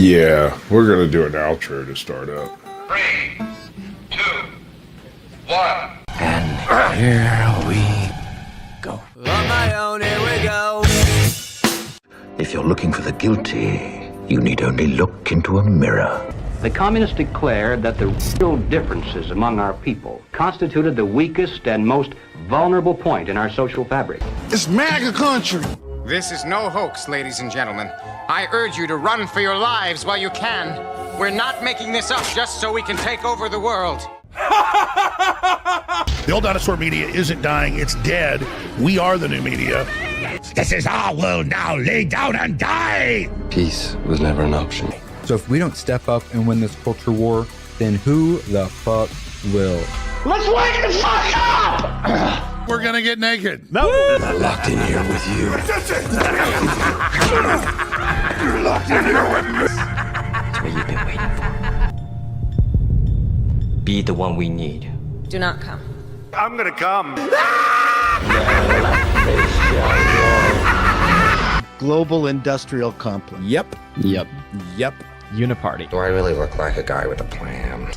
Yeah, we're gonna do an outro to start up. 3, 2, 1. And here we go. On my own, here we go. If you're looking for the guilty, you need only look into a mirror. The communists declared that the real differences among our people constituted the weakest and most vulnerable point in our social fabric. It's MAGA country. This is no hoax, ladies and gentlemen. I urge you to run for your lives while you can. We're not making this up just so we can take over the world. The old dinosaur media isn't dying, it's dead. We are the new media. This is our world now. Lay down and die. Peace was never an option. So if we don't step up and win this culture war, then who the fuck will? Let's wake the fuck up! We're gonna get naked. No. I'm locked in here with you. You're locked in here with me. That's what you've been waiting for. Be the one we need. Do not come. I'm gonna come. Global industrial complex. Yep. Uniparty. Do I really look like a guy with a plan?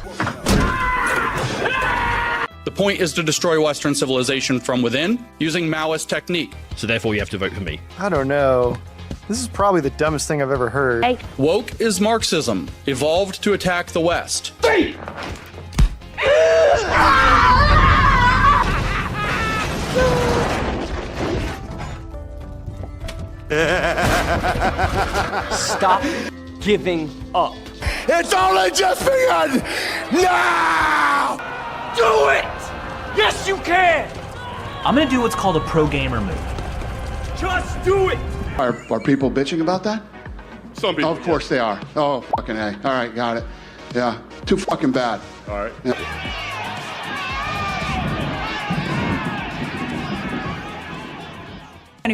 The point is to destroy Western civilization from within using Maoist technique. So therefore you have to vote for me. I don't know. This is probably the dumbest thing I've ever heard. Woke is Marxism, evolved to attack the West. Stop giving up. It's only just begun. Now! Do it! Yes, you can! I'm gonna do what's called a pro-gamer move. Just do it! Are people bitching about that? Some people. Of course they are. Oh, fucking A. All right, got it. Yeah, too fucking bad. All right. Yeah.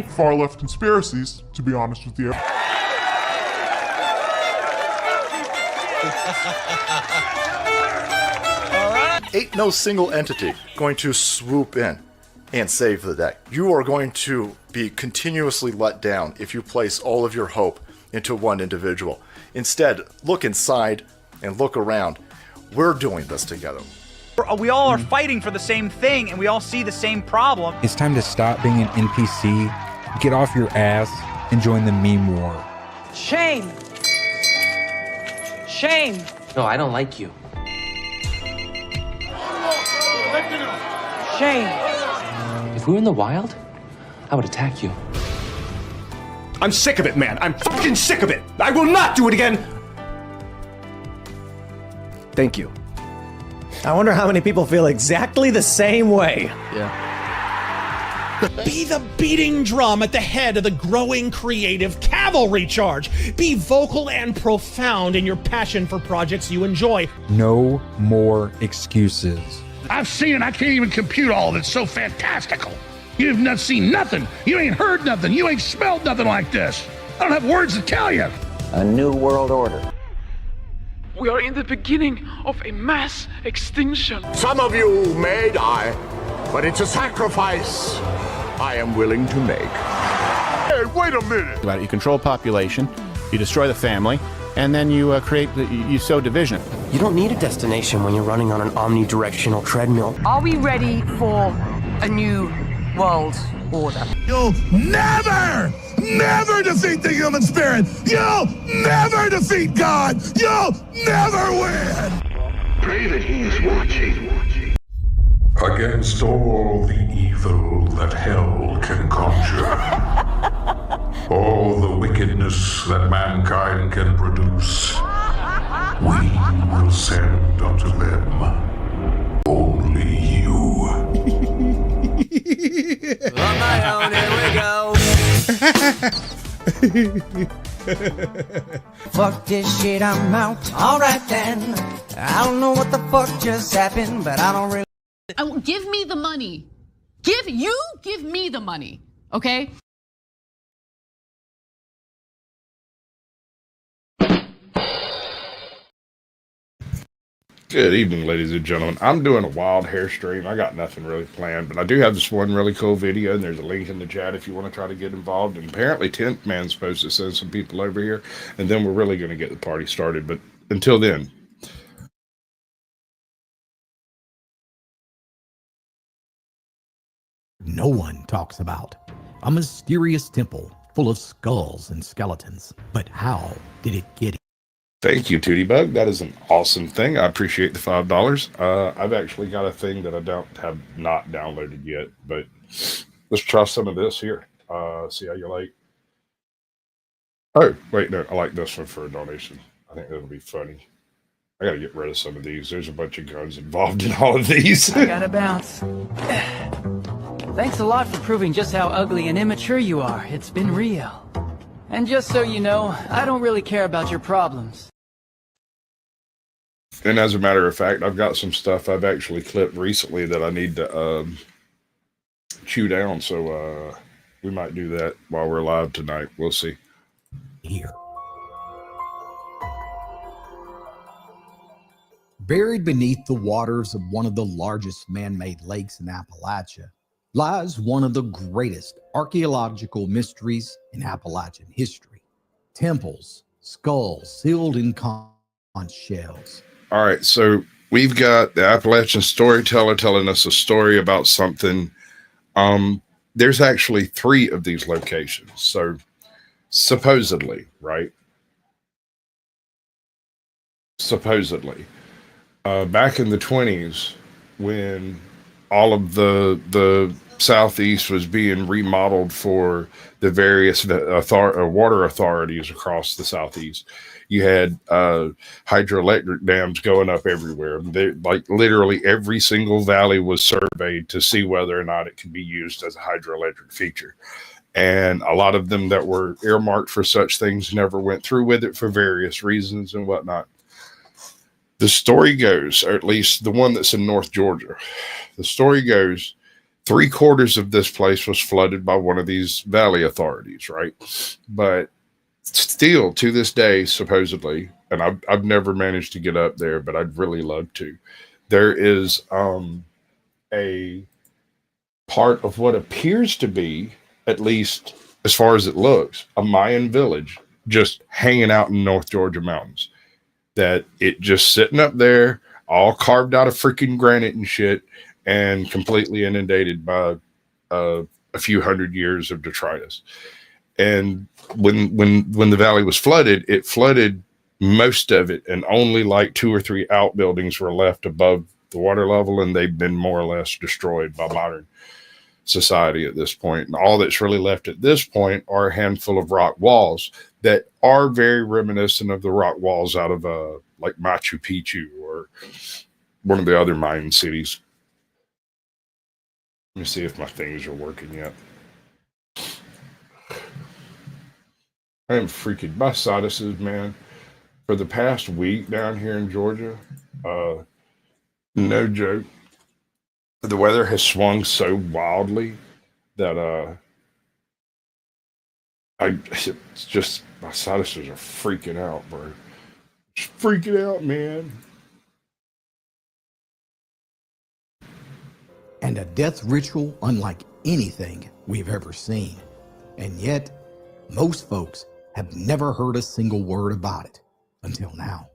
Far left conspiracies, to be honest with you. Ain't no single entity going to swoop in and save the day. You are going to be continuously let down if you place all of your hope into one individual. Instead, look inside and look around. We're doing this together. We all are fighting for the same thing, and we all see the same problem. It's time to stop being an NPC, get off your ass, and join the meme war. Shame. Shame. No, I don't like you. Shame. If we were in the wild, I would attack you. I'm sick of it, man. I'm fucking sick of it. I will not do it again. Thank you. I wonder how many people feel exactly the same way. Yeah. Be the beating drum at the head of the growing creative cavalry charge. Be vocal and profound in your passion for projects you enjoy. No more excuses. I've seen it. I can't even compute all of it. It's so fantastical. You've not seen nothing. You ain't heard nothing. You ain't smelled nothing like this. I don't have words to tell you. A new world order. We are in the beginning of a mass extinction. Some of you may die, but it's a sacrifice I am willing to make. Hey, wait a minute. You control population, you destroy the family, and then you you sow division. You don't need a destination when you're running on an omnidirectional treadmill. Are we ready for a new world order? You'll never defeat the human spirit. You'll never defeat God. You'll never win. Pray that he is watching. Against all the evil that hell can conjure, all the wickedness that mankind can produce, we will send unto them only you. On my own, here we go. Fuck this shit, I'm out. Alright then. I don't know what the fuck just happened, but I don't really. Give me the money. Give me the money, okay? Good evening, ladies and gentlemen. I'm doing a wild hair stream. I got nothing really planned, but I do have this one really cool video, and there's a link in the chat if you want to try to get involved. And apparently 10th Man's supposed to send some people over here, and then we're really going to get the party started. But until then, no one talks about a mysterious temple full of skulls and skeletons. But how did it get here? thank you, Tootie Bug. That is an awesome thing. I appreciate the $5. I've actually got a thing that I have not downloaded yet, but let's try some of this here. See how you like. Oh, wait, no, I like this one for a donation. I think that'll be funny. I got to get rid of some of these. There's a bunch of guns involved in all of these. I gotta bounce. Thanks a lot for proving just how ugly and immature you are. It's been real. And just so you know, I don't really care about your problems. And as a matter of fact, I've got some stuff I've actually clipped recently that I need to chew down. So we might do that while we're live tonight. We'll see. Here. Buried beneath the waters of one of the largest man-made lakes in Appalachia lies one of the greatest archaeological mysteries in Appalachian history. Temples, skulls sealed in conch shells. All right, so we've got the Appalachian Storyteller telling us a story about something. There's actually 3 of these locations. So supposedly, right? Supposedly. Back in the 20s, when all of the Southeast was being remodeled for the various water authorities across the Southeast, you had hydroelectric dams going up everywhere. Like literally every single valley was surveyed to see whether or not it could be used as a hydroelectric feature. And a lot of them that were earmarked for such things never went through with it for various reasons and whatnot. The story goes, or at least the one that's in North Georgia, the story goes 3/4 of this place was flooded by one of these valley authorities, right? But still to this day, supposedly, and I've never managed to get up there, but I'd really love to. There is a part of what appears to be, at least as far as it looks, a Mayan village just hanging out in North Georgia mountains. That it just sitting up there, all carved out of freaking granite and shit, and completely inundated by a few hundred years of detritus. And when the valley was flooded, it flooded most of it, and only like 2 or 3 outbuildings were left above the water level, and they've been more or less destroyed by modern society at this point. And all that's really left at this point are a handful of rock walls that are very reminiscent of the rock walls out of like Machu Picchu or one of the other Mayan cities. Let me see if my things are working yet. I am freaking my sinuses, man. For the past week down here in Georgia, no joke, the weather has swung so wildly that it's just my sinuses are freaking out, bro. Just freaking out, man. And a death ritual unlike anything we've ever seen. And yet, most folks have never heard a single word about it until now.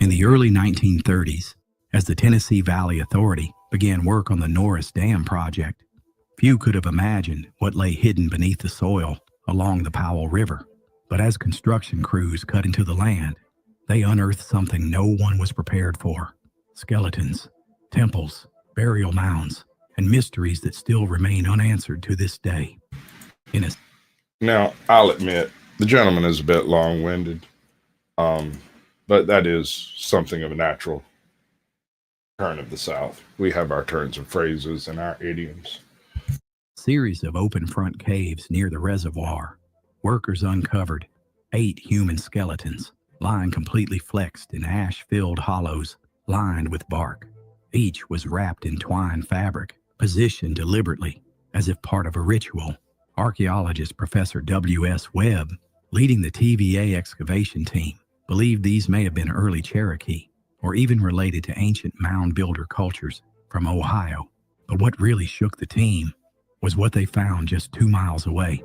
In the early 1930s, as the Tennessee Valley Authority began work on the Norris Dam project, few could have imagined what lay hidden beneath the soil along the Powell River. But as construction crews cut into the land, they unearthed something no one was prepared for: skeletons, temples, burial mounds, and mysteries that still remain unanswered to this day. Now, I'll admit, the gentleman is a bit long-winded, but that is something of a natural turn of the South. We have our turns of phrases and our idioms. Series of open front caves near the reservoir, workers uncovered 8 human skeletons lying completely flexed in ash-filled hollows lined with bark. Each was wrapped in twine fabric, positioned deliberately as if part of a ritual. Archaeologist Professor W.S. Webb leading the TVA excavation team, believed these may have been early Cherokee or even related to ancient mound builder cultures from Ohio. But what really shook the team was what they found just 2 miles away.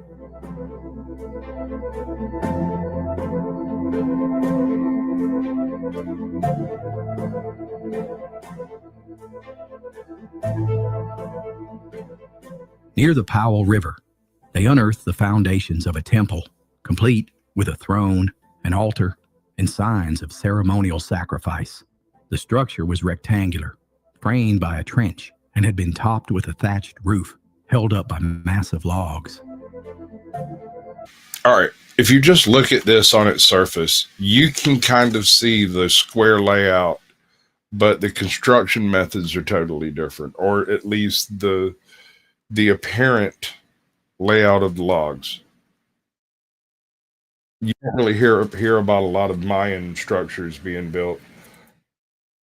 Near the Powell River, they unearthed the foundations of a temple, complete with a throne, an altar, and signs of ceremonial sacrifice. The structure was rectangular, framed by a trench, and had been topped with a thatched roof, held up by massive logs. All right, if you just look at this on its surface, you can kind of see the square layout, but the construction methods are totally different, or at least the apparent layout of the logs. You don't really hear about a lot of Mayan structures being built.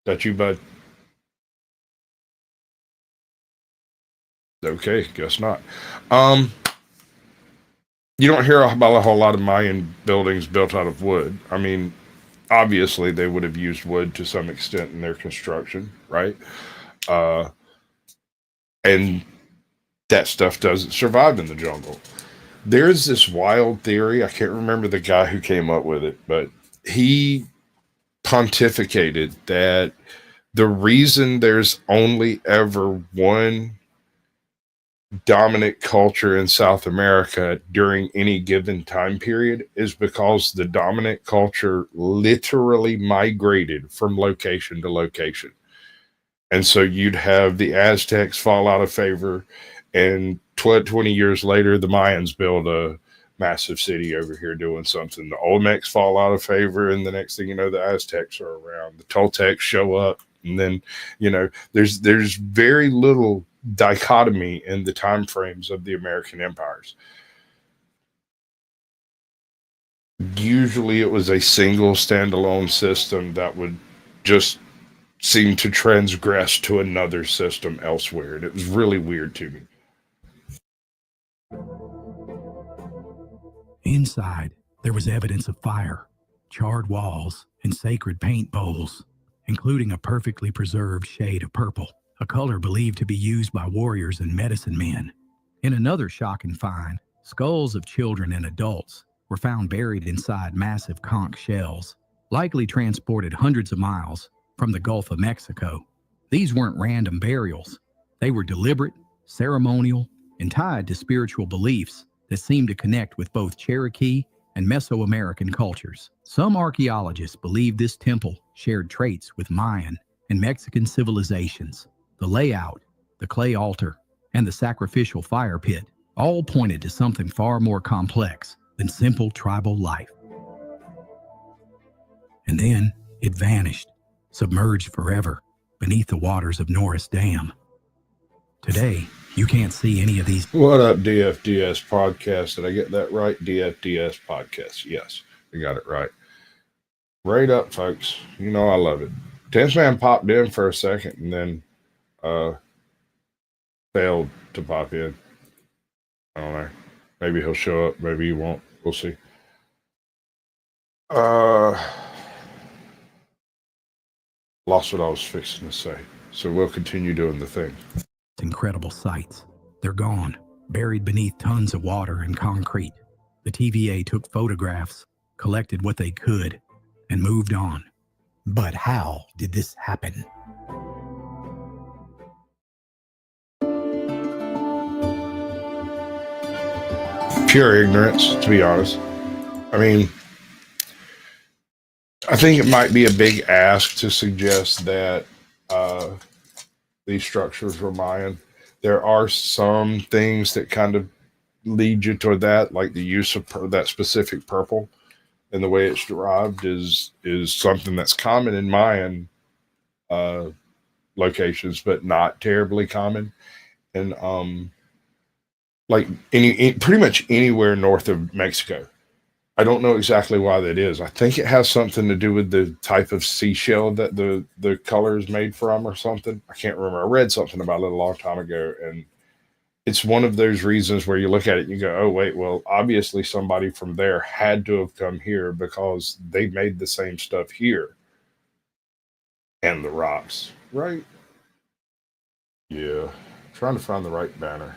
That you, bud? Okay, guess not. You don't hear about a whole lot of Mayan buildings built out of wood. I mean, obviously they would have used wood to some extent in their construction, right? And that stuff doesn't survive in the jungle. There's this wild theory. I can't remember the guy who came up with it, but he pontificated that the reason there's only ever one dominant culture in South America during any given time period is because the dominant culture literally migrated from location to location. And so you'd have the Aztecs fall out of favor, and 20 years later, the Mayans build a massive city over here doing something. The Olmecs fall out of favor, and the next thing you know, the Aztecs are around. The Toltecs show up, and then, you know, there's very little dichotomy in the time frames of the American empires. Usually it was a single standalone system that would just seem to transgress to another system elsewhere, and it was really weird to me. Inside, there was evidence of fire, charred walls, and sacred paint bowls, including a perfectly preserved shade of purple, a color believed to be used by warriors and medicine men. In another shocking find, skulls of children and adults were found buried inside massive conch shells, likely transported hundreds of miles from the Gulf of Mexico. These weren't random burials. They were deliberate, ceremonial, and tied to spiritual beliefs that seemed to connect with both Cherokee and Mesoamerican cultures. Some archaeologists believe this temple shared traits with Mayan and Mexican civilizations. The layout, the clay altar, and the sacrificial fire pit all pointed to something far more complex than simple tribal life. And then it vanished, submerged forever beneath the waters of Norris Dam. Today, you can't see any of these. What up, DFDS podcast? Did I get that right? DFDS podcast. Yes, we got it right. Right up, folks. You know I love it. Tense Man popped in for a second and then failed to pop in. I don't know. Maybe he'll show up. Maybe he won't. We'll see. Lost what I was fixing to say. So we'll continue doing the thing. Incredible sights. They're gone, buried beneath tons of water and concrete. The TVA took photographs, collected what they could, and moved on. But how did this happen? Pure ignorance, to be honest. I mean, I think it might be a big ask to suggest that these structures were Mayan. There are some things that kind of lead you toward that, like the use of that specific purple and the way it's derived is something that's common in Mayan locations, but not terribly common. And like pretty much anywhere north of Mexico. I don't know exactly why that is. I think it has something to do with the type of seashell that the color is made from or something. I can't remember. I read something about it a long time ago, and it's one of those reasons where you look at it and you go, oh, wait, well, obviously somebody from there had to have come here because they made the same stuff here. And the rocks, right? Yeah. Trying to find the right banner.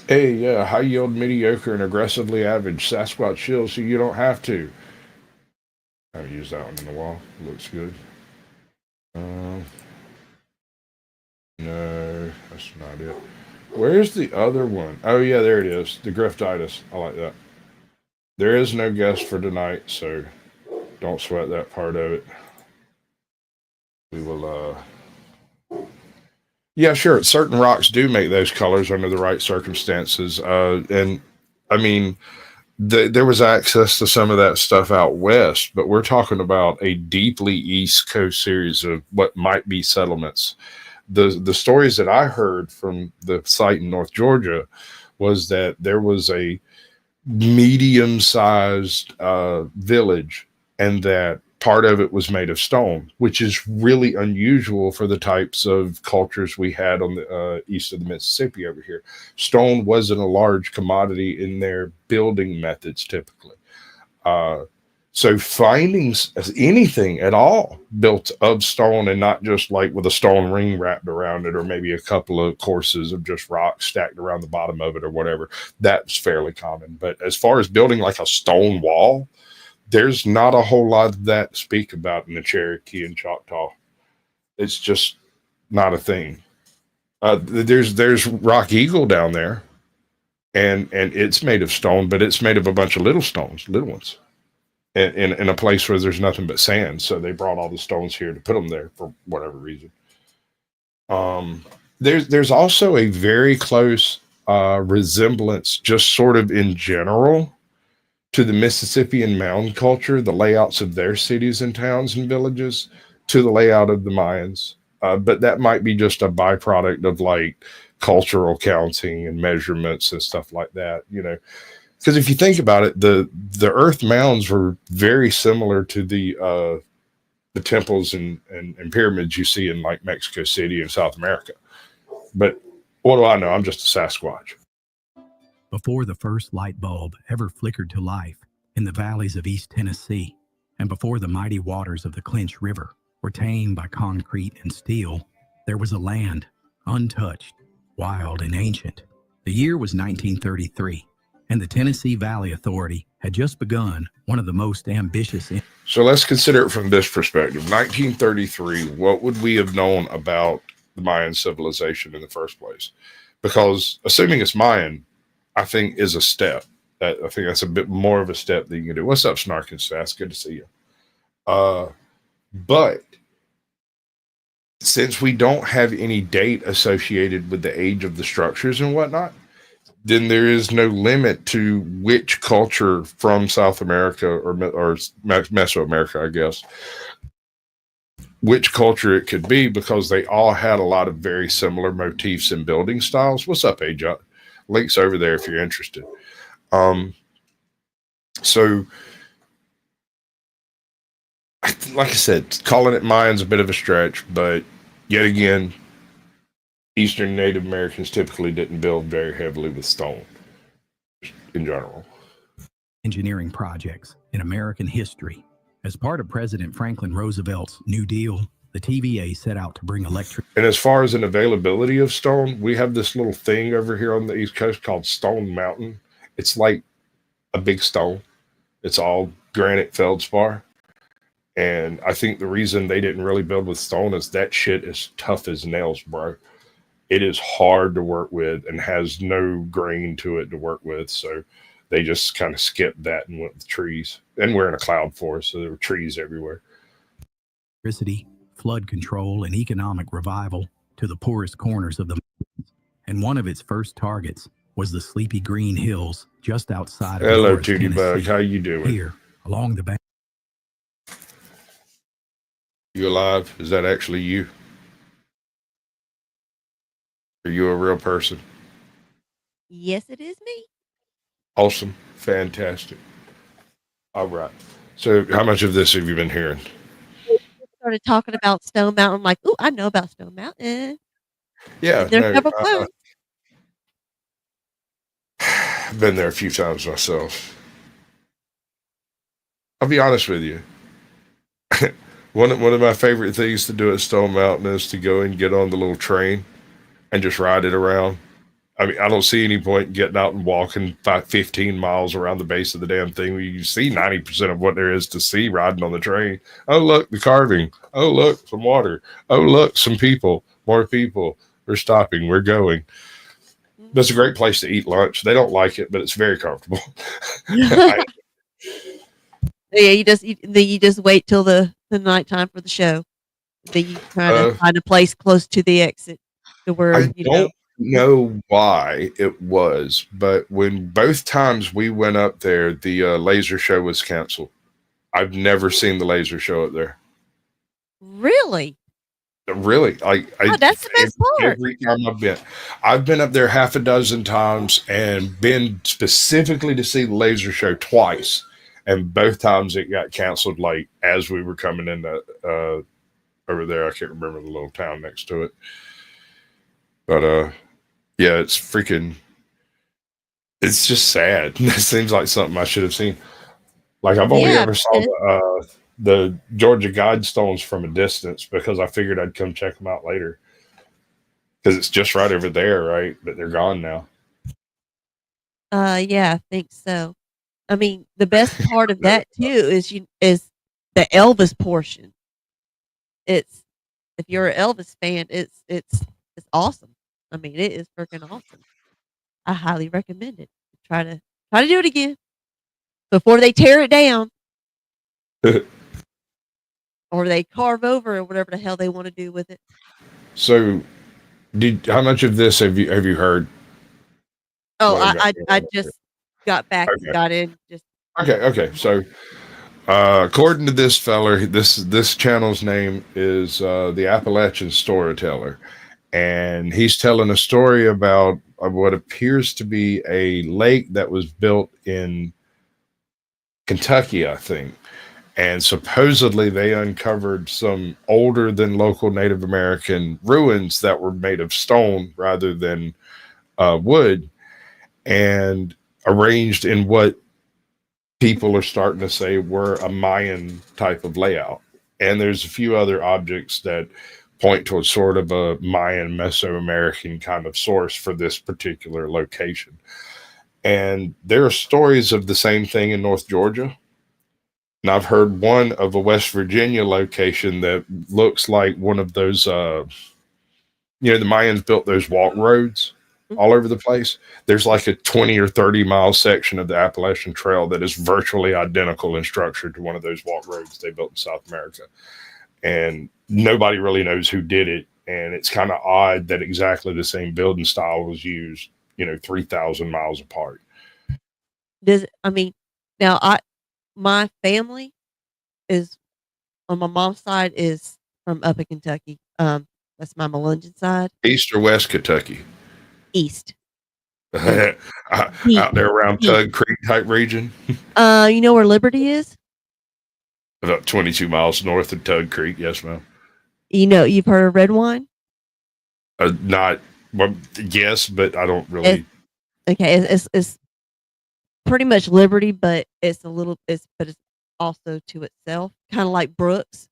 Hey, yeah, high yield, mediocre, and aggressively average Sasquatch shield, so you don't have to. I haven't used that one in a while. Looks good. No, that's not it. Where's the other one? Oh, yeah, there it is. The Griftitis. I like that. There is no guest for tonight, so don't sweat that part of it. We will, yeah, sure. Certain rocks do make those colors under the right circumstances. And I mean, there was access to some of that stuff out west, but we're talking about a deeply East Coast series of what might be settlements. The stories that I heard from the site in North Georgia was that there was a medium-sized village, and that part of it was made of stone, which is really unusual for the types of cultures we had on the east of the Mississippi over here. Stone wasn't a large commodity in their building methods typically. So finding anything at all built of stone, and not just like with a stone ring wrapped around it, or maybe a couple of courses of just rocks stacked around the bottom of it or whatever, that's fairly common. But as far as building like a stone wall, there's not a whole lot of that to speak about in the Cherokee and Choctaw. It's just not a thing. There's Rock Eagle down there, and it's made of stone, but it's made of a bunch of little stones, little ones, in a place where there's nothing but sand. So they brought all the stones here to put them there for whatever reason. There's also a very close resemblance, just sort of in general, to the Mississippian mound culture, the layouts of their cities and towns and villages, to the layout of the Mayans. But that might be just a byproduct of like cultural counting and measurements and stuff like that, you know. Because if you think about it, the earth mounds were very similar to the temples and pyramids you see in like Mexico City and South America. But what do I know? I'm just a Sasquatch. Before the first light bulb ever flickered to life in the valleys of East Tennessee, and before the mighty waters of the Clinch River were tamed by concrete and steel, there was a land, untouched, wild, and ancient. The year was 1933, and the Tennessee Valley Authority had just begun one of the most ambitious... So let's consider it from this perspective. 1933, what would we have known about the Mayan civilization in the first place? Because assuming it's Mayan, I think is a step. I think that's a bit more of a step that you can do. What's up, Snark and Sass? Good to see you. But since we don't have any date associated with the age of the structures and whatnot, then there is no limit to which culture from South America or Mesoamerica, I guess, which culture it could be, because they all had a lot of very similar motifs and building styles. What's up, AJ? Links over there if you're interested. So, like I said, calling it Mayans a bit of a stretch, but yet again, Eastern Native Americans typically didn't build very heavily with stone in general. Engineering projects in American history. As part of President Franklin Roosevelt's New Deal, the TVA set out to bring electric... And as far as an availability of stone, we have this little thing over here on the East Coast called Stone Mountain. It's like a big stone. It's all granite feldspar. And I think the reason they didn't really build with stone is that shit is tough as nails, bro. It is hard to work with and has no grain to it to work with. So they just kind of skipped that and went with trees. And we're in a cloud forest, so there were trees everywhere. Electricity, flood control, and economic revival to the poorest corners of the mountains. And one of its first targets was the sleepy green hills just outside of Hello, Norris, Tootie Bug. Tennessee. How you doing? Here, along the bank. You alive? Is that actually you? Are you a real person? Yes, it is me. Awesome. Fantastic. All right. So how much of this have you been hearing? started talking about Stone Mountain, I'm like, ooh, I know about Stone Mountain. Yeah, There's several clones. I've been there a few times myself. I'll be honest with you. One of my favorite things to do at Stone Mountain is to go and get on the little train and just ride it around. I mean, I don't see any point in getting out and walking 15 miles around the base of the damn thing where you see 90% of what there is to see riding on the train. Oh, look, the carving. Oh, look, some water. Oh, look, some people. More people. We're stopping. We're going. That's a great place to eat lunch. They don't like it, but it's very comfortable. Yeah, you just wait till the nighttime for the show. Then you try to find a place close to the exit to where I don't know why it was, but when both times we went up there, the laser show was canceled. I've never seen the laser show up there. Really? Really? That's the best part. Every time I've been up there half a dozen times and been specifically to see the laser show twice. And both times it got canceled, like as we were coming in over there. I can't remember the little town next to it. But yeah, it's just sad. It seems like something I should have seen. Like I've only ever saw the Georgia Guidestones from a distance because I figured I'd come check them out later. Because it's just right over there, right? But they're gone now. Yeah, I think so. I mean, the best part of that too is the Elvis portion. It's if you're an Elvis fan, it's awesome. I mean, it is freaking awesome. I highly recommend it. Try to do it again before they tear it down. Or they carve over or whatever the hell they want to do with it. So, how much of this have you heard? Oh, I just got back and got in. Okay. So, according to this feller, this channel's name is the Appalachian Storyteller, and he's telling a story about what appears to be a lake that was built in Kentucky, I think. And supposedly they uncovered some older than local Native American ruins that were made of stone rather than wood, and arranged in what people are starting to say were a Mayan type of layout. And there's a few other objects that point towards sort of a Mayan Mesoamerican kind of source for this particular location. And there are stories of the same thing in North Georgia. And I've heard one of a West Virginia location that looks like one of those, the Mayans built those walk roads all over the place. There's like a 20 or 30 mile section of the Appalachian Trail that is virtually identical in structure to one of those walk roads they built in South America. And nobody really knows who did it. And it's kind of odd that exactly the same building style was used, 3,000 miles apart. My family is on my mom's side is from up in Kentucky. That's my Melungeon side. East or West Kentucky? East. Out there around Tug Creek type region. You know where Liberty is? About 22 miles north of Tug Creek. Yes, ma'am. You've heard of red wine? Yes, but I don't really. It's pretty much Liberty, but it's also to itself, kind of like Brooks.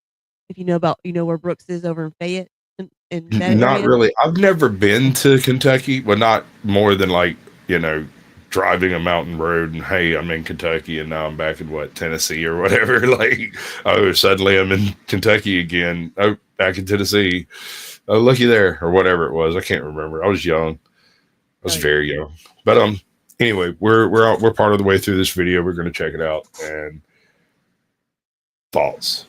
If you know where Brooks is over in Fayette. Not really. I've never been to Kentucky. Well, not more than driving a mountain road and hey, I'm in Kentucky and now I'm back in Tennessee or whatever. Suddenly I'm in Kentucky again. Oh, back in Tennessee. Oh, looky there, or whatever it was. I can't remember. I was young. I was very young. But anyway, we're part of the way through this video. We're going to check it out and thoughts.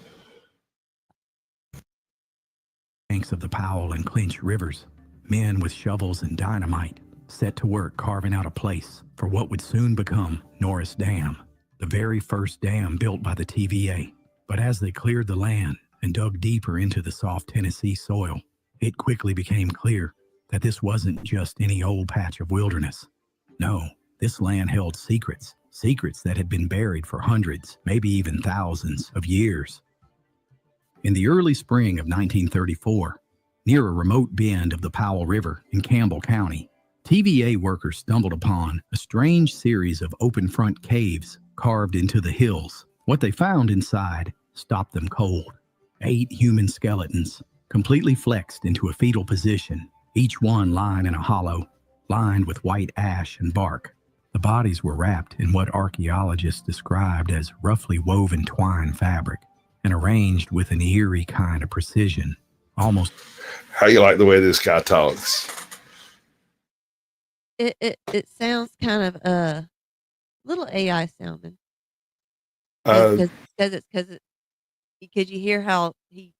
Banks of the Powell and Clinch rivers, men with shovels and dynamite set to work carving out a place for what would soon become Norris Dam, the very first dam built by the TVA. But as they cleared the land and dug deeper into the soft Tennessee soil, it quickly became clear that this wasn't just any old patch of wilderness. No, this land held secrets that had been buried for hundreds, maybe even thousands of years. In the early spring of 1934, near a remote bend of the Powell River in Campbell County, TVA workers stumbled upon a strange series of open front caves carved into the hills. What they found inside stopped them cold. 8 human skeletons, completely flexed into a fetal position, each one lying in a hollow, lined with white ash and bark. The bodies were wrapped in what archaeologists described as roughly woven twine fabric and arranged with an eerie kind of precision, almost... How you like the way this guy talks? It sounds kind of a little AI sounding. Because you hear how he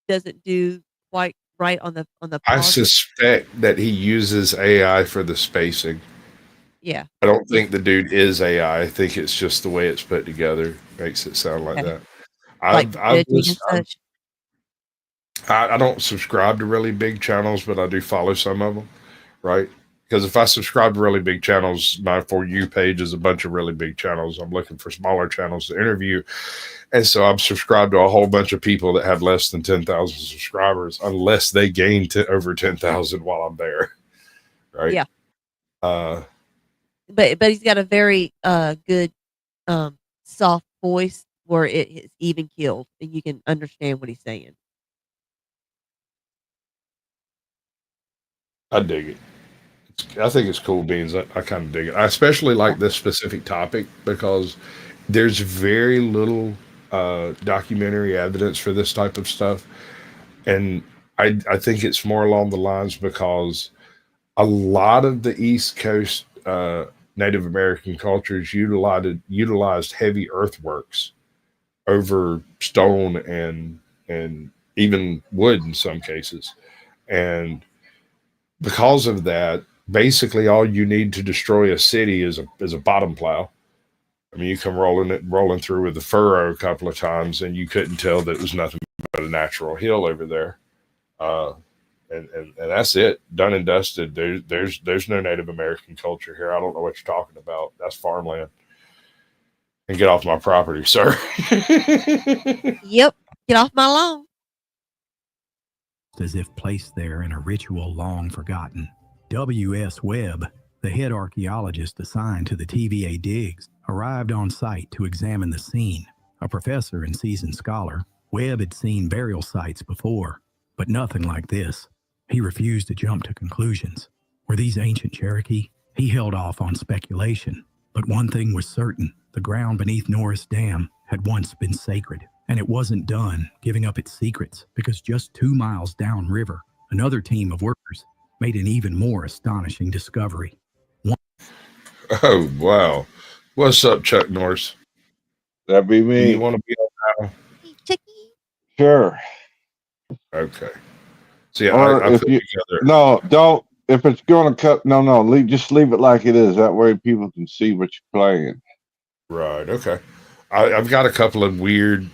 doesn't do quite right on the I pause. suspect that he uses AI for the spacing. Yeah. I don't think the dude is AI. I think it's just the way it's put together makes it sound like Okay. that. Like editing and such. I don't subscribe to really big channels, but I do follow some of them, right? Because if I subscribe to really big channels, my For You page is a bunch of really big channels. I'm looking for smaller channels to interview. And so I'm subscribed to a whole bunch of people that have less than 10,000 subscribers, unless they gain to over 10,000 while I'm there. Right. Yeah. But he's got a very good soft voice where it is even killed and you can understand what he's saying. I dig it. I think it's cool beans. I kind of dig it. I especially like this specific topic because there's very little documentary evidence for this type of stuff. And I think it's more along the lines because a lot of the East Coast Native American cultures utilized heavy earthworks over stone and even wood in some cases. And because of that, basically all you need to destroy a city is a bottom plow. I mean, you come rolling through with a furrow a couple of times and you couldn't tell that it was nothing but a natural hill over there. And that's it, done and dusted. There's no Native American culture here. I don't know what you're talking about. That's farmland. And get off my property, sir. Yep, get off my lawn. As if placed there in a ritual long forgotten. W.S. Webb, the head archaeologist assigned to the TVA digs, arrived on site to examine the scene. A professor and seasoned scholar, Webb had seen burial sites before, but nothing like this. He refused to jump to conclusions. Were these ancient Cherokee? He held off on speculation. But one thing was certain, the ground beneath Norris Dam had once been sacred. And it wasn't done giving up its secrets because just 2 miles downriver, another team of workers made an even more astonishing discovery. Oh, wow. What's up, Chuck Norris? That'd be me. Do you want to be on now? Sure. Okay. See, Or I if put you, together. no, don't. If it's going to cut, no. Just leave it like it is. That way people can see what you're playing. Right. Okay. I've got a couple of weird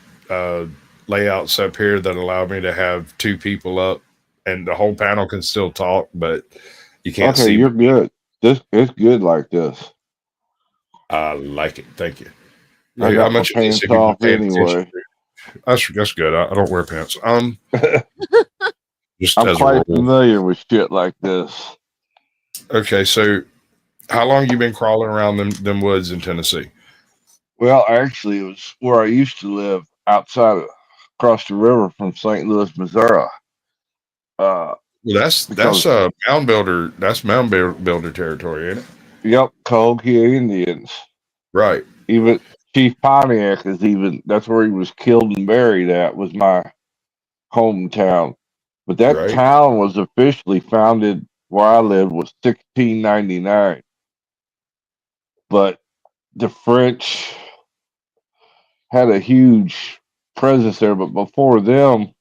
layouts up here that allow me to have 2 people up and the whole panel can still talk, but you can't see. Okay, you're good. It's good like this. I like it. Thank you. I got my pants off anyway. That's good. I don't wear pants. Just I'm as quite a rule. familiar with shit like this. Okay, so how long you been crawling around them woods in Tennessee? Well, actually, it was where I used to live across the river from St. Louis, Missouri. Well, that's mound builder. That's mound builder territory, ain't it? Yep, Cahokia Indians. Right. Even Chief Pontiac that's where he was killed and buried at, was my hometown. But that town was officially founded where I lived was 1699. But the French had a huge presence there. But before them,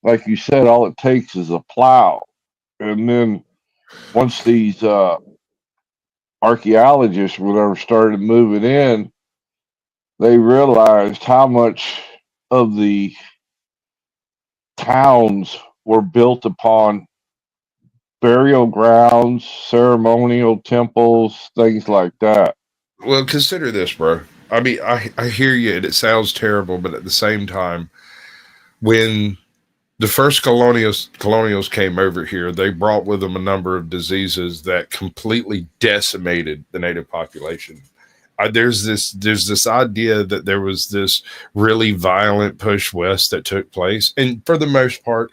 like you said, all it takes is a plow. And then once these archaeologists whatever started moving in, they realized how much of the towns were built upon burial grounds, ceremonial temples, things like that. Well, consider this, bro. I mean, I hear you, and it sounds terrible, but at the same time, when the first colonials came over here, they brought with them a number of diseases that completely decimated the native population. There's this idea that there was this really violent push west that took place, and for the most part,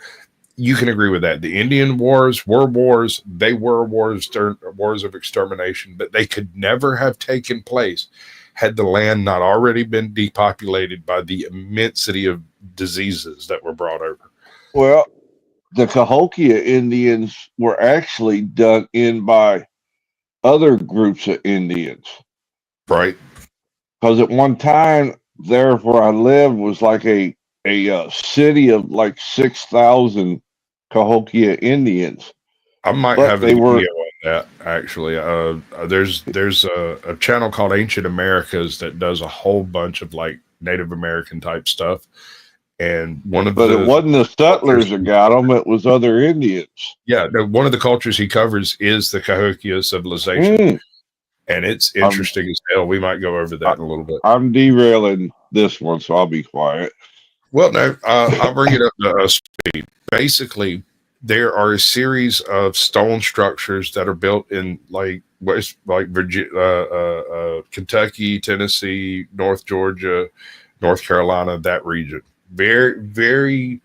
you can agree with that. The Indian wars were wars; they were wars of extermination, but they could never have taken place had the land not already been depopulated by the immensity of diseases that were brought over. Well, the Cahokia Indians were actually done in by other groups of Indians. Right. Because at one time, there where I lived was like a city of like 6,000 Cahokia Indians. I might have a video on that, actually. There's a channel called Ancient Americas that does a whole bunch of like Native American type stuff. And it wasn't the settlers that got them; it was other Indians. Yeah, one of the cultures he covers is the Cahokia civilization, and it's interesting as hell. We might go over that in a little bit. I'm derailing this one, so I'll be quiet. Well, no, I'll bring it up to speed. Basically, there are a series of stone structures that are built in Virginia, Kentucky, Tennessee, North Georgia, North Carolina, that region. Very, very,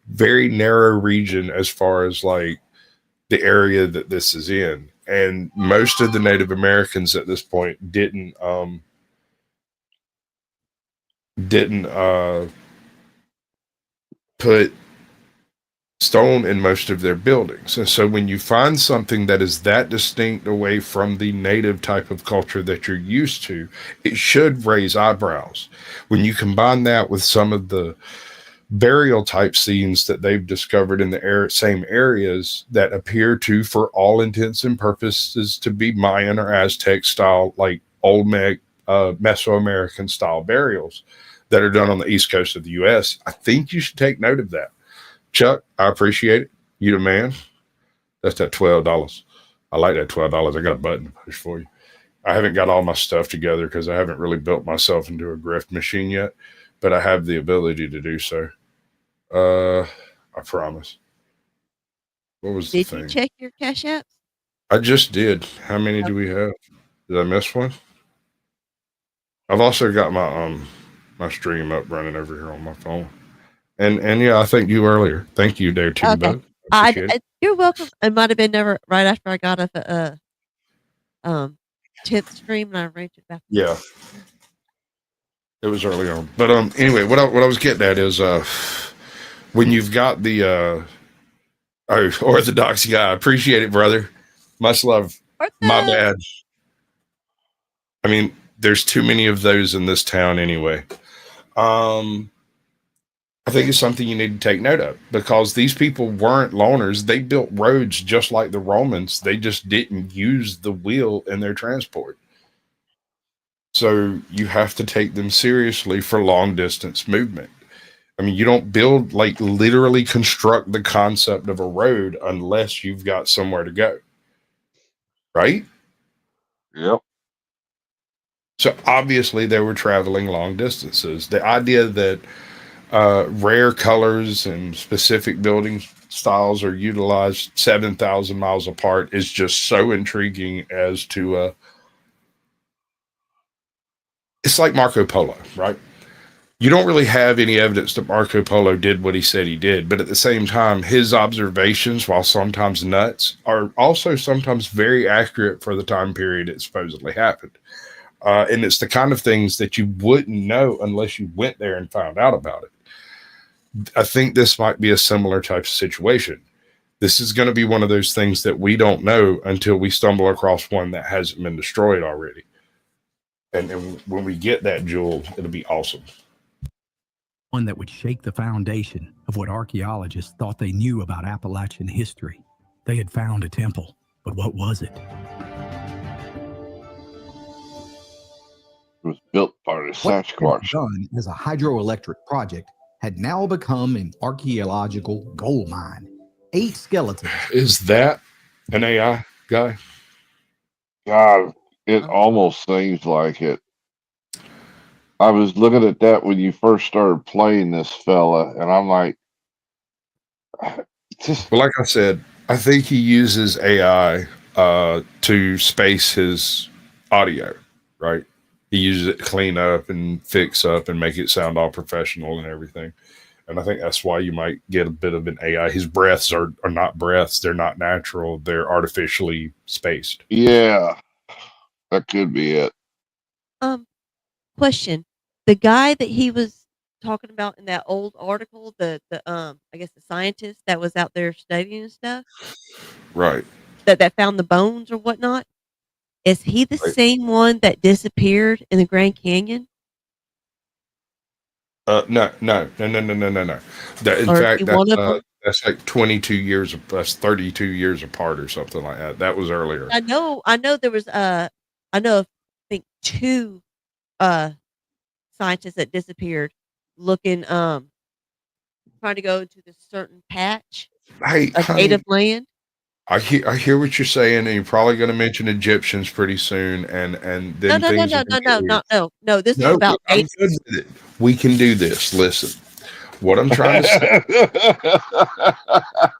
very narrow region as far as like the area that this is in. And most of the Native Americans at this point didn't put stone in most of their buildings. And so when you find something that is that distinct away from the native type of culture that you're used to, it should raise eyebrows. When you combine that with some of the burial type scenes that they've discovered in the same areas that appear to, for all intents and purposes, to be Mayan or Aztec style, like Olmec, Mesoamerican style burials that are done on the East Coast of the U.S., I think you should take note of that. Chuck, I appreciate it. You the man. That's that $12. I like that $12. I got a button to push for you. I haven't got all my stuff together because I haven't really built myself into a grift machine yet, but I have the ability to do so. I promise. What was the thing? Did you check your Cash Apps? I just did. How many do we have? Did I miss one? I've also got my my stream up running over here on my phone. And yeah, I thanked you earlier. Thank you there too. Okay. You're welcome. It might have been right after I got off a 10th stream and I arranged it back. Yeah. It was early on. But anyway, what I was getting at is when you've got the Orthodox guy, I appreciate it, brother. Much love. My bad. I mean, there's too many of those in this town anyway. I think it's something you need to take note of because these people weren't loners. They built roads just like the Romans. They just didn't use the wheel in their transport. So you have to take them seriously for long distance movement. I mean, you don't build, like literally construct the concept of a road unless you've got somewhere to go. Right? Yep. So obviously they were traveling long distances. The idea that rare colors and specific building styles are utilized 7,000 miles apart is just so intriguing as to it's like Marco Polo, right? You don't really have any evidence that Marco Polo did what he said he did, but at the same time, his observations, while sometimes nuts, are also sometimes very accurate for the time period it supposedly happened. And it's the kind of things that you wouldn't know unless you went there and found out about it. I think this might be a similar type of situation. This is going to be one of those things that we don't know until we stumble across one that hasn't been destroyed already. And when we get that jewel, it'll be awesome. One that would shake the foundation of what archaeologists thought they knew about Appalachian history. They had found a temple, but what was it? It was built by the Sasquatch. Done as a hydroelectric project had now become an archaeological gold mine. 8 skeletons. Is that an AI guy? God, it almost seems like it. I was looking at that when you first started playing this fella, and I'm like, well, like I said, I think he uses AI to space his audio, right? He uses it to clean up and fix up and make it sound all professional and everything. And I think that's why you might get a bit of an AI. His breaths are not breaths. They're not natural. They're artificially spaced. Yeah, that could be it. Question. The guy that he was talking about in that old article, the I guess the scientist that was out there studying and stuff, right? That found the bones or whatnot. Is he the same one that disappeared in the Grand Canyon? No. In fact, that's like 22 years. That's 32 years apart or something like that. That was earlier. I know there was I think 2 scientists that disappeared looking trying to go into this certain patch of native land. I hear what you're saying, and you're probably going to mention Egyptians pretty soon, and then no. This is about bases. We can do this. Listen, what I'm trying to say.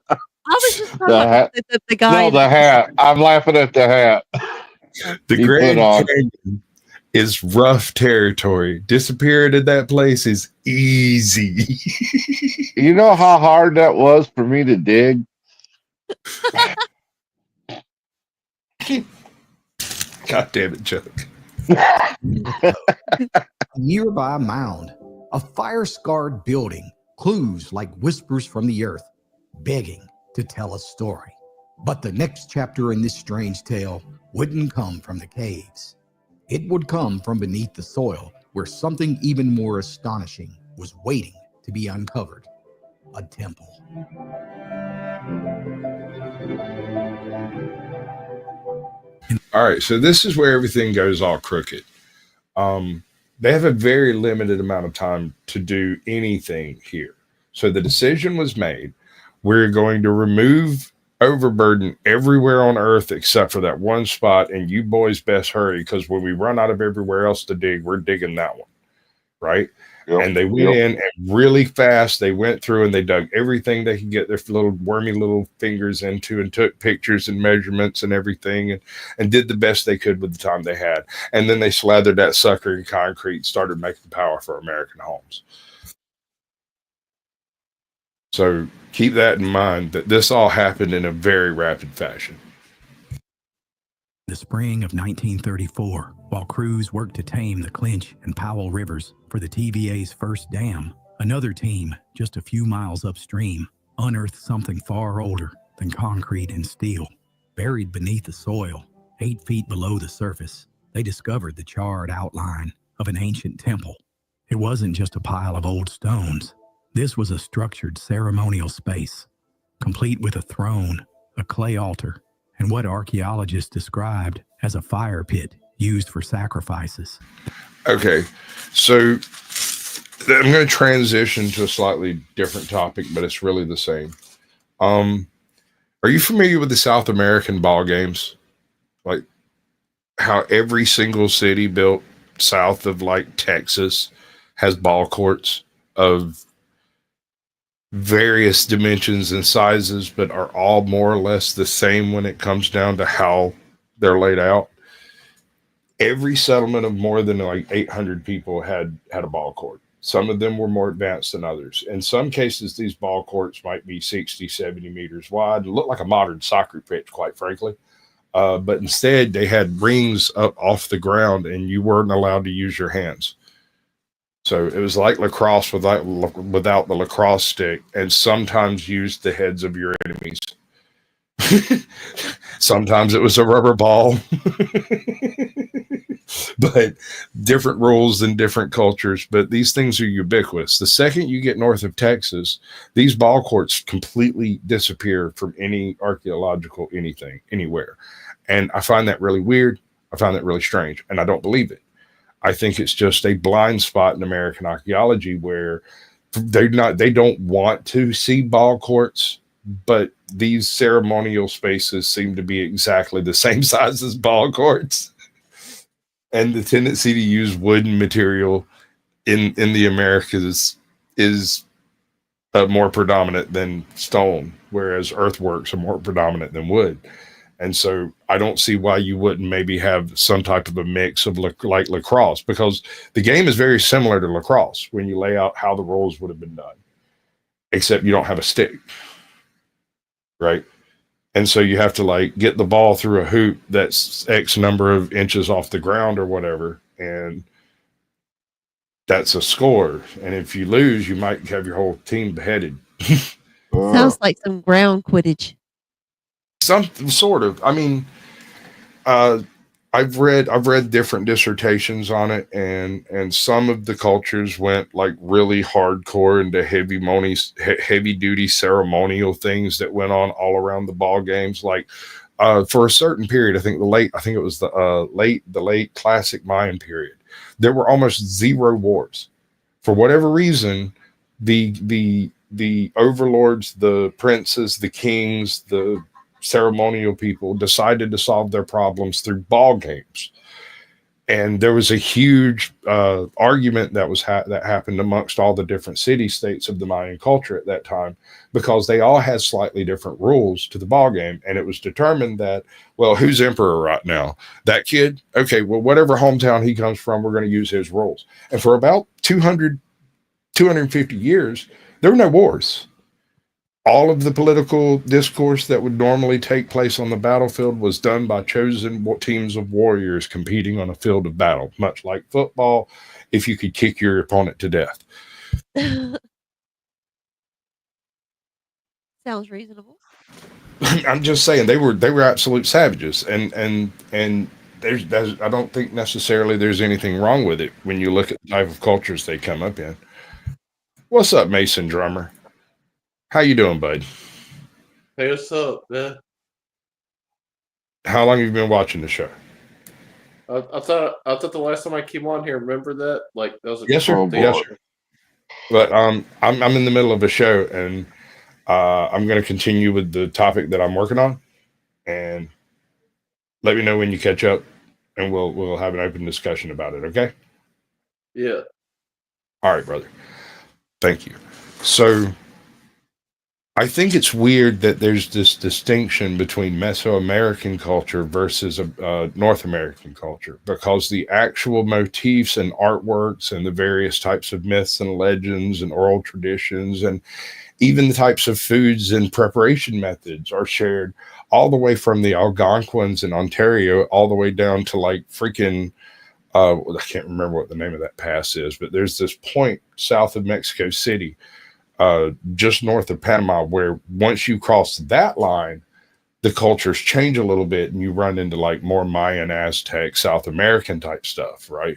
I was just talking about the guy. No, the hat. I'm laughing at the hat. The Grand Canyon is rough territory. Disappearing in that place is easy. You know how hard that was for me to dig? God damn it, Chuck. A nearby mound, a fire-scarred building, clues like whispers from the earth, begging to tell a story. But the next chapter in this strange tale wouldn't come from the caves. It would come from beneath the soil, where something even more astonishing was waiting to be uncovered. A temple. All right, so this is where everything goes all crooked. They have a very limited amount of time to do anything here. So the decision was made. We're going to remove overburden everywhere on Earth except for that one spot, and you boys best hurry, because when we run out of everywhere else to dig, we're digging that one, right? Yep, and they went in and really fast. They went through and they dug everything they could get their little wormy little fingers into, and took pictures and measurements and everything, and did the best they could with the time they had. And then they slathered that sucker in concrete and started making power for American homes. So keep that in mind, that this all happened in a very rapid fashion. The spring of 1934, while crews worked to tame the Clinch and Powell rivers for the TVA's first dam, another team, just a few miles upstream, unearthed something far older than concrete and steel. Buried beneath the soil, 8 feet below the surface, they discovered the charred outline of an ancient temple. It wasn't just a pile of old stones. This was a structured ceremonial space, complete with a throne, a clay altar, and what archaeologists described as a fire pit used for sacrifices. Okay, so I'm going to transition to a slightly different topic, but it's really the same. Are you familiar with the South American ball games? Like how every single city built south of like Texas has ball courts of various dimensions and sizes, but are all more or less the same when it comes down to how they're laid out. Every settlement of more than like 800 people had a ball court. Some of them were more advanced than others. In some cases, these ball courts might be 60, 70 meters wide, look like a modern soccer pitch, quite frankly. But instead, they had rings up off the ground, and you weren't allowed to use your hands. So it was like lacrosse without the lacrosse stick, and sometimes used the heads of your enemies. Sometimes it was a rubber ball. But different rules in different cultures. But these things are ubiquitous. The second you get north of Texas, these ball courts completely disappear from any archaeological anything, anywhere. And I find that really weird. I find that really strange, and I don't believe it. I think it's just a blind spot in American archaeology where they don't want to see ball courts, but these ceremonial spaces seem to be exactly the same size as ball courts. And the tendency to use wooden material in the Americas is more predominant than stone, whereas earthworks are more predominant than wood. And so I don't see why you wouldn't maybe have some type of a mix of like lacrosse, because the game is very similar to lacrosse when you lay out how the rules would have been done, except you don't have a stick, right? And so you have to like get the ball through a hoop that's X number of inches off the ground or whatever, and that's a score. And if you lose, you might have your whole team beheaded. Sounds like some ground quidditch. Something sort of. I mean, I've read different dissertations on it, and some of the cultures went like really hardcore into heavy duty ceremonial things that went on all around the ball games. Like for a certain period, I think it was the late classic Mayan period, there were almost zero wars. For whatever reason, the overlords, the princes, the kings, the ceremonial people decided to solve their problems through ball games. And there was a huge argument that happened amongst all the different city-states of the Mayan culture at that time, because they all had slightly different rules to the ball game. And it was determined that, well, who's emperor right now? That kid? Okay, well, whatever hometown he comes from, we're going to use his rules. And for about 250 years, there were no wars. All of the political discourse that would normally take place on the battlefield was done by chosen teams of warriors competing on a field of battle, much like football, if you could kick your opponent to death. Sounds reasonable. I'm just saying they were absolute savages, and there's I don't think necessarily there's anything wrong with it when you look at the type of cultures they come up in. What's up, Mason Drummer? How you doing, bud? Hey, what's up, man? How long have you been watching the show? I thought the last time I came on here, remember that? Like that was a yes, sir. Yes, sir. But I'm in the middle of a show, and I'm going to continue with the topic that I'm working on, and let me know when you catch up, and we'll have an open discussion about it. Okay? Yeah. All right, brother. Thank you. So I think it's weird that there's this distinction between Mesoamerican culture versus North American culture, because the actual motifs and artworks and the various types of myths and legends and oral traditions and even the types of foods and preparation methods are shared all the way from the Algonquins in Ontario all the way down to like freaking I can't remember what the name of that pass is, but there's this point south of Mexico City, just north of Panama, where once you cross that line, the cultures change a little bit and you run into like more Mayan, Aztec, South American type stuff, right?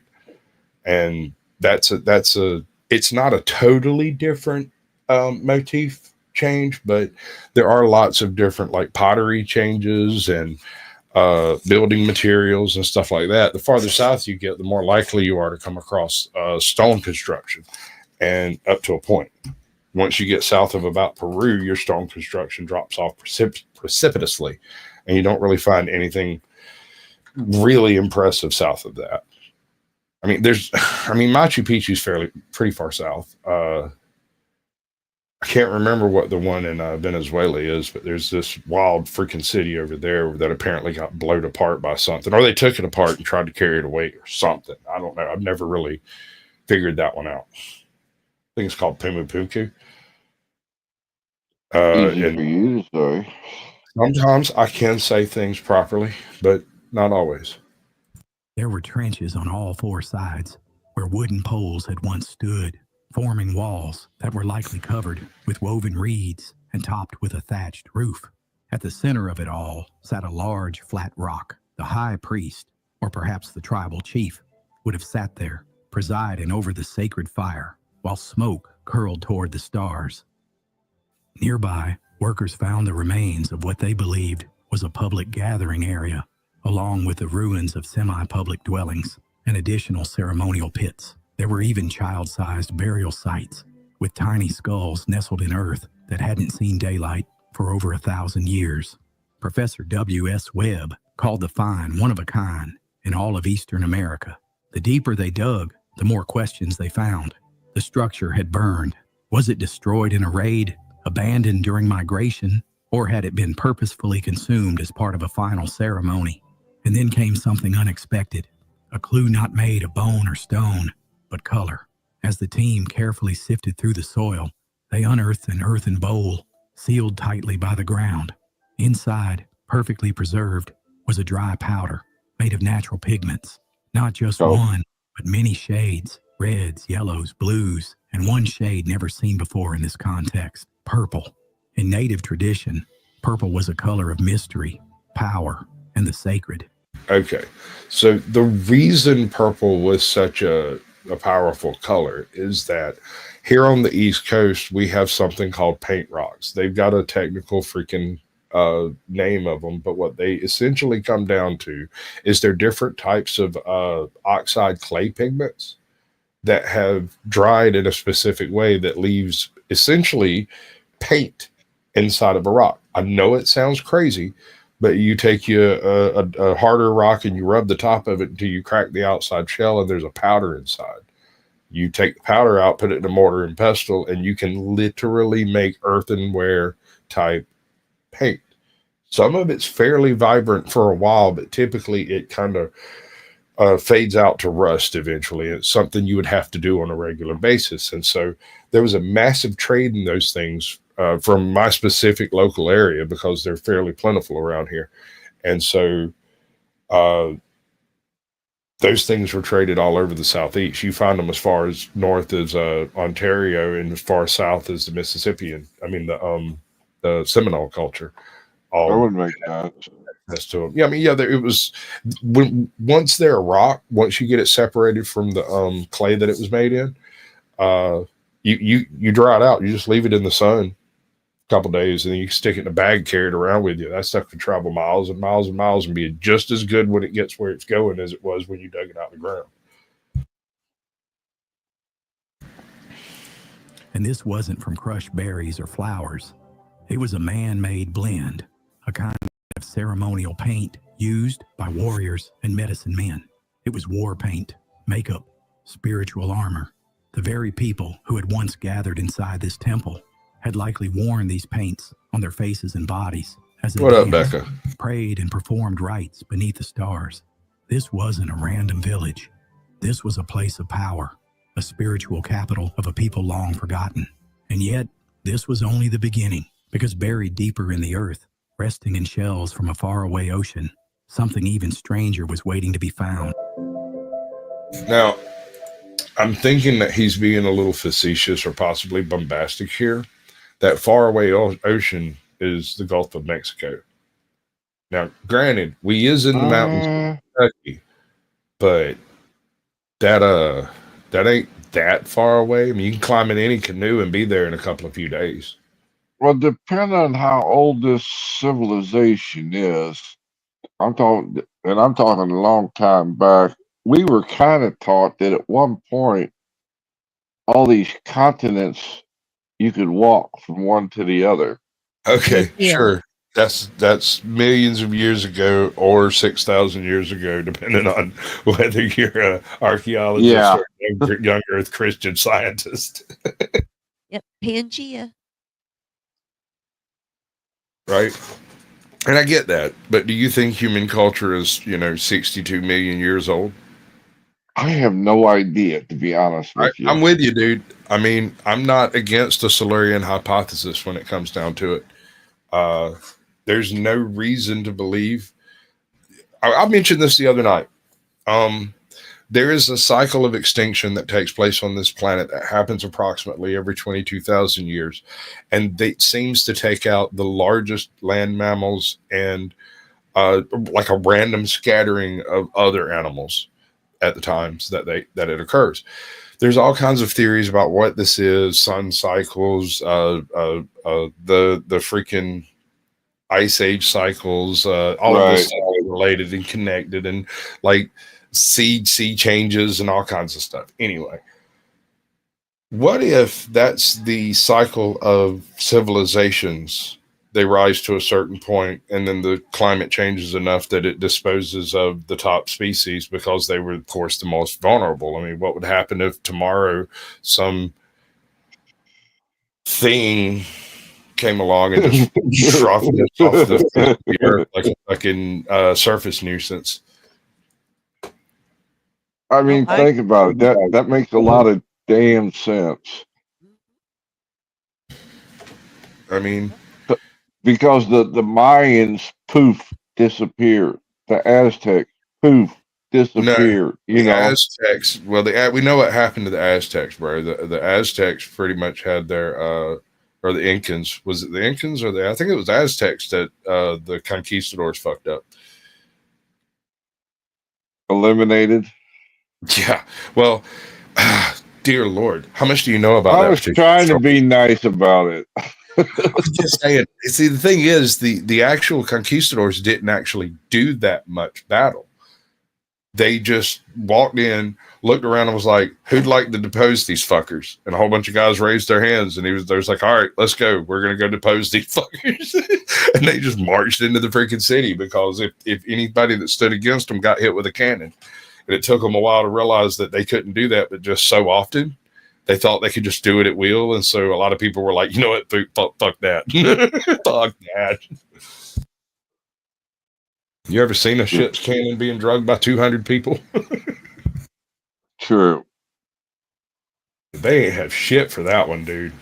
And it's not a totally different motif change, but there are lots of different like pottery changes and building materials and stuff like that. The farther south you get, the more likely you are to come across stone construction, and up to a point. Once you get south of about Peru, your stone construction drops off precipitously, and you don't really find anything really impressive south of that. I mean, Machu Picchu is pretty far south. I can't remember what the one in Venezuela is, but there's this wild freaking city over there that apparently got blown apart by something, or they took it apart and tried to carry it away or something. I don't know. I've never really figured that one out. I think it's called Pumapuku. Sometimes I can say things properly, but not always. There were trenches on all four sides where wooden poles had once stood, forming walls that were likely covered with woven reeds and topped with a thatched roof. At the center of it all sat a large flat rock. The high priest, or perhaps the tribal chief, would have sat there, presiding over the sacred fire, while smoke curled toward the stars. Nearby, workers found the remains of what they believed was a public gathering area, along with the ruins of semi-public dwellings and additional ceremonial pits. There were even child-sized burial sites with tiny skulls nestled in earth that hadn't seen daylight for over 1,000 years. Professor W.S. Webb called the find one of a kind in all of Eastern America. The deeper they dug, the more questions they found. The structure had burned. Was it destroyed in a raid, abandoned during migration, or had it been purposefully consumed as part of a final ceremony? And then came something unexpected, a clue not made of bone or stone, but color. As the team carefully sifted through the soil, they unearthed an earthen bowl, sealed tightly by the ground. Inside, perfectly preserved, was a dry powder made of natural pigments. Not just one, but many shades, reds, yellows, blues, and one shade never seen before in this context, purple. In native tradition, purple was a color of mystery, power, and the sacred. Okay, so the reason purple was such a powerful color is that here on the East Coast, we have something called paint rocks. They've got a technical freaking name of them, but what they essentially come down to is they're different types of oxide clay pigments that have dried in a specific way that leaves essentially paint inside of a rock. I know it sounds crazy, but you take a harder rock and you rub the top of it until you crack the outside shell and there's a powder inside. You take the powder out, put it in a mortar and pestle, and you can literally make earthenware type paint. Some of it's fairly vibrant for a while, but typically it kind of fades out to rust eventually. It's something you would have to do on a regular basis. And so there was a massive trade in those things from my specific local area because they're fairly plentiful around here. And so those things were traded all over the Southeast. You find them as far as north as Ontario and as far south as the Mississippian. I mean, the Seminole culture. That would make sense. To them. Yeah, I mean, yeah, it was once they're a rock, once you get it separated from the clay that it was made in, you dry it out. You just leave it in the sun a couple days, and then you stick it in a bag, carry it around with you. That stuff can travel miles and miles and miles and be just as good when it gets where it's going as it was when you dug it out of the ground. And this wasn't from crushed berries or flowers. It was a man-made blend, a kind of ceremonial paint used by warriors and medicine men. It was war paint, makeup, spiritual armor. The very people who had once gathered inside this temple had likely worn these paints on their faces and bodies as they danced, prayed and performed rites beneath the stars. This wasn't a random village. This was a place of power, a spiritual capital of a people long forgotten. And yet, this was only the beginning, because buried deeper in the earth, resting in shells from a faraway ocean, something even stranger was waiting to be found. Now, I'm thinking that he's being a little facetious or possibly bombastic here. That faraway ocean is the Gulf of Mexico. Now, granted, we is in the mountains of Kentucky, but that ain't that far away. I mean, you can climb in any canoe and be there in a few days. Well, depending on how old this civilization is, I'm talking a long time back, we were kind of taught that at one point, all these continents, you could walk from one to the other. Okay, sure. That's millions of years ago or 6,000 years ago, depending on whether you're an archaeologist or a young Earth Christian scientist. Yep, Pangea. Right. And I get that. But do you think human culture is, 62 million years old? I have no idea, to be honest with you. I'm with you, dude. I mean, I'm not against the Silurian hypothesis when it comes down to it. There's no reason to believe. I mentioned this the other night. There is a cycle of extinction that takes place on this planet that happens approximately every 22,000 years. And it seems to take out the largest land mammals and like a random scattering of other animals at the times that it occurs. There's all kinds of theories about what this is, sun cycles, the freaking ice age cycles, all of this stuff is related and connected, and like sea changes and all kinds of stuff. Anyway, what if that's the cycle of civilizations they rise to a certain point, and then the climate changes enough that it disposes of the top species because they were, of course, the most vulnerable. I mean, what would happen if tomorrow some thing came along and just dropped us off the earth like a fucking surface nuisance? I mean, think about it. That makes a lot of damn sense. I mean, because the Mayans poof disappeared, the Aztecs poof disappeared. No, the Aztecs. Well, we know what happened to the Aztecs, bro. The Aztecs pretty much had their or the Incans. Was it the Incans or I think it was Aztecs that the conquistadors fucked up. Eliminated. Yeah. Well, dear Lord, how much do you know about that? I was trying to be nice about it. I was just saying. See, the thing is, the actual conquistadors didn't actually do that much battle. They just walked in, looked around, and was like, "Who'd like to depose these fuckers?" And a whole bunch of guys raised their hands, and they was like, "All right, let's go. We're gonna go depose these fuckers." And they just marched into the freaking city because if anybody that stood against them got hit with a cannon, and it took them a while to realize that they couldn't do that, but just so often. They thought they could just do it at will, and so a lot of people were like, "You know what? Fuck that, fuck that." You ever seen a shit's cannon being drugged by 200 people? True. They ain't have shit for that one, dude.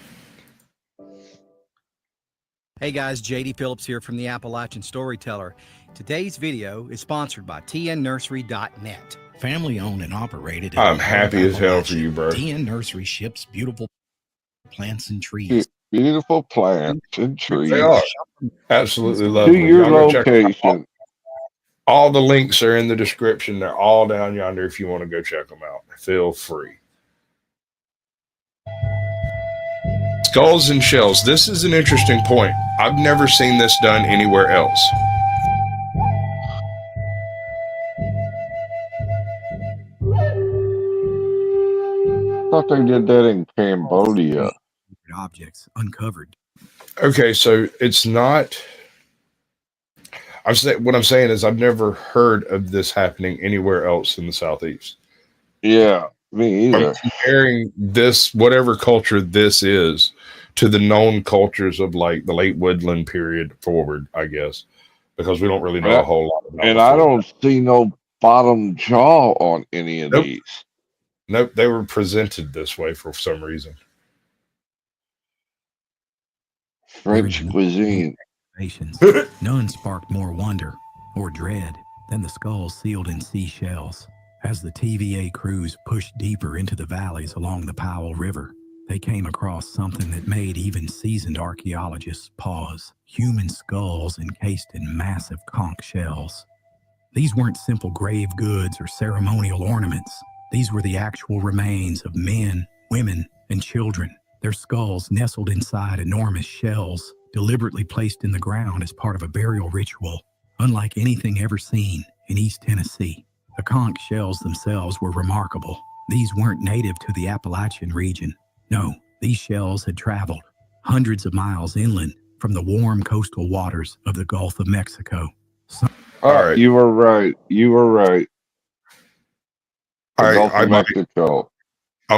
Hey guys, JD Phillips here from the Appalachian Storyteller. Today's video is sponsored by tnnursery.net. Family owned and operated. I'm happy as hell for you, bro. TN Nursery ships beautiful plants and trees. Beautiful plants and trees. They are absolutely lovely. To your location. All the links are in the description. They're all down yonder if you want to go check them out. Feel free. Skulls and shells. This is an interesting point. I've never seen this done anywhere else. I thought they did that in Cambodia. Objects uncovered. Okay, so it's not. What I'm saying is I've never heard of this happening anywhere else in the Southeast. Yeah, me either. I'm comparing this, whatever culture this is, to the known cultures of like the late woodland period forward, I guess, because we don't really know a whole lot about it. And I don't see no bottom jaw on any of these. Nope, they were presented this way for some reason. French cuisine. None sparked more wonder or dread than the skulls sealed in seashells. As the TVA crews pushed deeper into the valleys along the Powell River, they came across something that made even seasoned archaeologists pause. Human skulls encased in massive conch shells. These weren't simple grave goods or ceremonial ornaments. These were the actual remains of men, women, and children. Their skulls nestled inside enormous shells, deliberately placed in the ground as part of a burial ritual, unlike anything ever seen in East Tennessee. The conch shells themselves were remarkable. These weren't native to the Appalachian region. No, these shells had traveled hundreds of miles inland from the warm coastal waters of the Gulf of Mexico. All right. You were right. You were right. I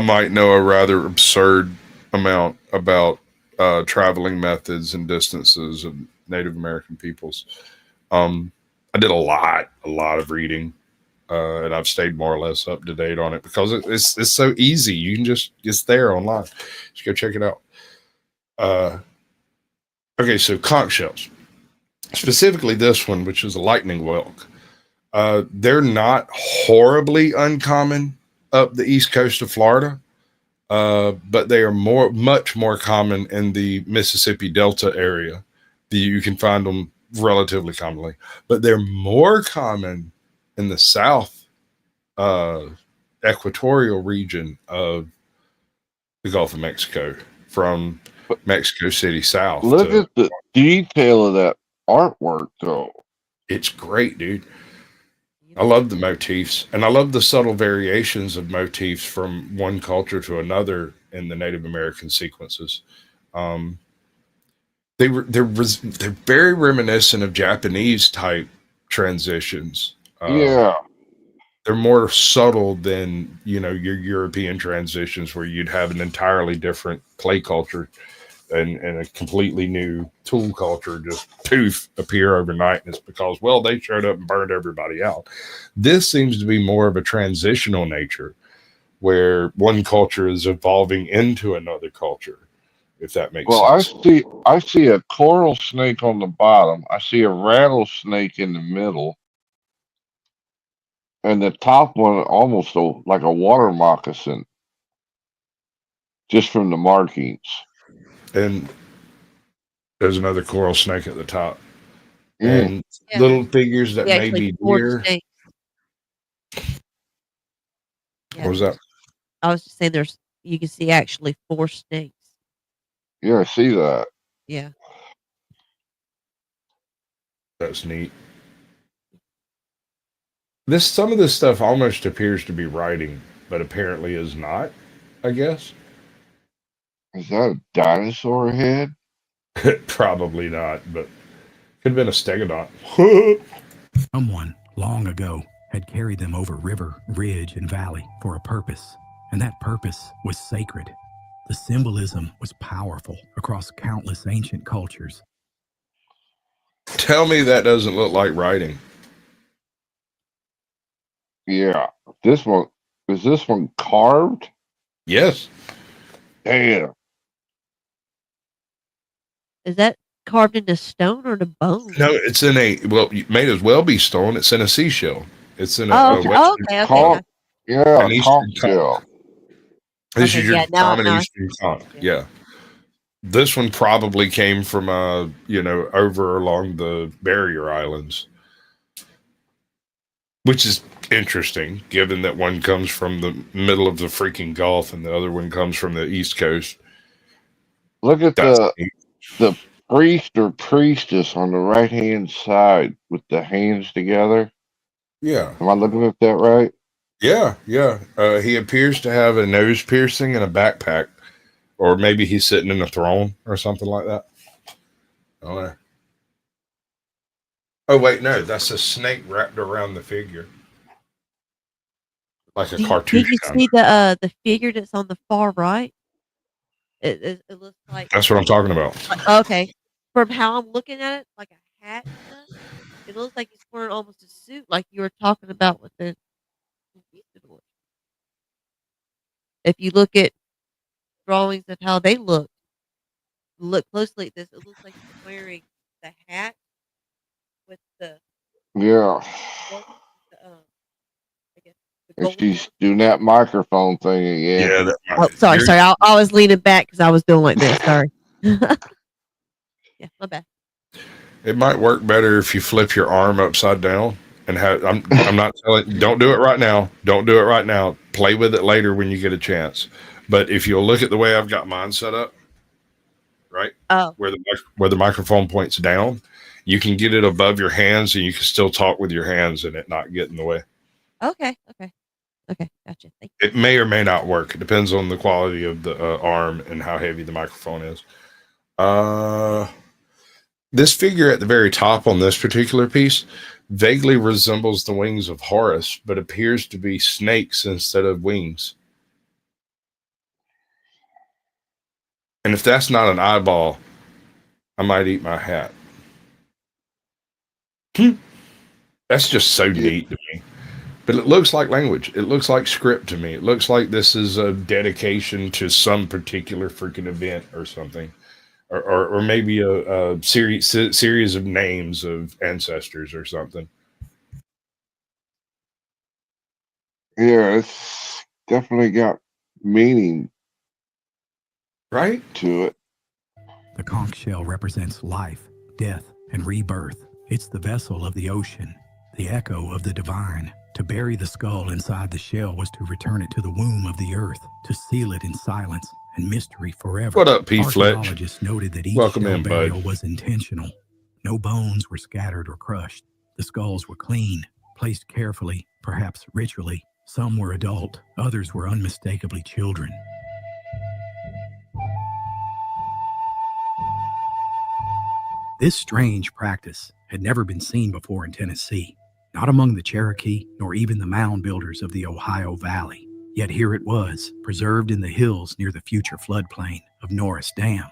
might know a rather absurd amount about traveling methods and distances of Native American peoples. I did a lot of reading, and I've stayed more or less up to date on it because it's so easy. You can it's there online. Just go check it out. Okay, so conch shells, specifically this one, which is a lightning whelk. They're not horribly uncommon up the east coast of Florida. But they are much more common in the Mississippi Delta area. You can find them relatively commonly, but they're more common in the south equatorial region of the Gulf of Mexico, from Mexico City south. Look at the detail of that artwork, though. It's great, dude. I love the motifs, and I love the subtle variations of motifs from one culture to another in the Native American sequences. they're very reminiscent of Japanese type transitions. Yeah. They're more subtle than, your European transitions where you'd have an entirely different clay culture and a completely new tool culture just poof appear overnight. And it's because, well, they showed up and burned everybody out. This seems to be more of a transitional nature where one culture is evolving into another culture, if that makes sense. Well, I see a coral snake on the bottom. I see a rattlesnake in the middle. And the top one almost like a water moccasin, just from the markings. And there's another coral snake at the top. And little figures that may be deer. What was that? I was just saying you can see actually 4 snakes. Yeah, I see that. Yeah. That's neat. Some of this stuff almost appears to be writing, but apparently is not, I guess. Is that a dinosaur head? Probably not, but could have been a stegodont. Someone long ago had carried them over river, ridge, and valley for a purpose, and that purpose was sacred. The symbolism was powerful across countless ancient cultures. Tell me that doesn't look like writing. Yeah. Is this one carved? Yes. Damn. Is that carved into stone or the bone? No, it's in it may as well be stone. It's in a seashell. It's in okay. Yeah, an eastern shell. This is your common eastern conch. Yeah. This one probably came from, over along the barrier islands, which is interesting, given that one comes from the middle of the freaking Gulf and the other one comes from the East Coast. Look at the priest or priestess on the right-hand side with the hands together. Yeah. Am I looking at that right? Yeah. He appears to have a nose piercing and a backpack, or maybe he's sitting in a throne or something like that. Oh, wait, no, that's a snake wrapped around the figure. Like a cartoon. Did you see the figure that's on the far right? It looks like... That's what I'm talking about. Okay. From how I'm looking at it, like a hat and stuff, it looks like he's wearing almost a suit, like you were talking about with the... If you look at drawings of how they look closely at this, it looks like he's wearing the hat with the... Yeah. And she's doing that microphone thing again. Yeah. Sorry. I was leaning back because I was doing like this. Sorry. Yeah, my bad. It might work better if you flip your arm upside down and have. I'm not telling. Don't do it right now. Don't do it right now. Play with it later when you get a chance. But if you'll look at the way I've got mine set up, right? Where the microphone points down, you can get it above your hands and you can still talk with your hands and it not get in the way. Okay. Gotcha. Thank you. It may or may not work. It depends on the quality of the arm and how heavy the microphone is. This figure at the very top on this particular piece vaguely resembles the wings of Horus, but appears to be snakes instead of wings. And if that's not an eyeball, I might eat my hat. That's just so neat to me. But it looks like language. It looks like script to me. It looks like this is a dedication to some particular freaking event or something. Or maybe a series of names of ancestors or something. Yeah, it's definitely got meaning. Right? To it. The conch shell represents life, death, and rebirth. It's the vessel of the ocean, the echo of the divine. To bury the skull inside the shell was to return it to the womb of the earth, to seal it in silence and mystery forever. What up, P. Fletch? Archaeologists noted that each Welcome shell in, burial bud. was intentional. No bones were scattered or crushed. The skulls were clean, placed carefully, perhaps ritually. Some were adult, others were unmistakably children. This strange practice had never been seen before in Tennessee, not among the Cherokee nor even the mound builders of the Ohio Valley. Yet here it was, preserved in the hills near the future floodplain of Norris Dam.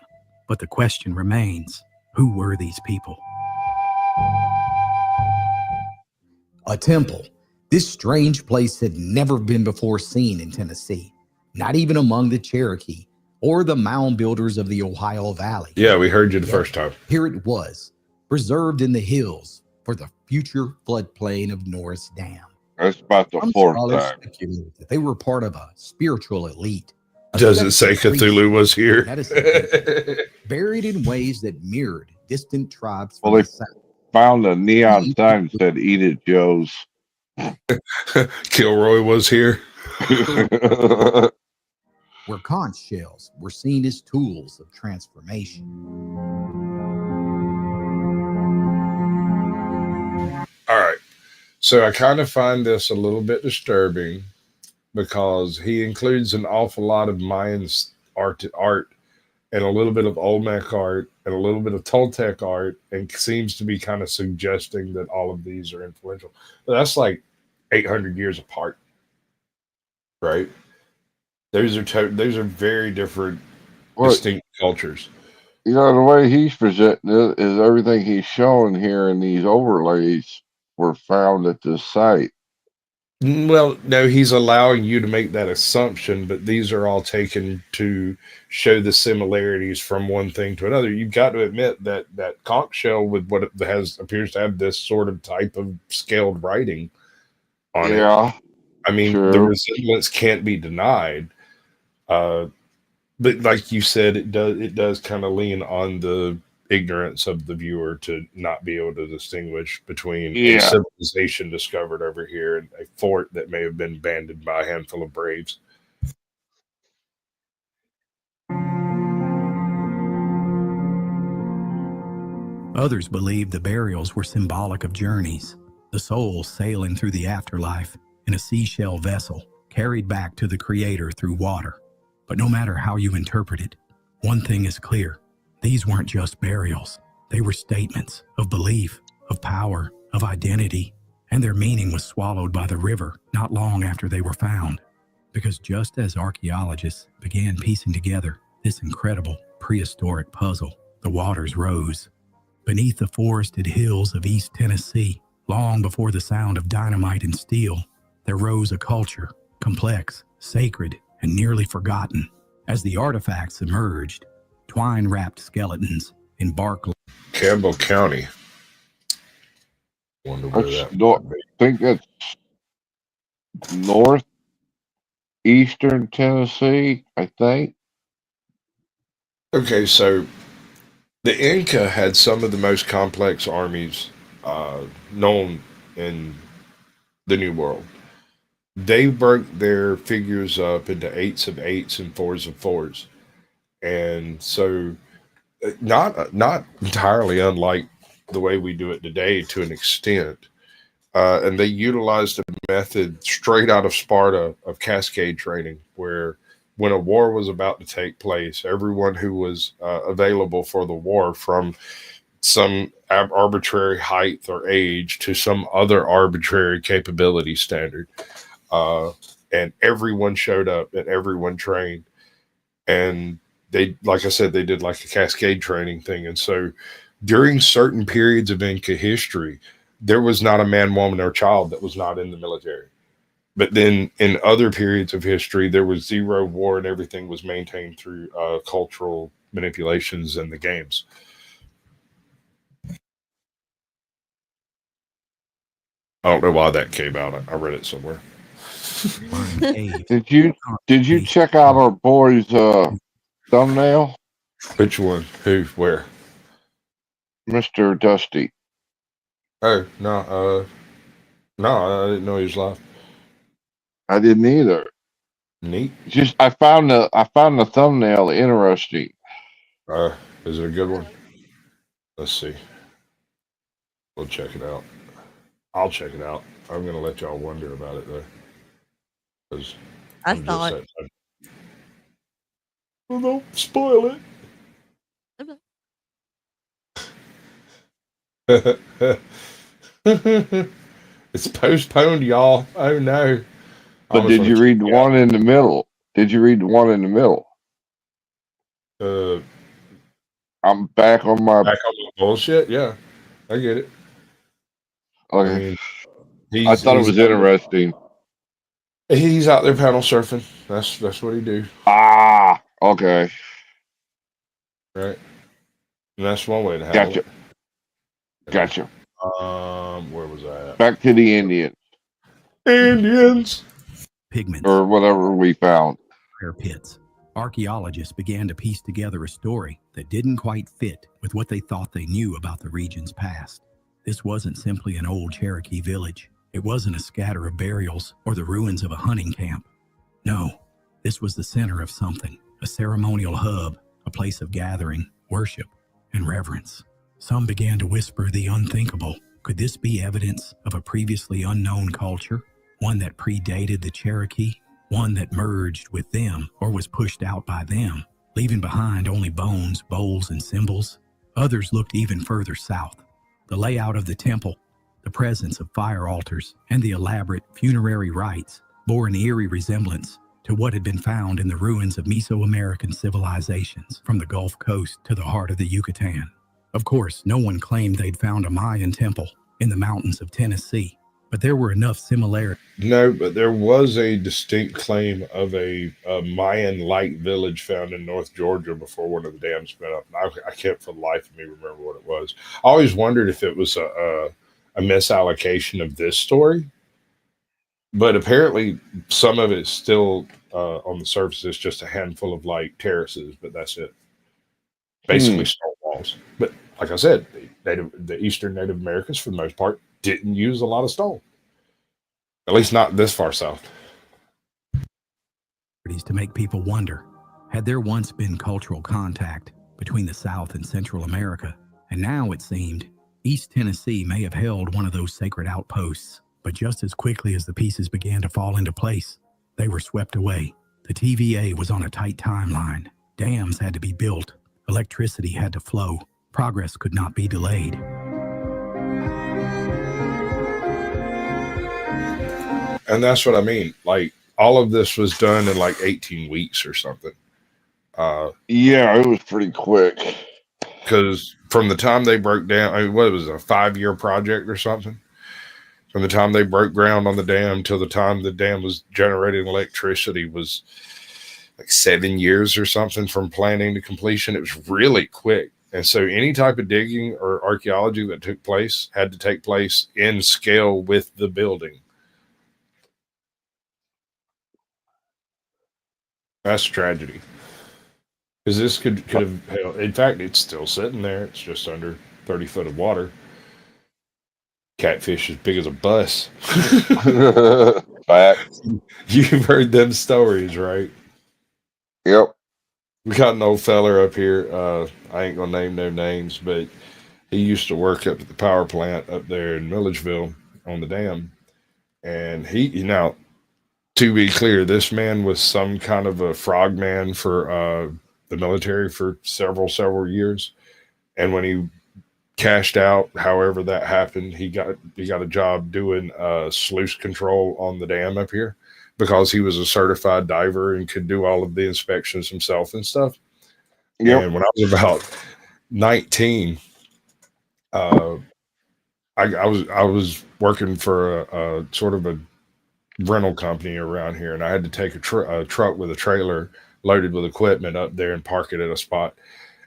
But the question remains, who were these people? A temple. This strange place had never been before seen in Tennessee, not even among the Cherokee or the mound builders of the Ohio Valley. Yeah, we heard you the first time. Here it was, preserved in the hills for the future floodplain of Norris Dam. That's about the fourth time. Speculated that they were part of a spiritual elite. Does it say Cthulhu was here? Buried in ways that mirrored distant tribes. Well, they found a neon sign that said "Eat it, Joe's." Kilroy was here. Where conch shells were seen as tools of transformation. All right. So I kind of find this a little bit disturbing because he includes an awful lot of Mayan art and a little bit of Olmec art and a little bit of Toltec art, and seems to be kind of suggesting that all of these are influential. But that's like 800 years apart, right? Those are very different, distinct cultures. You know, the way he's presenting it is everything he's showing here in these overlays were found at this site. Well, no, he's allowing you to make that assumption, but these are all taken to show the similarities from one thing to another. You've got to admit that conch shell with what it appears to have this sort of type of scaled writing on it. I mean, the resemblance can't be denied. But like you said, it does kind of lean on the ignorance of the viewer to not be able to distinguish between a civilization discovered over here and a fort that may have been abandoned by a handful of braves. Others believed the burials were symbolic of journeys, the soul sailing through the afterlife in a seashell vessel carried back to the Creator through water. But no matter how you interpret it, one thing is clear. These weren't just burials. They were statements of belief, of power, of identity, and their meaning was swallowed by the river not long after they were found. Because just as archaeologists began piecing together this incredible prehistoric puzzle, the waters rose. Beneath the forested hills of East Tennessee, long before the sound of dynamite and steel, there rose a culture, complex, sacred, and nearly forgotten. As the artifacts emerged, twine-wrapped skeletons in bark. Campbell County. Wonder where that I think that's northeastern Tennessee, I think. Okay, so the Inca had some of the most complex armies known in the New World. They broke their figures up into 8s of 8s and 4s of 4s. And so not entirely unlike the way we do it today to an extent. And they utilized a method straight out of Sparta of cascade training, where when a war was about to take place, everyone who was available for the war, from some arbitrary height or age to some other arbitrary capability standard, and everyone showed up and everyone trained. And they, like I said, they did like a cascade training thing. And so during certain periods of Inca history, there was not a man, woman, or child that was not in the military. But then in other periods of history, there was zero war and everything was maintained through cultural manipulations and the games. I don't know why that came out. I read it somewhere. Did you check out our boy's thumbnail? Which one? Who? Where? Mr. Dusty. Oh, no. No, I didn't know he was live. I didn't either. Neat. Just I found the thumbnail interesting. Is it a good one? Let's see. We'll check it out. I'll check it out. I'm gonna let y'all wonder about it though. Because I saw it. Well, don't spoil it. It's postponed, y'all. Oh no. But did you read the one in the middle? Did you read the one in the middle? I'm back on my bullshit. Yeah, I get it. Okay. I mean, I thought it was interesting. He's out there paddle surfing. That's what he do. Ah, okay. Right. And that's one way to handle it. Gotcha. Where was I at? Back to the Indians. Indians. Pigments. Or whatever we found. Fire pits. Archaeologists began to piece together a story that didn't quite fit with what they thought they knew about the region's past. This wasn't simply an old Cherokee village. It wasn't a scatter of burials or the ruins of a hunting camp. No, this was the center of something, a ceremonial hub, a place of gathering, worship, and reverence. Some began to whisper the unthinkable. Could this be evidence of a previously unknown culture? One that predated the Cherokee? One that merged with them or was pushed out by them, leaving behind only bones, bowls, and symbols? Others looked even further south. The layout of the temple, the presence of fire altars, and the elaborate funerary rites bore an eerie resemblance to what had been found in the ruins of Mesoamerican civilizations from the Gulf Coast to the heart of the Yucatan. Of course, no one claimed they'd found a Mayan temple in the mountains of Tennessee, but there were enough similarities. No, but there was a distinct claim of a Mayan-like village found in North Georgia before one of the dams went up. I can't for the life of me remember what it was. I always wondered if it was a misallocation of this story, but apparently some of it's still on the surface. It's just a handful of like terraces, but that's it. Basically stone walls. But like I said, the Eastern Native Americans, for the most part, didn't use a lot of stone. At least not this far south. To make people wonder, had there once been cultural contact between the South and Central America? And now it seemed East Tennessee may have held one of those sacred outposts, but just as quickly as the pieces began to fall into place, they were swept away. The TVA was on a tight timeline. Dams had to be built. Electricity had to flow. Progress could not be delayed. And that's what I mean. Like, all of this was done in like 18 weeks or something. Yeah, it was pretty quick. Because from the time they broke down, I mean, what was it, a 5-year project or something? From the time they broke ground on the dam till the time the dam was generating electricity was like 7 years or something from planning to completion. It was really quick. And so any type of digging or archaeology that took place had to take place in scale with the building. That's a tragedy. Because this could have, in fact, it's still sitting there. It's just under 30 foot of water. Catfish as big as a bus. You've heard them stories, right? Yep. We got an old feller up here. I ain't gonna name no names, but he used to work up at the power plant up there in Milledgeville on the dam. And now, to be clear, this man was some kind of a frogman for the military for several years. And when he cashed out, however that happened, he got a job doing sluice control on the dam up here because he was a certified diver and could do all of the inspections himself and stuff. Yep. And when I was about 19, I was working for a sort of a rental company around here, and I had to take a truck with a trailer loaded with equipment up there and park it at a spot.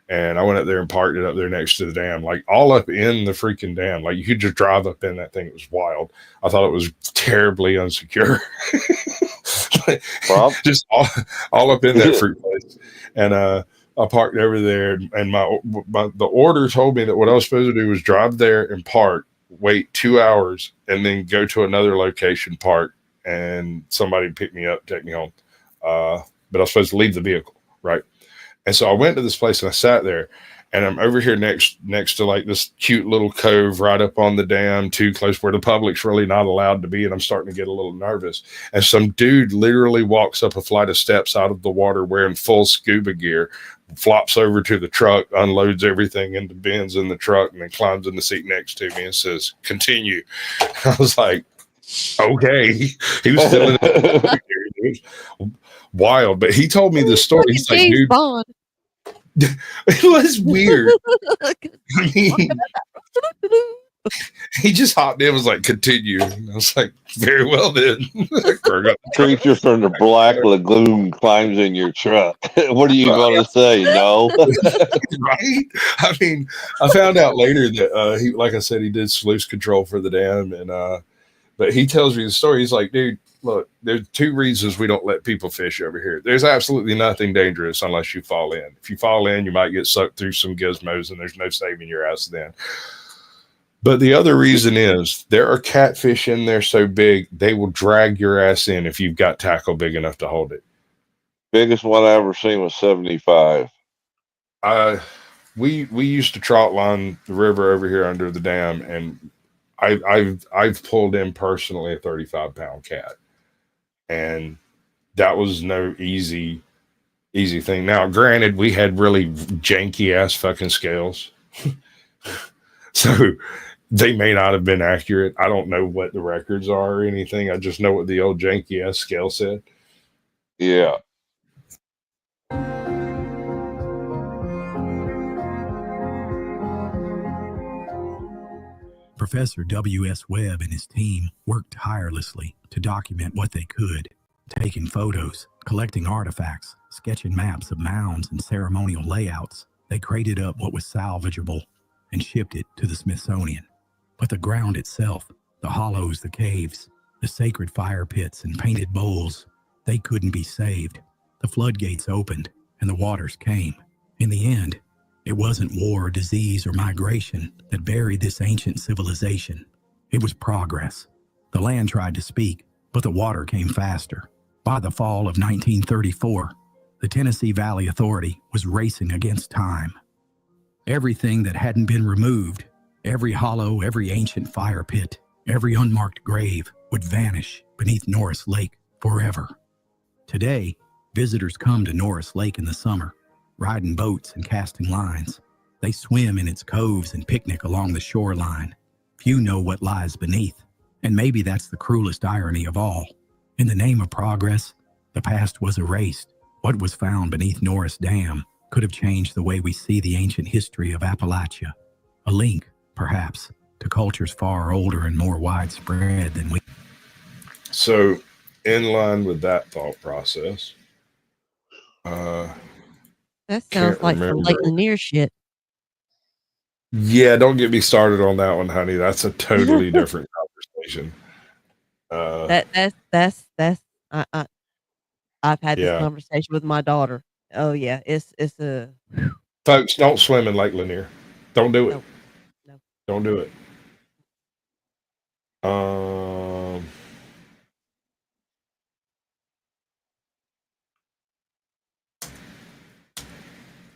And I went up there and parked it up there next to the dam, like all up in the freaking dam. Like you could just drive up in that thing. It was wild. I thought it was terribly unsecure. Just all up in that fruit place. And I parked over there, and the order told me that what I was supposed to do was drive there and park, wait 2 hours, and then go to another location, park, and somebody pick me up, take me home. But I was supposed to leave the vehicle, right? And so I went to this place and I sat there, and I'm over here next to like this cute little cove right up on the dam, too close where the public's really not allowed to be, and I'm starting to get a little nervous. And some dude literally walks up a flight of steps out of the water wearing full scuba gear, flops over to the truck, unloads everything into bins in the truck, and then climbs in the seat next to me and says, "Continue." I was like, okay. He was still in it. It was wild, but he told me the story. He's like, dude, Bond. it was weird. I mean, he just hopped in and was like, "Continue." And I was like, "Very well then." Creature from the Black Lagoon climbs in your truck. What are you going to say? No, right? I mean, I found out later that he, like I said, he did sluice control for the dam, and but he tells me the story. He's like, "Dude, look, there's 2 reasons we don't let people fish over here. There's absolutely nothing dangerous unless you fall in. If you fall in, you might get sucked through some gizmos, and there's no saving your ass then." But the other reason is there are catfish in there so big they will drag your ass in if you've got tackle big enough to hold it. Biggest one I ever seen was 75. We used to trout line the river over here under the dam, and I've pulled in personally a 35-pound cat, and that was no easy thing. Now, granted, we had really janky ass fucking scales, so they may not have been accurate. I don't know what the records are or anything. I just know what the old janky ass scale said. Yeah. Professor W.S. Webb and his team worked tirelessly to document what they could, taking photos, collecting artifacts, sketching maps of mounds and ceremonial layouts. They crated up what was salvageable and shipped it to the Smithsonian. But the ground itself, the hollows, the caves, the sacred fire pits and painted bowls, they couldn't be saved. The floodgates opened and the waters came. In the end, it wasn't war, disease, or migration that buried this ancient civilization. It was progress. The land tried to speak, but the water came faster. By the fall of 1934, the Tennessee Valley Authority was racing against time. Everything that hadn't been removed, every hollow, every ancient fire pit, every unmarked grave would vanish beneath Norris Lake forever. Today, visitors come to Norris Lake in the summer, riding boats and casting lines. They swim in its coves and picnic along the shoreline. Few know what lies beneath, and maybe that's the cruelest irony of all. In the name of progress, the past was erased. What was found beneath Norris Dam could have changed the way we see the ancient history of Appalachia. A link, perhaps, to cultures far older and more widespread than we. So, in line with that thought process, that sounds like some Lake Lanier shit. Yeah, don't get me started on that one, honey. That's a totally different conversation. I've had this conversation with my daughter. Oh yeah, it's a. Folks, don't swim in Lake Lanier. Don't do it. No. Don't do it.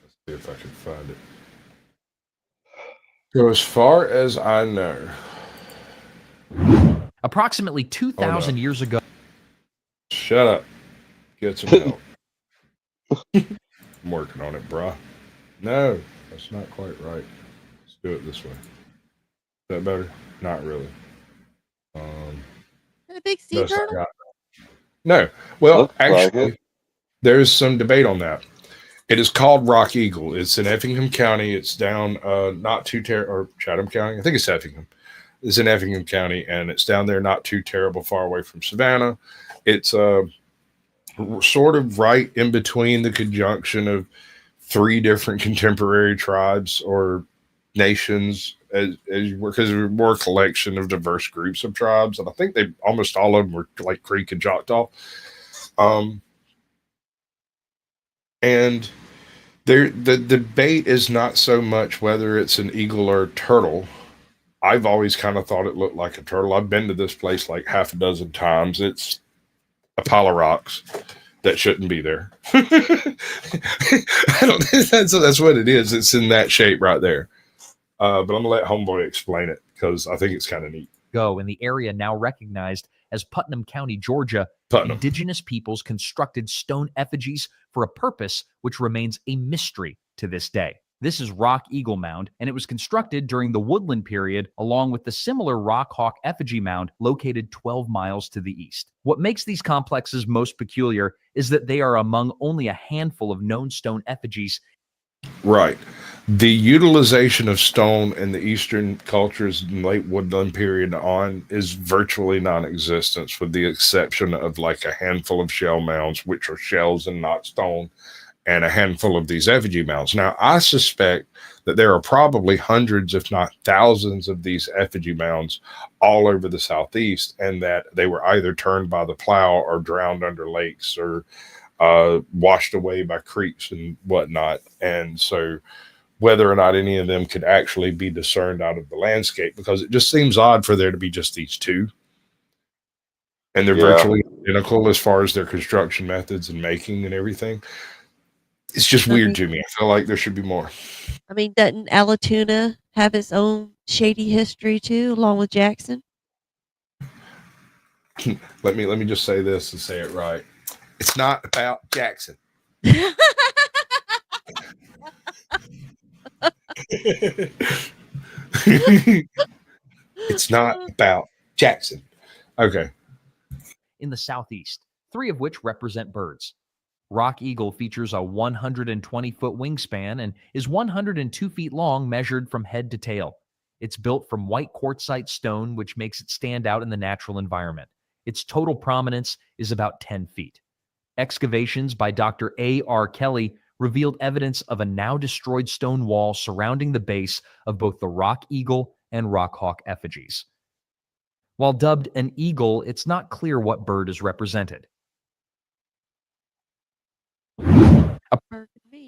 Let's see if I can find it. So as far as I know, approximately 2,000 years ago. Shut up. Get some help. I'm working on it, bruh. No, that's not quite right. Let's do it this way. Is that better? Not really. A big sea turtle? No. Well, Looks actually, like it. there's some debate on that. It is called Rock Eagle. It's in Effingham County. It's down not too or Chatham County. I think it's Effingham. It's in Effingham County, and it's down there not too terrible far away from Savannah. It's sort of right in between the conjunction of 3 different contemporary tribes or nations, because we're a collection of diverse groups of tribes, and I think they almost all of them were like Creek and Choctaw. And the debate is not so much whether it's an eagle or a turtle. I've always kind of thought it looked like a turtle. I've been to this place like half a dozen times. It's a pile of rocks. that shouldn't be there. I don't, that's what it is. It's in that shape right there. But I'm going to let Homeboy explain it because I think it's kind of neat. In the area now recognized as Putnam County, Georgia, indigenous peoples constructed stone effigies for a purpose which remains a mystery to this day. This is Rock Eagle Mound, and it was constructed during the Woodland period along with the similar Rock Hawk effigy mound located 12 miles to the east. What makes these complexes most peculiar is that they are among only a handful of known stone effigies. Right. The utilization of stone in the Eastern cultures in late Woodland period on is virtually non-existent, with the exception of like a handful of shell mounds, which are shells and not stone, and a handful of these effigy mounds. Now, I suspect that there are probably hundreds, if not thousands, of these effigy mounds all over the Southeast, and that they were either turned by the plow or drowned under lakes or washed away by creeks and whatnot. And so whether or not any of them could actually be discerned out of the landscape, because it just seems odd for there to be just these two. And they're virtually identical as far as their construction methods and making and everything. It's just weird to me. I feel like there should be more. I mean, doesn't Allatoona have its own shady history too, along with Jackson? Let me just say this and say it right. It's not about Jackson. It's not about Jackson. Okay. In the southeast, 3 of which represent birds. Rock Eagle features a 120-foot wingspan and is 102 feet long measured from head to tail. It's built from white quartzite stone, which makes it stand out in the natural environment. Its total prominence is about 10 feet. Excavations by Dr. A.R. Kelly revealed evidence of a now destroyed stone wall surrounding the base of both the Rock Eagle and Rock Hawk effigies. While dubbed an eagle, it's not clear what bird is represented.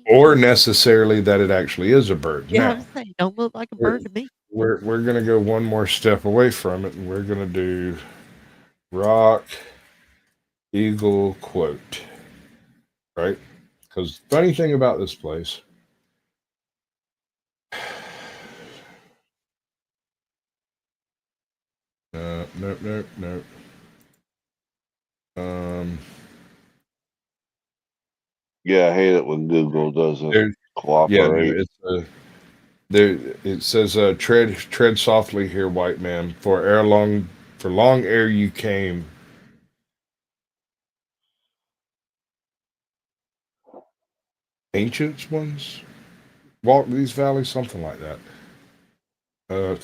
Or necessarily that it actually is a bird. Yeah, now, I was saying, don't look like a bird to me. We're going to go one more step away from it, and we're going to do Rock Eagle quote, right? Because funny thing about this place, nope. Yeah, I hate it when Google doesn't cooperate. Yeah, it says, tread softly here, white man, for long ere you came. Ancient ones walk these valleys, something like that.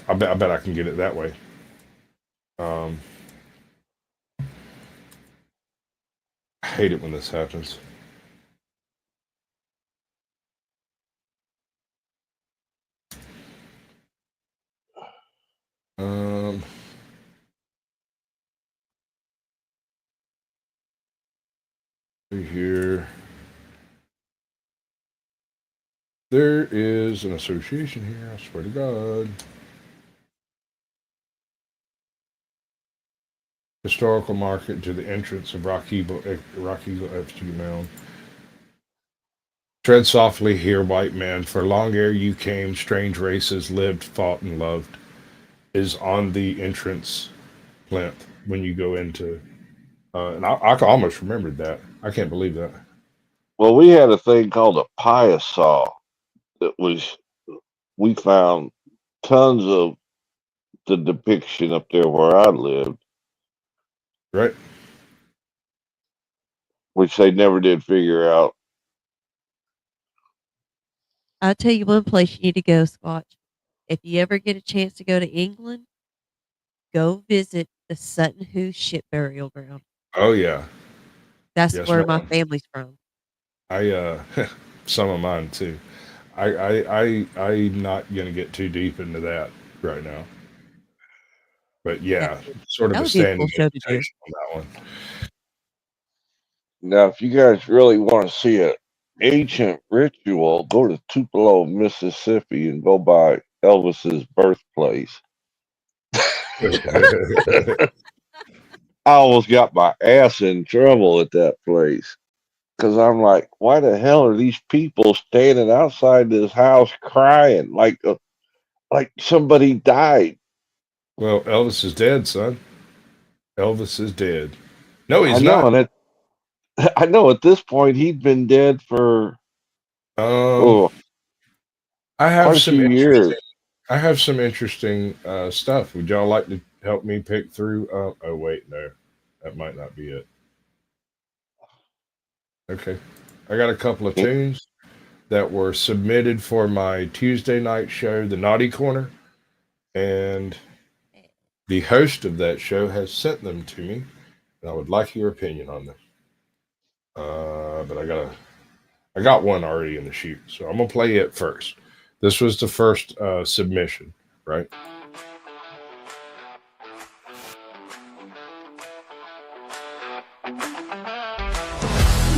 I bet I can get it that way. I hate it when this happens. Here. There is an association here, I swear to God. Historical market to the entrance of Rock Eagle Effigy Mound. Tread softly here, white man, for long ere you came, strange races lived, fought, and loved. Is on the entrance plinth when you go into, and I almost remembered that. I can't believe that. Well, we had a thing called a pious saw that we found tons of the depiction up there where I lived. Right. Which they never did figure out. I'll tell you one place you need to go, Squatch. If you ever get a chance to go to England, go visit the Sutton Hoo ship burial ground. Oh yeah. That's where my family's from. Some of mine too. I'm not gonna get too deep into that right now. But yeah, sort of a standing invitation on that one. Now, if you guys really want to see an ancient ritual, go to Tupelo, Mississippi, and go by Elvis's birthplace. I almost got my ass in trouble at that place. because I'm like, why the hell are these people standing outside this house crying like somebody died? Well, Elvis is dead, son. Elvis is dead. No, he's I know, not. and I know at this point he'd been dead for I have quite a some few years. I have some interesting stuff. Would y'all like to help me pick through? Oh, wait, no, that might not be it. Okay, I got a couple of tunes that were submitted for my Tuesday night show, the Naughty Corner, and the host of that show has sent them to me, and I would like your opinion on them. But I got one already in the chute, so I'm gonna play it first. This was the first submission, right?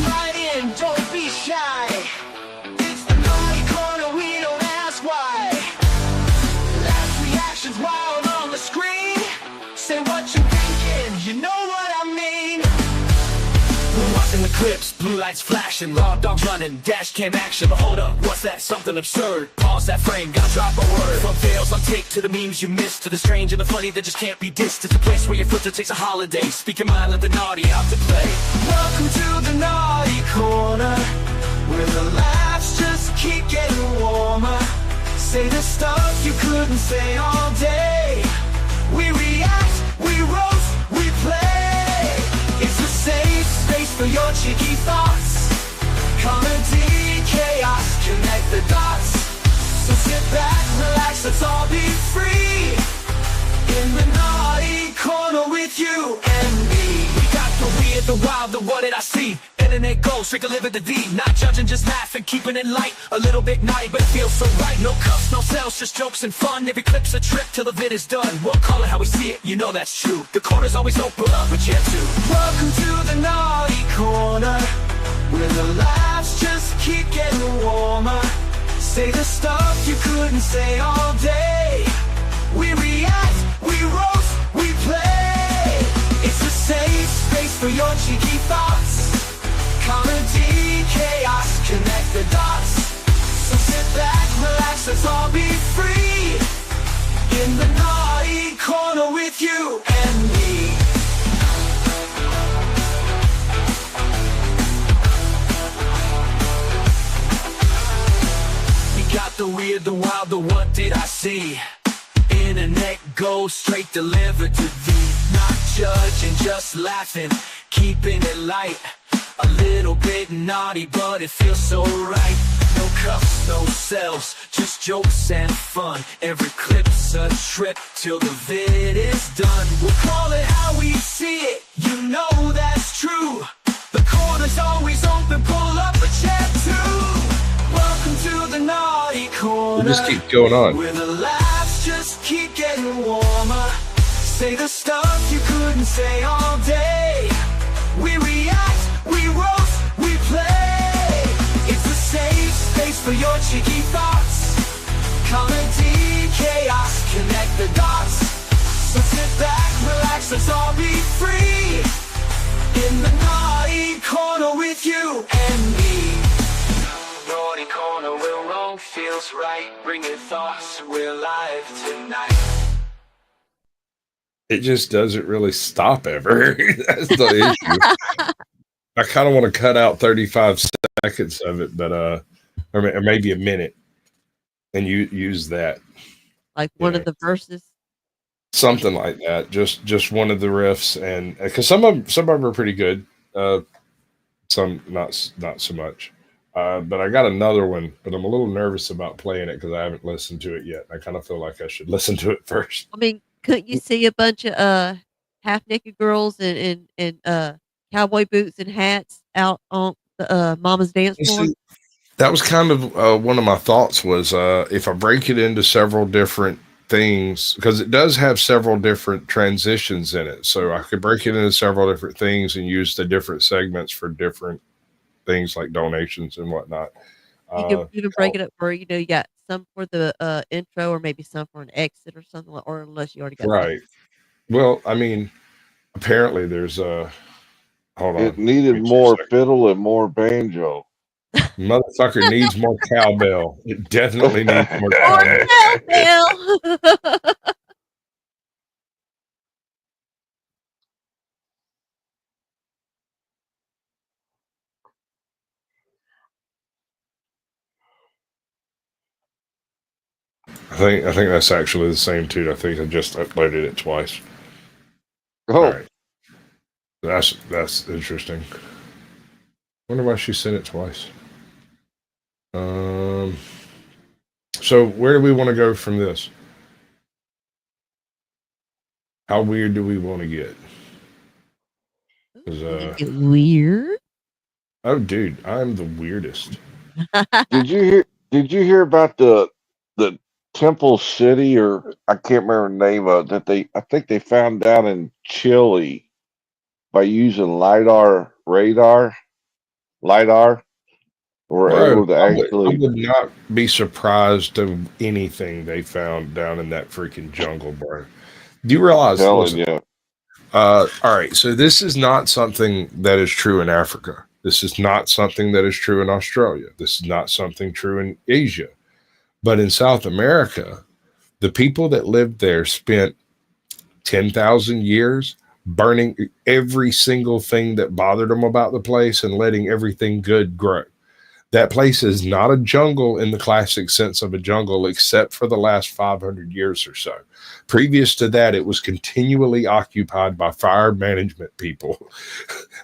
Right in, don't be shy. It's the naughty corner, we don't ask why. Last reactions wild on the screen. Say what you thinking, you know what I mean. We're watching the clips, blue lights flashing, raw dogs running, dash cam action. But hold up, what's that? Something absurd. Pause that frame, gotta drop a word. From fails on take to the memes you missed, to the strange and the funny that just can't be dissed. It's a place where your filter takes a holiday. Speak your mind, let the naughty out to play. Welcome to the naughty corner, where the laughs just keep getting warmer. Say the stuff you couldn't say all day. We react, we roast, we play. It's a safe space for your cheeky thoughts. Comedy, chaos, connect the dots. So sit back, relax, let's all be free. In the naughty corner with you and me. We got the weird, the wild, the what did I see? Internet goes, straight to live at the D. Not judging, just laughing, keeping it light. A little bit naughty, but it feels so right. No cuffs, no sales, just jokes and fun. Every clip's a trip till the vid is done. We'll call it how we see it, you know that's true. The corner's always open, but yet too. Welcome to the naughty corner, where the laughs just keep getting warmer. Say the stuff you couldn't say all day. We react, we roast, we play. It's a safe space for your cheeky thoughts. Comedy, chaos, connect the dots. So sit back, relax, let's all be free. In the naughty corner with you and me. We got the weird, the wild, the what did I see? Internet goes straight delivered to thee. Not judging, just laughing, keeping it light. A little bit naughty, but it feels so right. No cuffs, no cells, just jokes and fun. Every clip's a trip till the vid is done. We'll call it how we see it, you know that's true. The corner's always open, pull up a chair too. Welcome to the naughty corner. We'll just keep going on. Where the laughs just keep getting warmer. Say the stuff you couldn't say all day. We react, we roast, we play. It's a safe space for your cheeky thoughts. Comedy, chaos, connect the dots. So sit back, relax, let's all be free. In the naughty corner with you and me. Naughty corner where wrong feels right. Bring your thoughts, we're live tonight. It just doesn't really stop ever. That's the issue. I kind of want to cut out 35 seconds of it, but or maybe a minute, and you use that. Like one of the verses. Something like that. Just one of the riffs, and because some of them are pretty good, some not so much. But I got another one, but I'm a little nervous about playing it because I haven't listened to it yet. I kind of feel like I should listen to it first. I mean, couldn't you see a bunch of half naked girls in cowboy boots and hats out on the mama's dance floor? See, that was kind of one of my thoughts was if I break it into several different things, because it does have several different transitions in it, so I could break it into several different things and use the different segments for different things like donations and whatnot. You can even break it up where you got some for the intro, or maybe some for an exit or something, or unless you already got right. Well, I mean, apparently there's I Hold on. It needed more fiddle and more banjo. Motherfucker needs more cowbell. It definitely needs more cowbell. Cowbell. I think that's actually the same tune. I think I just uploaded it twice. Oh, all right. That's interesting. Wonder why she sent it twice. So where do we want to go from this? How weird do we want to get? Weird. Oh, dude, I'm the weirdest. Did you hear about the Temple City, or I can't remember the name of it, that I think they found down in Chile by using radar, were Bro, able to I actually. would not be surprised of anything they found down in that freaking jungle, bro. Do you realize? Telling you. All right, so this is not something that is true in Africa. This is not something that is true in Australia. This is not something true in Asia. But in South America, the people that lived there spent 10,000 years burning every single thing that bothered them about the place and letting everything good grow. That place is not a jungle in the classic sense of a jungle, except for the last 500 years or so. Previous to that, it was continually occupied by fire management people.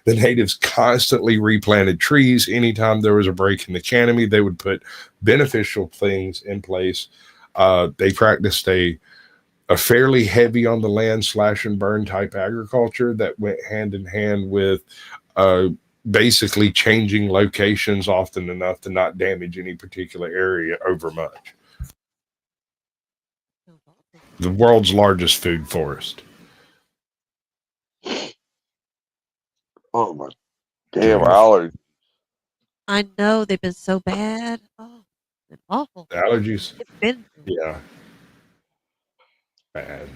The natives constantly replanted trees. Anytime there was a break in the canopy, they would put beneficial things in place. They practiced a fairly heavy on the land slash and burn type agriculture that went hand in hand with basically changing locations often enough to not damage any particular area over much. The world's largest food forest. Oh my damn allergies. I know they've been so bad. Oh, it's been awful. Allergies. It's been Yeah. Bad.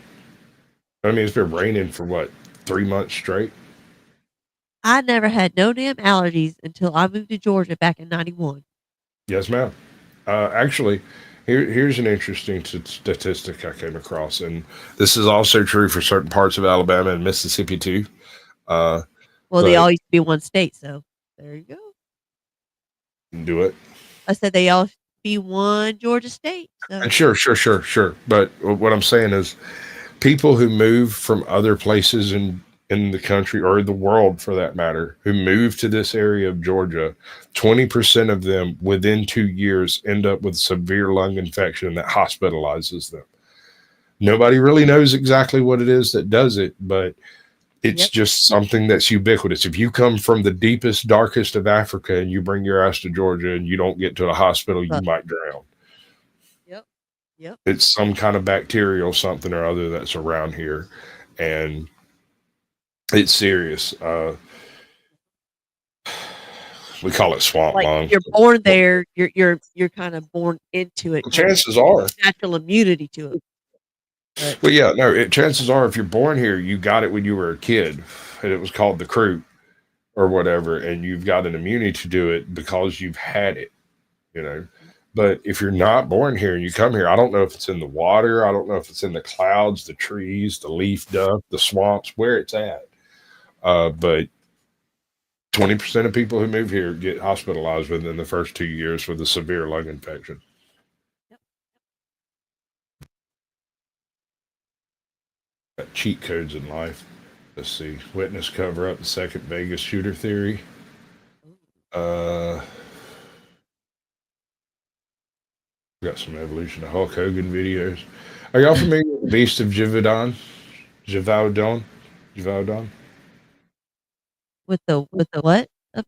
I mean, it's been raining for what, 3 months straight? I never had no damn allergies until I moved to Georgia back in '91. Yes, ma'am. Actually, here's an interesting statistic I came across, and this is also true for certain parts of Alabama and Mississippi too. Well, they all used to be one state, so there you go. Do it. I said they all be one Georgia state. So. Sure. But what I'm saying is, people who move from other places in the country or the world, for that matter, who move to this area of Georgia, 20% of them within 2 years end up with severe lung infection that hospitalizes them. Nobody really knows exactly what it is that does it, but it's just something that's ubiquitous. If you come from the deepest, darkest of Africa and you bring your ass to Georgia and you don't get to a hospital, you might drown. Yep. It's some kind of bacterial something or other that's around here, and it's serious. We call it swamp lung. You're born there. You're kind of born into it. Chances are natural immunity to it. Well, yeah, no. Chances are, if you're born here, you got it when you were a kid, and it was called the croup or whatever, and you've got an immunity to it because you've had it, you know. But if you're not born here and you come here, I don't know if it's in the water, I don't know if it's in the clouds, the trees, the leaf duck, the swamps, where it's at. But 20% of people who move here get hospitalized within the first 2 years with a severe lung infection. Got cheat codes in life. Let's see. Witness cover up the second Vegas shooter theory. Got some evolution of Hulk Hogan videos. Are y'all familiar with the Beast of Gévaudan? Gévaudan? With the what of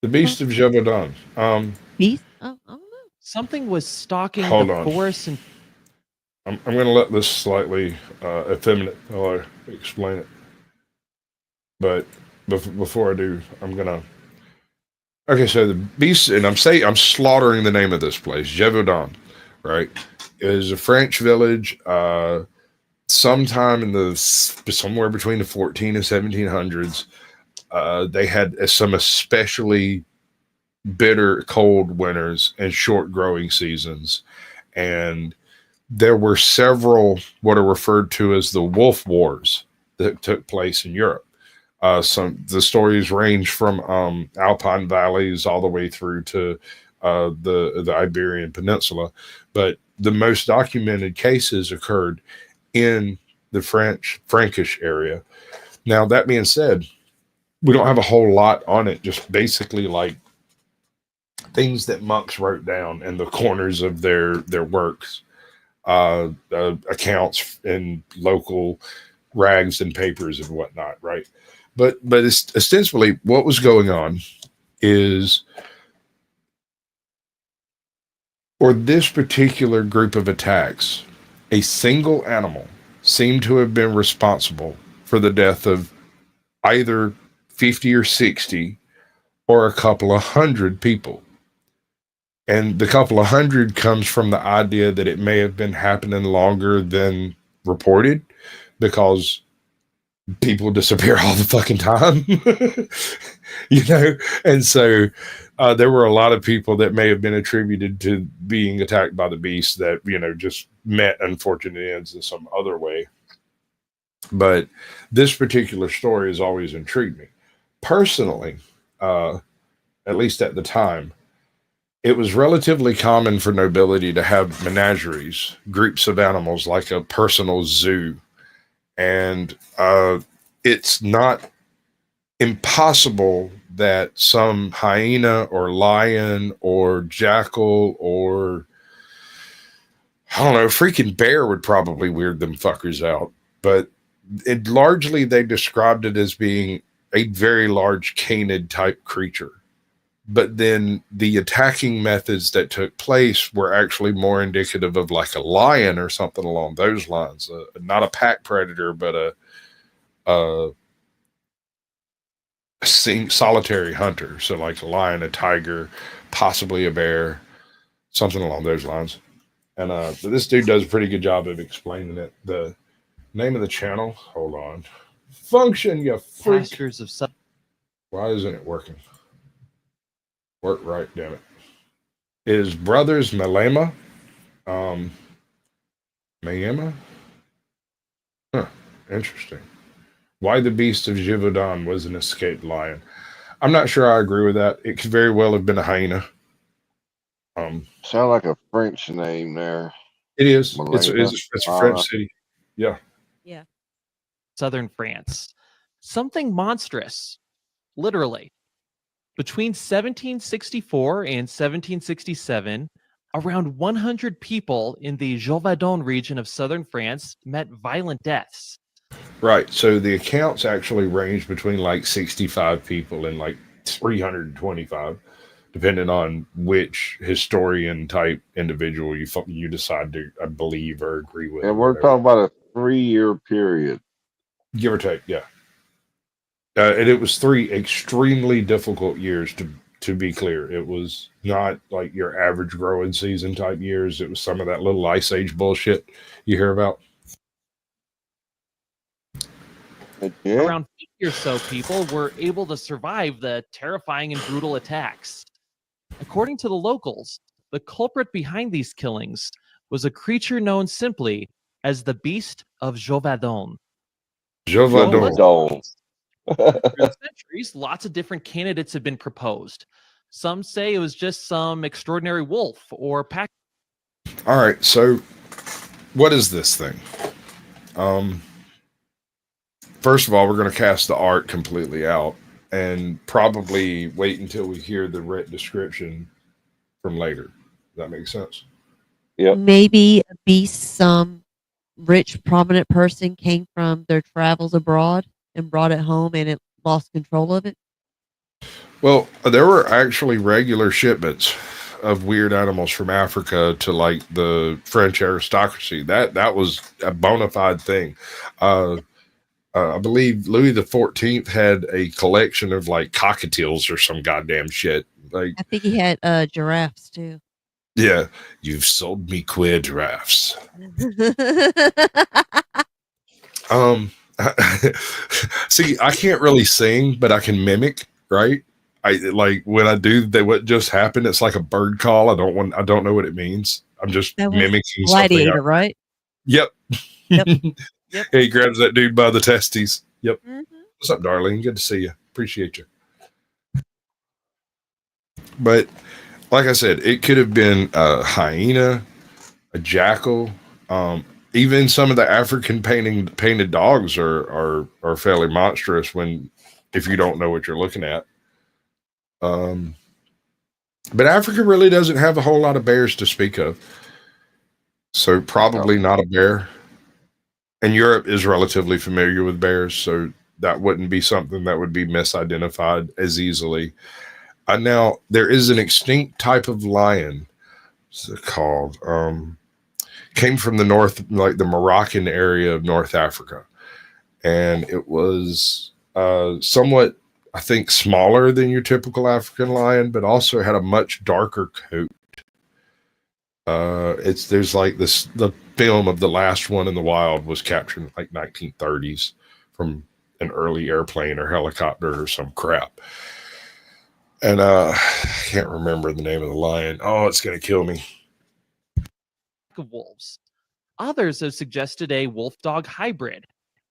the Beast of Gévaudan. Beast? Oh, I don't know. Something was stalking Hold the on. forest and I'm going to let this slightly effeminate fellow explain it. But before I do, I'm going to... Okay, so the Beast, and I'm slaughtering the name of this place, Gévaudan, right? It is a French village sometime in somewhere between the 14 and 1700s. They had some especially bitter cold winters and short growing seasons. And there were several what are referred to as the wolf wars that took place in Europe. The stories range from Alpine valleys all the way through to the Iberian Peninsula, but the most documented cases occurred in the Frankish area. Now, that being said, we don't have a whole lot on it, just basically like things that monks wrote down in the corners of their works, accounts in local rags and papers and whatnot, right? But it's ostensibly what was going on is, for this particular group of attacks, a single animal seemed to have been responsible for the death of either 50 or 60 or a couple of hundred people. And the couple of hundred comes from the idea that it may have been happening longer than reported, because people disappear all the fucking time, and so there were a lot of people that may have been attributed to being attacked by the beast that, just met unfortunate ends in some other way. But this particular story has always intrigued me. Personally, at least at the time, it was relatively common for nobility to have menageries, groups of animals, like a personal zoo. And it's not impossible that some hyena or lion or jackal or, I don't know, freaking bear would probably weird them fuckers out. But largely they described it as being a very large canid type creature. But then the attacking methods that took place were actually more indicative of like a lion or something along those lines. Not a pack predator, but a solitary hunter. So like a lion, a tiger, possibly a bear, something along those lines. And this dude does a pretty good job of explaining it. The name of the channel, hold on. Function, you freak. Pastures of Why isn't it working? Work right, damn it. Is Brothers Malema. Mayama? Huh, interesting. Why the beast of Gévaudan was an escaped lion. I'm not sure I agree with that. It could very well have been a hyena. Sound like a French name there. It is. Malema. It's a French city. Yeah. Yeah. Southern France. Something monstrous. Literally. Between 1764 and 1767, around 100 people in the Gévaudan region of southern France met violent deaths. Right. So the accounts actually range between like 65 people and like 325, depending on which historian type individual you decide to believe or agree with. And we're talking about a 3-year period. Give or take, yeah. And it was 3 extremely difficult years, to be clear. It was not like your average growing season type years. It was some of that little ice age bullshit you hear about. Yeah. Around 50 or so people were able to survive the terrifying and brutal attacks. According to the locals, the culprit behind these killings was a creature known simply as the Beast of Gévaudan. Gévaudan. For centuries, lots of different candidates have been proposed. Some say it was just some extraordinary wolf or pack. All right, so what is this thing? First of all, we're going to cast the art completely out and probably wait until we hear the written description from later. Does that make sense? Yeah. Maybe a beast some rich, prominent person came from their travels abroad and brought it home and it lost control of it? Well, there were actually regular shipments of weird animals from Africa to like the French aristocracy. That was a bona fide thing. I believe Louis XIV had a collection of like cockatiels or some goddamn shit. Like, I think he had giraffes too. Yeah, you've sold me queer giraffes. See, I can't really sing, but I can mimic, right? I like when I do what just happened, it's like a bird call. I don't know what it means. I'm just That was mimicking Gladiator, something. right? Yep. Yep. He grabs that dude by the testes. Yep. Mm-hmm. What's up, darling? Good to see you. Appreciate you. But like I said, it could have been a hyena, a jackal. Even some of the African painted dogs are fairly monstrous if you don't know what you're looking at. But Africa really doesn't have a whole lot of bears to speak of. So probably not a bear. And Europe is relatively familiar with bears, so that wouldn't be something that would be misidentified as easily. Now, there is an extinct type of lion. What's it called? Came from the north, like the Moroccan area of North Africa. And it was somewhat, I think, smaller than your typical African lion, but also had a much darker coat. There's like the film of the last one in the wild was captured in like 1930s from an early airplane or helicopter or some crap. And I can't remember the name of the lion. Oh, it's going to kill me. Of wolves. Others have suggested a wolf-dog hybrid,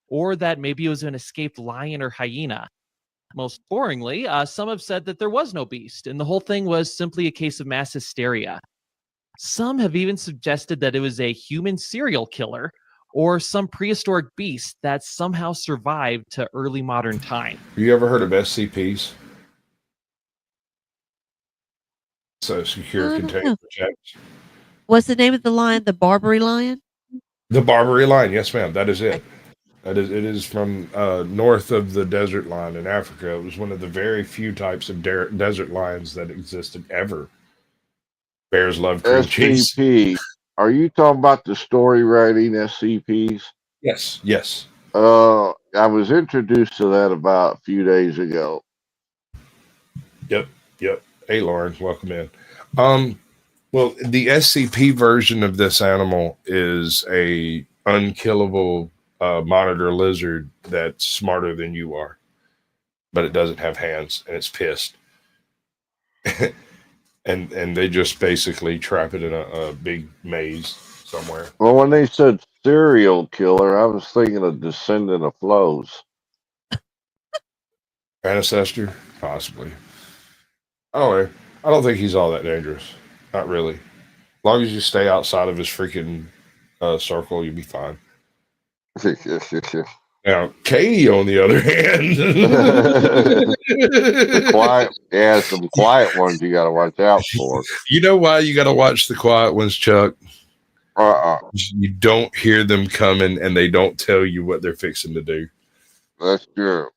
or that maybe it was an escaped lion or hyena. Most boringly, some have said that there was no beast, and the whole thing was simply a case of mass hysteria. Some have even suggested that it was a human serial killer, or some prehistoric beast that somehow survived to early modern time. Have you ever heard of SCPs? So secure containment protect. What's the name of the lion? The Barbary lion? The Barbary lion, yes, ma'am. That is it. It is from north of the desert line in Africa. It was one of the very few types of desert lions that existed ever. Bears love cream cheese. SCP. Are you talking about the story writing SCPs? Yes, yes. I was introduced to that about a few days ago. Yep. Hey, Lauren, welcome in. Well, the SCP version of this animal is a unkillable monitor lizard that's smarter than you are, but it doesn't have hands and it's pissed. and they just basically trap it in a big maze somewhere. Well, when they said serial killer, I was thinking of Descendant of Flows. Ancestor? Possibly. I don't know. I don't think he's all that dangerous. Not really. As long as you stay outside of his freaking circle, you'll be fine. Now, Katie, on the other hand, some quiet ones you got to watch out for. You know why you got to watch the quiet ones, Chuck? You don't hear them coming, and they don't tell you what they're fixing to do. That's true.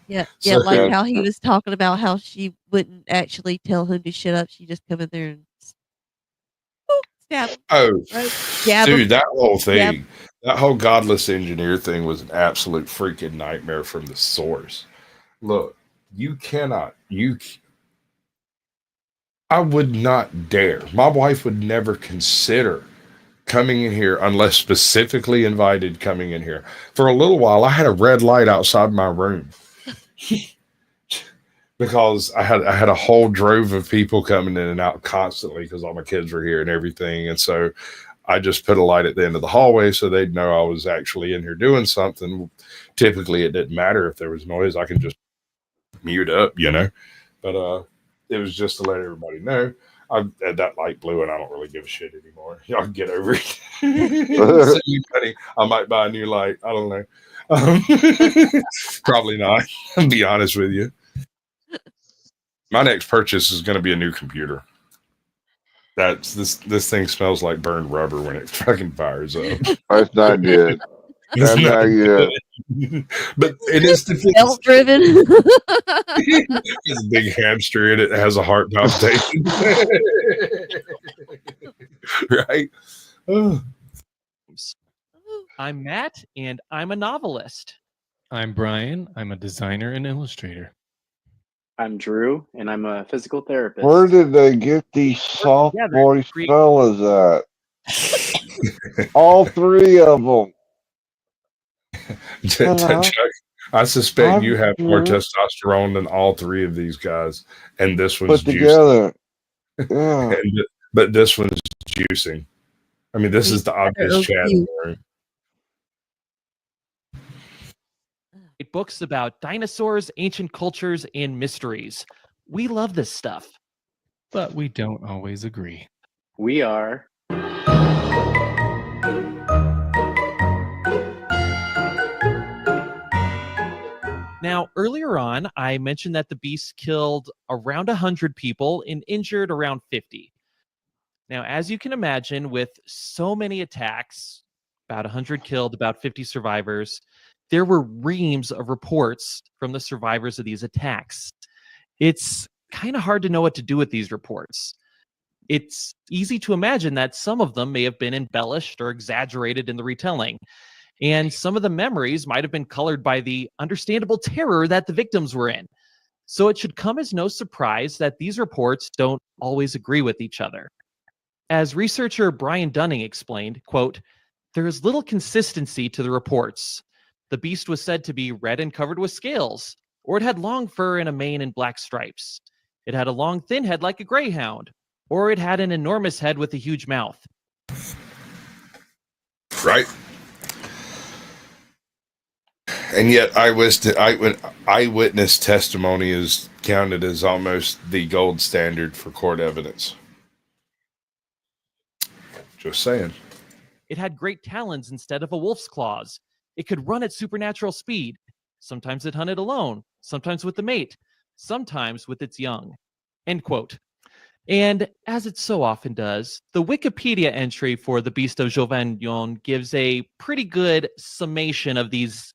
Yeah, like how he was talking about how she wouldn't actually tell him to shut up. She just come in there and stab him. Oh, right? Dude, that whole thing, that whole godless engineer thing was an absolute freaking nightmare from the source. Look, I would not dare. My wife would never consider coming in here unless specifically invited coming in here. For a little while, I had a red light outside my room because I had a whole drove of people coming in and out constantly because all my kids were here and everything. And so I just put a light at the end of the hallway so they'd know I was actually in here doing something. Typically, it didn't matter if there was noise. I can just mute up, But it was just to let everybody know. That light blew, and I don't really give a shit anymore. Y'all can get over it. I might buy a new light. I don't know. Probably not. I'll be honest with you. My next purchase is going to be a new computer. This thing smells like burned rubber when it fucking fires up. That's not good. That's not good. But it is belt driven. It's a big hamster and it has a heart palpitation. Right? I'm Matt, and I'm a novelist. I'm Brian. I'm a designer and illustrator. I'm Drew, and I'm a physical therapist. Where did they get these soft voice fellas at? All three of them. Chuck, I suspect you have more testosterone than all three of these guys, and this one's put together. Yeah. But this one's juicing. I mean, this is the obvious chat. Books about dinosaurs, ancient cultures, and mysteries. We love this stuff. But we don't always agree. We are. Now, earlier on, I mentioned that the beast killed around 100 people and injured around 50. Now, as you can imagine, with so many attacks, about 100 killed, about 50 survivors, there were reams of reports from the survivors of these attacks. It's kind of hard to know what to do with these reports. It's easy to imagine that some of them may have been embellished or exaggerated in the retelling. And some of the memories might have been colored by the understandable terror that the victims were in. So it should come as no surprise that these reports don't always agree with each other. As researcher Brian Dunning explained, quote, "There is little consistency to the reports. The beast was said to be red and covered with scales, or it had long fur and a mane and black stripes. It had a long, thin head like a greyhound, or it had an enormous head with a huge mouth." Right. And yet eyewitness testimony is counted as almost the gold standard for court evidence. Just saying. It had great talons instead of a wolf's claws. It could run at supernatural speed. Sometimes it hunted alone, sometimes with the mate, sometimes with its young. End quote. And as it so often does, the Wikipedia entry for the Beast of Gévaudan gives a pretty good summation of these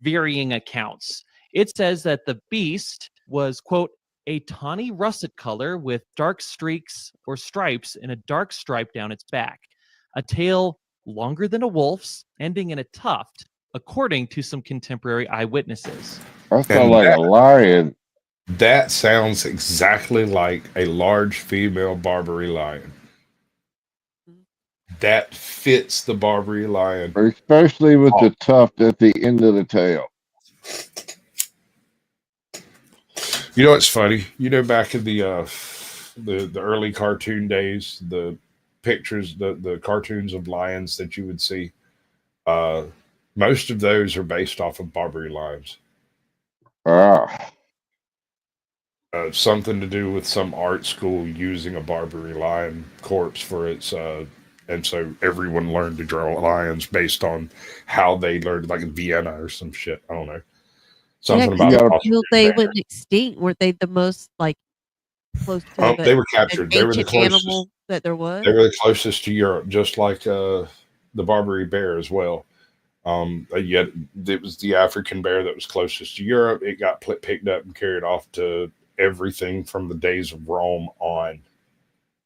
varying accounts. It says that the beast was, quote, "a tawny russet color with dark streaks or stripes and a dark stripe down its back, a tail longer than a wolf's, ending in a tuft," according to some contemporary eyewitnesses. That sounds like a lion. That sounds exactly like a large female Barbary lion. That fits the Barbary lion. Especially with the tuft at the end of the tail. You know what's funny? You know, back in the early cartoon days, the pictures, the cartoons of lions that you would see, most of those are based off of Barbary lions. Something to do with some art school using a Barbary lion corpse for its and so everyone learned to draw lions based on how they learned, like in Vienna or some shit. I don't know. Something about they went extinct. Weren't they the most like close to they were captured. They were the closest animal that there was. They were the closest to Europe, just like the Barbary bear as well. Yet it was the African bear that was closest to Europe. It got picked up and carried off to everything from the days of Rome on.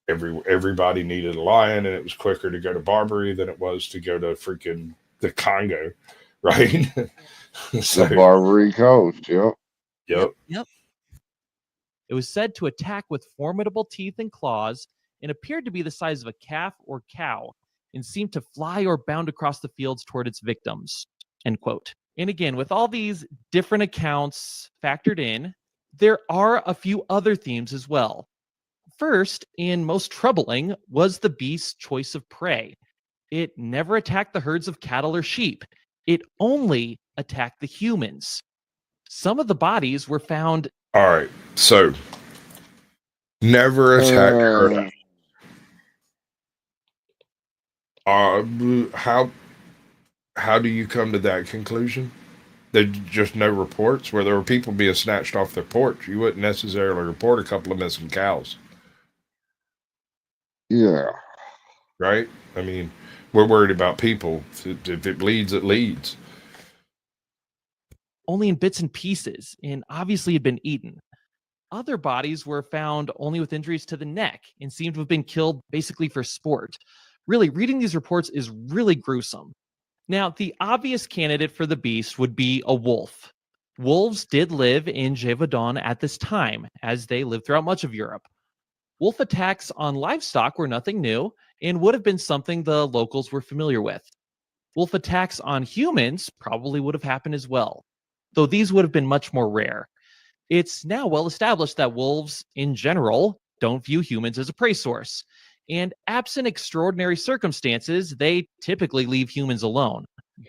Everybody needed a lion, and it was quicker to go to Barbary than it was to go to freaking the Congo, right? The Barbary coast, yep. Yep. It was said to attack with formidable teeth and claws and appeared to be the size of a calf or cow and seemed to fly or bound across the fields toward its victims, end quote. And again, with all these different accounts factored in, there are a few other themes as well. First, and most troubling, was the beast's choice of prey. It never attacked the herds of cattle or sheep. It only attacked the humans. Some of the bodies were found. All right, so never attacked herd. How do you come to that conclusion? There's just no reports where there were people being snatched off their porch. You wouldn't necessarily report a couple of missing cows. Yeah. Right? I mean, we're worried about people. If it bleeds, it leads. Only in bits and pieces, and obviously had been eaten. Other bodies were found only with injuries to the neck and seemed to have been killed basically for sport. Really, reading these reports is really gruesome. Now, the obvious candidate for the beast would be a wolf. Wolves did live in Gévaudan at this time, as they lived throughout much of Europe. Wolf attacks on livestock were nothing new and would have been something the locals were familiar with. Wolf attacks on humans probably would have happened as well. though these would have been much more rare. It's now well established that wolves, in general, don't view humans as a prey source. And absent extraordinary circumstances, they typically leave humans alone.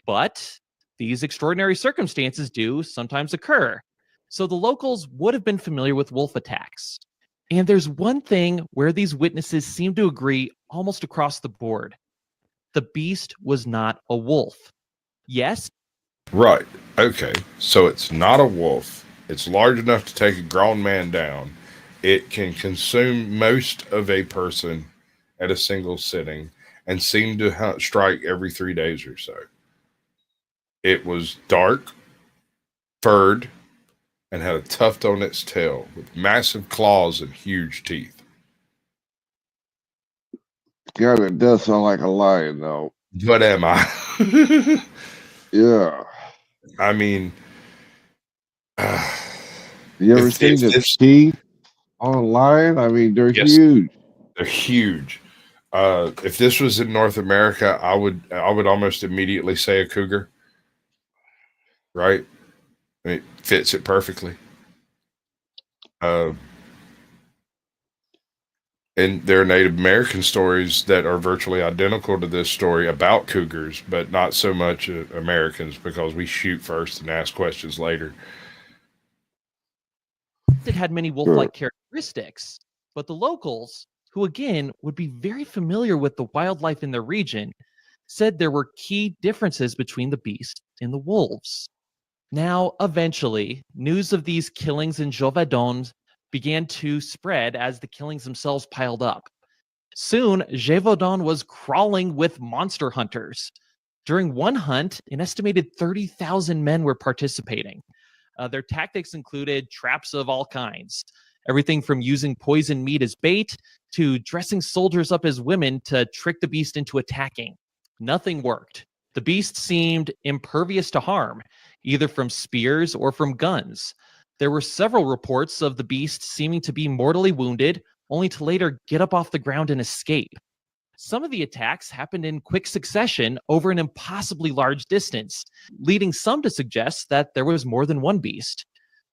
But these extraordinary circumstances do sometimes occur. So the locals would have been familiar with wolf attacks. And there's one thing where these witnesses seem to agree almost across the board. The beast was not a wolf. Yes? Right. Okay. So it's not a wolf. It's large enough to take a grown man down. It can consume most of a person at a single sitting and seem to strike every 3 days or so. It was dark, furred, and had a tuft on its tail with massive claws and huge teeth. God, it does sound like a lion, though. What am I? Yeah. I mean, you ever seen the teeth on a lion? I mean, they're huge. They're huge. If this was in North America, I would almost immediately say a cougar. Right? It fits it perfectly. And there are Native American stories that are virtually identical to this story about cougars, but not so much Americans, because we shoot first and ask questions later. It had many wolf-like characteristics, but the locals, who again would be very familiar with the wildlife in their region, said there were key differences between the beast and the wolves. Now, eventually, news of these killings in Gévaudan began to spread as the killings themselves piled up. Soon, Gévaudan was crawling with monster hunters. During one hunt, an estimated 30,000 men were participating. Their tactics included traps of all kinds, everything from using poisoned meat as bait to dressing soldiers up as women to trick the beast into attacking. Nothing worked. The beast seemed impervious to harm, either from spears or from guns. There were several reports of the beast seeming to be mortally wounded, only to later get up off the ground and escape. Some of the attacks happened in quick succession over an impossibly large distance, leading some to suggest that there was more than one beast.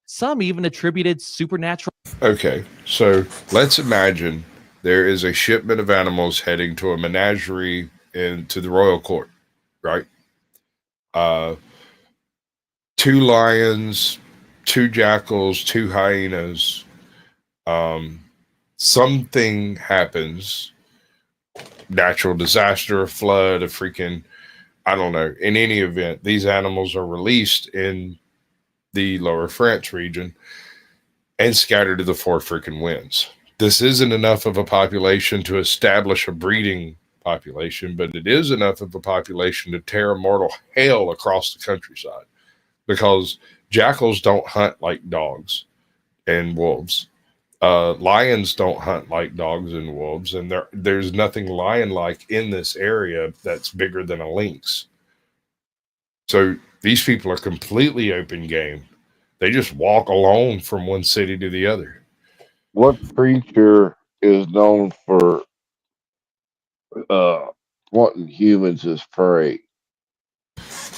Some even attributed supernatural... Okay, so let's imagine there is a shipment of animals heading to a menagerie into the royal court, right? 2 lions, 2 jackals, 2 hyenas. Something happens, natural disaster, a flood, a freaking, I don't know. In any event, these animals are released in the Lower France region and scattered to the 4 freaking winds. This isn't enough of a population to establish a breeding population, but it is enough of a population to tear a mortal hail across the countryside, because jackals don't hunt like dogs and wolves. Lions don't hunt like dogs and wolves, and there's nothing lion-like in this area that's bigger than a lynx. So these people are completely open game. They just walk alone from one city to the other. What creature is known for wanting humans as prey?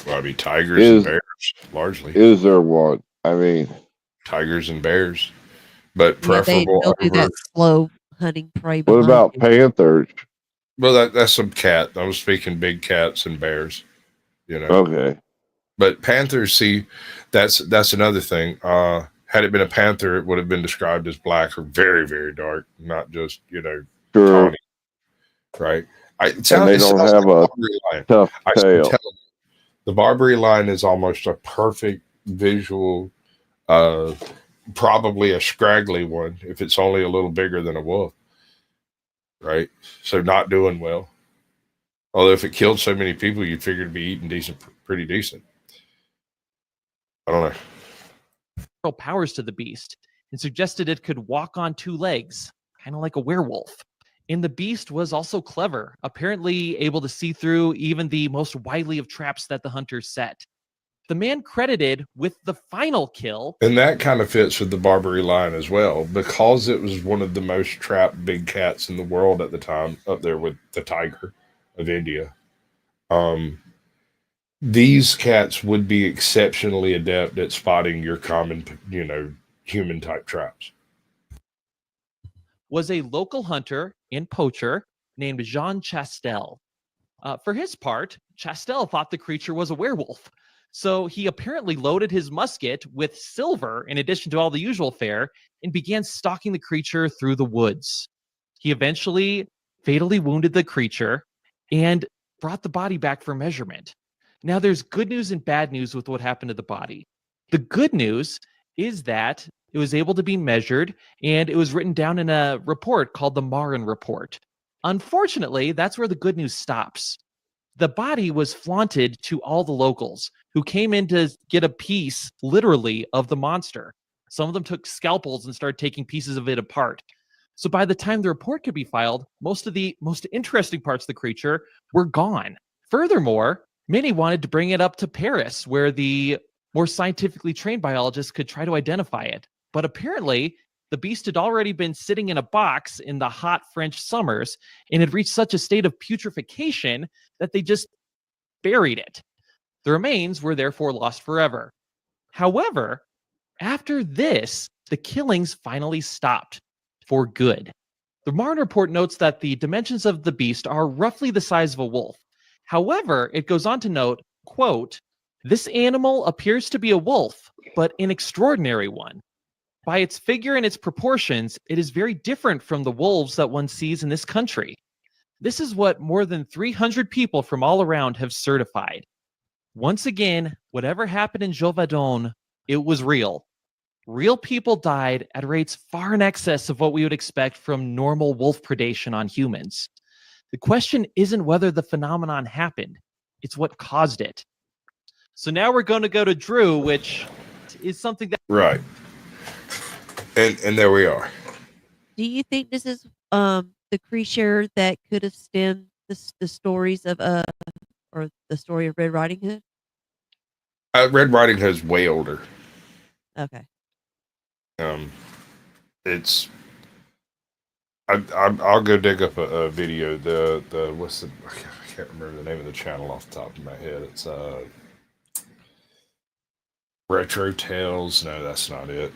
Well, I mean, tigers and bears, largely. Is there one? I mean, tigers and bears, but Yeah, preferable they'll do over. that slow hunting prey. what behind about you. panthers? Well, that's some cat. I was speaking big cats and bears. You know. Okay. But panthers, see, that's another thing. Had it been a panther, it would have been described as black or very, very dark, not just, Sure. tawny, right? And they don't have a tough tail. The Barbary line is almost a perfect visual, probably a scraggly one if it's only a little bigger than a wolf, right? So not doing well. Although if it killed so many people, you'd figure it'd be eating pretty decent. I don't know. powers to the beast and suggested it could walk on 2 legs, kind of like a werewolf. And the beast was also clever, apparently able to see through even the most wily of traps that the hunters set. The man credited with the final kill. And that kind of fits with the Barbary line as well, because it was one of the most trapped big cats in the world at the time, up there with the tiger of India. these cats would be exceptionally adept at spotting your common, human type traps. Was a local hunter and poacher named Jean Chastel. For his part, Chastel thought the creature was a werewolf. So he apparently loaded his musket with silver in addition to all the usual fare and began stalking the creature through the woods. He eventually fatally wounded the creature and brought the body back for measurement. Now, there's good news and bad news with what happened to the body. The good news is that it was able to be measured and it was written down in a report called the MAYAN report. Unfortunately, that's where the good news stops. The body was flaunted to all the locals who came in to get a piece, literally, of the monster. Some of them took scalpels and started taking pieces of it apart. So by the time the report could be filed, most of the most interesting parts of the creature were gone. Furthermore, many wanted to bring it up to Paris, where the more scientifically trained biologists could try to identify it. But apparently, the beast had already been sitting in a box in the hot French summers and had reached such a state of putrefaction that they just buried it. The remains were therefore lost forever. However, after this, the killings finally stopped for good. The MAYAN report notes that the dimensions of the beast are roughly the size of a wolf. However, it goes on to note, quote, "This animal appears to be a wolf, but an extraordinary one. By its figure and its proportions, it is very different from the wolves that one sees in this country. This is what more than 300 people from all around have certified. Once again, whatever happened in Gévaudan, it was real. Real people died at rates far in excess of what we would expect from normal wolf predation on humans. The question isn't whether the phenomenon happened, it's what caused it." So now we're going to go to Drew, which is something that... Right. And there we are. Do you think this is the creature that could have stemmed the stories of or the story of Red Riding Hood? Red Riding Hood's way older. Okay. It's I'll go dig up a video. The what's the I can't remember the name of the channel off the top of my head. It's Retro Tales. No, that's not it.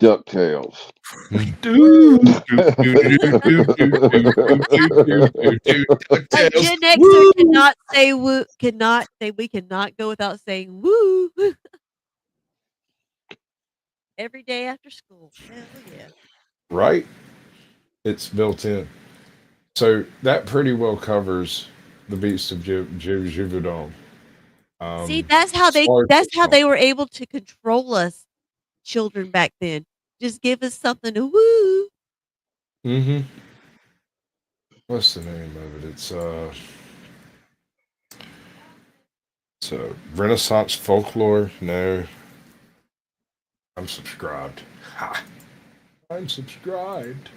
DuckTales. A Gen Xer cannot say woo. We cannot go without saying woo. Every day after school. Hell yeah. Right? It's built in. So that pretty well covers the beast of Gévaudan. See, that's how they were able to control us children back then. Just give us something to woo. Mm-hmm. What's the name of it? It's Renaissance folklore. No. I'm subscribed. Ha! I'm subscribed.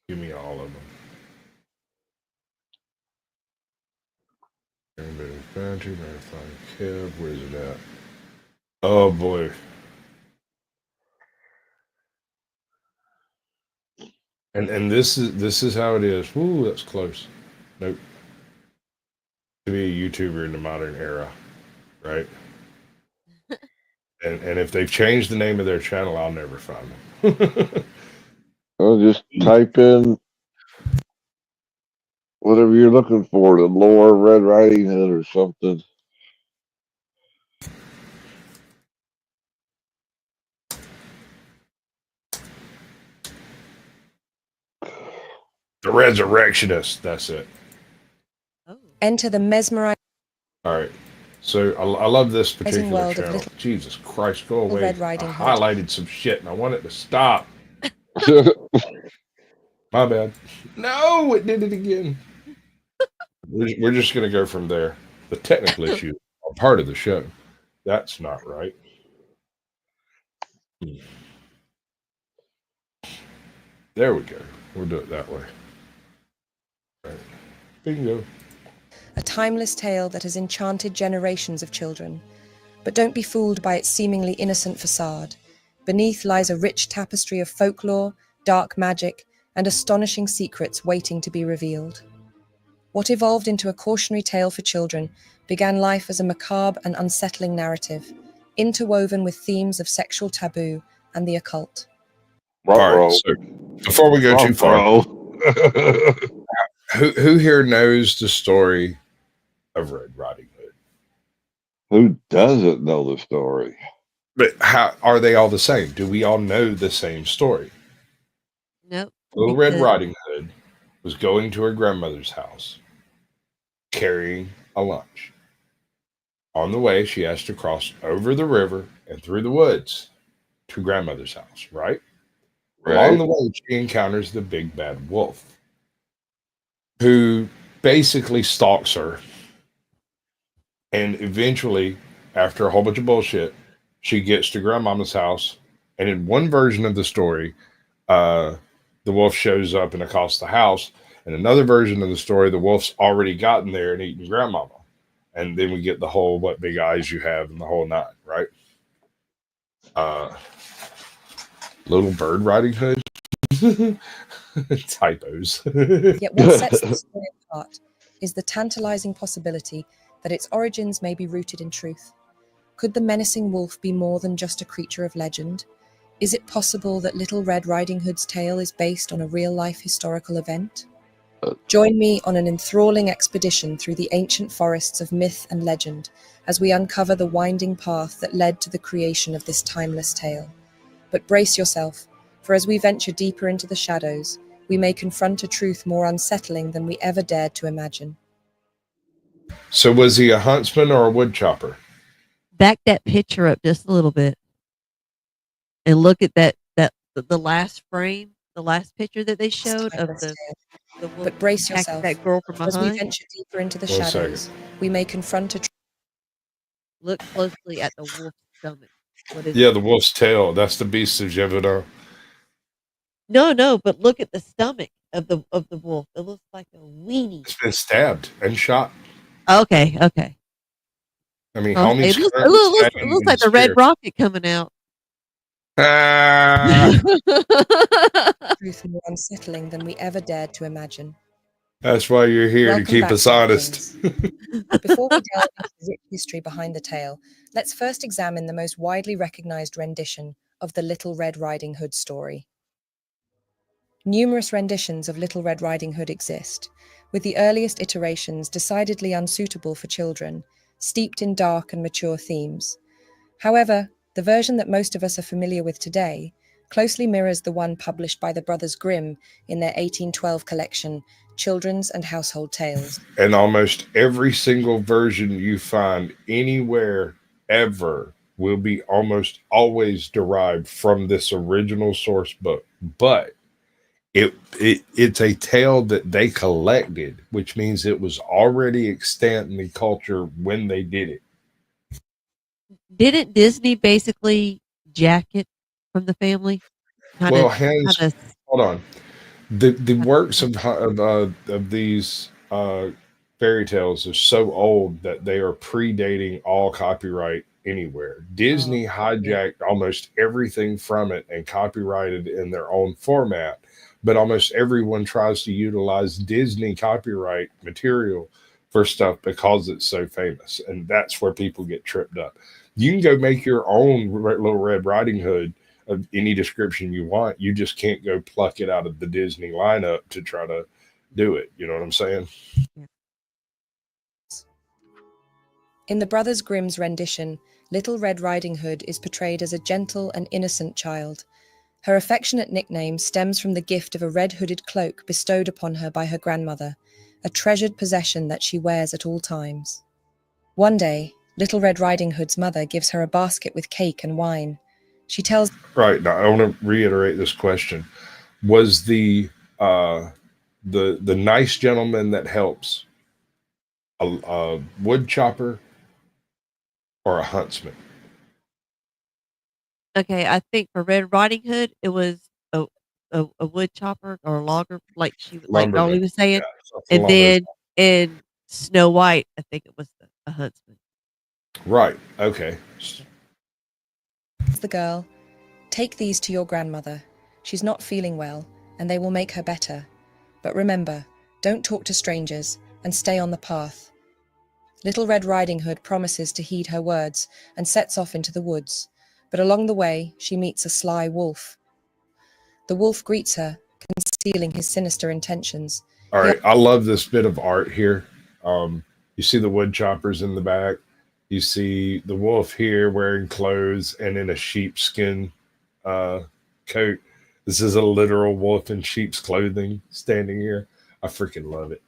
Give me all of them. Where's it at? Oh boy. And this is how it is. Ooh, that's close. Nope. To be a YouTuber in the modern era, right? and if they've changed the name of their channel, I'll never find them. I'll just type in whatever you're looking for, the lore Red Riding Hood or something. The Resurrectionist, that's it. Enter the mesmerizing. All right. So I love this particular world of channel. little- Jesus Christ, go away. Red Riding I Hood. highlighted some shit and I want it to stop. My bad. No, it did it again. We're just going to go from there. The technical issues are part of the show. That's not right. There we go. We'll do it that way. All right. Bingo. A timeless tale that has enchanted generations of children. But don't be fooled by its seemingly innocent facade. Beneath lies a rich tapestry of folklore, dark magic, and astonishing secrets waiting to be revealed. What evolved into a cautionary tale for children began life as a macabre and unsettling narrative, interwoven with themes of sexual taboo and the occult. All right, so before we go too far, who here knows the story of Red Riding Hood? Who doesn't know the story? But how are they all the same? Do we all know the same story? Nope. Little Red Riding Hood was going to her grandmother's house, carrying a lunch. On the way, she has to cross over the river and through the woods to grandmother's house, right? Along the way, she encounters the big bad wolf, who basically stalks her. And eventually, after a whole bunch of bullshit, she gets to grandmama's house. And in one version of the story, the wolf shows up and accosts the house. In another version of the story, the wolf's already gotten there and eaten grandmama. And then we get the whole what big eyes you have and the whole nine, right? Little Bird Riding Hood. Typos. Yet what sets the story apart is the tantalizing possibility that its origins may be rooted in truth. Could the menacing wolf be more than just a creature of legend? Is it possible that Little Red Riding Hood's tale is based on a real-life historical event? Join me on an enthralling expedition through the ancient forests of myth and legend as we uncover the winding path that led to the creation of this timeless tale. But brace yourself, for as we venture deeper into the shadows, we may confront a truth more unsettling than we ever dared to imagine. So was he a huntsman or a woodchopper? Back that picture up just a little bit, and look at the last frame, the last picture that they showed of the wolf. But brace yourself, that girl from as we behind. venture deeper into the shadows, we may confront a truth. Look closely at the wolf's stomach. What is Yeah, it? the wolf's tail. That's the beast of Gévaudan. No, but look at the stomach of the wolf. It looks like a weenie. It's been stabbed and shot. Okay. I mean, Oh, homie's it looks like the red rocket coming out. Truth more unsettling than we ever dared to imagine. That's why you're here, Welcome to keep back, us honest. Before we delve into the rich history behind the tale, let's first examine the most widely recognized rendition of the Little Red Riding Hood story. Numerous renditions of Little Red Riding Hood exist, with the earliest iterations decidedly unsuitable for children, steeped in dark and mature themes. However, the version that most of us are familiar with today closely mirrors the one published by the Brothers Grimm in their 1812 collection, Children's and Household Tales. And almost every single version you find anywhere ever will be almost always derived from this original source book. But it's a tale that they collected, which means it was already extant in the culture when they did it. Didn't Disney basically jack it from the family? Hold on. The works of these fairy tales are so old that they are predating all copyright anywhere. Disney hijacked almost everything from it and copyrighted in their own format, but almost everyone tries to utilize Disney copyright material for stuff because it's so famous, and that's where people get tripped up. You can go make your own Little Red Riding Hood of any description you want. You just can't go pluck it out of the Disney lineup to try to do it. You know what I'm saying? In the Brothers Grimm's rendition, Little Red Riding Hood is portrayed as a gentle and innocent child. Her affectionate nickname stems from the gift of a red-hooded cloak bestowed upon her by her grandmother, a treasured possession that she wears at all times. One day, Little Red Riding Hood's mother gives her a basket with cake and wine. She tells... Right, now I want to reiterate this question. Was the nice gentleman that helps a wood chopper or a huntsman? Okay, I think for Red Riding Hood, it was a wood chopper or a logger, like Dolly was saying, and then in Snow White, I think it was a huntsman. Right. Okay. The girl, "Take these to your grandmother. She's not feeling well, and they will make her better. But remember, don't talk to strangers, and stay on the path. Little Red Riding Hood promises to heed her words, and sets off into the woods. But along the way, she meets a sly wolf. The wolf greets her, concealing his sinister intentions. All right, I love this bit of art here. You see the wood choppers in the back. You see the wolf here wearing clothes and in a sheepskin coat. This is a literal wolf in sheep's clothing standing here. I freaking love it.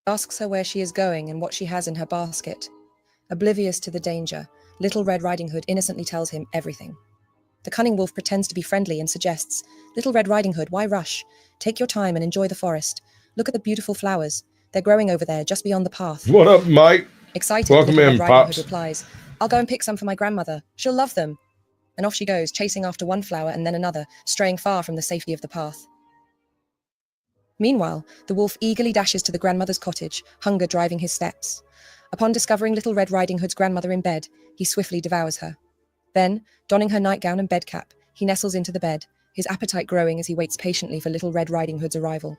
Asks her where she is going and what she has in her basket. Oblivious to the danger, Little Red Riding Hood innocently tells him everything. The cunning wolf pretends to be friendly and suggests, "Little Red Riding Hood, why rush? Take your time and enjoy the forest. Look at the beautiful flowers. They're growing over there, just beyond the path." What up, Mike? Excited, Welcome Little in, Red Riding Pops. Hood replies, "I'll go and pick some for my grandmother. She'll love them." And off she goes, chasing after one flower and then another, straying far from the safety of the path. Meanwhile, the wolf eagerly dashes to the grandmother's cottage, hunger driving his steps. Upon discovering Little Red Riding Hood's grandmother in bed, he swiftly devours her. Then, donning her nightgown and bed cap, he nestles into the bed, his appetite growing as he waits patiently for Little Red Riding Hood's arrival.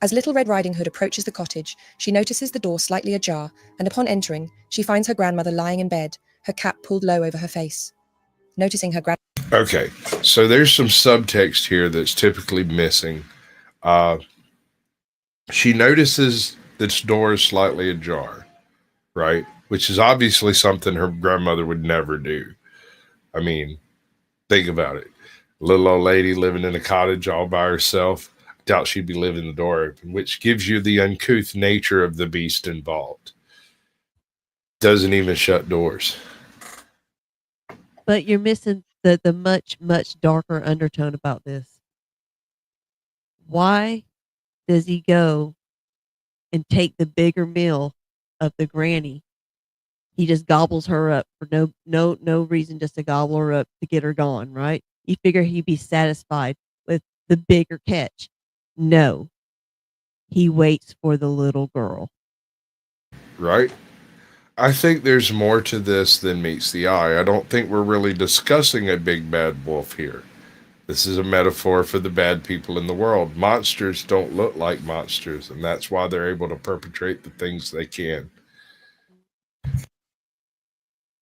As Little Red Riding Hood approaches the cottage, she notices the door slightly ajar, and upon entering, she finds her grandmother lying in bed, her cap pulled low over her face. Noticing her Okay, so there's some subtext here that's typically missing. She notices this door is slightly ajar, right? Which is obviously something her grandmother would never do. I mean, think about it. Little old lady living in a cottage all by herself. I doubt she'd be leaving the door open, which gives you the uncouth nature of the beast involved. Doesn't even shut doors. But you're missing the much, much darker undertone about this. Why does he go and take the bigger meal of the granny? He just gobbles her up for no reason, just to gobble her up to get her gone, right? You figure he'd be satisfied with the bigger catch. No. He waits for the little girl. Right? I think there's more to this than meets the eye. I don't think we're really discussing a big bad wolf here. This is a metaphor for the bad people in the world. Monsters don't look like monsters, and that's why they're able to perpetrate the things they can.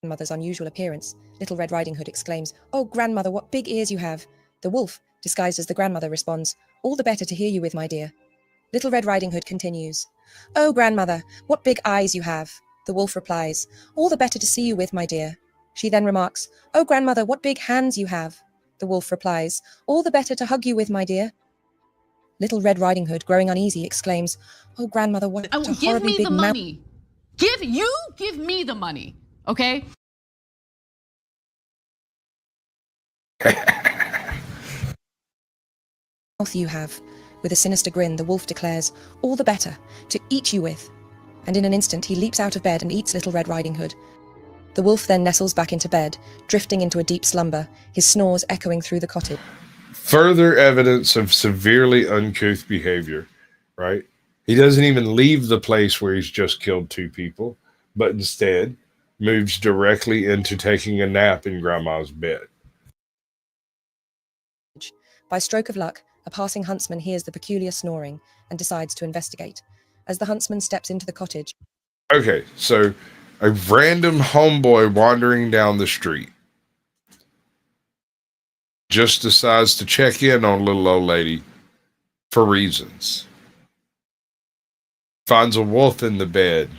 Grandmother's unusual appearance, Little Red Riding Hood exclaims, "Oh, grandmother, what big ears you have!" The wolf, disguised as the grandmother, responds, "All the better to hear you with, my dear." Little Red Riding Hood continues, "Oh, grandmother, what big eyes you have!" The wolf replies, "All the better to see you with, my dear." She then remarks, "Oh, grandmother, what big hands you have!" The wolf replies, "All the better to hug you with, my dear." Little Red Riding Hood, growing uneasy, exclaims, "Oh, grandmother, what a Give horribly me big the mouth." money. Give me the money, okay? Mouth you have. With a sinister grin, the wolf declares, "All the better to eat you with." And in an instant, he leaps out of bed and eats Little Red Riding Hood. The wolf then nestles back into bed, drifting into a deep slumber, his snores echoing through the cottage. Further evidence of severely uncouth behavior, right? He doesn't even leave the place where he's just killed two people, but instead moves directly into taking a nap in Grandma's bed. By stroke of luck, a passing huntsman hears the peculiar snoring and decides to investigate. As the huntsman steps into the cottage... Okay, so a random homeboy wandering down the street just decides to check in on little old lady for reasons. Finds a wolf in the bed.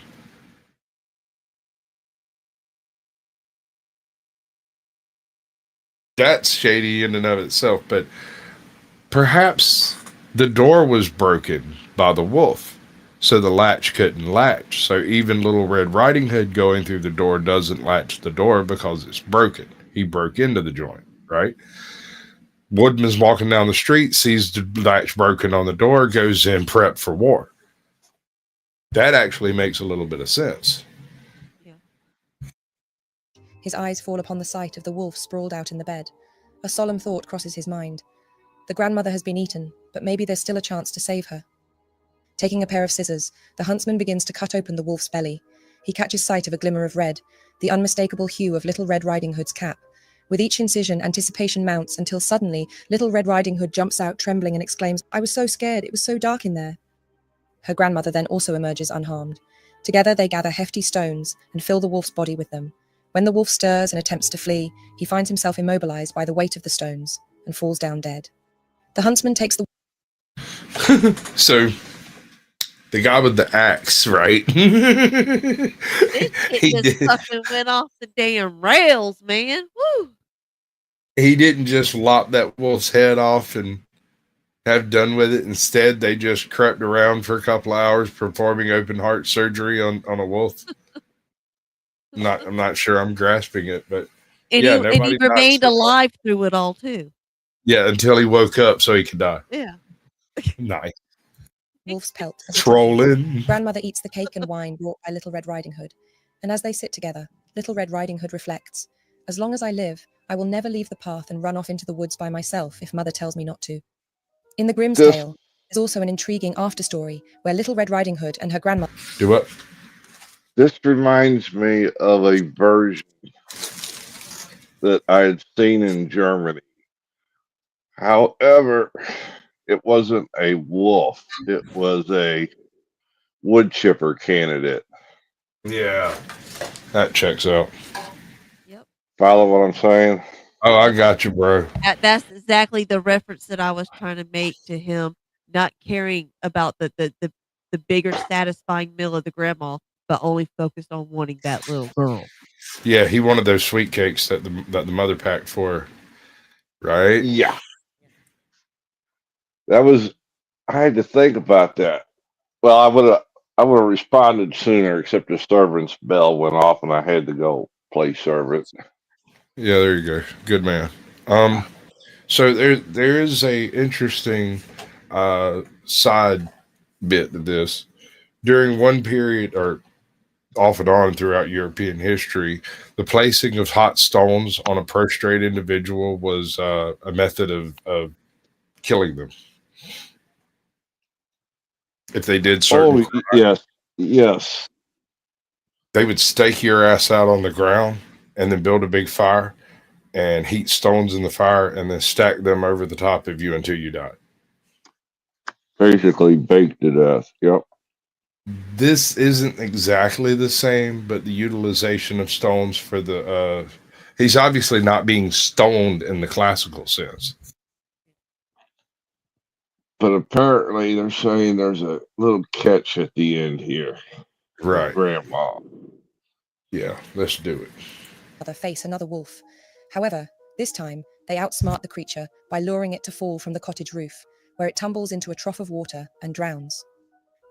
That's shady in and of itself, but perhaps the door was broken by the wolf, so the latch couldn't latch. So even Little Red Riding Hood going through the door doesn't latch the door because it's broken. He broke into the joint, right? Woodman's walking down the street, sees the latch broken on the door, goes in prep for war. That actually makes a little bit of sense. His eyes fall upon the sight of the wolf sprawled out in the bed. A solemn thought crosses his mind. The grandmother has been eaten, but maybe there's still a chance to save her. Taking a pair of scissors, the huntsman begins to cut open the wolf's belly. He catches sight of a glimmer of red, the unmistakable hue of Little Red Riding Hood's cap, With each incision, anticipation mounts until suddenly Little Red Riding Hood jumps out trembling and exclaims, "I was so scared, it was so dark in there." Her grandmother then also emerges unharmed. Together they gather hefty stones and fill the wolf's body with them. When the wolf stirs and attempts to flee, he finds himself immobilized by the weight of the stones and falls down dead. The huntsman takes the... So, the guy with the axe, right? It just fucking went off the damn rails, man. Woo! He didn't just lop that wolf's head off and have done with it. Instead, they just crept around for a couple of hours performing open heart surgery on a wolf. I'm not sure I'm grasping it, but And yeah, he remained alive through it all too. Yeah, until he woke up so he could die. Yeah. Nice. Wolf's pelt. Trolling. Grandmother eats the cake and wine brought by Little Red Riding Hood, and as they sit together, Little Red Riding Hood reflects, "As long as I live, I will never leave the path and run off into the woods by myself if Mother tells me not to." In the Grimm's tale, there's also an intriguing after-story where Little Red Riding Hood and her grandmother... Do what? This reminds me of a version that I had seen in Germany. However, it wasn't a wolf. It was a wood chipper candidate. Yeah. That checks out. Follow what I'm saying? Oh, I got you, bro. That's exactly the reference that I was trying to make to him, not caring about the bigger satisfying meal of the grandma, but only focused on wanting that little girl. Yeah, he wanted those sweet cakes that the mother packed for her. Right? Yeah. That was, I had to think about that. Well, I would have responded sooner, except the servant's bell went off and I had to go play servant. Yeah, there you go. Good man. So there is a interesting side bit to this. During one period, or off and on throughout European history, the placing of hot stones on a prostrate individual was a method of killing them. If they did certain crimes, yes. They would stake your ass out on the ground and then build a big fire and heat stones in the fire and then stack them over the top of you until you died. Basically baked to death. Yep. This isn't exactly the same, but the utilization of stones for the he's obviously not being stoned in the classical sense. But apparently they're saying there's a little catch at the end here. Right. Grandma. Yeah, let's do it. Face another wolf. However, this time they outsmart the creature by luring it to fall from the cottage roof, where it tumbles into a trough of water and drowns.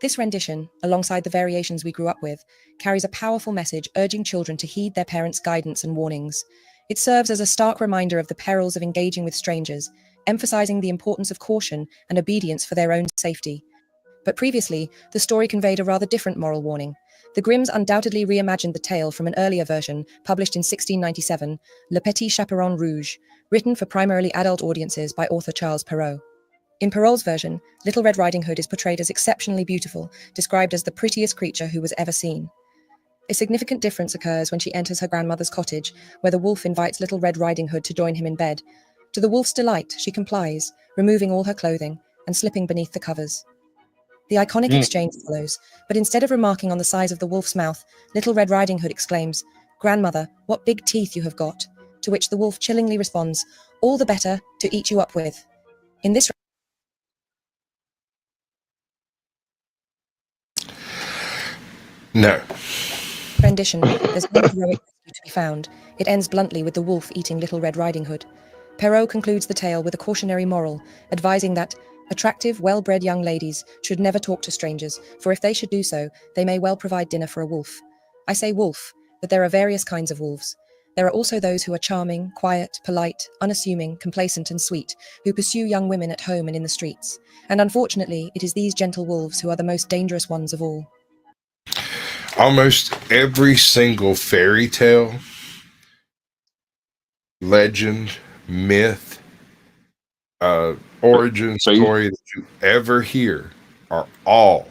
This rendition, alongside the variations we grew up with, carries a powerful message urging children to heed their parents' guidance and warnings. It serves as a stark reminder of the perils of engaging with strangers, emphasizing the importance of caution and obedience for their own safety. But previously, the story conveyed a rather different moral warning. The Grimms undoubtedly reimagined the tale from an earlier version, published in 1697, Le Petit Chaperon Rouge, written for primarily adult audiences by author Charles Perrault. In Perrault's version, Little Red Riding Hood is portrayed as exceptionally beautiful, described as the prettiest creature who was ever seen. A significant difference occurs when she enters her grandmother's cottage, where the wolf invites Little Red Riding Hood to join him in bed. To the wolf's delight, she complies, removing all her clothing and slipping beneath the covers. The iconic exchange follows, but instead of remarking on the size of the wolf's mouth, Little Red Riding Hood exclaims, "Grandmother, what big teeth you have got," to which the wolf chillingly responds, "All the better to eat you up with." In this rendition, there's no heroic rescue to be found. It ends bluntly with the wolf eating Little Red Riding Hood. Perrault concludes the tale with a cautionary moral, advising that attractive, well-bred young ladies should never talk to strangers, for if they should do so, they may well provide dinner for a wolf. I say wolf, but there are various kinds of wolves. There are also those who are charming, quiet, polite, unassuming, complacent, and sweet, who pursue young women at home and in the streets. And unfortunately, it is these gentle wolves who are the most dangerous ones of all. Almost every single fairy tale, legend, myth, origin story that you ever hear are all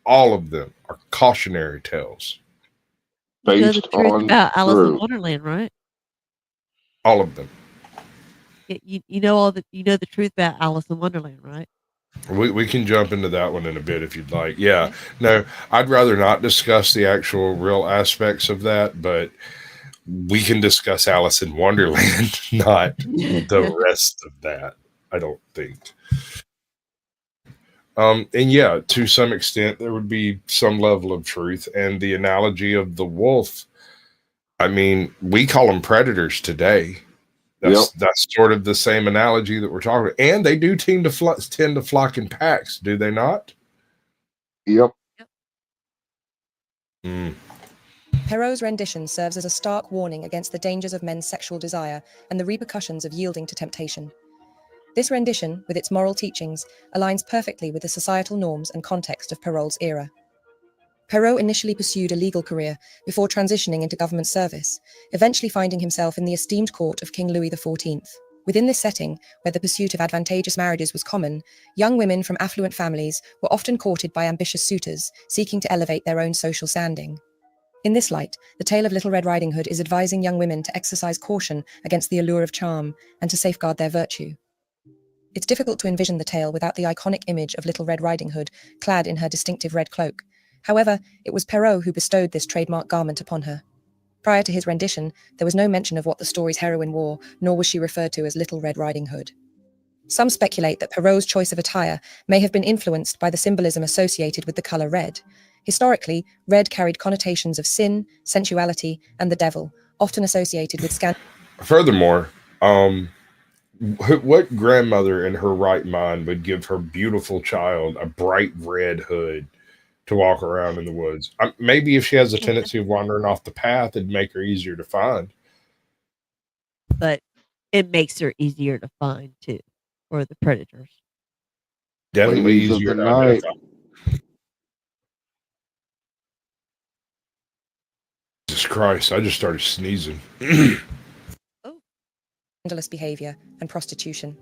of them are cautionary tales. The truth about Alice in Wonderland, right? All of them. You know the truth about Alice in Wonderland, right? We can jump into that one in a bit if you'd like. Yeah. No, I'd rather not discuss the actual real aspects of that, but we can discuss Alice in Wonderland, not the rest of that, I don't think. And yeah, to some extent, there would be some level of truth. And the analogy of the wolf, I mean, we call them predators today. That's sort of the same analogy that we're talking about. And they do tend to flock in packs, do they not? Yep. Perrault's rendition serves as a stark warning against the dangers of men's sexual desire and the repercussions of yielding to temptation. This rendition, with its moral teachings, aligns perfectly with the societal norms and context of Perrault's era. Perrault initially pursued a legal career before transitioning into government service, eventually finding himself in the esteemed court of King Louis XIV. Within this setting, where the pursuit of advantageous marriages was common, young women from affluent families were often courted by ambitious suitors seeking to elevate their own social standing. In this light, the tale of Little Red Riding Hood is advising young women to exercise caution against the allure of charm and to safeguard their virtue. It's difficult to envision the tale without the iconic image of Little Red Riding Hood clad in her distinctive red cloak. However, it was Perrault who bestowed this trademark garment upon her. Prior to his rendition, there was no mention of what the story's heroine wore, nor was she referred to as Little Red Riding Hood. Some speculate that Perrault's choice of attire may have been influenced by the symbolism associated with the colour red. Historically, red carried connotations of sin, sensuality, and the devil, often associated with Furthermore, what grandmother in her right mind would give her beautiful child a bright red hood to walk around in the woods? Maybe if she has a tendency of wandering off the path, it'd make her easier to find. But it makes her easier to find too, for the predators. Definitely easier to identify. Jesus Christ, I just started sneezing. Scandalous behavior and prostitution.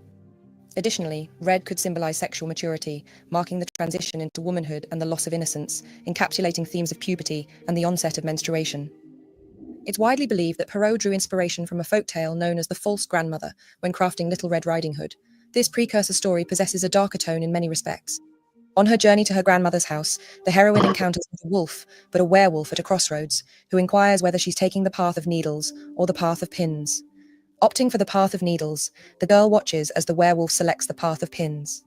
Additionally, red could symbolize sexual maturity, marking the transition into womanhood and the loss of innocence, encapsulating themes of puberty and the onset of menstruation. It's widely believed that Perrault drew inspiration from a folktale known as the False Grandmother when crafting Little Red Riding Hood. This precursor story possesses a darker tone in many respects. On her journey to her grandmother's house, the heroine encounters not a wolf, but a werewolf at a crossroads, who inquires whether she's taking the path of needles or the path of pins. Opting for the path of needles, the girl watches as the werewolf selects the path of pins.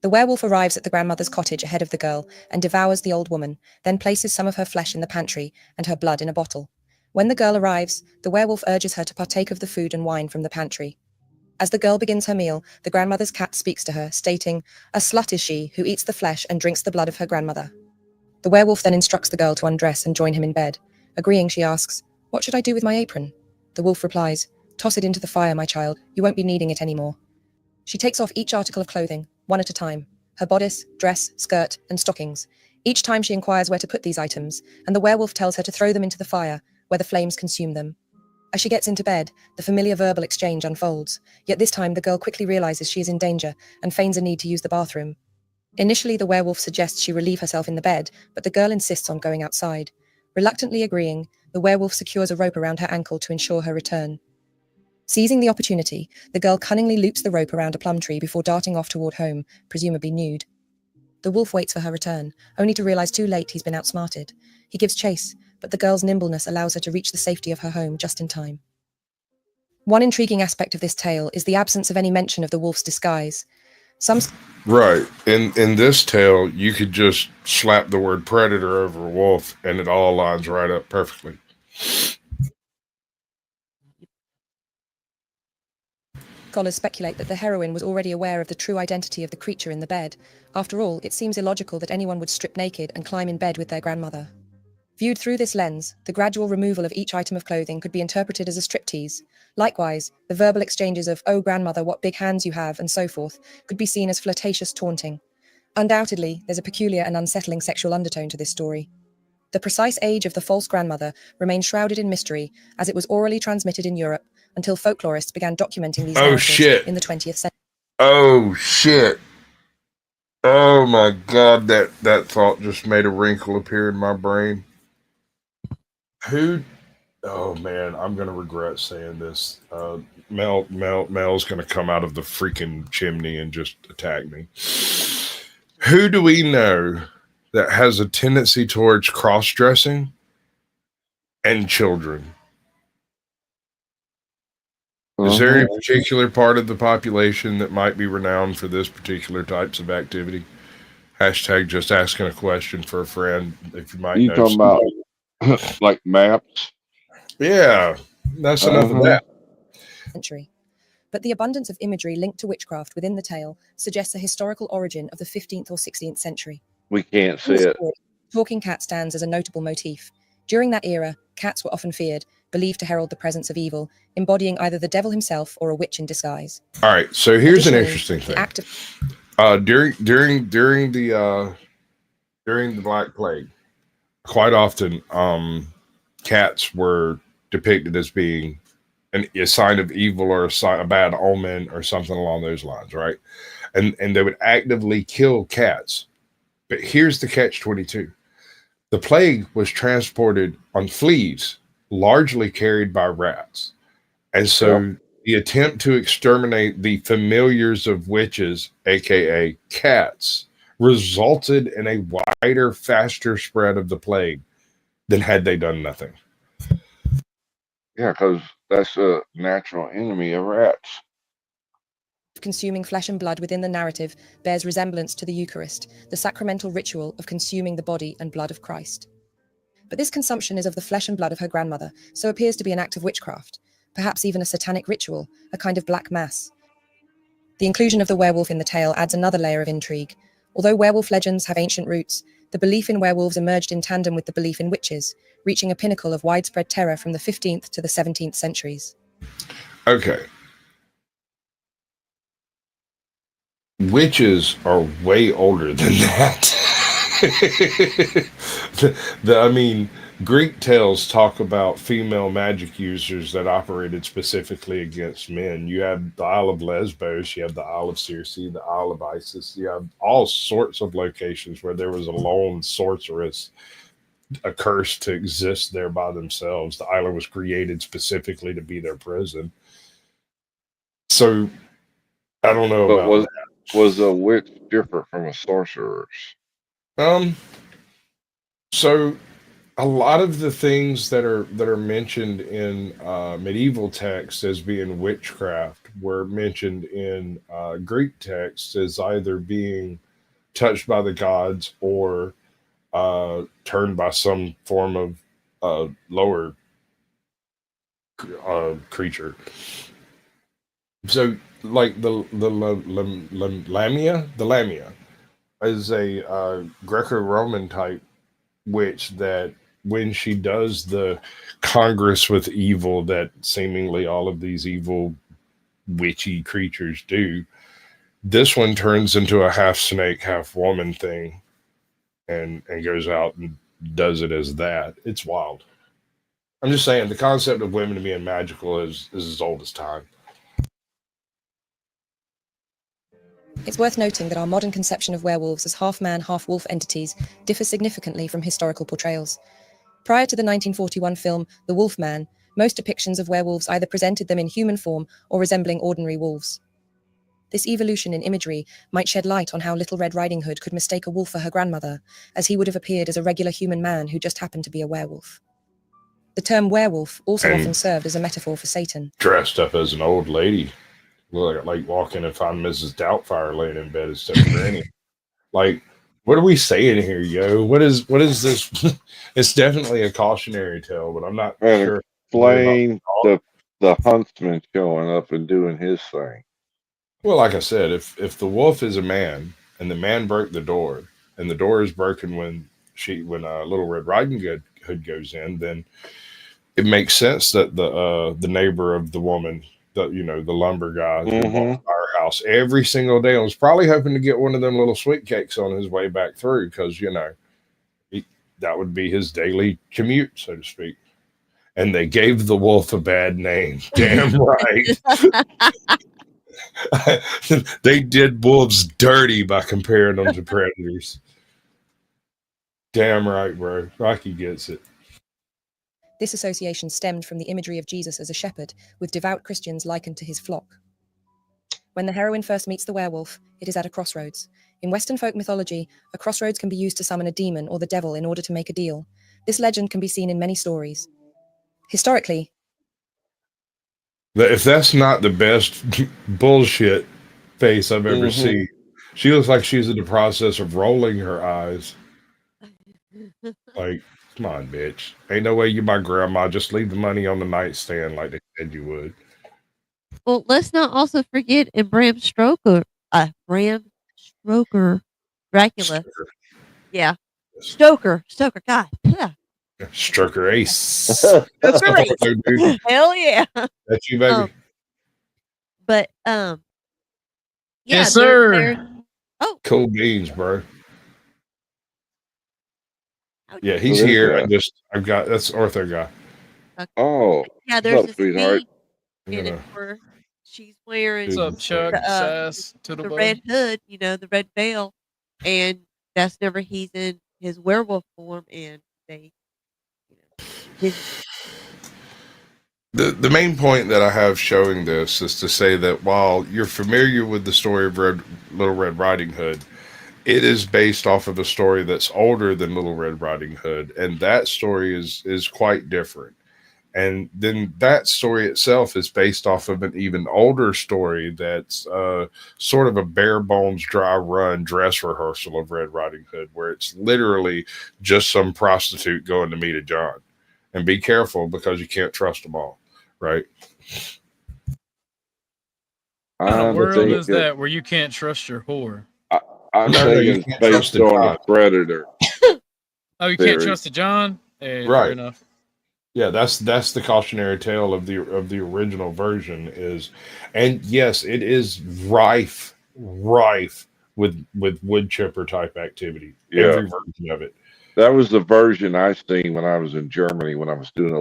The werewolf arrives at the grandmother's cottage ahead of the girl and devours the old woman, then places some of her flesh in the pantry and her blood in a bottle. When the girl arrives, the werewolf urges her to partake of the food and wine from the pantry. As the girl begins her meal, the grandmother's cat speaks to her, stating, "A slut is she who eats the flesh and drinks the blood of her grandmother." The werewolf then instructs the girl to undress and join him in bed. Agreeing, she asks, "What should I do with my apron?" The wolf replies, "Toss it into the fire, my child. You won't be needing it anymore." She takes off each article of clothing, one at a time, her bodice, dress, skirt, and stockings. Each time she inquires where to put these items, and the werewolf tells her to throw them into the fire, where the flames consume them. As she gets into bed, the familiar verbal exchange unfolds, yet this time the girl quickly realizes she is in danger and feigns a need to use the bathroom. Initially, the werewolf suggests she relieve herself in the bed, but the girl insists on going outside. Reluctantly agreeing, the werewolf secures a rope around her ankle to ensure her return. Seizing the opportunity, the girl cunningly loops the rope around a plum tree before darting off toward home, presumably nude. The wolf waits for her return, only to realize too late he's been outsmarted. He gives chase, but the girl's nimbleness allows her to reach the safety of her home just in time. One intriguing aspect of this tale is the absence of any mention of the wolf's disguise. Right. In this tale, you could just slap the word predator over wolf, and it all lines right up perfectly. Scholars speculate that the heroine was already aware of the true identity of the creature in the bed. After all, it seems illogical that anyone would strip naked and climb in bed with their grandmother. Viewed through this lens, the gradual removal of each item of clothing could be interpreted as a striptease. Likewise, the verbal exchanges of, "Oh grandmother, what big hands you have," and so forth, could be seen as flirtatious taunting. Undoubtedly, there's a peculiar and unsettling sexual undertone to this story. The precise age of the false grandmother remains shrouded in mystery, as it was orally transmitted in Europe until folklorists began documenting these narratives in the 20th century. Oh shit. Oh my god, that thought just made a wrinkle appear in my brain. Who Oh man, I'm gonna regret saying this. Mel's gonna come out of the freaking chimney and just attack me. Who do we know that has a tendency towards cross-dressing and children? Is there a particular part of the population that might be renowned for this particular types of activity? Hashtag just asking a question for a friend. If you might know. Talking about like maps? Yeah, that's enough of that. Century. But the abundance of imagery linked to witchcraft within the tale suggests a historical origin of the 15th or 16th century. We can't see it. Talking cat stands as a notable motif. During that era, cats were often feared, believed to herald the presence of evil, embodying either the devil himself or a witch in disguise. All right, so here's an interesting thing. During the Black Plague, quite often cats were depicted as being a sign of evil or a bad omen or something along those lines, right? And they would actively kill cats. But here's the catch-22. The plague was transported on fleas, largely carried by rats. And so the attempt to exterminate the familiars of witches, aka cats, resulted in a wider, faster spread of the plague than had they done nothing. Yeah, because that's a natural enemy of rats. Consuming flesh and blood within the narrative bears resemblance to the Eucharist, the sacramental ritual of consuming the body and blood of Christ. But this consumption is of the flesh and blood of her grandmother, so appears to be an act of witchcraft, perhaps even a satanic ritual, a kind of black mass. The inclusion of the werewolf in the tale adds another layer of intrigue. Although werewolf legends have ancient roots, the belief in werewolves emerged in tandem with the belief in witches, reaching a pinnacle of widespread terror from the 15th to the 17th centuries. Okay. Witches are way older than that. I mean, Greek tales talk about female magic users that operated specifically against men. You have the Isle of Lesbos, you have the Isle of Circe, the Isle of Isis. You have all sorts of locations where there was a lone sorceress, a curse to exist there by themselves. The island was created specifically to be their prison. So, I don't know about that. Was a witch different from a sorceress? So a lot of the things that are mentioned in medieval texts as being witchcraft were mentioned in Greek texts as either being touched by the gods or turned by some form of lower creature. So, like the Lamia is a Greco-Roman type witch that when she does the congress with evil that seemingly all of these evil witchy creatures do, this one turns into a half snake, half woman thing and goes out and does it as that. It's wild. I'm just saying the concept of women being magical is as old as time. It's worth noting that our modern conception of werewolves as half-man, half-wolf entities differs significantly from historical portrayals. Prior to the 1941 film The Wolf Man, most depictions of werewolves either presented them in human form or resembling ordinary wolves. This evolution in imagery might shed light on how Little Red Riding Hood could mistake a wolf for her grandmother, as he would have appeared as a regular human man who just happened to be a werewolf. The term werewolf also often served as a metaphor for Satan. Dressed up as an old lady. Like walk in and find Mrs. Doubtfire laying in bed instead of Granny. Like, what are we saying here, yo? What is this? It's definitely a cautionary tale, but I'm not sure. Explain the huntsman showing up and doing his thing. Well, like I said, if the wolf is a man and the man broke the door and the door is broken when Little Red Riding Hood goes in, then it makes sense that the neighbor of the woman, the lumber guy who our house every single day and was probably hoping to get one of them little sweet cakes on his way back through because that would be his daily commute, so to speak. And they gave the wolf a bad name. Damn right. They did wolves dirty by comparing them to predators. Damn right, bro. Rocky gets it. This association stemmed from the imagery of Jesus as a shepherd, with devout Christians likened to his flock. When the heroine first meets the werewolf, it is at a crossroads. In Western folk mythology, a crossroads can be used to summon a demon or the devil in order to make a deal. This legend can be seen in many stories. Historically, if that's not the best bullshit face I've ever seen, she looks like she's in the process of rolling her eyes. Like, come on, bitch. Ain't no way you my grandma. Just leave the money on the nightstand like they said you would. Well, let's not also forget in Bram Stoker, Dracula. Stoker. Yeah. Stoker, God. Stroker Ace. Stoker Ace. Hell yeah. That's you, baby. But yeah, yes, sir. Oh, cool beans, bro. Yeah, he's here. I've got that's Ortho guy. Okay. Oh, yeah, there's a sweetheart. scene in it where she's wearing What's up, Chuck? Sass to the red hood, the red veil, and that's never he's in his werewolf form, and they, The main point that I have showing this is to say that while you're familiar with the story of Little Red Riding Hood, it is based off of a story that's older than Little Red Riding Hood, and that story is quite different. And then that story itself is based off of an even older story that's sort of a bare bones, dry run dress rehearsal of Red Riding Hood, where it's literally just some prostitute going to meet a John. And be careful because you can't trust them all, right? What kind of world is that where you can't trust your whore? I'm saying it's based on a predator. Oh, you can't trust a John? Hey, right. Fair enough. Yeah, that's the cautionary tale of the original version is, and yes, it is rife with wood chipper type activity. Yeah. Every version of it. That was the version I seen when I was in Germany when I was doing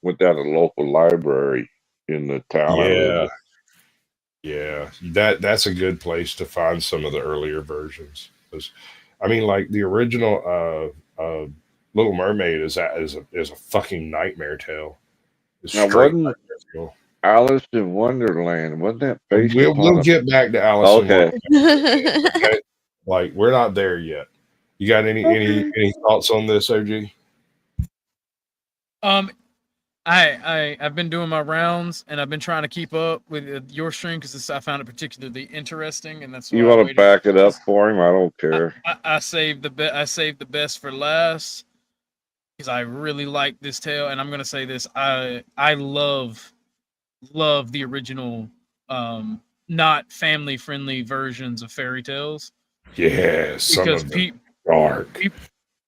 went down to the local library in the town. Yeah, that's a good place to find some of the earlier versions. I mean, like the original Little Mermaid is a fucking nightmare tale. It's now, wasn't Alice in Wonderland? Wasn't that based We'll get back to Alice in Wonderland. Okay? Like, we're not there yet. You got any thoughts on this, OG? I've been doing my rounds and I've been trying to keep up with your stream because I found it particularly interesting, and that's why you want to back it up for him. I don't care. I saved the best for last because I really like this tale, and I'm gonna say this: I love the original, not family friendly versions of fairy tales. Yeah, because dark.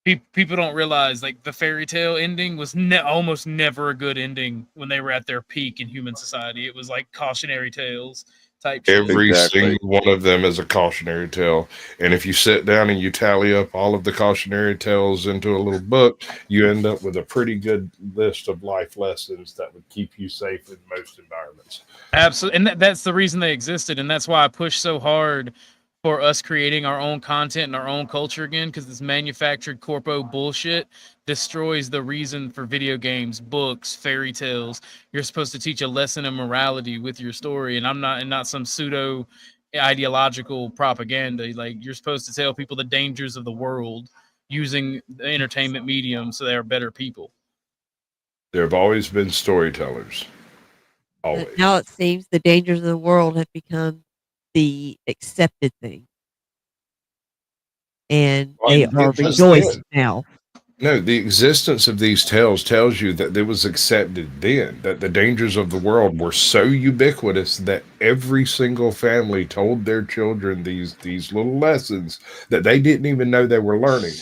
People don't realize like the fairy tale ending was almost never a good ending when they were at their peak in human society. It was like cautionary tales type shit. Every single one of them is a cautionary tale. And if you sit down and you tally up all of the cautionary tales into a little book, you end up with a pretty good list of life lessons that would keep you safe in most environments. Absolutely. And that's the reason they existed. And that's why I push so hard for us creating our own content and our own culture again, because this manufactured corpo bullshit destroys the reason for video games, books, fairy tales. You're supposed to teach a lesson of morality with your story, and not some pseudo ideological propaganda. Like, you're supposed to tell people the dangers of the world using the entertainment medium so they are better people. There have always been storytellers. Always. But now it seems the dangers of the world have become the accepted thing, and they are rejoiced now. No, the existence of these tales tells you that it was accepted then, that the dangers of the world were so ubiquitous that every single family told their children these little lessons that they didn't even know they were learning.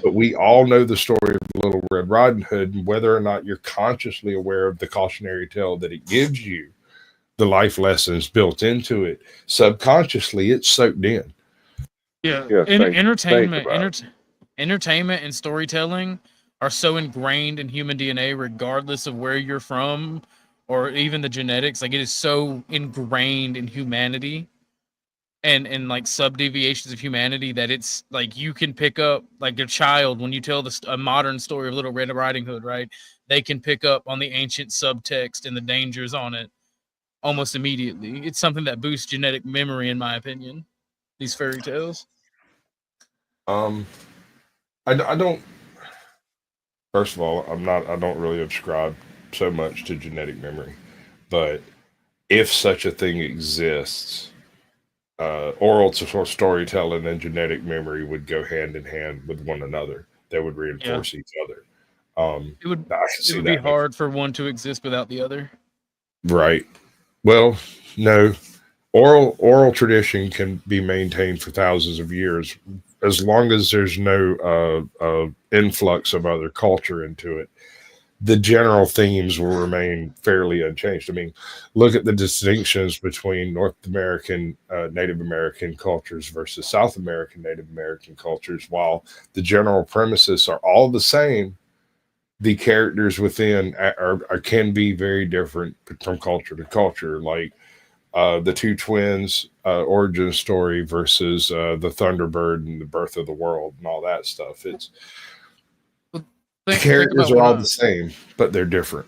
But we all know the story of Little Red Riding Hood, and whether or not you're consciously aware of the cautionary tale that it gives you, the life lessons built into it, subconsciously it's soaked in. Yeah, entertainment and storytelling are so ingrained in human DNA, regardless of where you're from or even the genetics. Like, it is so ingrained in humanity and like subdeviations of humanity that it's like you can pick up like a child when you tell a modern story of Little Red Riding Hood, right? they can pick up on the ancient subtext and the dangers on it almost immediately. It's something that boosts genetic memory, in my opinion, these fairy tales. I don't. First of all, I don't really ascribe so much to genetic memory, but if such a thing exists, oral storytelling and genetic memory would go hand in hand with one another. They would reinforce each other. It would be hard for one to exist without the other. Right. Well, no. Oral tradition can be maintained for thousands of years as long as there's no influx of other culture into it. The general themes will remain fairly unchanged. I mean, look at the distinctions between North American Native American cultures versus South American Native American cultures. While the general premises are all the same, the characters within can be very different from culture to culture. Like the two twins origin story versus the Thunderbird and the birth of the world and all that stuff. It's the characters are all the same, but they're different.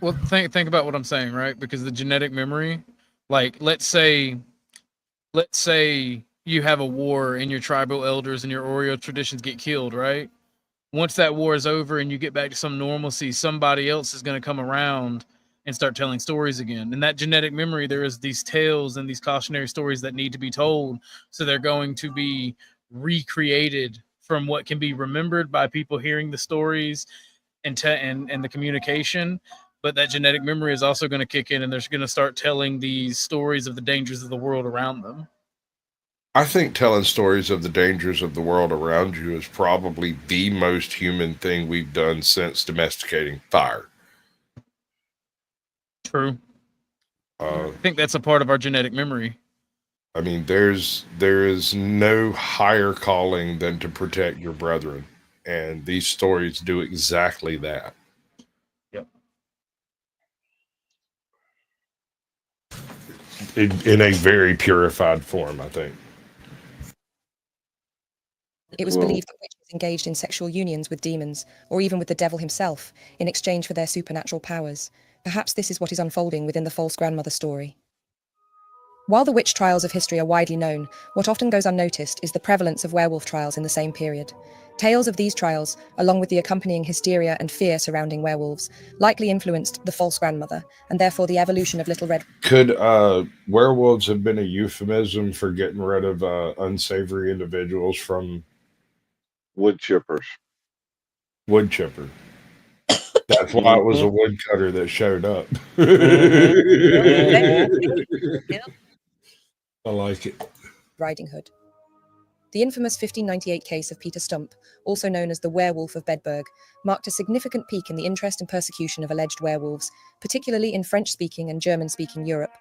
Well, think about what I'm saying, right? Because the genetic memory, like let's say you have a war and your tribal elders and your oral traditions get killed, right? Once that war is over and you get back to some normalcy, somebody else is going to come around and start telling stories again. And that genetic memory, there is these tales and these cautionary stories that need to be told. So they're going to be recreated from what can be remembered by people hearing the stories and the communication. But that genetic memory is also going to kick in and they're going to start telling these stories of the dangers of the world around them. I think telling stories of the dangers of the world around you is probably the most human thing we've done since domesticating fire. True. I think that's a part of our genetic memory. I mean, there is no higher calling than to protect your brethren. And these stories do exactly that. Yep. In a very purified form, I think. It was believed that witches engaged in sexual unions with demons, or even with the devil himself, in exchange for their supernatural powers. Perhaps this is what is unfolding within the false grandmother story. While the witch trials of history are widely known, what often goes unnoticed is the prevalence of werewolf trials in the same period. Tales of these trials, along with the accompanying hysteria and fear surrounding werewolves, likely influenced the false grandmother, and therefore the evolution of Little Red. Could werewolves have been a euphemism for getting rid of unsavory individuals from wood chippers? Wood chipper. That's why it was a woodcutter that showed up. I like it. Riding Hood. The infamous 1598 case of Peter Stump, also known as the Werewolf of Bedburg, marked a significant peak in the interest and persecution of alleged werewolves, particularly in French-speaking and German-speaking Europe.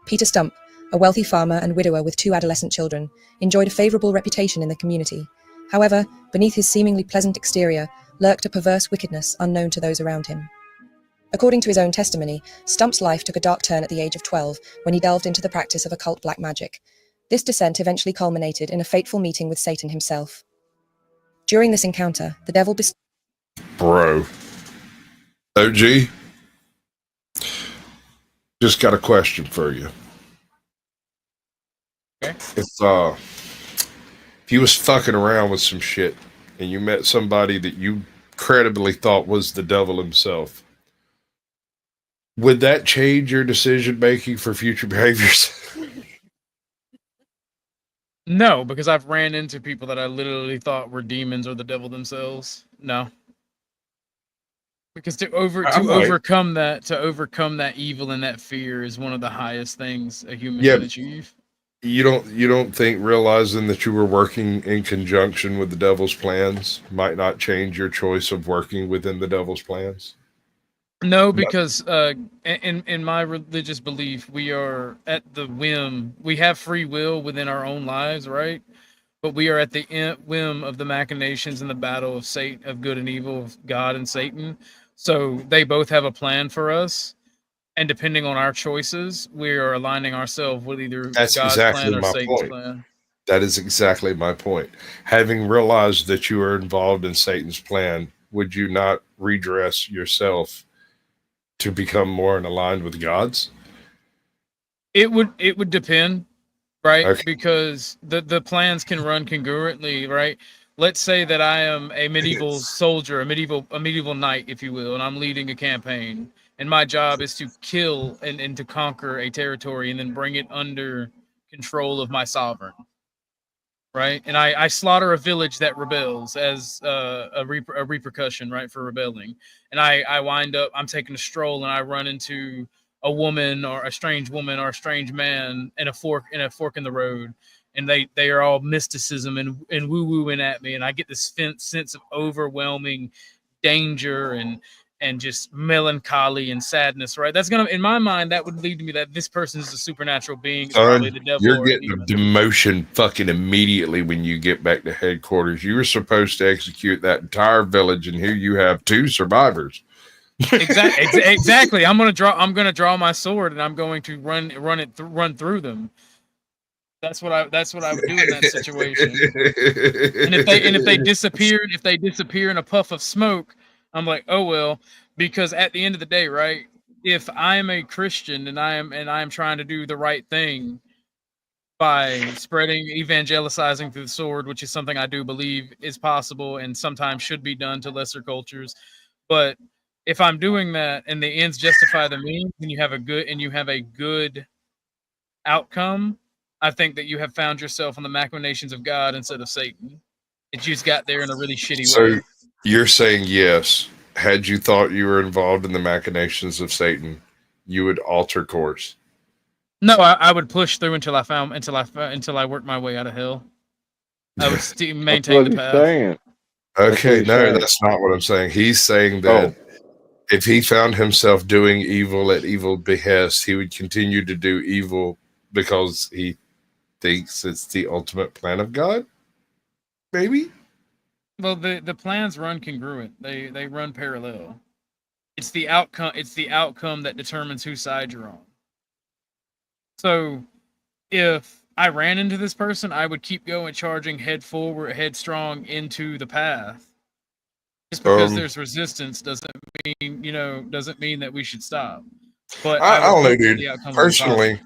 Peter Stump, a wealthy farmer and widower with 2 adolescent children, enjoyed a favorable reputation in the community. However, beneath his seemingly pleasant exterior lurked a perverse wickedness unknown to those around him. According to his own testimony, Stump's life took a dark turn at the age of 12 when he delved into the practice of occult black magic. This descent eventually culminated in a fateful meeting with Satan himself. During this encounter, the devil Bro. OG? Just got a question for you. Okay. If you was fucking around with some shit and you met somebody that you credibly thought was the devil himself, would that change your decision making for future behaviors? No, because I've ran into people that I literally thought were demons or the devil themselves. No. Because to overcome that evil and that fear is one of the highest things a human can achieve. You don't think realizing that you were working in conjunction with the devil's plans might not change your choice of working within the devil's plans? No, because in my religious belief, we are at the whim. We have free will within our own lives, right? But we are at the whim of the machinations and the battle of Satan, of good and evil, of God and Satan. So they both have a plan for us. And depending on our choices, we are aligning ourselves with either God's plan or Satan's plan. That is exactly my point. Having realized that you are involved in Satan's plan, would you not redress yourself to become more in aligned with gods? It would depend, right? Okay. Because the plans can run congruently, right? Let's say that I am a medieval soldier, a medieval knight, if you will, and I'm leading a campaign, and my job is to kill and to conquer a territory and then bring it under control of my sovereign, right? And I slaughter a village that rebels as a repercussion, right, for rebelling. And I wind up, I'm taking a stroll and I run into a woman or a strange man in a fork in the road, and they are all mysticism and woo wooing at me, and I get this sense of overwhelming danger and just melancholy and sadness, right? That's gonna, in my mind, that would lead to me that this person is a supernatural being. It's probably the devil. You're getting a demotion fucking immediately when you get back to headquarters. You were supposed to execute that entire village, and here you have 2 survivors. Exactly. I'm gonna draw my sword, and I'm going to run through them. That's what I would do in that situation. And if they disappear in a puff of smoke, I'm like, oh well, because at the end of the day, right? If I am a Christian and I am trying to do the right thing by evangelizing through the sword, which is something I do believe is possible and sometimes should be done to lesser cultures, but if I'm doing that and the ends justify the means, and you have a good outcome, I think that you have found yourself on the machinations of God instead of Satan. It just got there in a really shitty way. So you're saying, yes, had you thought you were involved in the machinations of Satan, you would alter course? No, I would push through until I worked my way out of hell. I would maintain the path. Saying. Okay, no, that's not what I'm saying. He's saying that if he found himself doing evil at evil behest, he would continue to do evil because he thinks it's the ultimate plan of God? Maybe? Well, the plans run congruent. They run parallel. It's the outcome that determines whose side you're on. So if I ran into this person, I would keep going, charging headstrong into the path. Just because there's resistance doesn't mean that we should stop. But I don't know, dude. Personally,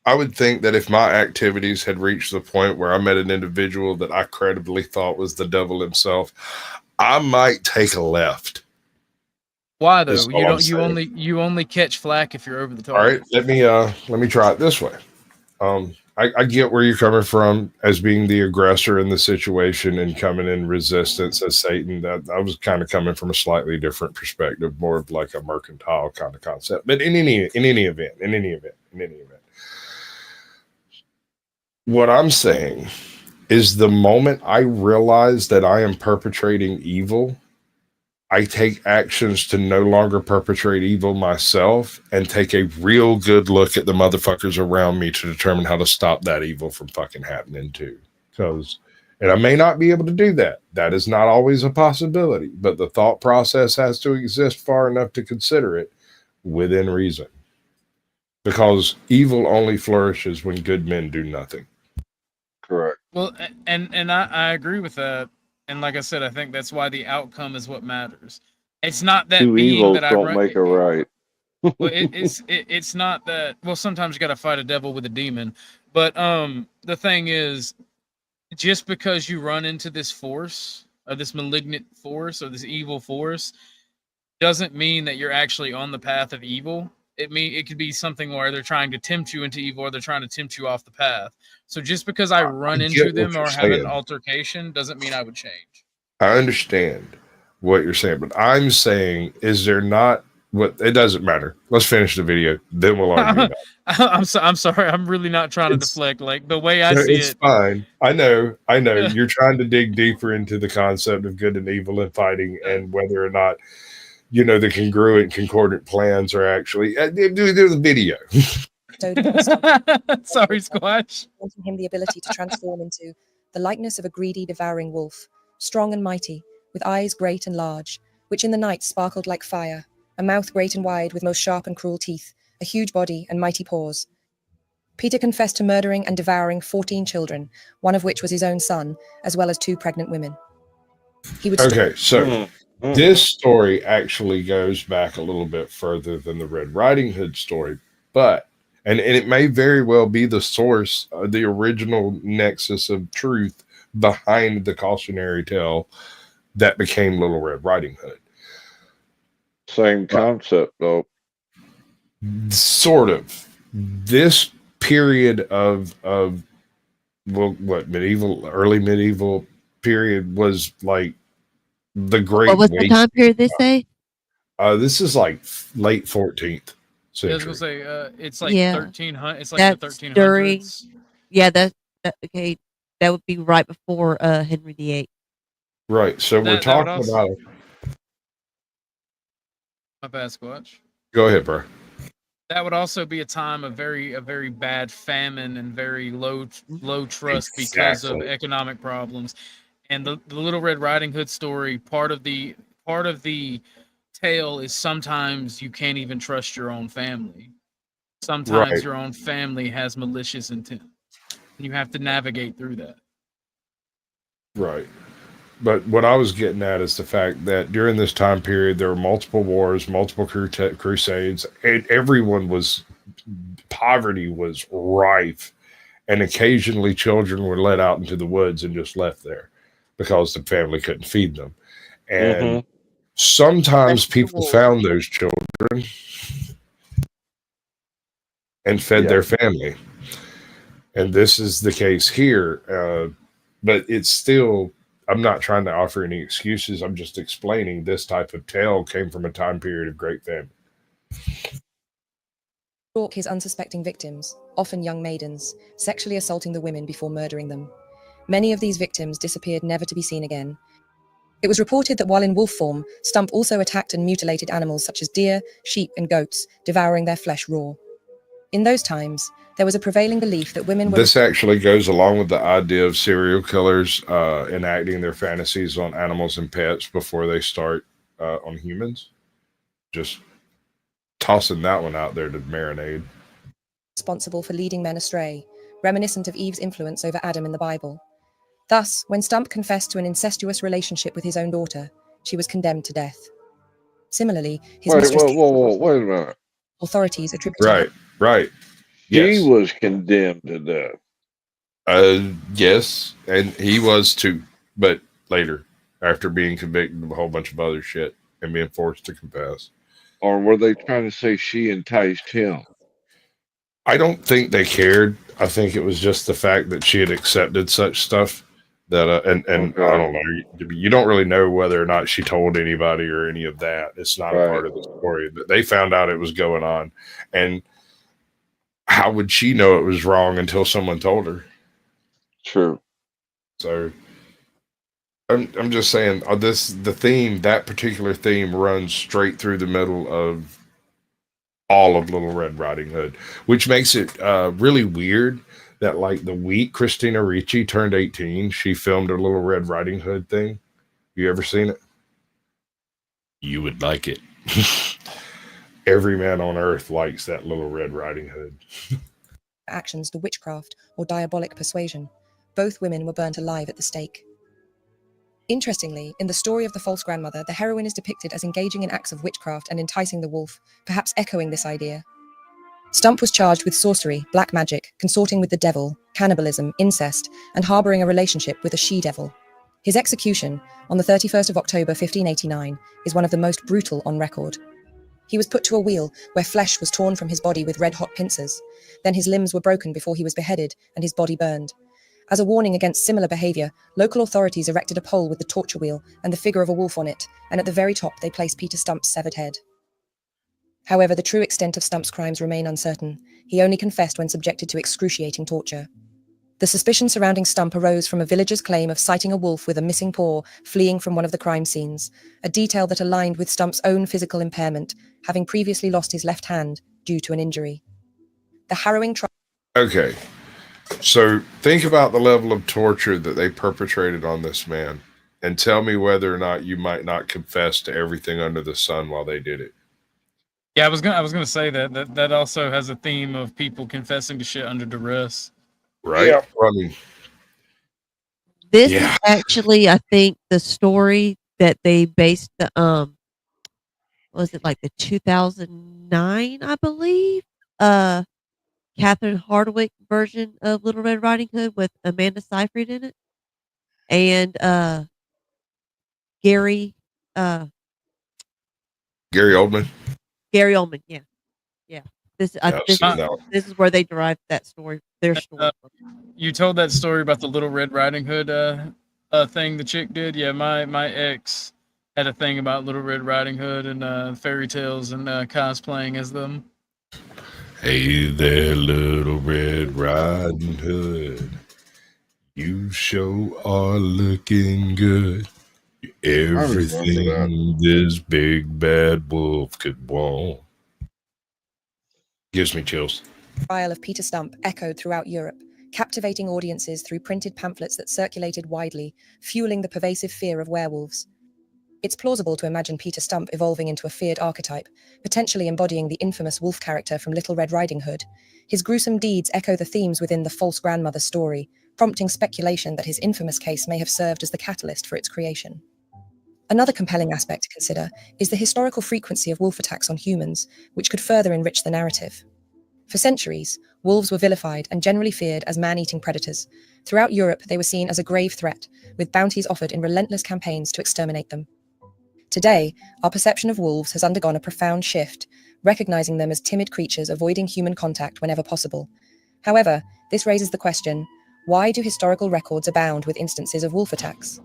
I would think that if my activities had reached the point where I met an individual that I credibly thought was the devil himself, I might take a left. Why though? You only catch flack if you're over the top. All right, let me try it this way. I get where you're coming from as being the aggressor in the situation and coming in resistance as Satan. That I was kind of coming from a slightly different perspective, more of like a mercantile kind of concept. But in any event, what I'm saying is the moment I realize that I am perpetrating evil, I take actions to no longer perpetrate evil myself and take a real good look at the motherfuckers around me to determine how to stop that evil from fucking happening too. And I may not be able to do that. That is not always a possibility, but the thought process has to exist far enough to consider it within reason. Because evil only flourishes when good men do nothing. Correct. Well, and I agree with that. And like I said, I think that's why the outcome is what matters. It's not that being that I don't make a right. Well, it's not that. Well, sometimes you got to fight a devil with a demon. But the thing is, just because you run into this force or this malignant force or this evil force, doesn't mean that you're actually on the path of evil. It could be something where they're trying to tempt you into evil or they're trying to tempt you off the path. So just because I run into them or have an altercation doesn't mean I would change. I understand what you're saying, but I'm saying, is there not what? It doesn't matter. Let's finish the video, then we'll argue about it. I'm sorry. I'm really not trying to deflect. Like the way I see it. It's fine. I know. You're trying to dig deeper into the concept of good and evil and fighting and whether or not, the congruent, concordant plans are actually do the video. Sorry, Squatch. Granting him the ability to transform into the likeness of a greedy, devouring wolf, strong and mighty, with eyes great and large, which in the night sparkled like fire, a mouth great and wide with most sharp and cruel teeth, a huge body and mighty paws. Peter confessed to murdering and devouring 14 children, one of which was his own son, as well as 2 pregnant women. He would This story actually goes back a little bit further than the Red Riding Hood story, but and it may very well be the source, the original nexus of truth behind the cautionary tale that became Little Red Riding Hood. Same concept, though. Sort of. This period of early medieval period was like the great. What was the time period they say? This is like late 14th century. I was gonna say it's like Yeah. 1300. It's like That's the 1300s. during. Yeah, okay. That would be right before Henry VIII. Right. So we're talking about. My bad, Squatch. Go ahead, bro. That would also be a time of a very bad famine and very low trust because of economic problems. And the Little Red Riding Hood story, part of the tale is sometimes you can't even trust your own family. Sometimes Right. your own family has malicious intent. And you have to navigate through that. Right. But what I was getting at is the fact that during this time period, there were multiple wars, multiple crusades, and poverty was rife. And occasionally children were let out into the woods and just left there because the family couldn't feed them. And sometimes people found those children and fed their family. And this is the case here. But it's still, I'm not trying to offer any excuses. I'm just explaining this type of tale came from a time period of great famine. Stalk his unsuspecting victims, often young maidens, sexually assaulting the women before murdering them. Many of these victims disappeared never to be seen again. It was reported that while in wolf form, Stump also attacked and mutilated animals such as deer, sheep, and goats, devouring their flesh raw. In those times, there was a prevailing belief that women were... This actually goes along with the idea of serial killers enacting their fantasies on animals and pets before they start on humans. Just tossing that one out there to marinate. responsible for leading men astray, reminiscent of Eve's influence over Adam in the Bible. Thus, when Stump confessed to an incestuous relationship with his own daughter, she was condemned to death. Similarly, his mistress... Wait a minute. Authorities attributed... Right. He was condemned to death. Yes, and he was too, but later, after being convicted of a whole bunch of other shit and being forced to confess. Or were they trying to say she enticed him? I don't think they cared. I think it was just the fact that she had accepted such stuff that, and I don't know, you don't really know whether or not she told anybody or any of that. It's not a part of the story, but they found out it was going on. And how would she know it was wrong until someone told her? True. So I'm just saying that particular theme runs straight through the middle of all of Little Red Riding Hood, which makes it really weird that like the week Christina Ricci turned 18, she filmed a Little Red Riding Hood thing. You ever seen it? You would like it. Every man on earth likes that Little Red Riding Hood. actions to witchcraft or diabolic persuasion. Both women were burnt alive at the stake. Interestingly, in the story of the false grandmother, the heroine is depicted as engaging in acts of witchcraft and enticing the wolf, perhaps echoing this idea. Stump was charged with sorcery, black magic, consorting with the devil, cannibalism, incest, and harboring a relationship with a she-devil. His execution, on the 31st of October 1589, is one of the most brutal on record. He was put to a wheel where flesh was torn from his body with red-hot pincers. Then his limbs were broken before he was beheaded and his body burned. As a warning against similar behavior, local authorities erected a pole with the torture wheel and the figure of a wolf on it, and at the very top they placed Peter Stump's severed head. However, the true extent of Stump's crimes remain uncertain. He only confessed when subjected to excruciating torture. The suspicion surrounding Stump arose from a villager's claim of sighting a wolf with a missing paw fleeing from one of the crime scenes, a detail that aligned with Stump's own physical impairment, having previously lost his left hand due to an injury. The harrowing trial... Okay, so think about the level of torture that they perpetrated on this man, and tell me whether or not you might not confess to everything under the sun while they did it. Yeah, I was gonna say that also has a theme of people confessing to shit under duress. Right? Yeah. I mean, this is actually, I think, the story that they based the was it like the 2009, I believe, Catherine Hardwicke version of Little Red Riding Hood with Amanda Seyfried in it, and Gary Oldman. Gary Oldman, yeah. This Yeah, this is where they derived that story, their story. You told that story about the Little Red Riding Hood thing the chick did. Yeah, my ex had a thing about Little Red Riding Hood and fairy tales and cosplaying as them. Hey there, Little Red Riding Hood. You sure are looking good. Everything this big bad wolf could want. Gives me chills. Trial of Peter Stump echoed throughout Europe, captivating audiences through printed pamphlets that circulated widely, fueling the pervasive fear of werewolves. It's plausible to imagine Peter Stump evolving into a feared archetype, potentially embodying the infamous wolf character from Little Red Riding Hood. His gruesome deeds echo the themes within the false grandmother story, prompting speculation that his infamous case may have served as the catalyst for its creation. Another compelling aspect to consider is the historical frequency of wolf attacks on humans, which could further enrich the narrative. For centuries, wolves were vilified and generally feared as man-eating predators. Throughout Europe, they were seen as a grave threat, with bounties offered in relentless campaigns to exterminate them. Today, our perception of wolves has undergone a profound shift, recognizing them as timid creatures avoiding human contact whenever possible. However, this raises the question, why do historical records abound with instances of wolf attacks?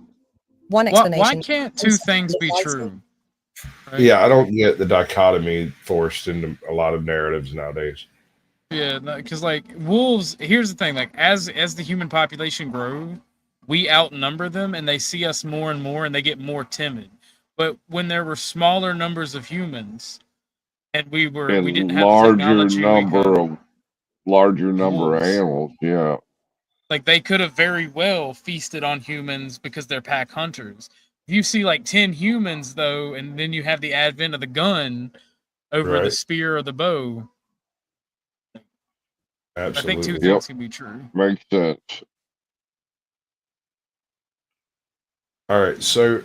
One explanation... Why can't two things be true? Right? Yeah, I don't get the dichotomy forced into a lot of narratives nowadays. Yeah, because like wolves, here's the thing, like as the human population grows, we outnumber them and they see us more and more and they get more timid. But when there were smaller numbers of humans and we didn't have larger number of animals, yeah. Like they could have very well feasted on humans because they're pack hunters. If you see like 10 humans though, and then you have the advent of the gun over the spear or the bow. Absolutely. I think two things can be true. Makes sense. All right, so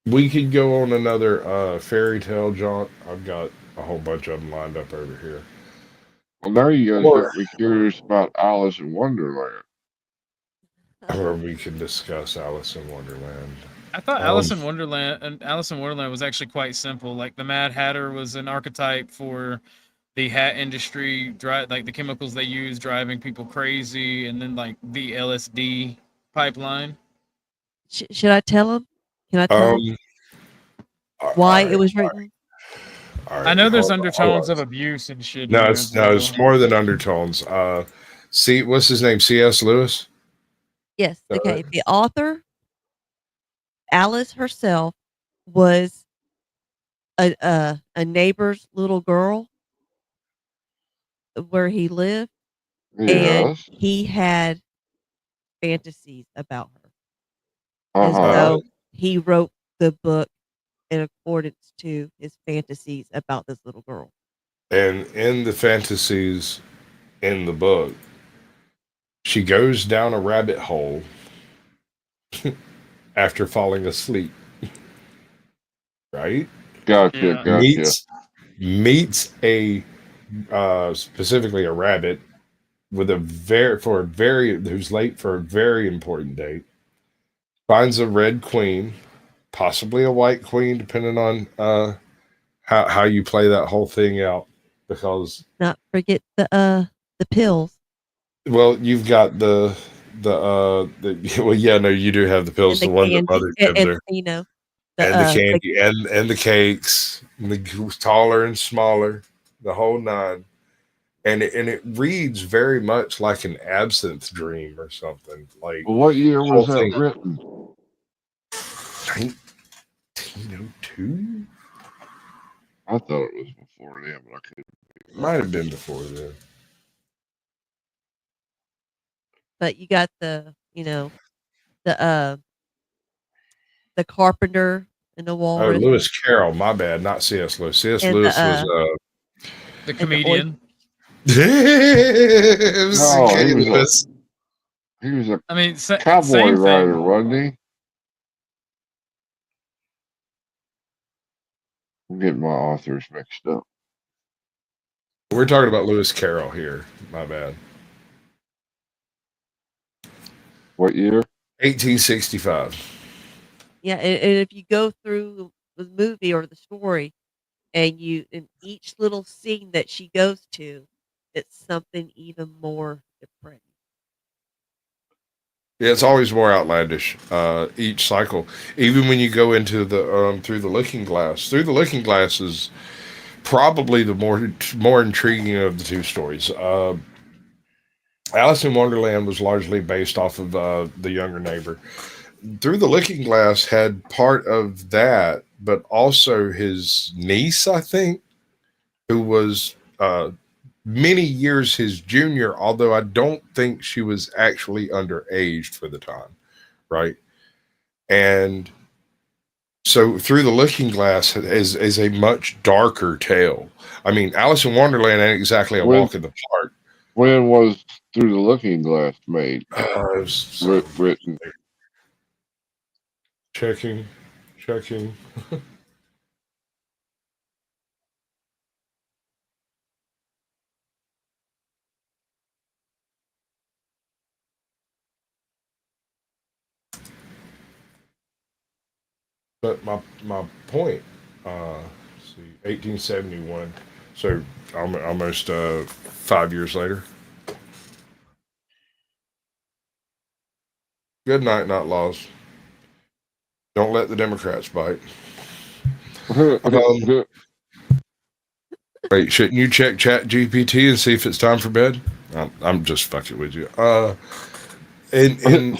we could go on another fairy tale jaunt. I've got a whole bunch of them lined up over here. Well, now you guys got me curious about Alice in Wonderland. Or we can discuss Alice in Wonderland. I thought Alice in Wonderland was actually quite simple. Like the Mad Hatter was an archetype for the hat industry, like the chemicals they use driving people crazy, and then like the LSD pipeline. Should I tell him? Can I tell him why it was written? I know there's undertones of abuse and shit. No, it's more than undertones. What's his name? C.S. Lewis? Yes. Okay. The author, Alice herself, was a neighbor's little girl where he lived, and he had fantasies about her. And so he wrote the book in accordance to his fantasies about this little girl. And in the fantasies in the book, she goes down a rabbit hole after falling asleep. Right? Gotcha. Meets a specifically a rabbit with who's late for a very important date. Finds a red queen, possibly a white queen, depending on how you play that whole thing out. Because not forget the pills. Well, you've got you do have the pills, the one that mother gives her. The candy and the cakes, and the taller and smaller, the whole nine. And it reads very much like an absinthe dream or something. Like, what year was that written? 1902. I thought it was before then, but I couldn't. Might have been before then. But you got the carpenter and the walrus. Oh, Lewis Carroll. My bad, not C.S. Lewis. C.S. Lewis was the comedian. He was a cowboy writer, wasn't he? I'm getting my authors mixed up. We're talking about Lewis Carroll here. My bad. What year? 1865. Yeah, and if you go through the movie or the story, and in each little scene that she goes to, it's something even more depressing. Yeah, it's always more outlandish. Each cycle, even when you go into the through the looking glass. Through the looking glass is probably the more intriguing of the two stories. Alice in Wonderland was largely based off of The Younger Neighbor. Through the Looking Glass had part of that, but also his niece, I think, who was many years his junior, although I don't think she was actually underaged for the time, right? And so Through the Looking Glass is a much darker tale. I mean, Alice in Wonderland ain't exactly a walk in the park. When was Through the Looking Glass made? Written. Checking. But my point, let's see, 1871. So almost 5 years later. Good night, not laws. Don't let the Democrats bite. Wait, shouldn't you check Chat GPT and see if it's time for bed? I'm just fucking with you. In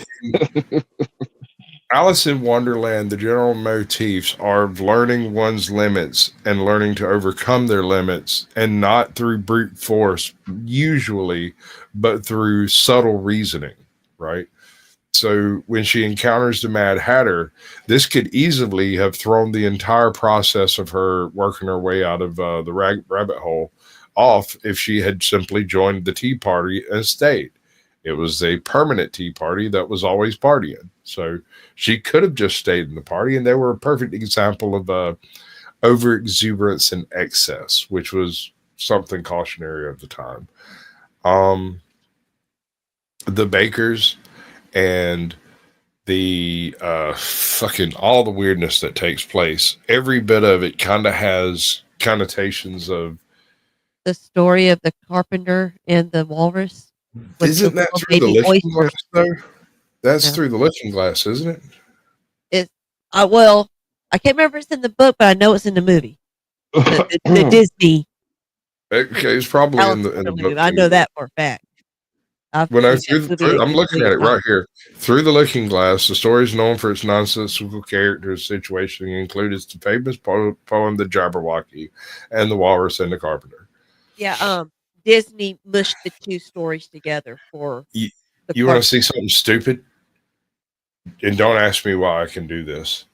Alice in Wonderland, the general motifs are of learning one's limits and learning to overcome their limits, and not through brute force, usually, but through subtle reasoning, right? So when she encounters the Mad Hatter, this could easily have thrown the entire process of her working her way out of the rabbit hole off if she had simply joined the Tea Party and stayed. It was a permanent Tea Party that was always partying. So she could have just stayed in the party, and they were a perfect example of over-exuberance and excess, which was something cautionary of the time. The Bakers and the fucking all the weirdness that takes place, every bit of it kind of has connotations of the story of the carpenter and the walrus. Isn't that Through the Looking Glass, though? That's Through the Looking Glass, isn't it? It's well, I can't remember if it's in the book, but I know it's in the movie. The Disney. Okay, it's probably in the book. I know that for a fact. I'm looking at it right here. Through the Looking Glass, the story is known for its nonsensical characters, situation, include its famous poem, The Jabberwocky, and The Walrus and the Carpenter. Yeah, Disney mushed the two stories together for. You want to see something stupid? And don't ask me why I can do this.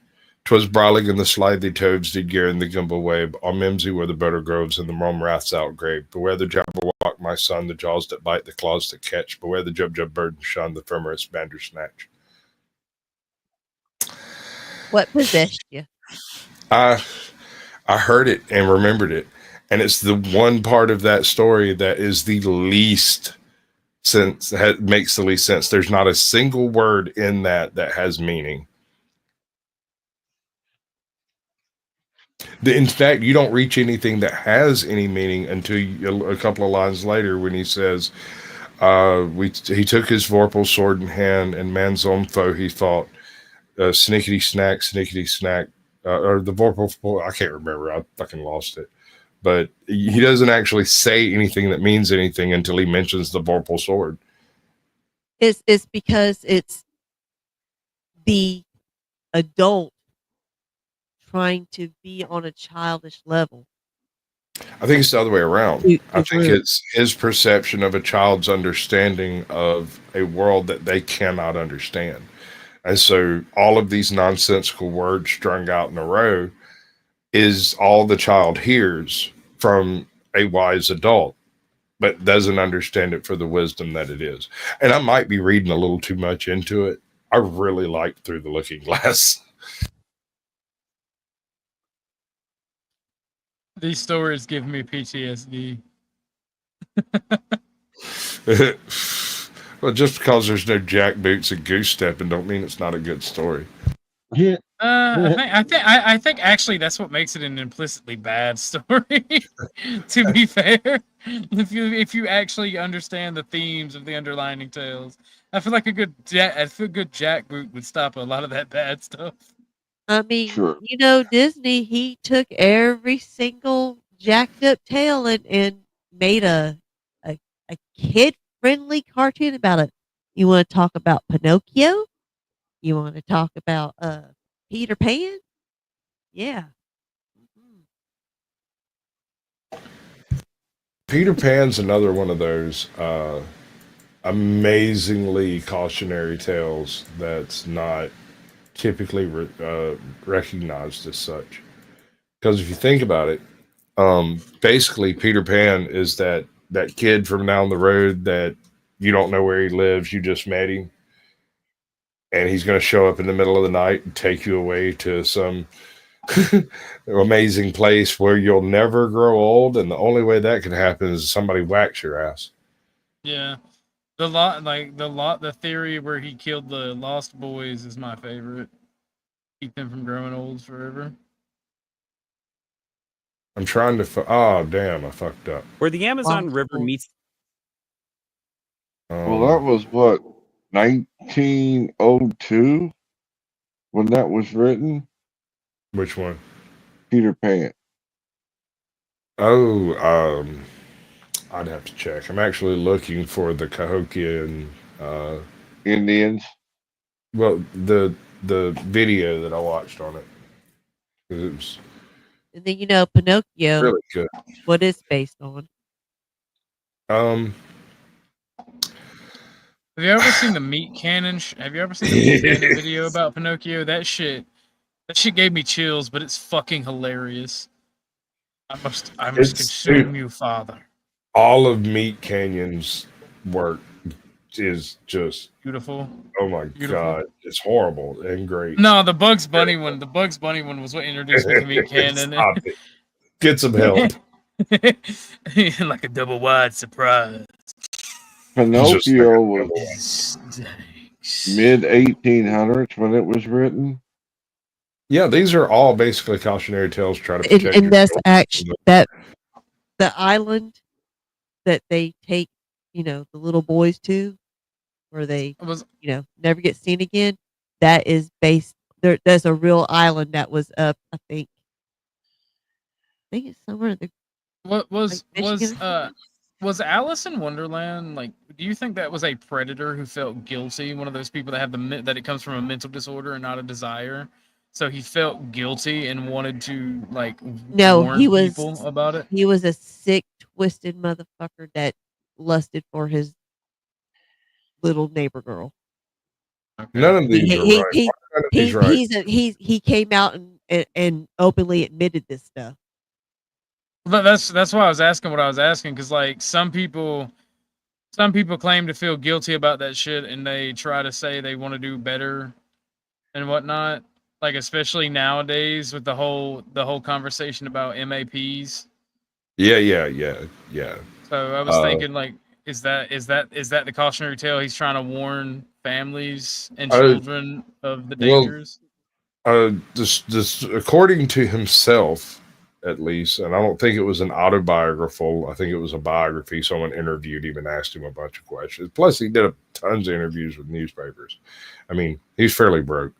'Twas Brawling and the slithy toads did gear in the gimble wave. On Mimsy were the butter groves and the mome raths outgrave. Beware the jabberwock, my son, the jaws that bite, the claws that catch. Beware the jub bird and shun, the firmerest bandersnatch. What possessed you? I heard it and remembered it. And it's the one part of that story that is the least sense, makes the least sense. There's not a single word in that has meaning. In fact, you don't reach anything that has any meaning until a couple of lines later when he says, he took his vorpal sword in hand, and man's own foe he fought. Snickety snack, or the vorpal, I can't remember. I fucking lost it. But he doesn't actually say anything that means anything until he mentions the vorpal sword. It's because it's the adult trying to be on a childish level. I think it's the other way around. I think it's his perception of a child's understanding of a world that they cannot understand. And so all of these nonsensical words strung out in a row is all the child hears from a wise adult, but doesn't understand it for the wisdom that it is. And I might be reading a little too much into it. I really like Through the Looking Glass. These stories give me PTSD. Well, just because there's no jackboots and goose stepping don't mean it's not a good story. Yeah. I think actually that's what makes it an implicitly bad story. To be fair, if you actually understand the themes of the underlining tales, I feel like a good jackboot would stop a lot of that bad stuff. I mean, you know, Disney, he took every single jacked up tale and made a kid friendly cartoon about it. You want to talk about Pinocchio? You want to talk about Peter Pan? Yeah. Peter Pan's another one of those amazingly cautionary tales that's not typically recognized as such. Because if you think about it, basically Peter Pan is that kid from down the road that you don't know where he lives, you just met him, and he's going to show up in the middle of the night and take you away to some amazing place where you'll never grow old, and the only way that can happen is somebody whacks your ass. Yeah, the theory where he killed the Lost Boys is my favorite. Keep them from growing old forever. I'm trying to. Oh damn! I fucked up. Where the Amazon River meets. Well, that was what 1902 when that was written. Which one? Peter Pan. Oh, I'd have to check. I'm actually looking for the Cahokia and Indians. Well, the video that I watched on it. It was And then, you know, Pinocchio. really good. What it's based on. Have you ever seen the meat cannon? Have you ever seen the meat cannon video about Pinocchio? That shit gave me chills, but it's fucking hilarious. I must consume you, father. All of Meat Canyon's work is just beautiful. Oh my god, it's horrible and great. No, the Bugs Bunny one. The Bugs Bunny one was what introduced me to Meat Cannon. Stop it. Get some help. Like a double wide surprise. Pinocchio was mid 1800s when it was written. Yeah, these are all basically cautionary tales trying to protect. And that's actually that the island that they take, you know, the little boys to, where they, you know, never get seen again. That is based there. There's a real island that was up. I think it's somewhere. What was Alice in Wonderland, like, do you think that was a predator who felt guilty? One of those people that have that it comes from a mental disorder and not a desire. So he felt guilty and wanted to warn people about it. He was a sick, twisted motherfucker that lusted for his little neighbor girl. Okay. None of these are right. He came out and openly admitted this stuff. But that's why I was asking what I was asking, because like some people claim to feel guilty about that shit, and they try to say they want to do better and whatnot. Like especially nowadays with the whole conversation about MAPs. Yeah. So I was thinking, like, is that the cautionary tale he's trying to warn families and children of the dangers? This according to himself, at least, and I don't think it was an autobiographical. I think it was a biography. Someone interviewed him and asked him a bunch of questions. Plus, he did tons of interviews with newspapers. I mean, he's fairly broke.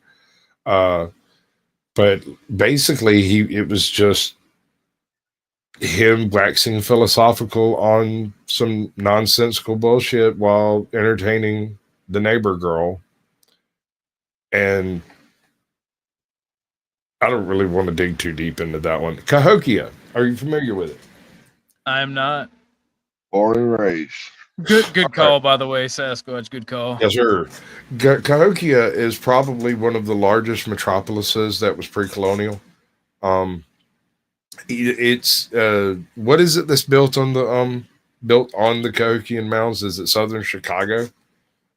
But basically, it was just him waxing philosophical on some nonsensical bullshit while entertaining the neighbor girl. And I don't really want to dig too deep into that one. Cahokia, are you familiar with it? I'm not. Born and raised. Good call, by the way, Sasquatch. Good call. Yes, sir. Cahokia is probably one of the largest metropolises that was pre-colonial. It's what is it that's built on the Cahokian mounds? Is it Southern Chicago?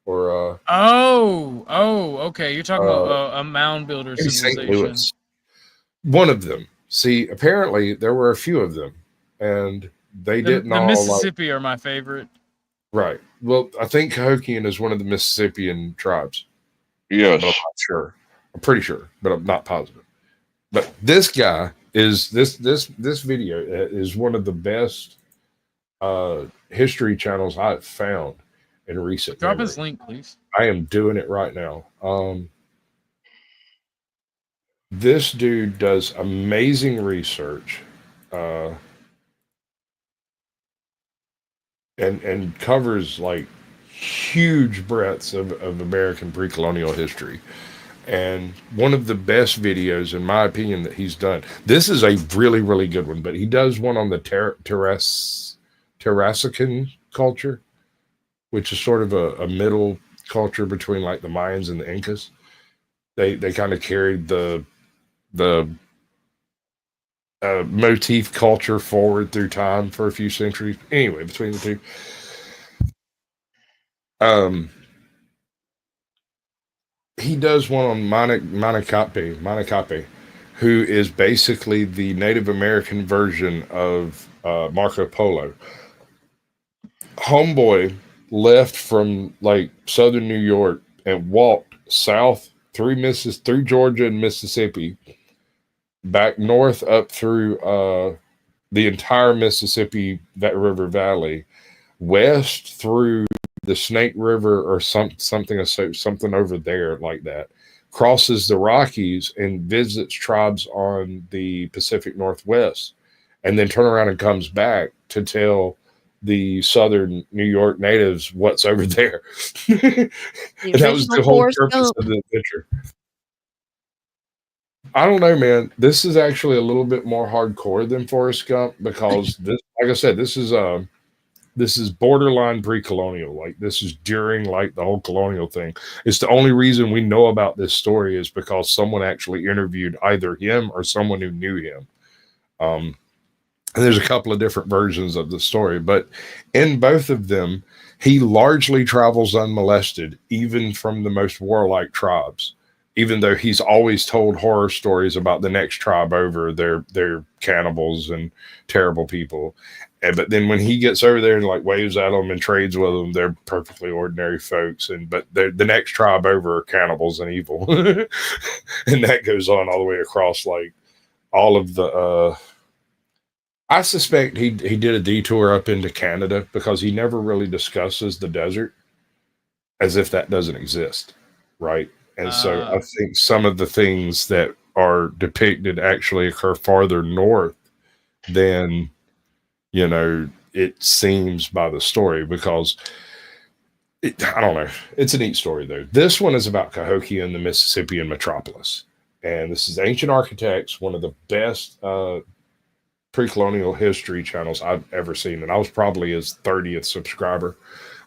Or okay. You're talking about a mound builder civilization. One of them. See, apparently there were a few of them, and they didn't The all Mississippi are my favorite. Right. Well, I think Cahokian is one of the Mississippian tribes. Yes. But I'm not sure. I'm pretty sure, but I'm not positive. But this guy is this video is one of the best history channels I've found in recent. Drop his link, please. I am doing it right now. This dude does amazing research, and covers like huge breadths of American pre-colonial history. And one of the best videos, in my opinion, that he's done. This is a really, really good one, but he does one on the Tarascan culture, which is sort of a middle culture between like the Mayans and the Incas. They kind of carried the motif culture forward through time for a few centuries. Anyway, between the two. He does one on Manakape, who is basically the Native American version of Marco Polo. Homeboy left from like southern New York and walked south through Georgia and Mississippi, back north up through the entire Mississippi River Valley, west through the Snake River or something over there like that, crosses the Rockies and visits tribes on the Pacific Northwest, and then turn around and comes back to tell the southern New York natives what's over there. And that was the whole purpose of the adventure. I don't know, man. This is actually a little bit more hardcore than Forrest Gump, because this, like I said, this is borderline pre-colonial. Like, this is during like the whole colonial thing. It's the only reason we know about this story is because someone actually interviewed either him or someone who knew him. And there's a couple of different versions of the story, but in both of them, he largely travels unmolested, even from the most warlike tribes, even though he's always told horror stories about the next tribe over, they're cannibals and terrible people. But then when he gets over there and like waves at them and trades with them, they're perfectly ordinary folks. But the next tribe over are cannibals and evil. And that goes on all the way across like all of the, I suspect he did a detour up into Canada, because he never really discusses the desert as if that doesn't exist. Right. And so I think some of the things that are depicted actually occur farther north than, you know, it seems by the story, because I don't know. It's a neat story though. This one is about Cahokia and the Mississippian metropolis. And this is Ancient Architects, one of the best pre-colonial history channels I've ever seen. And I was probably his 30th subscriber.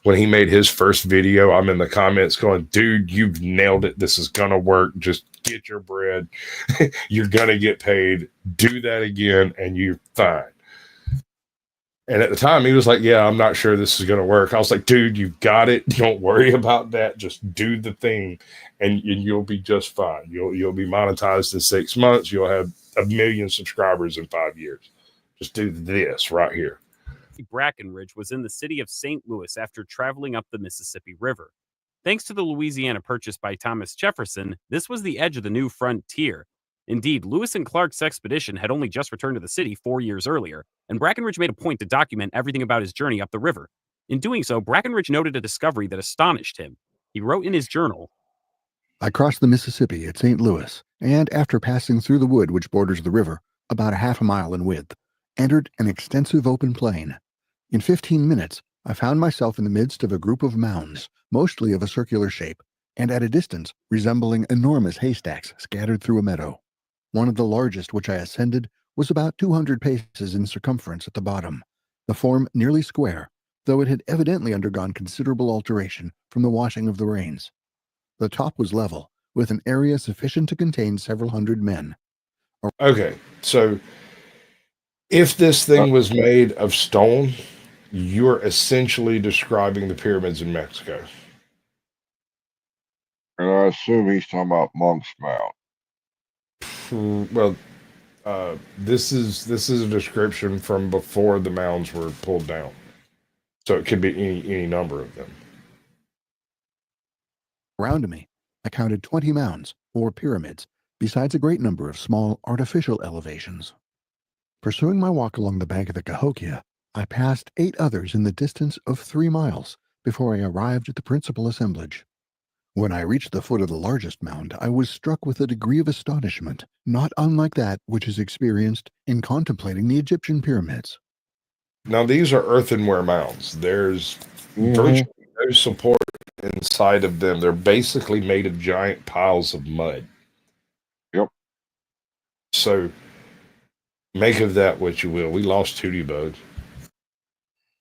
When he made his first video, I'm in the comments going, dude, you've nailed it. This is going to work. Just get your bread. You're going to get paid. Do that again, and you're fine. And at the time, he was like, yeah, I'm not sure this is going to work. I was like, dude, you've got it. Don't worry about that. Just do the thing, and you'll be just fine. You'll be monetized in 6 months. You'll have 1 million subscribers in 5 years. Just do this right here. Brackenridge was in the city of St. Louis after traveling up the Mississippi River. Thanks to the Louisiana Purchase by Thomas Jefferson, this was the edge of the new frontier. Indeed, Lewis and Clark's expedition had only just returned to the city 4 years earlier, and Brackenridge made a point to document everything about his journey up the river. In doing so, Brackenridge noted a discovery that astonished him. He wrote in his journal, I crossed the Mississippi at St. Louis, and after passing through the wood which borders the river, about a half a mile in width, entered an extensive open plain. In 15 minutes, I found myself in the midst of a group of mounds, mostly of a circular shape, and at a distance resembling enormous haystacks scattered through a meadow. One of the largest which I ascended was about 200 paces in circumference at the bottom, the form nearly square, though it had evidently undergone considerable alteration from the washing of the rains. The top was level, with an area sufficient to contain several hundred men. Okay, so if this thing was made of stone, you're essentially describing the pyramids in Mexico. And I assume he's talking about Monk's Mound. Well, This is a description from before the mounds were pulled down, so it could be any number of them. Around me, I counted 20 mounds, or pyramids, besides a great number of small artificial elevations. Pursuing my walk along the bank of the Cahokia, I passed 8 others in the distance of 3 miles before I arrived at the principal assemblage. When I reached the foot of the largest mound, I was struck with a degree of astonishment, not unlike that which is experienced in contemplating the Egyptian pyramids. Now, these are earthenware mounds. There's virtually no support inside of them. They're basically made of giant piles of mud. Yep. So, make of that what you will. We lost Tootie Bug.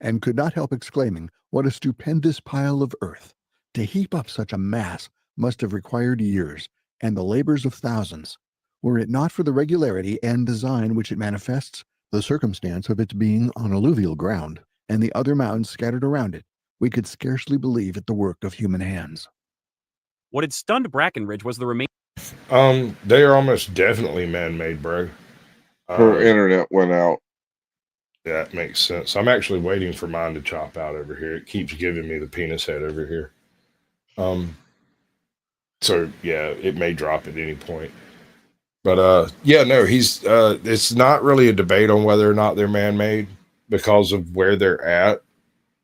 And could not help exclaiming, what a stupendous pile of earth! To heap up such a mass must have required years and the labors of thousands. Were it not for the regularity and design which it manifests, the circumstance of its being on alluvial ground, and the other mounds scattered around it, we could scarcely believe it the work of human hands. What had stunned Brackenridge was the remains. They are almost definitely man-made, bro. Her internet went out. That makes sense. I'm actually waiting for mine to chop out over here. It keeps giving me the penis head over here. So yeah, it may drop at any point. But yeah, no, it's not really a debate on whether or not they're man-made because of where they're at.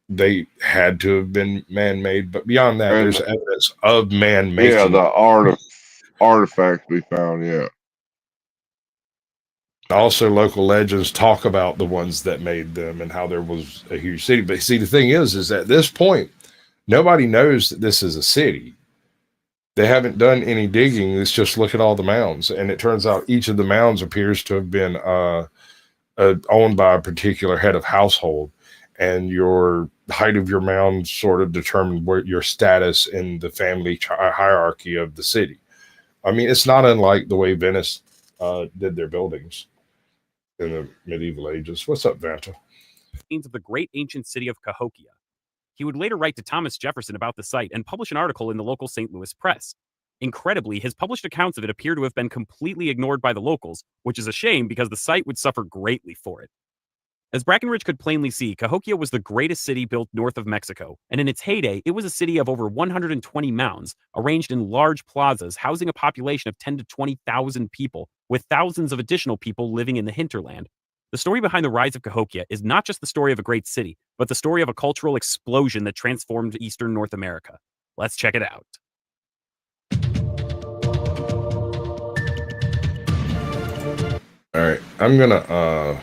They had to have been man-made, but beyond that, there's evidence of man-making. Yeah, the artifacts we found, yeah. Also, local legends talk about the ones that made them and how there was a huge city. But see, the thing is at this point, nobody knows that this is a city. They haven't done any digging. It's just look at all the mounds. And it turns out each of the mounds appears to have been owned by a particular head of household. And your height of your mound sort of determined where your status in the family hierarchy of the city. I mean, it's not unlike the way Venice did their buildings in the medieval ages. What's up, Vanta? Of the great ancient city of Cahokia. He would later write to Thomas Jefferson about the site and publish an article in the local St. Louis press. Incredibly, his published accounts of it appear to have been completely ignored by the locals, which is a shame because the site would suffer greatly for it. As Brackenridge could plainly see, Cahokia was the greatest city built north of Mexico, and in its heyday, it was a city of over 120 mounds, arranged in large plazas, housing a population of 10 to 20,000 people, with thousands of additional people living in the hinterland. The story behind the rise of Cahokia is not just the story of a great city, but the story of a cultural explosion that transformed eastern North America. Let's check it out. All right, I'm gonna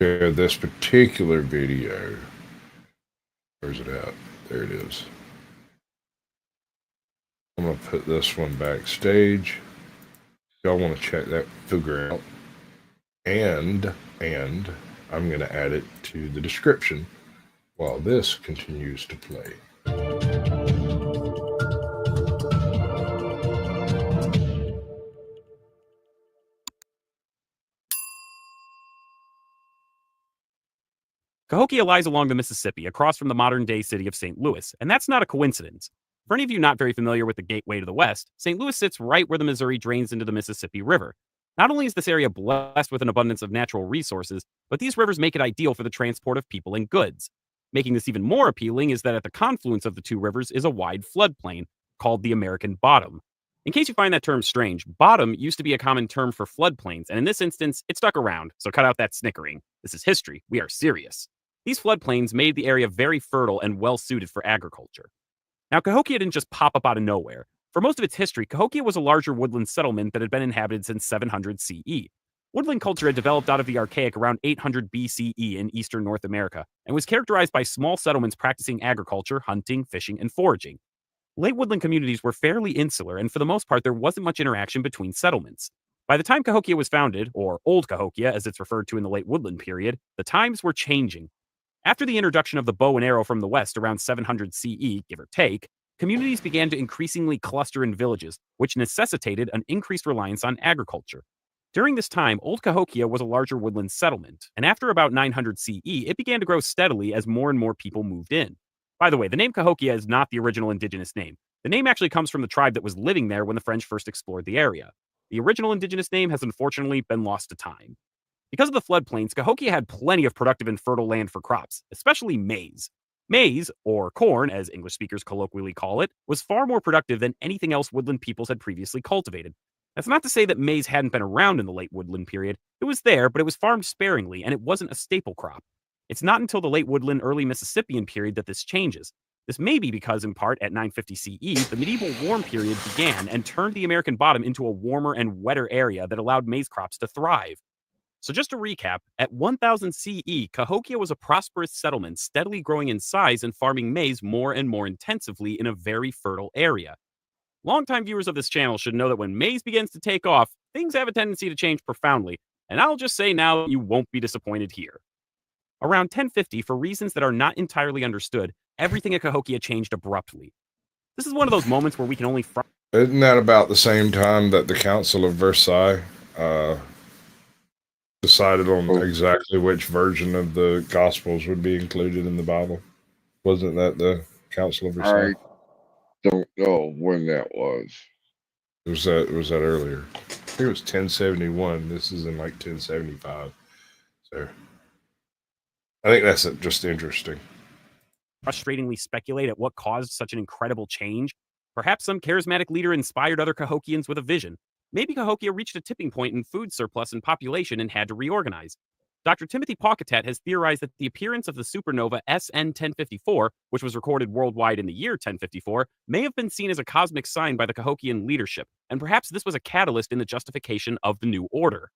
share this particular video. Where's it at? There it is. I'm gonna put this one backstage. Y'all want to check that figure out. And I'm going to add it to the description while this continues to play. Cahokia lies along the Mississippi, across from the modern-day city of St. Louis, and that's not a coincidence. For any of you not very familiar with the gateway to the west, St. Louis sits right where the Missouri drains into the Mississippi River. Not only is this area blessed with an abundance of natural resources, but these rivers make it ideal for the transport of people and goods. Making this even more appealing is that at the confluence of the two rivers is a wide floodplain, called the American Bottom. In case you find that term strange, bottom used to be a common term for floodplains, and in this instance, it stuck around, so cut out that snickering. This is history. We are serious. These floodplains made the area very fertile and well-suited for agriculture. Now, Cahokia didn't just pop up out of nowhere. For most of its history, Cahokia was a larger woodland settlement that had been inhabited since 700 CE. Woodland culture had developed out of the archaic around 800 BCE in eastern North America, and was characterized by small settlements practicing agriculture, hunting, fishing, and foraging. Late woodland communities were fairly insular, and for the most part, there wasn't much interaction between settlements. By the time Cahokia was founded, or Old Cahokia as it's referred to in the late woodland period, the times were changing. After the introduction of the bow and arrow from the west around 700 CE, give or take, communities began to increasingly cluster in villages, which necessitated an increased reliance on agriculture. During this time, Old Cahokia was a larger woodland settlement, and after about 900 CE, it began to grow steadily as more and more people moved in. By the way, the name Cahokia is not the original indigenous name. The name actually comes from the tribe that was living there when the French first explored the area. The original indigenous name has unfortunately been lost to time. Because of the floodplains, Cahokia had plenty of productive and fertile land for crops, especially maize. Maize, or corn as English speakers colloquially call it, was far more productive than anything else woodland peoples had previously cultivated. That's not to say that maize hadn't been around in the late woodland period. It was there, but it was farmed sparingly, and it wasn't a staple crop. It's not until the late woodland, early Mississippian period that this changes. This may be because, in part, at 950 CE, the medieval warm period began and turned the American bottom into a warmer and wetter area that allowed maize crops to thrive. So just to recap, at 1000 CE, Cahokia was a prosperous settlement, steadily growing in size and farming maize more and more intensively in a very fertile area. Longtime viewers of this channel should know that when maize begins to take off, things have a tendency to change profoundly, and I'll just say now you won't be disappointed here. Around 1050, for reasons that are not entirely understood, everything at Cahokia changed abruptly. This is one of those moments where we can only... Isn't that about the same time that the Council of Versailles decided on exactly which version of the Gospels would be included in the Bible? Wasn't that the Council of Versailles? I don't know when that was. Was that earlier? I think it was 1071. This is in like 1075. So I think that's just interesting. Frustratingly speculate at what caused such an incredible change. Perhaps some charismatic leader inspired other Cahokians with a vision. Maybe Cahokia reached a tipping point in food surplus and population and had to reorganize. Dr. Timothy Caucquatch has theorized that the appearance of the supernova SN 1054, which was recorded worldwide in the year 1054, may have been seen as a cosmic sign by the Cahokian leadership, and perhaps this was a catalyst in the justification of the new order.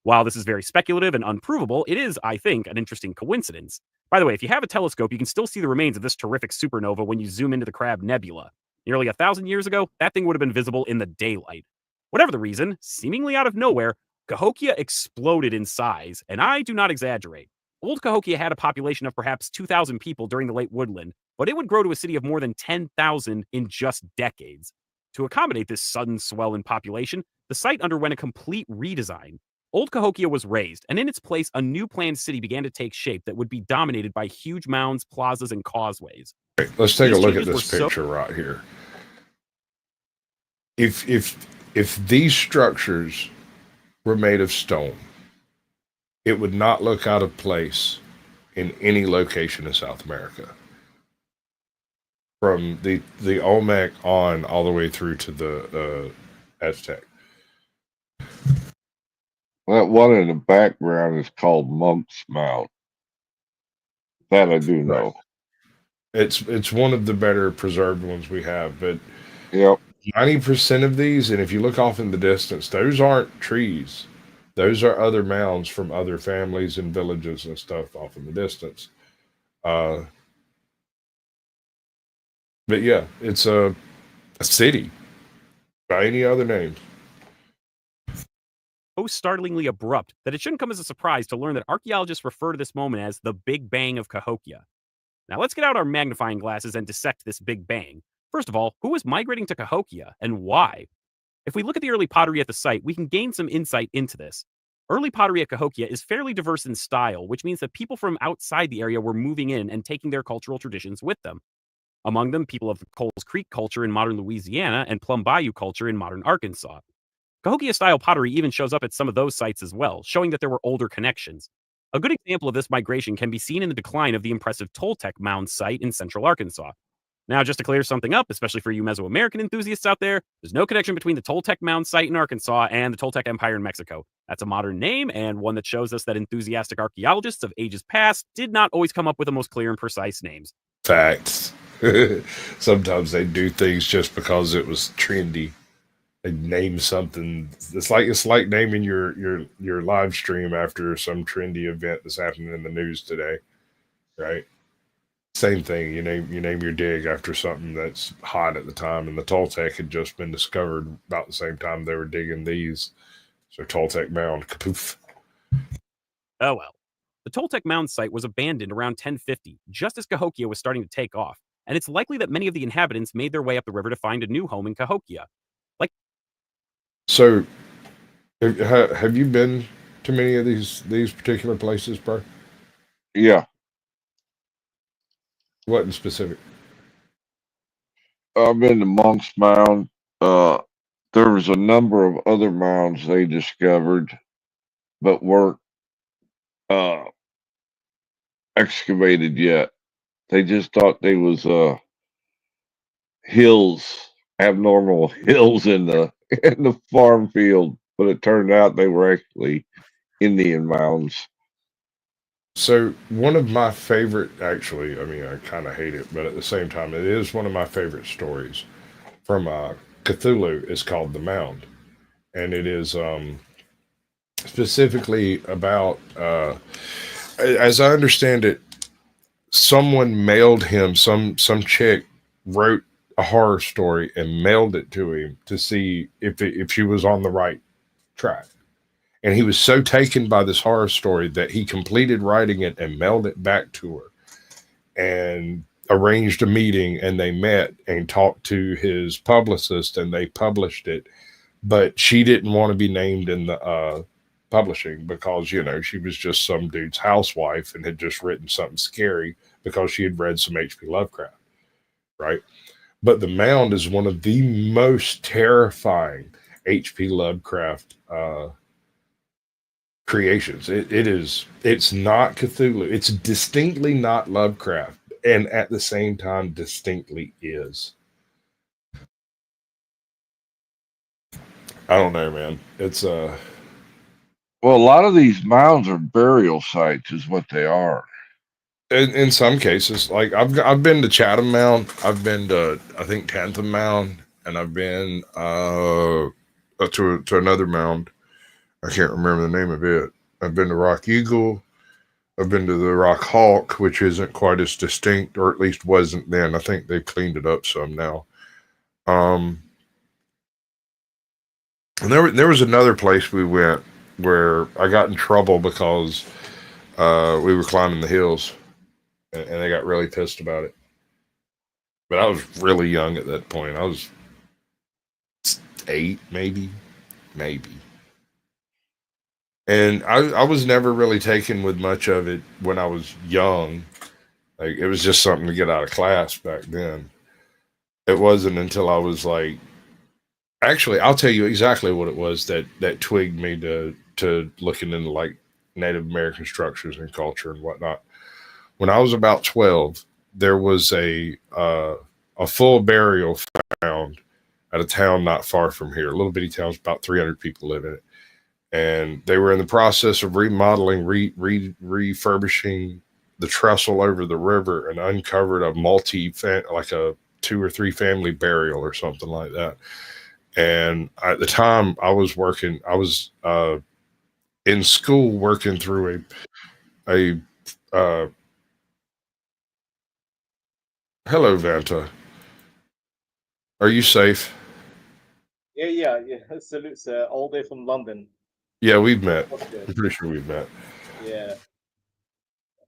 While this is very speculative and unprovable, it is, I think, an interesting coincidence. By the way, if you have a telescope, you can still see the remains of this terrific supernova when you zoom into the Crab Nebula. Nearly 1,000 years ago, that thing would have been visible in the daylight. Whatever the reason, seemingly out of nowhere, Cahokia exploded in size, and I do not exaggerate. Old Cahokia had a population of perhaps 2,000 people during the late woodland, but it would grow to a city of more than 10,000 in just decades. To accommodate this sudden swell in population, the site underwent a complete redesign. Old Cahokia was razed, and in its place, a new planned city began to take shape that would be dominated by huge mounds, plazas, and causeways. Right, let's take a look at this picture right here. If these structures were made of stone, it would not look out of place in any location in South America. From the Olmec on all the way through to the Aztec. That one in the background is called Monk's Mound. That I do know. It's one of the better preserved ones we have, but yep. 90% of these, and if you look off in the distance, those aren't trees. Those are other mounds from other families and villages and stuff off in the distance. But yeah, it's a city by any other name. So startlingly abrupt that it shouldn't come as a surprise to learn that archaeologists refer to this moment as the Big Bang of Cahokia. Now let's get out our magnifying glasses and dissect this Big Bang. First of all, who was migrating to Cahokia and why? If we look at the early pottery at the site, we can gain some insight into this. Early pottery at Cahokia is fairly diverse in style, which means that people from outside the area were moving in and taking their cultural traditions with them. Among them, people of the Coles Creek culture in modern Louisiana and Plum Bayou culture in modern Arkansas. Cahokia-style pottery even shows up at some of those sites as well, showing that there were older connections. A good example of this migration can be seen in the decline of the impressive Toltec mound site in central Arkansas. Now, just to clear something up, especially for you Mesoamerican enthusiasts out there, there's no connection between the Toltec mound site in Arkansas and the Toltec Empire in Mexico. That's a modern name, and one that shows us that enthusiastic archaeologists of ages past did not always come up with the most clear and precise names. Facts. Sometimes they do things just because it was trendy. They name something. It's like naming your live stream after some trendy event that's happening in the news today, right? Same thing. You name your dig after something that's hot at the time, and the Toltec had just been discovered about the same time they were digging these. So Toltec mound, kapoof. Oh well. The Toltec mound site was abandoned around 1050, just as Cahokia was starting to take off, and it's likely that many of the inhabitants made their way up the river to find a new home in Cahokia. So, have you been to many of these particular places, bro? Yeah. What in specific? I've been to Monk's Mound, there was a number of other mounds they discovered, but weren't excavated yet. They just thought they was hills, abnormal hills in the farm field, but it turned out they were actually Indian mounds. So one of my favorite, actually, I mean, I kind of hate it, but at the same time, it is one of my favorite stories from Cthulhu. Is called The Mound, and it is specifically about, as I understand it, someone mailed him, some chick wrote a horror story and mailed it to him to see if she was on the right track. And he was so taken by this horror story that he completed writing it and mailed it back to her and arranged a meeting, and they met and talked to his publicist and they published it. But she didn't want to be named in the publishing because, you know, she was just some dude's housewife and had just written something scary because she had read some H.P. Lovecraft, right? But The Mound is one of the most terrifying H.P. Lovecraft creations. It's not Cthulhu. It's distinctly not Lovecraft, and at the same time distinctly is. I don't know, man. It's well, a lot of these mounds are burial sites is what they are. In some cases, like I've been to Chatham Mound, I've been to, I think, Tantham Mound, and I've been to another mound. I can't remember the name of it. I've been to Rock Eagle. I've been to the Rock Hawk, which isn't quite as distinct, or at least wasn't then. I think they've cleaned it up some now. And there was another place we went where I got in trouble because we were climbing the hills, and they got really pissed about it. But I was really young at that point. I was 8, maybe. And I was never really taken with much of it when I was young. Like, it was just something to get out of class back then. It wasn't until I was like, actually, I'll tell you exactly what it was that twigged me to looking into like Native American structures and culture and whatnot. When I was about 12, there was a full burial found at a town not far from here. A little bitty town, about 300 people live in it. And they were in the process of remodeling, refurbishing the trestle over the river, and uncovered a like a 2 or 3 family burial or something like that. And at the time I was in school working through hello, Vanta. Are you safe? Yeah. Salutes all the way from London. Yeah, we've met. I'm pretty sure we've met. Yeah.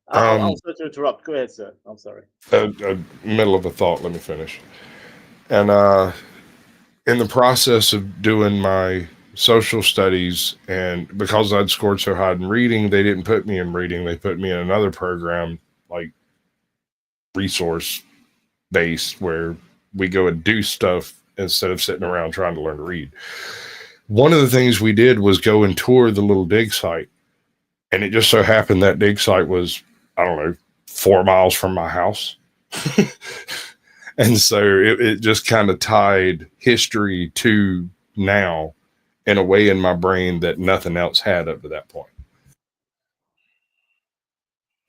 I'll start to interrupt. Go ahead, sir. I'm sorry. Middle of a thought. Let me finish. And in the process of doing my social studies, and because I'd scored so high in reading, they didn't put me in reading. They put me in another program, like resource based, where we go and do stuff instead of sitting around trying to learn to read. One of the things we did was go and tour the little dig site. And it just so happened that dig site was, I don't know, 4 miles from my house. And so it just kind of tied history to now in a way in my brain that nothing else had up to that point.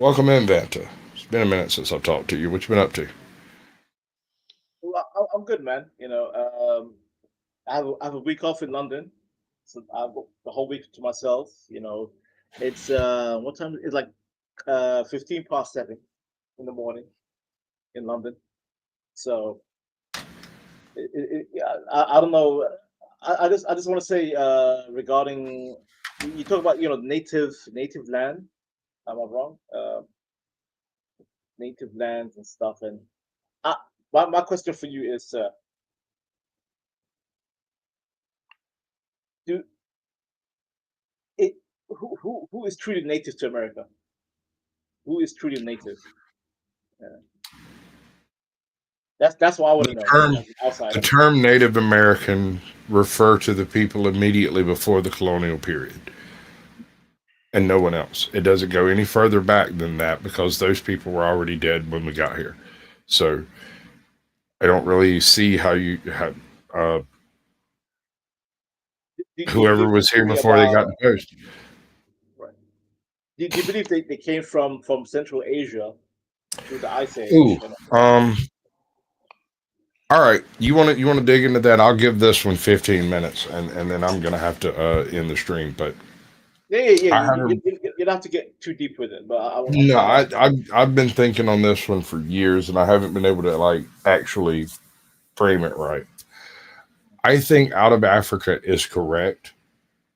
Welcome in, Vanta. It's been a minute since I've talked to you. What you been up to? Well, I'm good, man. You know, I have a week off in London, so I have the whole week to myself. You know, it's what time? It's like 15 past 7 in the morning in London. So I don't know. I just want to say regarding, you talk about, you know, native land. Am I wrong? Native lands and stuff. And my question for you is, who is truly native to America? Who is truly native? That's what I want to know. The term Native American refer to the people immediately before the colonial period. And no one else. It doesn't go any further back than that because those people were already dead when we got here. So I don't really see how you have whoever was here before they got the post. Right. Do you believe they came from Central Asia through the Ice Age? Ooh, all right. You want to dig into that? I'll give this one 15 minutes, and then I'm gonna have to end the stream. But yeah. You don't have to get too deep with it. But I've been thinking on this one for years, and I haven't been able to like actually frame it right. I think out of Africa is correct,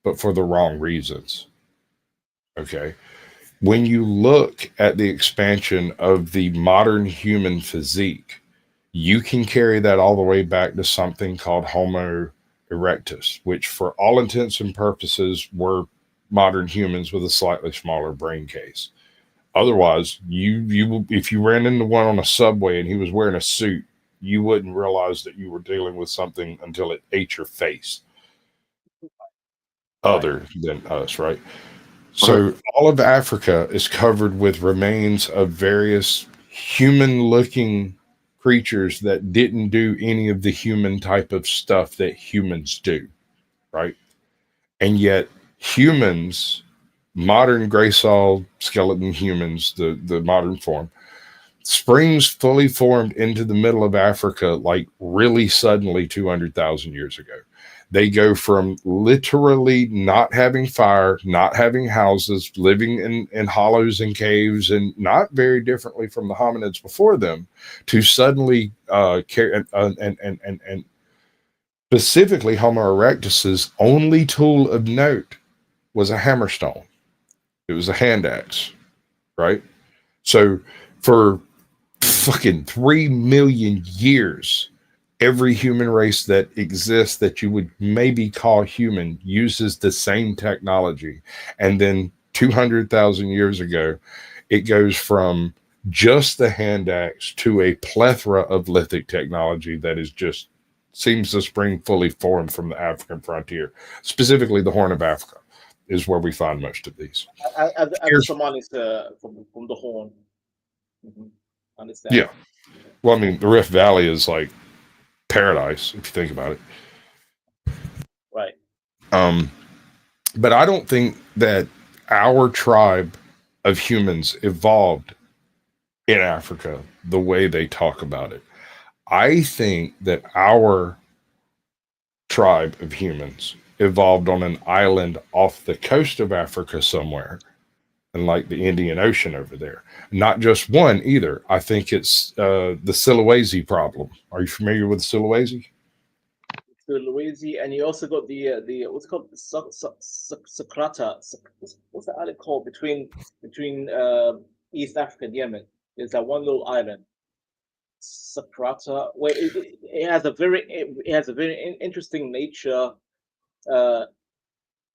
but for the wrong reasons. Okay. When you look at the expansion of the modern human physique, you can carry that all the way back to something called Homo erectus, which for all intents and purposes were modern humans with a slightly smaller brain case. Otherwise, you if you ran into one on a subway and he was wearing a suit, you wouldn't realize that you were dealing with something until it ate your face. Other than us, right? So all of Africa is covered with remains of various human-looking creatures that didn't do any of the human type of stuff that humans do, right? And yet humans, modern Graysaw skeleton humans, the modern form, springs fully formed into the middle of Africa like really suddenly 200,000 years ago. They go from literally not having fire, not having houses, living in hollows and caves, and not very differently from the hominids before them, to suddenly and specifically Homo erectus's only tool of note was a hammerstone. It was a hand axe, right? So for fucking 3 million years, every human race that exists that you would maybe call human uses the same technology. And then 200,000 years ago, it goes from just the hand axe to a plethora of lithic technology that is just seems to spring fully formed from the African frontier. Specifically, the Horn of Africa is where we find most of these. Somalis from the Horn. Understand? Yeah. Well, I mean, the Rift Valley is like paradise if you think about it, right? But I don't think that our tribe of humans evolved in Africa the way they talk about it. I think that our tribe of humans evolved on an island off the coast of Africa somewhere, and like the Indian Ocean over there. Not just one either. I think it's the Sulawesi problem. Are you familiar with Sulawesi? Sulawesi, and you also got the what's it called, Sakrata. What's that island called between East Africa and Yemen? There's that one little island, Sakrata, where it has a very interesting nature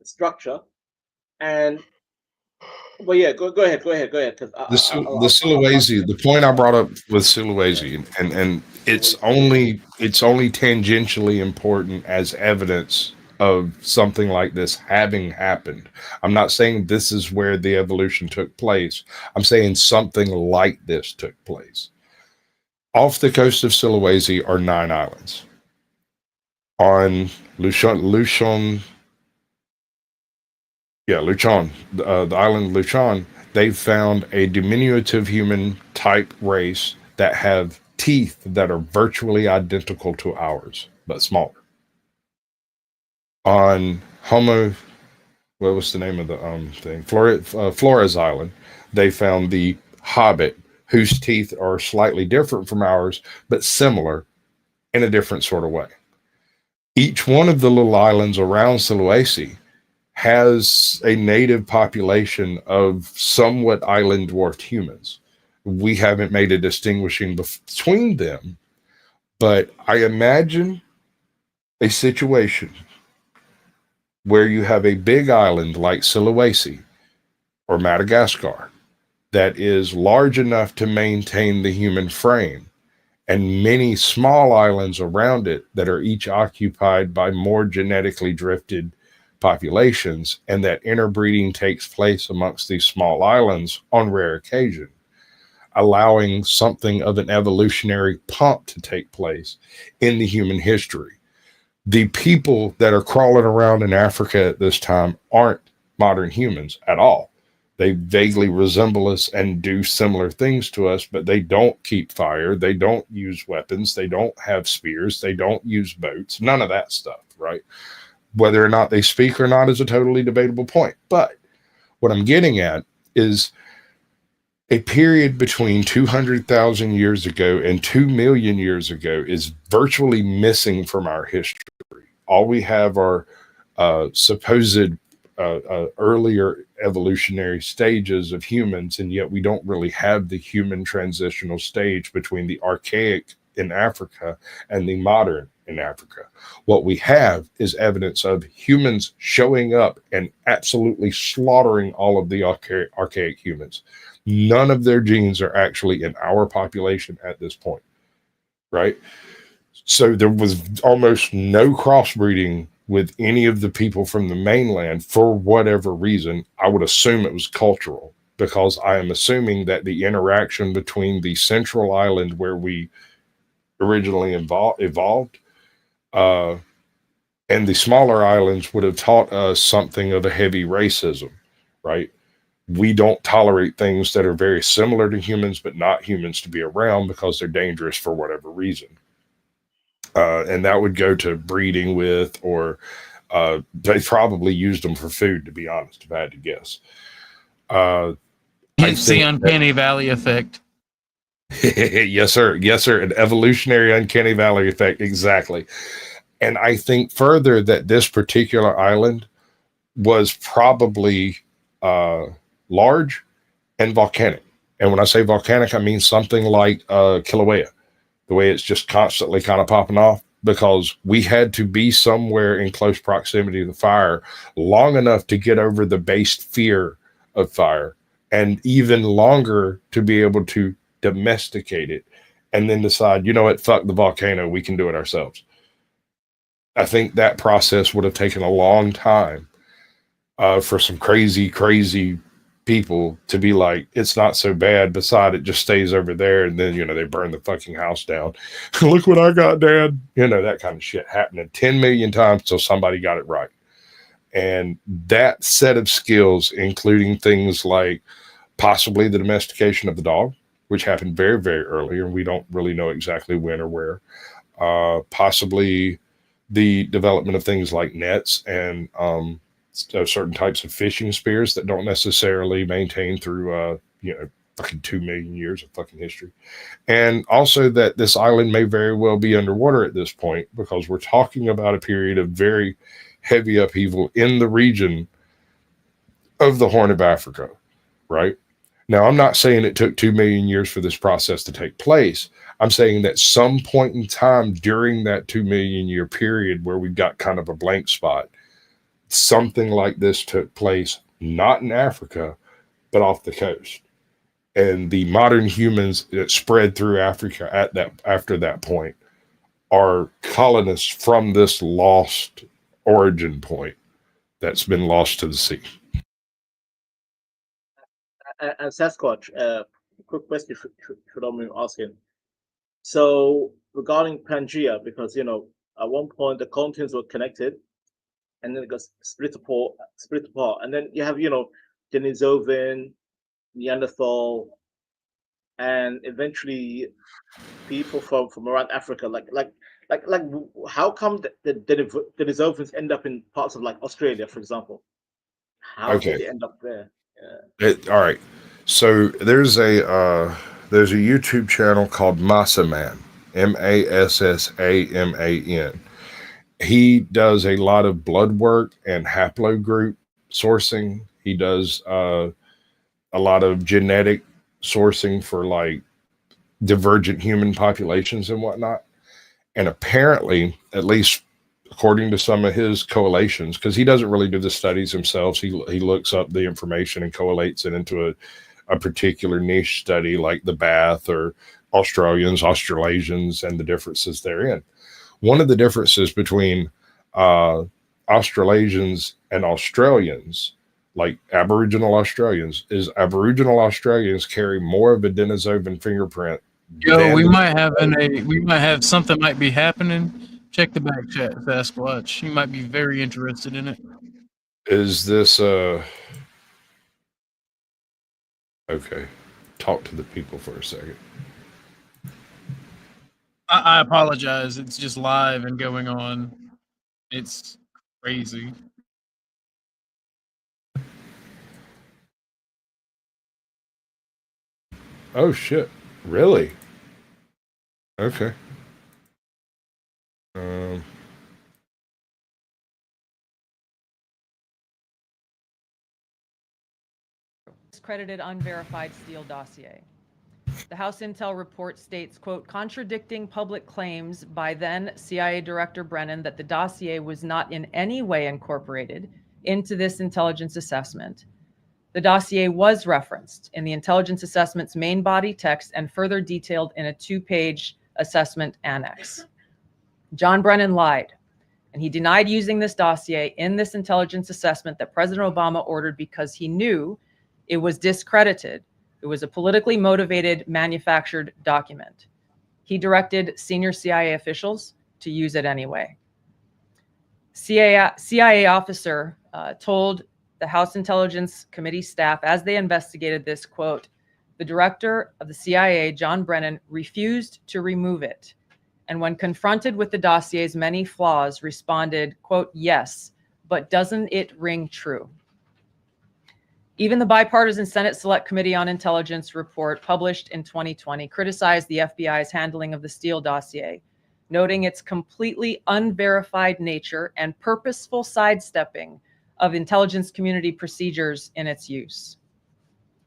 structure, and. Well, yeah, go ahead. Because the Sulawesi, the point I brought up with Sulawesi, and it's only tangentially important as evidence of something like this having happened. I'm not saying this is where the evolution took place. I'm saying something like this took place. Off the coast of Sulawesi are 9 islands. On Luchon, the island Luchon, they've found a diminutive human type race that have teeth that are virtually identical to ours, but smaller. On Homo, what was the name of the thing? Flores Island, they found the hobbit, whose teeth are slightly different from ours, but similar in a different sort of way. Each one of the little islands around Sulawesi has a native population of somewhat island dwarfed humans. We haven't made a distinguishing between them, but I imagine a situation where you have a big island like Sulawesi or Madagascar that is large enough to maintain the human frame, and many small islands around it that are each occupied by more genetically drifted populations, and that interbreeding takes place amongst these small islands on rare occasion, allowing something of an evolutionary pump to take place in the human history. The people that are crawling around in Africa at this time aren't modern humans at all. They vaguely resemble us and do similar things to us, but they don't keep fire. They don't use weapons. They don't have spears. They don't use boats. None of that stuff, right? Whether or not they speak or not is a totally debatable point. But what I'm getting at is a period between 200,000 years ago and 2 million years ago is virtually missing from our history. All we have are supposed earlier evolutionary stages of humans, and yet we don't really have the human transitional stage between the archaic in Africa and the modern in Africa. What we have is evidence of humans showing up and absolutely slaughtering all of the archaic humans. None of their genes are actually in our population at this point, right? So there was almost no crossbreeding with any of the people from the mainland for whatever reason. I would assume it was cultural, because I am assuming that the interaction between the central island where we originally evolved and the smaller islands would have taught us something of a heavy racism, right? We don't tolerate things that are very similar to humans, but not humans to be around because they're dangerous for whatever reason. And that would go to breeding with, or they probably used them for food, to be honest, if I had to guess. It's the uncanny valley effect. Yes, sir. Yes, sir. An evolutionary uncanny valley effect. Exactly. And I think further that this particular island was probably large and volcanic. And when I say volcanic, I mean something like Kilauea, the way it's just constantly kind of popping off, because we had to be somewhere in close proximity to the fire long enough to get over the base fear of fire, and even longer to be able to domesticate it and then decide, you know what, fuck the volcano, we can do it ourselves. I think that process would have taken a long time for some crazy people to be like, it's not so bad, beside it just stays over there, and then, you know, they burn the fucking house down. Look what I got, Dad. You know, that kind of shit happening 10 million times till somebody got it right. And that set of skills, including things like possibly the domestication of the dog, which happened very, very early, and we don't really know exactly when or where. Possibly the development of things like nets and certain types of fishing spears that don't necessarily maintain through, fucking 2 million years of fucking history. And also that this island may very well be underwater at this point, because we're talking about a period of very heavy upheaval in the region of the Horn of Africa, right? Now, I'm not saying it took 2 million years for this process to take place. I'm saying that some point in time during that 2 million year period where we've got kind of a blank spot, something like this took place, not in Africa, but off the coast. And the modern humans that spread through Africa after that point are colonists from this lost origin point that's been lost to the sea. And Sasquatch, quick question should I be asking. So regarding Pangea, because at one point the continents were connected, and then it got split apart, and then you have Denisovan, Neanderthal, and eventually people from around Africa. Like how come the Denisovans end up in parts of like Australia, for example? How did they end up there? All right. So there's a YouTube channel called MASSAMAN, MASSAMAN. He does a lot of blood work and haplogroup sourcing. He does a lot of genetic sourcing for like divergent human populations and whatnot. And apparently, at least according to some of his collations, because he doesn't really do the studies himself, he looks up the information and collates it into a particular niche study like the Bath or Australasians, and the differences therein. One of the differences between Australasians and Australians, like Aboriginal Australians, is Aboriginal Australians carry more of a Denisovan fingerprint. Yo, we might have something might be happening. Check the back chat, Sasquatch. You might be very interested in it. Is this okay? Talk to the people for a second. I apologize. It's just live and going on. It's crazy. Oh shit! Really? Okay. Discredited unverified Steele dossier. The House Intel report states, quote, contradicting public claims by then CIA Director Brennan that the dossier was not in any way incorporated into this intelligence assessment. The dossier was referenced in the intelligence assessment's main body text and further detailed in a 2-page assessment annex. John Brennan lied, and he denied using this dossier in this intelligence assessment that President Obama ordered because he knew it was discredited. It was a politically motivated, manufactured document. He directed senior CIA officials to use it anyway. CIA officer told the House Intelligence Committee staff as they investigated this, quote, the director of the CIA, John Brennan, refused to remove it. And when confronted with the dossier's many flaws, responded, quote, yes, but doesn't it ring true? Even the bipartisan Senate Select Committee on Intelligence report published in 2020 criticized the FBI's handling of the Steele dossier, noting its completely unverified nature and purposeful sidestepping of intelligence community procedures in its use.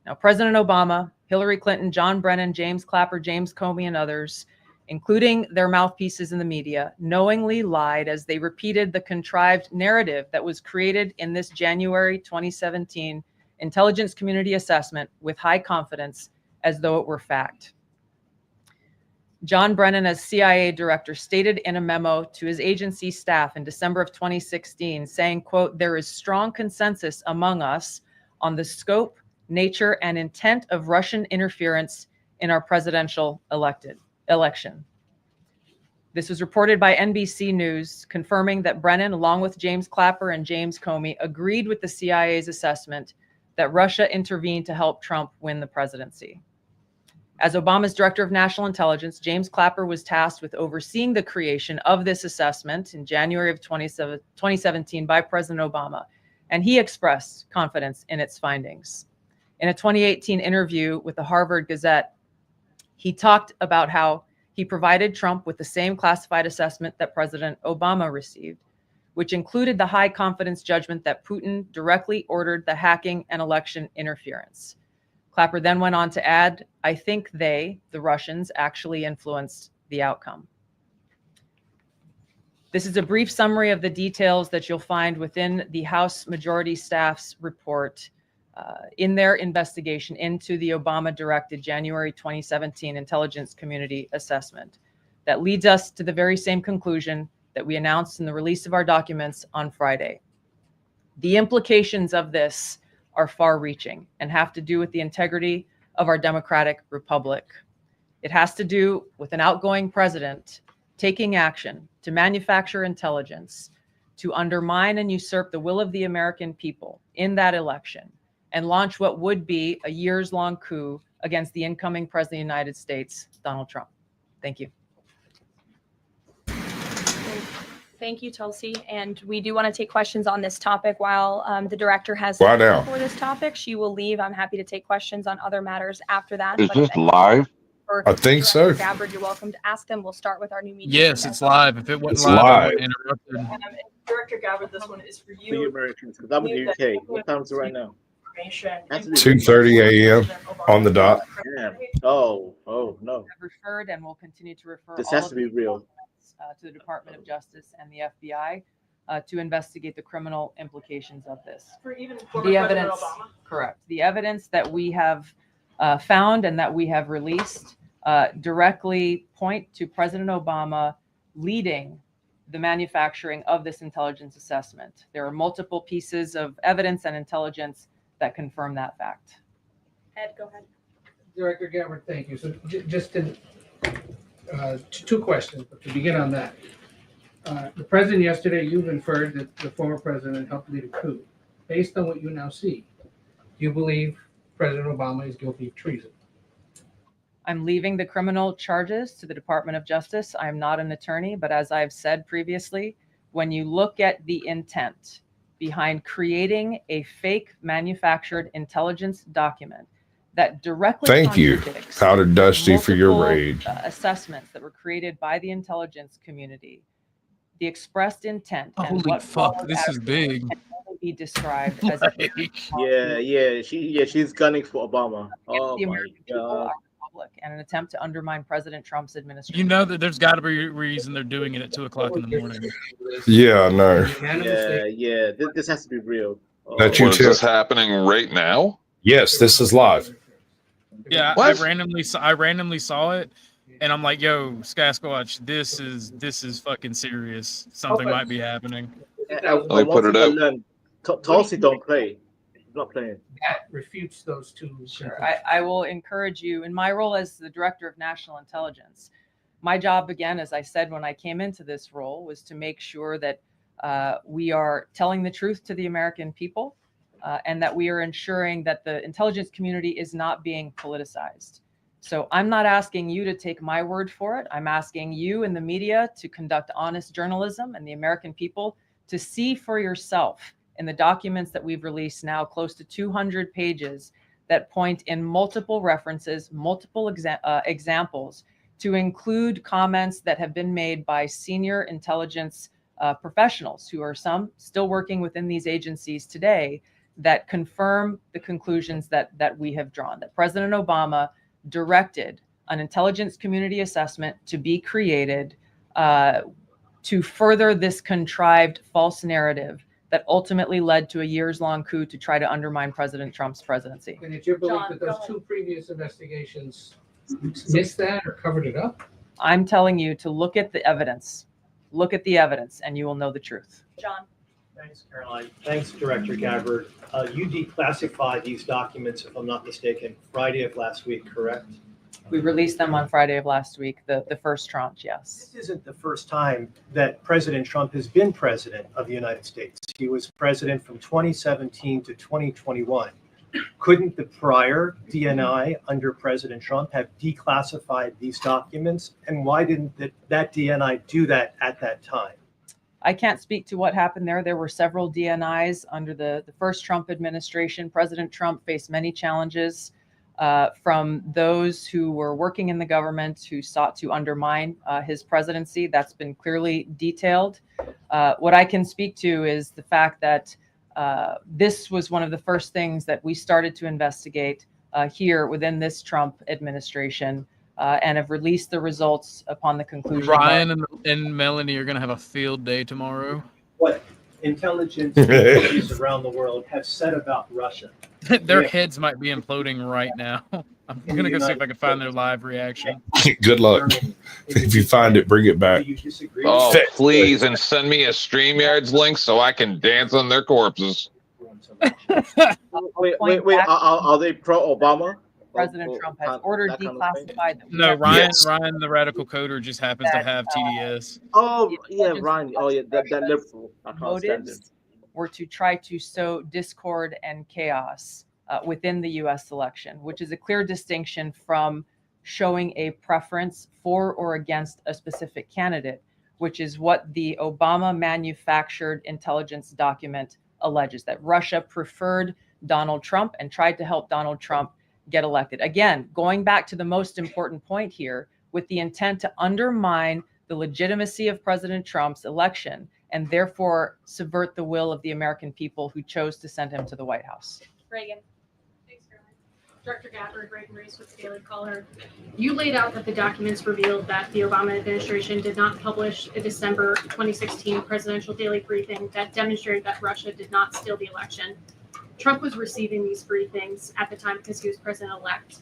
Now, President Obama, Hillary Clinton, John Brennan, James Clapper, James Comey, and others, including their mouthpieces in the media, knowingly lied as they repeated the contrived narrative that was created in this January 2017 intelligence community assessment with high confidence as though it were fact. John Brennan, as CIA director, stated in a memo to his agency staff in December of 2016, saying, quote, there is strong consensus among us on the scope, nature, and intent of Russian interference in our presidential election. This was reported by NBC News, confirming that Brennan, along with James Clapper and James Comey, agreed with the CIA's assessment that Russia intervened to help Trump win the presidency. As Obama's director of national intelligence, James Clapper was tasked with overseeing the creation of this assessment in January of 2017 by President Obama, and he expressed confidence in its findings. In a 2018 interview with the Harvard Gazette, he talked about how he provided Trump with the same classified assessment that President Obama received, which included the high confidence judgment that Putin directly ordered the hacking and election interference. Clapper then went on to add, I think they, the Russians, actually influenced the outcome. This is a brief summary of the details that you'll find within the House Majority Staff's report in their investigation into the Obama-directed January 2017 Intelligence Community Assessment. That leads us to the very same conclusion that we announced in the release of our documents on Friday. The implications of this are far-reaching and have to do with the integrity of our democratic republic. It has to do with an outgoing president taking action to manufacture intelligence, to undermine and usurp the will of the American people in that election, and launch what would be a years-long coup against the incoming president of the United States, Donald Trump. Thank you. Thank you, Tulsi. And we do want to take questions on this topic while the director has Why now? for this topic. She will leave. I'm happy to take questions on other matters after that. Is But this if live? for I think so. Director Gabbard, you're welcome to ask them. We'll start with our new media. Yes, it's live. If it wasn't It's live, I live. wouldn't interrupt it. Director Gabbard, this one is for For you Americans, because I'm in the UK. What time is it right now? 2:30 a.m. on the dot. Damn. Oh, no. Have referred and will continue to refer This all has of to be these real. documents, to the Department of Justice and the FBI to investigate the criminal implications of this. For even The evidence, correct. The evidence that we have found and that we have released directly point to President Obama leading the manufacturing of this intelligence assessment. There are multiple pieces of evidence and intelligence that confirm that fact. Ed, go ahead. Director Gabbard, thank you. So just in, two questions, but to begin on that. The president yesterday, you've inferred that the former president helped lead a coup. Based on what you now see, do you believe President Obama is guilty of treason? I'm leaving the criminal charges to the Department of Justice. I'm not an attorney, but as I've said previously, when you look at the intent behind creating a fake manufactured intelligence document that directly Thank you, Powdered Dusty, for your rage. Assessments that were created by the intelligence community, the expressed intent and Holy what fuck, this is big. can only be described as she's gunning for Obama. Oh the my American people, God. our republic, and an attempt to undermine President Trump's administration. You know that there's got to be a reason they're doing it at 2:00 in the morning. Yeah, I know. Yeah. This has to be real. That you Is this happening right now? Yes, this is live. Yeah, I randomly saw it, and I'm like, "Yo, Caucquatch, this is fucking serious. Something might be happening." They put it out. Tulsi don't play. He's not playing. That refutes those two. Sure. I will encourage you in my role as the Director of National Intelligence. My job, again, as I said when I came into this role, was to make sure that we are telling the truth to the American people and that we are ensuring that the intelligence community is not being politicized. So I'm not asking you to take my word for it. I'm asking you in the media to conduct honest journalism and the American people to see for yourself in the documents that we've released now, close to 200 pages that point in multiple references, multiple examples to include comments that have been made by senior intelligence professionals who are some still working within these agencies today that confirm the conclusions that we have drawn, that President Obama directed an intelligence community assessment to be created to further this contrived false narrative that ultimately led to a years-long coup to try to undermine President Trump's presidency. And it's your belief that those two previous investigations missed that or covered it up? I'm telling you to look at the evidence. Look at the evidence and you will know the truth. John. Thanks, Caroline. Thanks, Director Gabbard. You declassified these documents, if I'm not mistaken, Friday of last week, correct? We released them on Friday of last week, the first tranche, yes. This isn't the first time that President Trump has been president of the United States. He was president from 2017 to 2021. Couldn't the prior DNI under President Trump have declassified these documents? And why didn't that DNI do that at that time? I can't speak to what happened there. There were several DNIs under the first Trump administration. President Trump faced many challenges from those who were working in the government who sought to undermine his presidency. That's been clearly detailed. What I can speak to is the fact that this was one of the first things that we started to investigate here within this Trump administration. And have released the results upon the conclusion. Ryan and Melanie are going to have a field day tomorrow. What intelligence agencies around the world have said about Russia? Their heads might be imploding right now. I'm going to go see if I can find their live reaction. Good luck. If you find it, bring it back. Oh, please, and send me a StreamYards link so I can dance on their corpses. Wait. Are they pro-Obama? President Trump has ordered declassified. No, Ryan, the radical coder, just happens to have TDS. Oh yeah, Ryan. Oh yeah, that liberal. Motives were to try to sow discord and chaos within the U.S. election, which is a clear distinction from showing a preference for or against a specific candidate, which is what the Obama manufactured intelligence document alleges, that Russia preferred Donald Trump and tried to help Donald Trump get elected. Again, going back to the most important point here, with the intent to undermine the legitimacy of President Trump's election and therefore subvert the will of the American people who chose to send him to the White House. Reagan. Thanks, Caroline. Director Gabbard, Reagan Reese with the Daily Caller. You laid out that the documents revealed that the Obama administration did not publish a December 2016 presidential daily briefing that demonstrated that Russia did not steal the election. Trump was receiving these briefings at the time because he was president-elect.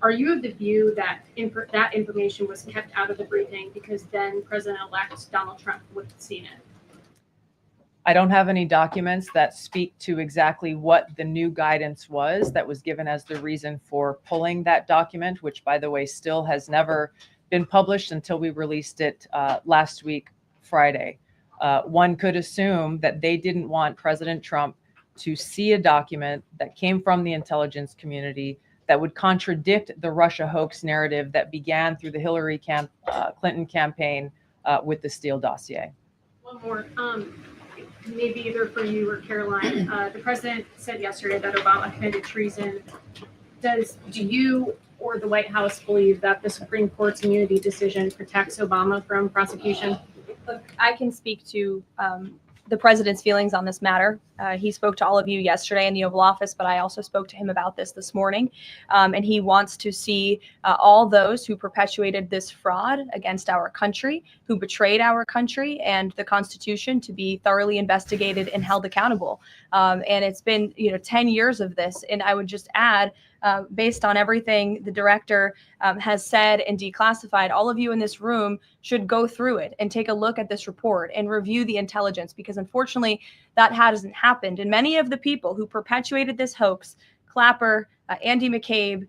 Are you of the view that that information was kept out of the briefing because then President-elect Donald Trump would have seen it? I don't have any documents that speak to exactly what the new guidance was that was given as the reason for pulling that document, which, by the way, still has never been published until we released it last week, Friday. One could assume that they didn't want President Trump to see a document that came from the intelligence community that would contradict the Russia hoax narrative that began through the Hillary Clinton campaign with the Steele dossier. One more, maybe either for you or Caroline. The president said yesterday that Obama committed treason. Do you or the White House believe that the Supreme Court's immunity decision protects Obama from prosecution? Look, I can speak to the president's feelings on this matter. He spoke to all of you yesterday in the Oval Office, but I also spoke to him about this morning. And he wants to see all those who perpetuated this fraud against our country, who betrayed our country and the Constitution, to be thoroughly investigated and held accountable. And it's been 10 years of this. And I would just add, based on everything the director has said and declassified, all of you in this room should go through it and take a look at this report and review the intelligence, because unfortunately that hasn't happened. And many of the people who perpetuated this hoax, Clapper, Andy McCabe,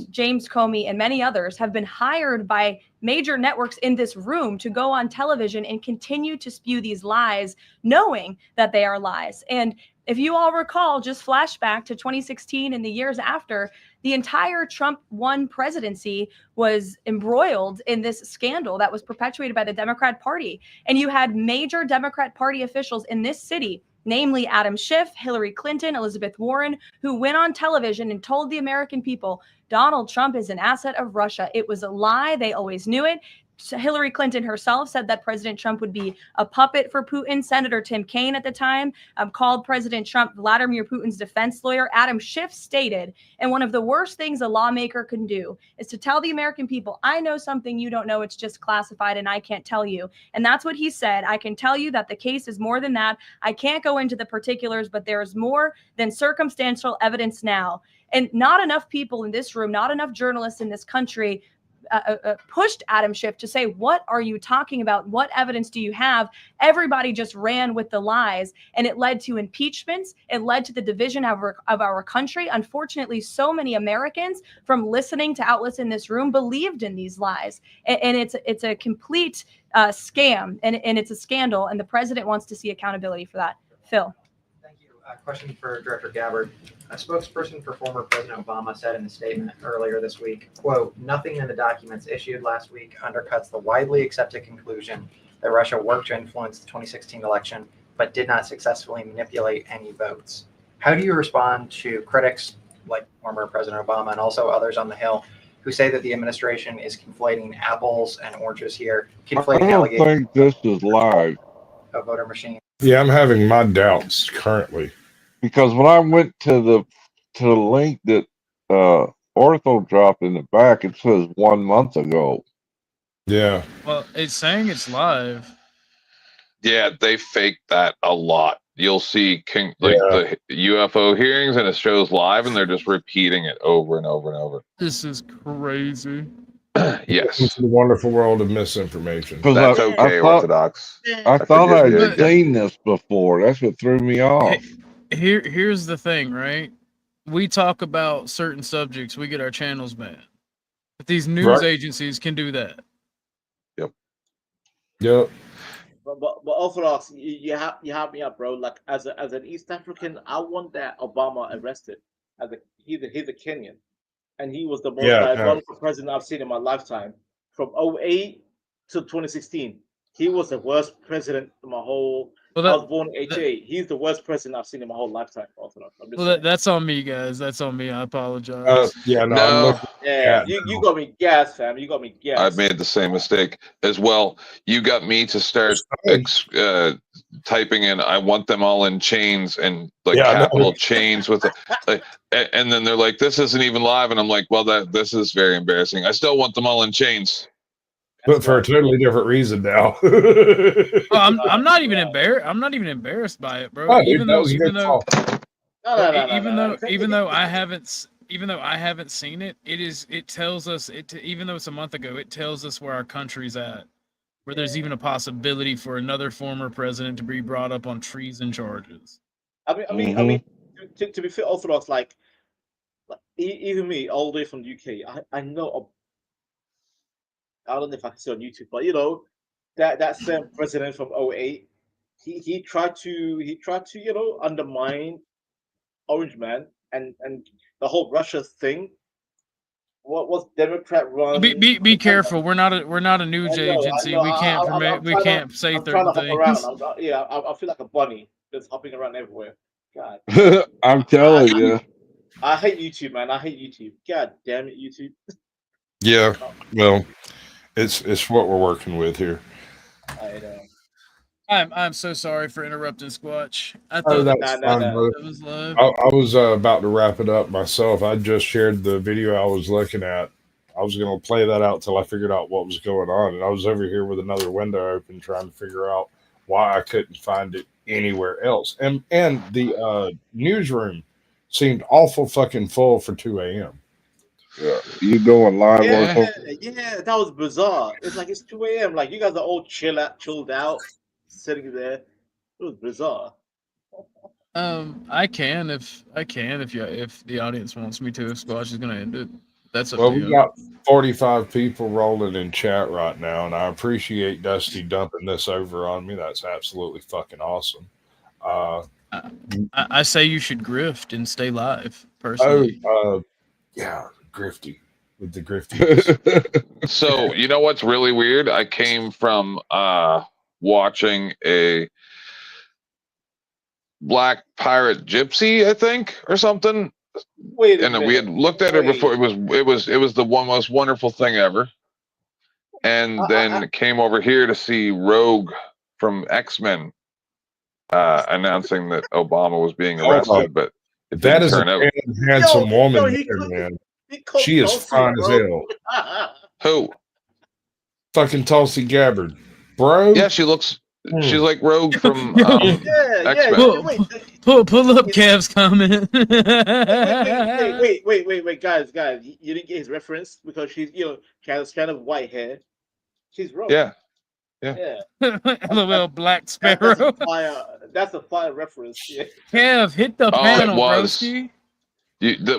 James Comey, and many others, have been hired by major networks in this room to go on television and continue to spew these lies, knowing that they are lies. And if you all recall, just flashback to 2016 and the years after, the entire Trump 1 presidency was embroiled in this scandal that was perpetuated by the Democrat Party. And you had major Democrat Party officials in this city, namely Adam Schiff, Hillary Clinton, Elizabeth Warren, who went on television and told the American people, Donald Trump is an asset of Russia. It was a lie. They always knew it. Hillary Clinton herself said that President Trump would be a puppet for Putin. Senator Tim Kaine at the time called President Trump Vladimir Putin's defense lawyer. Adam Schiff stated, and one of the worst things a lawmaker can do is to tell the American people, I know something you don't know, it's just classified and I can't tell you. And that's what he said. I can tell you that the case is more than that. I can't go into the particulars, but there is more than circumstantial evidence now. And not enough people in this room, not enough journalists in this country pushed Adam Schiff to say, what are you talking about? What evidence do you have? Everybody just ran with the lies, and it led to impeachments. It led to the division of our country. Unfortunately, so many Americans, from listening to outlets in this room, believed in these lies. And it's a complete scam, and it's a scandal, and the president wants to see accountability for that. Phil. Question for Director Gabbard. A spokesperson for former President Obama said in a statement earlier this week, quote, nothing in the documents issued last week undercuts the widely accepted conclusion that Russia worked to influence the 2016 election, but did not successfully manipulate any votes. How do you respond to critics like former President Obama and also others on the Hill who say that the administration is conflating apples and oranges here, conflating I don't allegations think this is live. of voter machines? Yeah, I'm having my doubts currently. Because when I went to the link that Ortho dropped in the back, it says 1 month ago. Yeah. Well, it's saying it's live. Yeah, they fake that a lot. You'll see the UFO hearings and it shows live and they're just repeating it over and over and over. This is crazy. Yes. It's the wonderful world of misinformation. That's okay, Orthodox. I thought I'd seen this before. That's what threw me off. Here's the thing, right? We talk about certain subjects, we get our channels banned. But these news agencies can do that. Yep. But Orthodox, you have me up, bro. Like as an East African, I want that Obama arrested. He's a Kenyan, and he was the most diabolical president I've seen in my lifetime. From 2008 to 2016, he was the worst president in my whole. I was born in '88. He's the worst president I've seen in my whole lifetime. Orthodox. That's on me, guys. That's on me. I apologize. You got me gassed, fam. You got me gassed. I've made the same mistake as well. You got me to start typing in, I want them all in chains and capital chains with it. And then they're like, this isn't even live. And I'm like, well, this is very embarrassing. I still want them all in chains. But for a totally different reason now. I'm not even embarrassed. I'm not even embarrassed by it, bro. Oh, even though Even though I haven't seen it, it tells us even though it's a month ago, it tells us where our country's at, where there's even a possibility for another former president to be brought up on treason charges. I mean, to be fair, Orthodox, like even me, all the way from the UK, I know. I don't know if I can say on YouTube, but you know, that same president from 08, he tried to undermine Orange Man and the whole Russia thing. What was Democrat run? Be careful. We're not a news agency. We can't say I'm trying certain to hop around. things. I feel like a bunny just hopping around everywhere. God. I'm telling you. I hate YouTube, man. I hate YouTube. God damn it, YouTube. Yeah, well, it's what we're working with here. I know. I'm so sorry for interrupting Squatch. I Oh, thought that's fine, brother. that was live. I was about to wrap it up myself. I just shared the video I was looking at. I was going to play that out till I figured out what was going on, and I was over here with another window open trying to figure out why I couldn't find it anywhere else. And the newsroom seemed awful fucking full for 2 a.m. Yeah, you going live on Yeah, something? yeah, that was bizarre. It's like it's 2 a.m. Like you guys are all chilled out, sitting there. It was bizarre. I can if the audience wants me to. If Squatch is gonna end it, that's up Well, to we you. got 45 people rolling in chat right now, and I appreciate Dusty dumping this over on me. That's absolutely fucking awesome. I say you should grift and stay live. Personally, yeah, grifty with the grifty. So you know what's really weird? I came from watching a Black Pirate Gypsy, I think, or something. Wait a and we had looked at her before. It was the most wonderful thing ever. And then came over here to see Rogue from X-Men announcing that Obama was being arrested, but it That didn't is a turn out. damn handsome woman, man. She is fine as hell. Who? Fucking Tulsi Gabbard, bro. Yeah, she looks. She's like Rogue from X-Men. pull up Kev's comment. Wait, guys, you didn't get his reference because she's she has kind of white hair. She's Rogue. Yeah. LOL, Black Sparrow. That's a fire reference. Yeah. Kev, hit the panel, broski.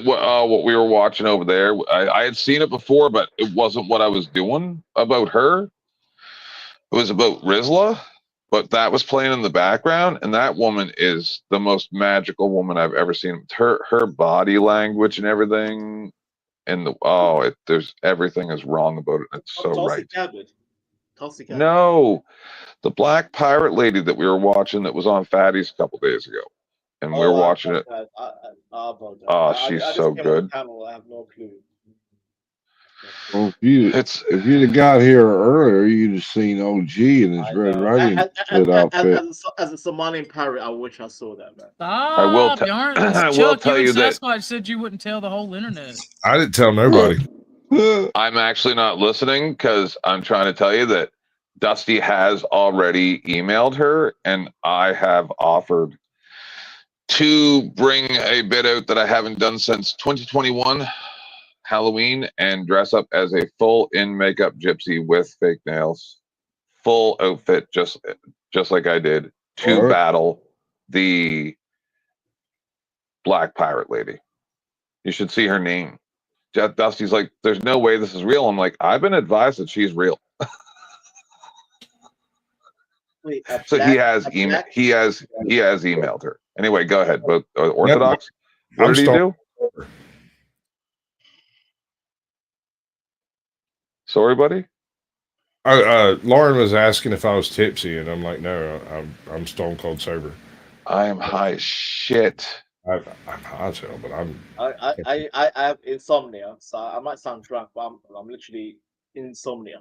What we were watching over there, I had seen it before, but it wasn't what I was doing about her. It was about Rizla, but that was playing in the background, and that woman is the most magical woman I've ever seen. Her body language and everything, and there's everything is wrong about it. It's so Tulsi right. Tulsi Gabbard. No, the Black Pirate lady that we were watching that was on Fatty's a couple days ago, and we were watching it. She's so good. I have no clue. Well, if you'd have got here earlier, you'd have seen OG in his Red Riding Hood outfit. As a Somalian pirate, I wish I saw that, man. Stop, I will tell you that Sasquatch said you wouldn't tell the whole internet. I didn't tell nobody. I'm actually not listening because I'm trying to tell you that Dusty has already emailed her, and I have offered to bring a bit out that I haven't done since 2021 Halloween and dress up as a full in makeup gypsy with fake nails, full outfit, just like I did to battle the Black Pirate lady. You should see her name. Dusty's like, there's no way this is real. I'm like, I've been advised that she's real. Wait, so he has emailed her. Anyway, go ahead. But Orthodox, what did he do? Sorry, buddy. Lauren was asking if I was tipsy, and I'm like, no, I'm stone cold sober. I am high as shit. I'm high as hell, but I have insomnia, so I might sound drunk, but I'm literally insomnia.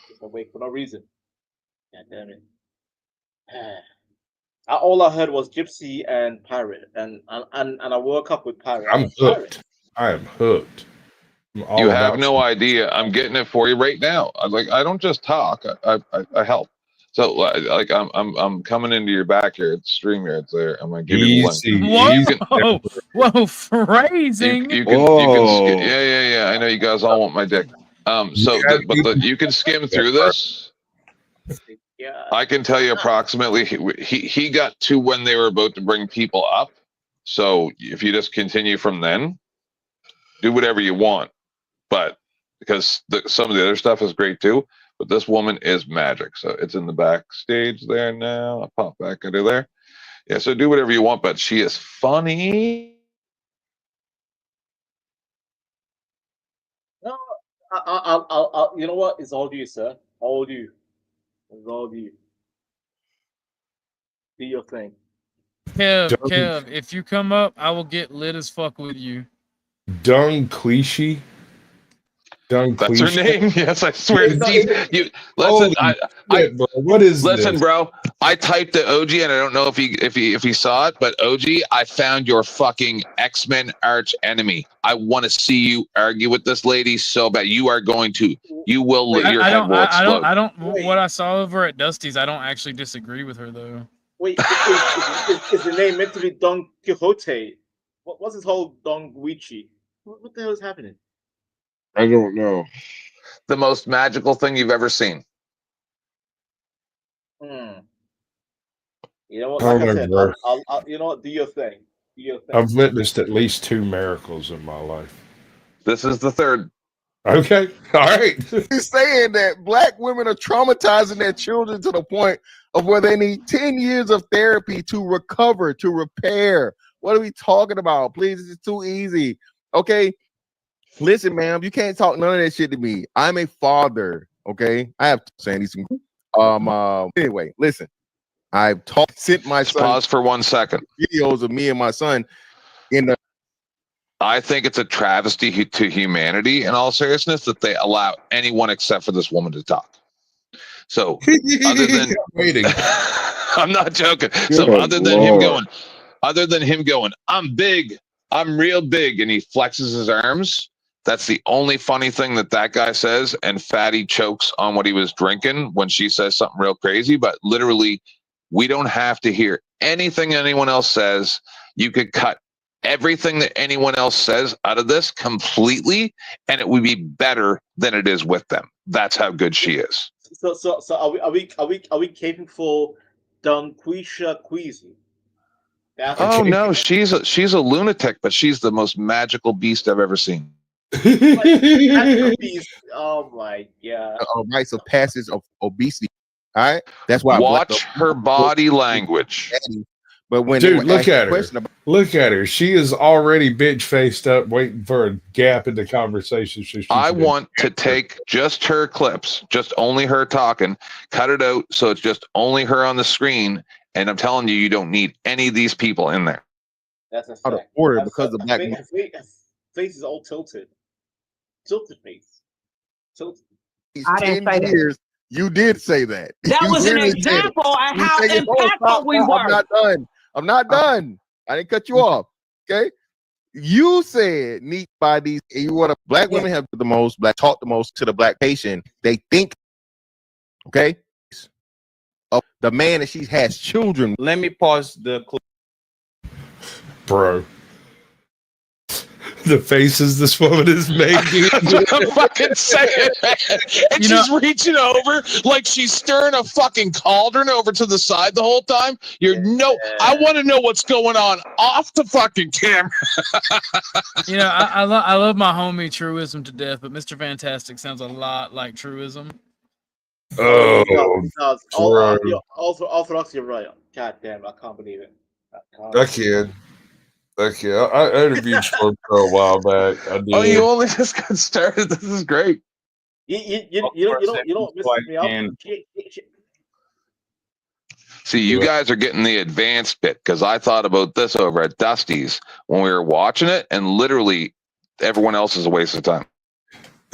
Just awake for no reason. God damn it. All I heard was gypsy and pirate, and I woke up with pirate. I'm hooked. I am hooked. You have no idea. I'm getting it for you right now. I don't just talk. I help. So like I'm coming into your backyard, stream yards there. I'm gonna give you the link. Easy, Whoa, easy. whoa, phrasing. You Whoa. can yeah. I know you guys all want my dick. You can skim through this. Yeah. I can tell you approximately he got to when they were about to bring people up. So if you just continue from then, do whatever you want. But because some of the other stuff is great too, but this woman is magic. So it's in the backstage there now. I'll pop back into there. Yeah, so do whatever you want, but she is funny. No, I'll you know what? It's all you, sir. All you. It's all you. Do your thing. Kev, if you come up, I will get lit as fuck with you. Dung Clichy. That's her name. Yes, I swear to Jesus. Listen, bro. What is listen, this? bro? I typed to OG, and I don't know if he saw it, but OG, I found your fucking X-Men arch enemy. I want to see you argue with this lady so bad. You are going to. You will. Your head will explode. I don't. What I saw over at Dusty's, I don't actually disagree with her though. Wait, is the name meant to be Don Quixote? What's this whole Don Guichi? What the hell is happening? I don't know. The most magical thing you've ever seen. You know what? Like I said, I'll you know what? Do your thing. Do your thing. I've witnessed at least 2 miracles in my life. This is the third. Okay. All right. He's saying that black women are traumatizing their children to the point of where they need 10 years of therapy to recover, to repair. What are we talking about? Please, it's too easy. Okay. Listen, ma'am, you can't talk none of that shit to me. I'm a father. Okay. I have Sandy some anyway, listen. I've sent my son. Pause for 1 second. Videos of me and my son in the. I think it's a travesty to humanity, in all seriousness, that they allow anyone except for this woman to talk. So, other than waiting, I'm not joking. So, other than him going, I'm big, I'm real big, and he flexes his arms. That's the only funny thing that guy says. And Fatty chokes on what he was drinking when she says something real crazy. But literally, we don't have to hear anything anyone else says. You could cut everything that anyone else says out of this completely, and it would be better than it is with them. That's how good she is. So are we caping for Don Quisha Queasy? Oh no, she's a lunatic, but she's the most magical beast I've ever seen. Oh my god! Rites of passage of obesity. All right, that's why. Watch her body language. But when dude, look at her. Look at her. She is already bitch faced up, waiting for a gap in the conversation. So I want to take just her clips, just only her talking, cut it out so it's just only her on the screen. And I'm telling you, you don't need any of these people in there. That's a out of order because the black face is all tilted face. Tilted. I didn't say years, that. You did say that. That was an example of how impactful we were. I'm not done. I didn't cut you off. Okay. You said need by these. You want to black women have the most talk the most to the black patient. They think. Okay. Of the man that she has children. Let me pause the clip. Bro. The faces this woman is making. I'm fucking saying that. And she's reaching over like she's stirring a fucking cauldron over to the side the whole time. I want to know what's going on off the fucking camera. I love my homie Truism to death, but Mr. Fantastic sounds a lot like Truism. Oh, Orthodox, you're right. God damn, I can't believe it. I interviewed Storm for a while back. Oh, you only just got started. This is great. You don't miss me up. See, you guys are getting the advanced bit because I thought about this over at Dusty's when we were watching it, and literally everyone else is a waste of time.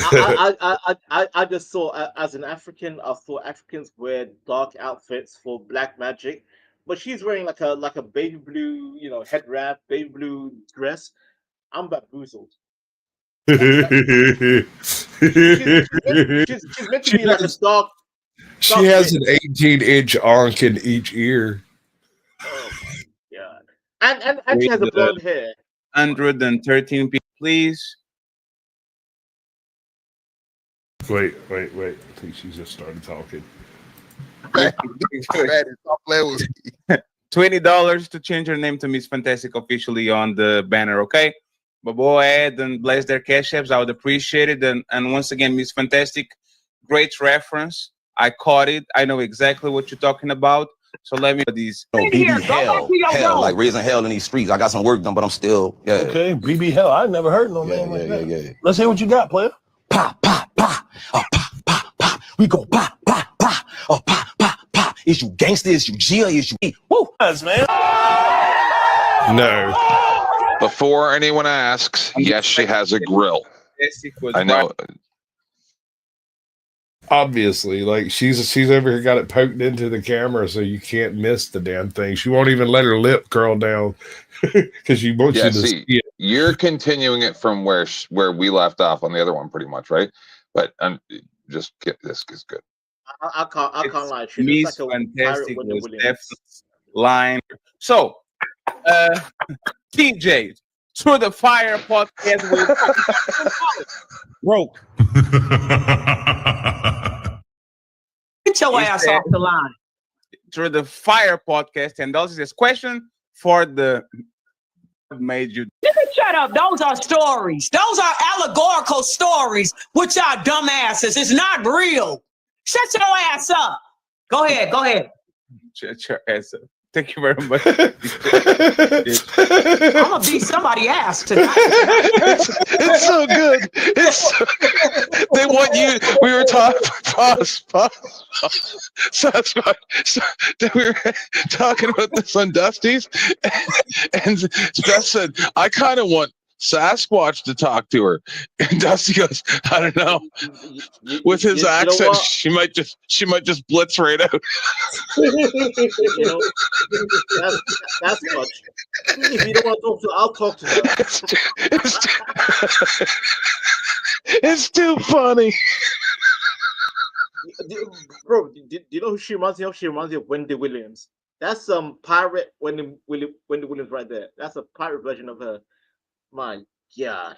I just saw, as an African, I saw Africans wear dark outfits for black magic. But she's wearing like a baby blue, head wrap, baby blue dress. I'm bamboozled. She's meant to be like a dark. She has an 18-inch onk in each ear. Oh my god! And she has a blonde hair. 113 people, please. Wait. I think she just started talking. $20 to change her name to Miss Fantastic officially on the banner, okay? But go ahead and bless their cash apps. I would appreciate it. And once again, Miss Fantastic, great reference. I caught it. I know exactly what you're talking about. So let me these. Oh, BB hell, like raising hell in these streets. I got some work done, but I'm still, Okay, BB hell. I never heard no name like that. Yeah. Let's hear what you got, player. Pa, pa, pa, oh, pa, pa, pa. We go pa, pa, pa, oh, pa, pa, pa. Is you gangster? Is you Gia? Is you woo? Yes, man. No. Before anyone asks, yes, she has a grill. I know. Obviously, like she's over here got it poked into the camera, so you can't miss the damn thing. She won't even let her lip curl down because she wants you to see it. You're continuing it from where we left off on the other one, pretty much, right? But just get this is good. I can't lie. She Miss looks like a Fantastic pirate was Williams. definitely line. So, TJ, through the fire podcast with broke. Get your ass off the line. Through the fire podcast, and those is this question for the made you. You can shut up. Those are stories. Those are allegorical stories with y'all dumbasses. It's not real. Shut your ass up. Go ahead. Shut your ass up. Thank you very much. I'm gonna beat somebody's ass tonight. It's so good. They want you. We were talking. We were talking about this on Dusty's, and Steph said, "I kind of want Sasquatch to talk to her," and Dusty goes, "I don't know." With his accent, she might just blitz right out. That's much. If you don't want to talk to her, I'll talk to her. It's too funny. Bro, do you know who she reminds me of? She reminds me of Wendy Williams. That's some pirate Wendy Williams right there. That's a pirate version of her. My God.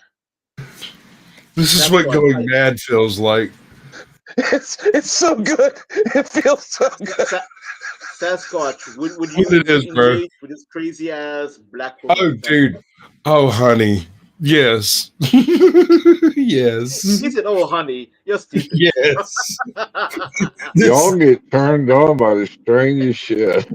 This is what going mad feels like. It's so good. It feels so good. Sasquatch, would you engage with this crazy ass black woman? Oh, dude. Oh, honey. Yes. Yes. He said, "Oh, honey, you're stupid." Yes. Y'all get turned on by the strangest shit.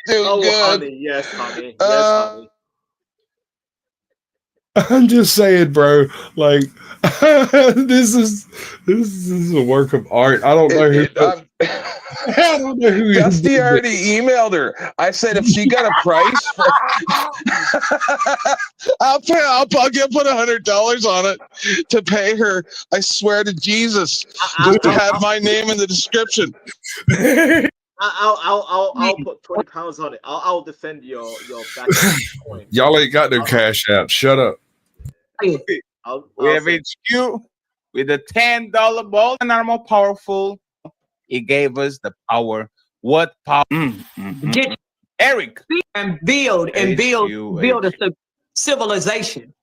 Honey, yes, honey, honey. I'm just saying, bro. Like, this is a work of art. I don't know who. I don't know who. Dusty already emailed her. I said if she got a price, I'll put $100 on it to pay her. I swear to Jesus, just to have my name in the description. I'll put £20 on it. I'll defend your back point. Y'all ain't got no cash out. Shut up. We have HQ with a $10 ball and are more powerful. It gave us the power. What power? Get Eric and build a civilization.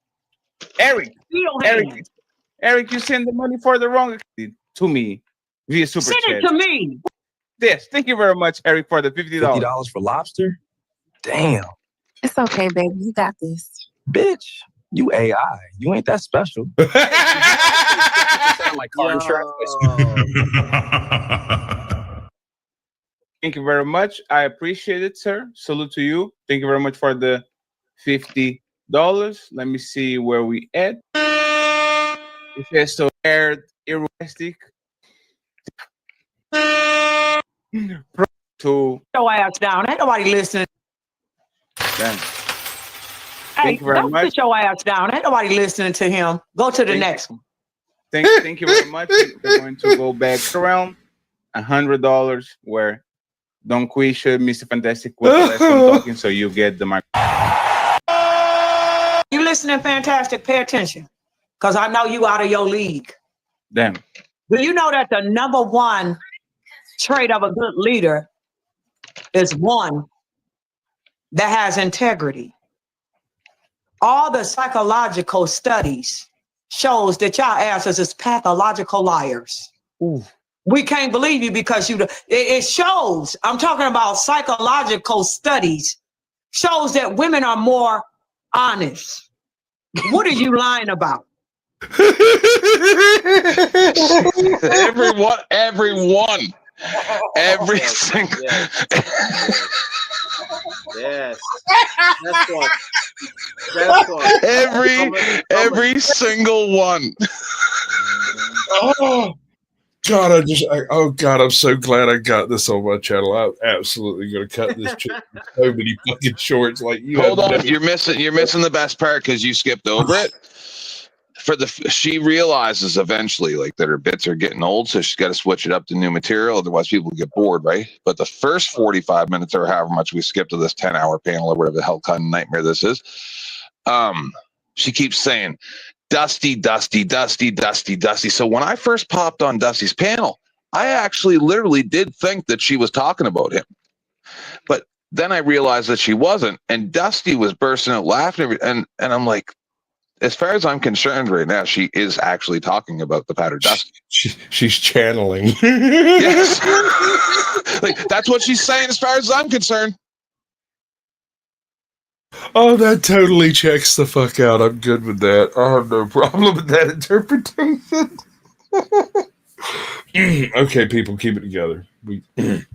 Eric, you send the money for the wrong to me via super Send chat. it to me. Yes, thank you very much, Eric, for the $50. $50 for lobster? Damn. It's okay, baby. You got this. Bitch, you AI. You ain't that special. Like car insurance. Thank you very much. I appreciate it, sir. Salute to you. Thank you very much for the $50. Let me see where we at. It says so erotic. To your ass down. Ain't nobody listening. Damn. Hey, don't put your ass down. Ain't nobody listening to him. Go to the next one. Thank you very much. We're going to go back around $100 where Don Quisha, Mr. Fantastic was the last one talking, so you get the mic. You listening, Fantastic? Pay attention. because I know you out of your league. Damn. Do you know that the number one trait of a good leader is one that has integrity? All the psychological studies shows that y'all asses is pathological liars. Ooh. We can't believe you because it shows, I'm talking about psychological studies, shows that women are more honest. What are you lying about? every single. Yes. That's what. That's what. Every single one. Oh God, oh God, I'm so glad I got this on my channel. I'm absolutely gonna cut this chick in so many fucking shorts. Like you Hold have on, never- you're missing the best part because you skipped over it. She realizes eventually like that her bits are getting old, so she's got to switch it up to new material, otherwise people get bored, right? But the first 45 minutes or however much we skipped to this 10-hour panel or whatever the hell kind of nightmare this is, she keeps saying Dusty, Dusty, Dusty, Dusty, Dusty. So when I first popped on Dusty's panel, I actually literally did think that she was talking about him. But then I realized that she wasn't, and Dusty was bursting out laughing, and I'm like, as far as I'm concerned right now, she is actually talking about the powder Dusty. She's channeling. Yes. Like, that's what she's saying as far as I'm concerned. Oh, that totally checks the fuck out. I'm good with that. I have no problem with that interpretation. Okay, people, keep it together. The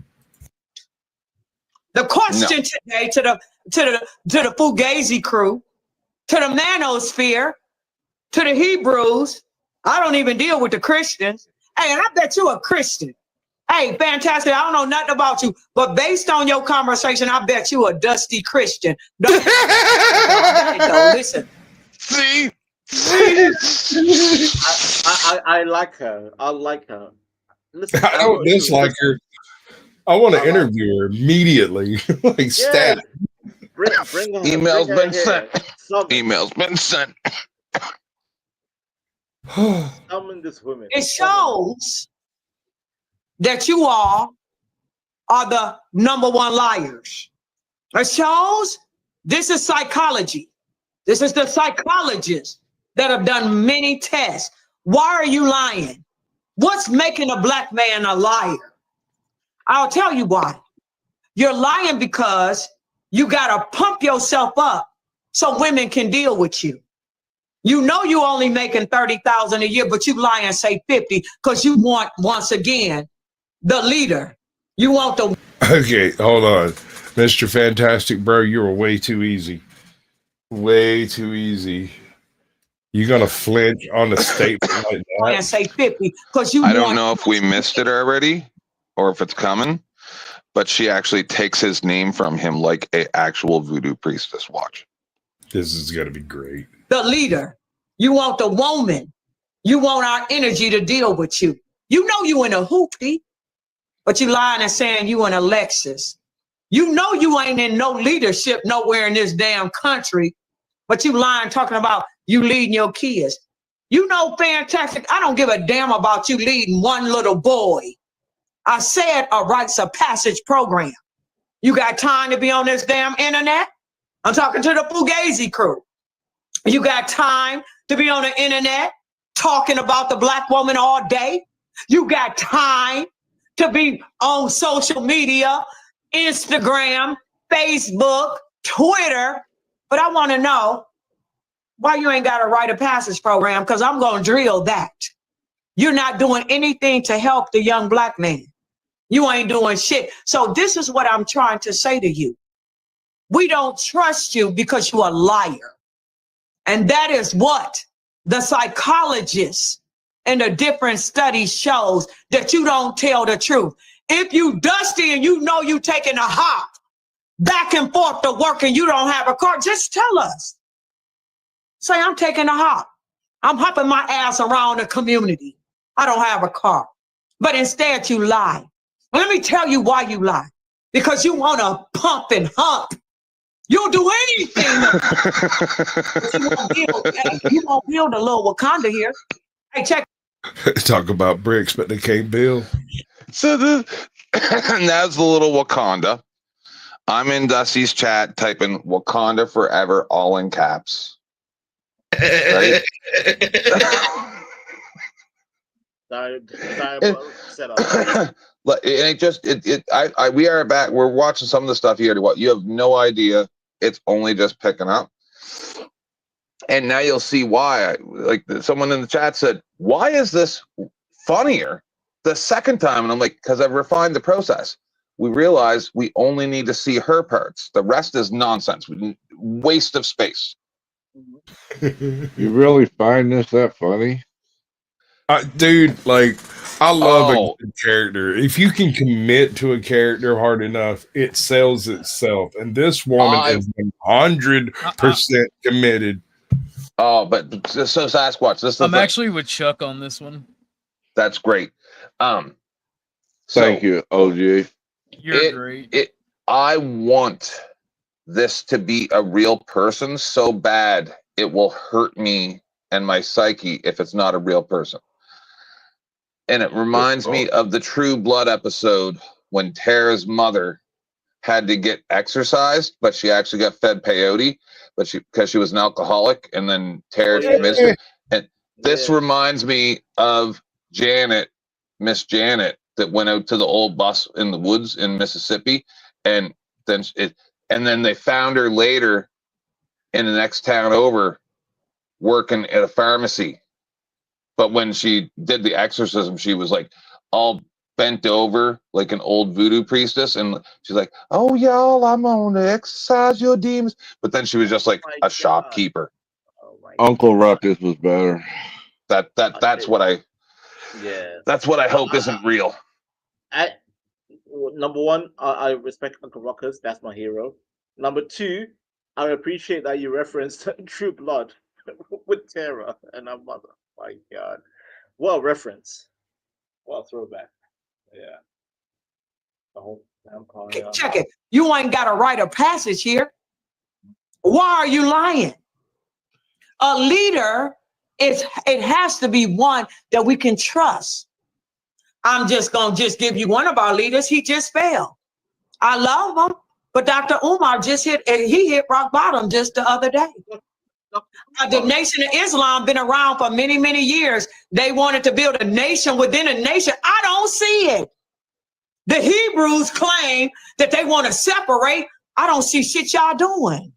question today to the Fugazi crew, to the Manosphere, to the Hebrews. I don't even deal with the Christians. Hey, and I bet you a Christian. Hey, fantastic. I don't know nothing about you, but based on your conversation, I bet you a dusty Christian. Listen. See? I like her. I like her. Listen, I don't dislike her. I want to interview her immediately. Like stat. Bring her. Email's been sent. Email's been sent. Summon this woman. It shows that you all are the number one liars. It shows this is psychology. This is the psychologists that have done many tests. Why are you lying? What's making a black man a liar? I'll tell you why. You're lying because you got to pump yourself up so women can deal with you. You know you only making $30,000 a year, but you lie and say 50 because you want, once again, the leader. You want the... Okay, hold on. Mr. Fantastic Bro, you were way too easy. Way too easy. You gonna flinch on a statement like that? And say 50 because you I don't know if we missed it already or if it's coming, but she actually takes his name from him like an actual voodoo priestess. Watch. This is gonna be great. The leader. You want the woman. You want our energy to deal with you. You know you in a hoopty, but you lying and saying you in a Lexus. You know you ain't in no leadership nowhere in this damn country, but you lying talking about you leading your kids. You know, fantastic. I don't give a damn about you leading one little boy. I said a rites of passage program. You got time to be on this damn internet? I'm talking to the Fugazi crew. You got time to be on the internet talking about the black woman all day? You got time to be on social media, Instagram, Facebook, Twitter. But I want to know why you ain't got a rite of passage program, because I'm going to drill that. You're not doing anything to help the young black man. You ain't doing shit. So this is what I'm trying to say to you. We don't trust you because you're a liar. And that is what the psychologists and the different studies shows, that you don't tell the truth. If you dusty and you know you taking a hop back and forth to work and you don't have a car, just tell us. Say, I'm taking a hop. I'm hopping my ass around the community. I don't have a car. But instead you lie. Well, let me tell you why you lie. Because you want to pump and hump You'll do anything. You won't build a little Wakanda here. Hey, check. Talk about bricks, but they can't build. So that's the little Wakanda. I'm in Dusty's chat typing Wakanda forever, all in caps. Right? We are back. We're watching some of the stuff here. What you have no idea. It's only just picking up. And now you'll see why. Like someone in the chat said, why is this funnier the second time? And I'm like, because I've refined the process. We realize we only need to see her parts. The rest is nonsense. Waste of space. You really find this that funny? Dude, like, I love a good character. If you can commit to a character hard enough, it sells itself. And this woman is 100% committed. Oh, but so Sasquatch, this is I'm actually with Chuck on this one. That's great. Thank you, OG. You're great. I want this to be a real person so bad it will hurt me and my psyche if it's not a real person. And it reminds me of the True Blood episode when Tara's mother had to get exercised, but she actually got fed peyote, but because she was an alcoholic, and then Tara convinced her. And this reminds me of Janet, Miss Janet, that went out to the old bus in the woods in Mississippi, and then they found her later in the next town over, working at a pharmacy. But when she did the exorcism, she was like all bent over like an old voodoo priestess, and she's like, "Oh y'all, I'm gonna exorcise your demons." But then she was just like a shopkeeper. Uncle Ruckus was better. That's what I hope isn't real. Number one, I respect Uncle Ruckus. That's my hero. Number two, I appreciate that you referenced True Blood with Tara and her mother. My God, what a reference! What a throwback! Yeah, the whole empire. Check it. You ain't got a rite of passage here. Why are you lying? A leader it has to be one that we can trust. I'm just gonna give you one of our leaders. He just fell. I love him, but Dr. Umar hit rock bottom just the other day. The Nation of Islam been around for many, many years. They wanted to build a nation within a nation. I don't see it. The Hebrews claim that they want to separate. I don't see shit y'all doing.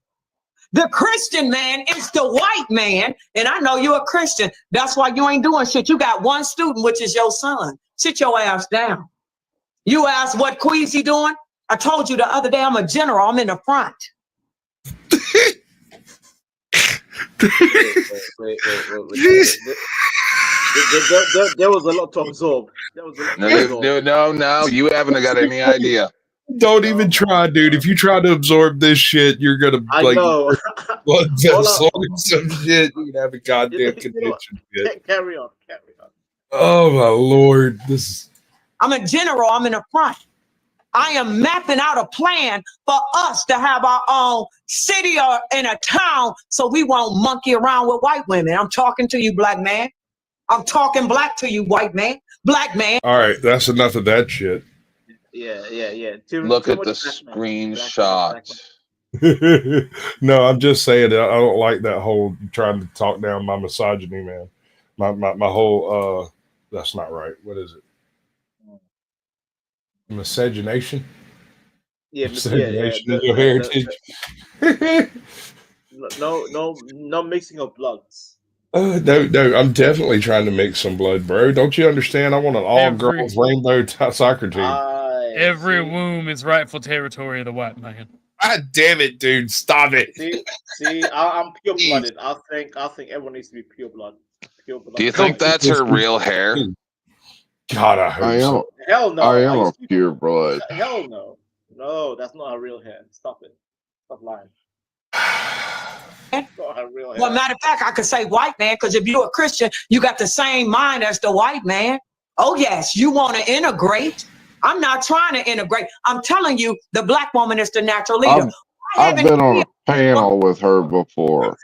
The Christian man is the white man, and I know you're a Christian. That's why you ain't doing shit. You got one student, which is your son. Sit your ass down. You asked what Queasy doing? I told you the other day I'm a general. I'm in the front. Wait. There was a lot to absorb. No, you haven't got any idea. Don't even try, dude. If you try to absorb this shit, you're gonna blood vessel and some shit. You can have a goddamn conviction. Carry on. Oh my Lord, I'm a general. I'm in the front. I am mapping out a plan for us to have our own city or in a town so we won't monkey around with white women. I'm talking to you, black man. I'm talking black to you, white man. Black man. All right, that's enough of that shit. Yeah. Look at the screenshot. No, I'm just saying that I don't like that whole trying to talk down my misogyny, man. My whole that's not right. What is it? Miscegenation? Yeah, miscegenation is your heritage. No mixing of bloods. No, I'm definitely trying to mix some blood, bro. Don't you understand? I want an all-girls rainbow soccer team. Every womb is rightful territory of the white man. God damn it, dude! Stop it. See, I'm pure-blooded. I think everyone needs to be pure blood. Do you think that's her real hair? God, I hope so. Hell no. I am a pure blood. Hell no. No, that's not her real hair. Stop it. Stop lying. Well, matter of fact, I could say white man, because if you're a Christian, you got the same mind as the white man. Oh, yes, you want to integrate. I'm not trying to integrate. I'm telling you, the black woman is the natural leader. I've been on a panel with her before.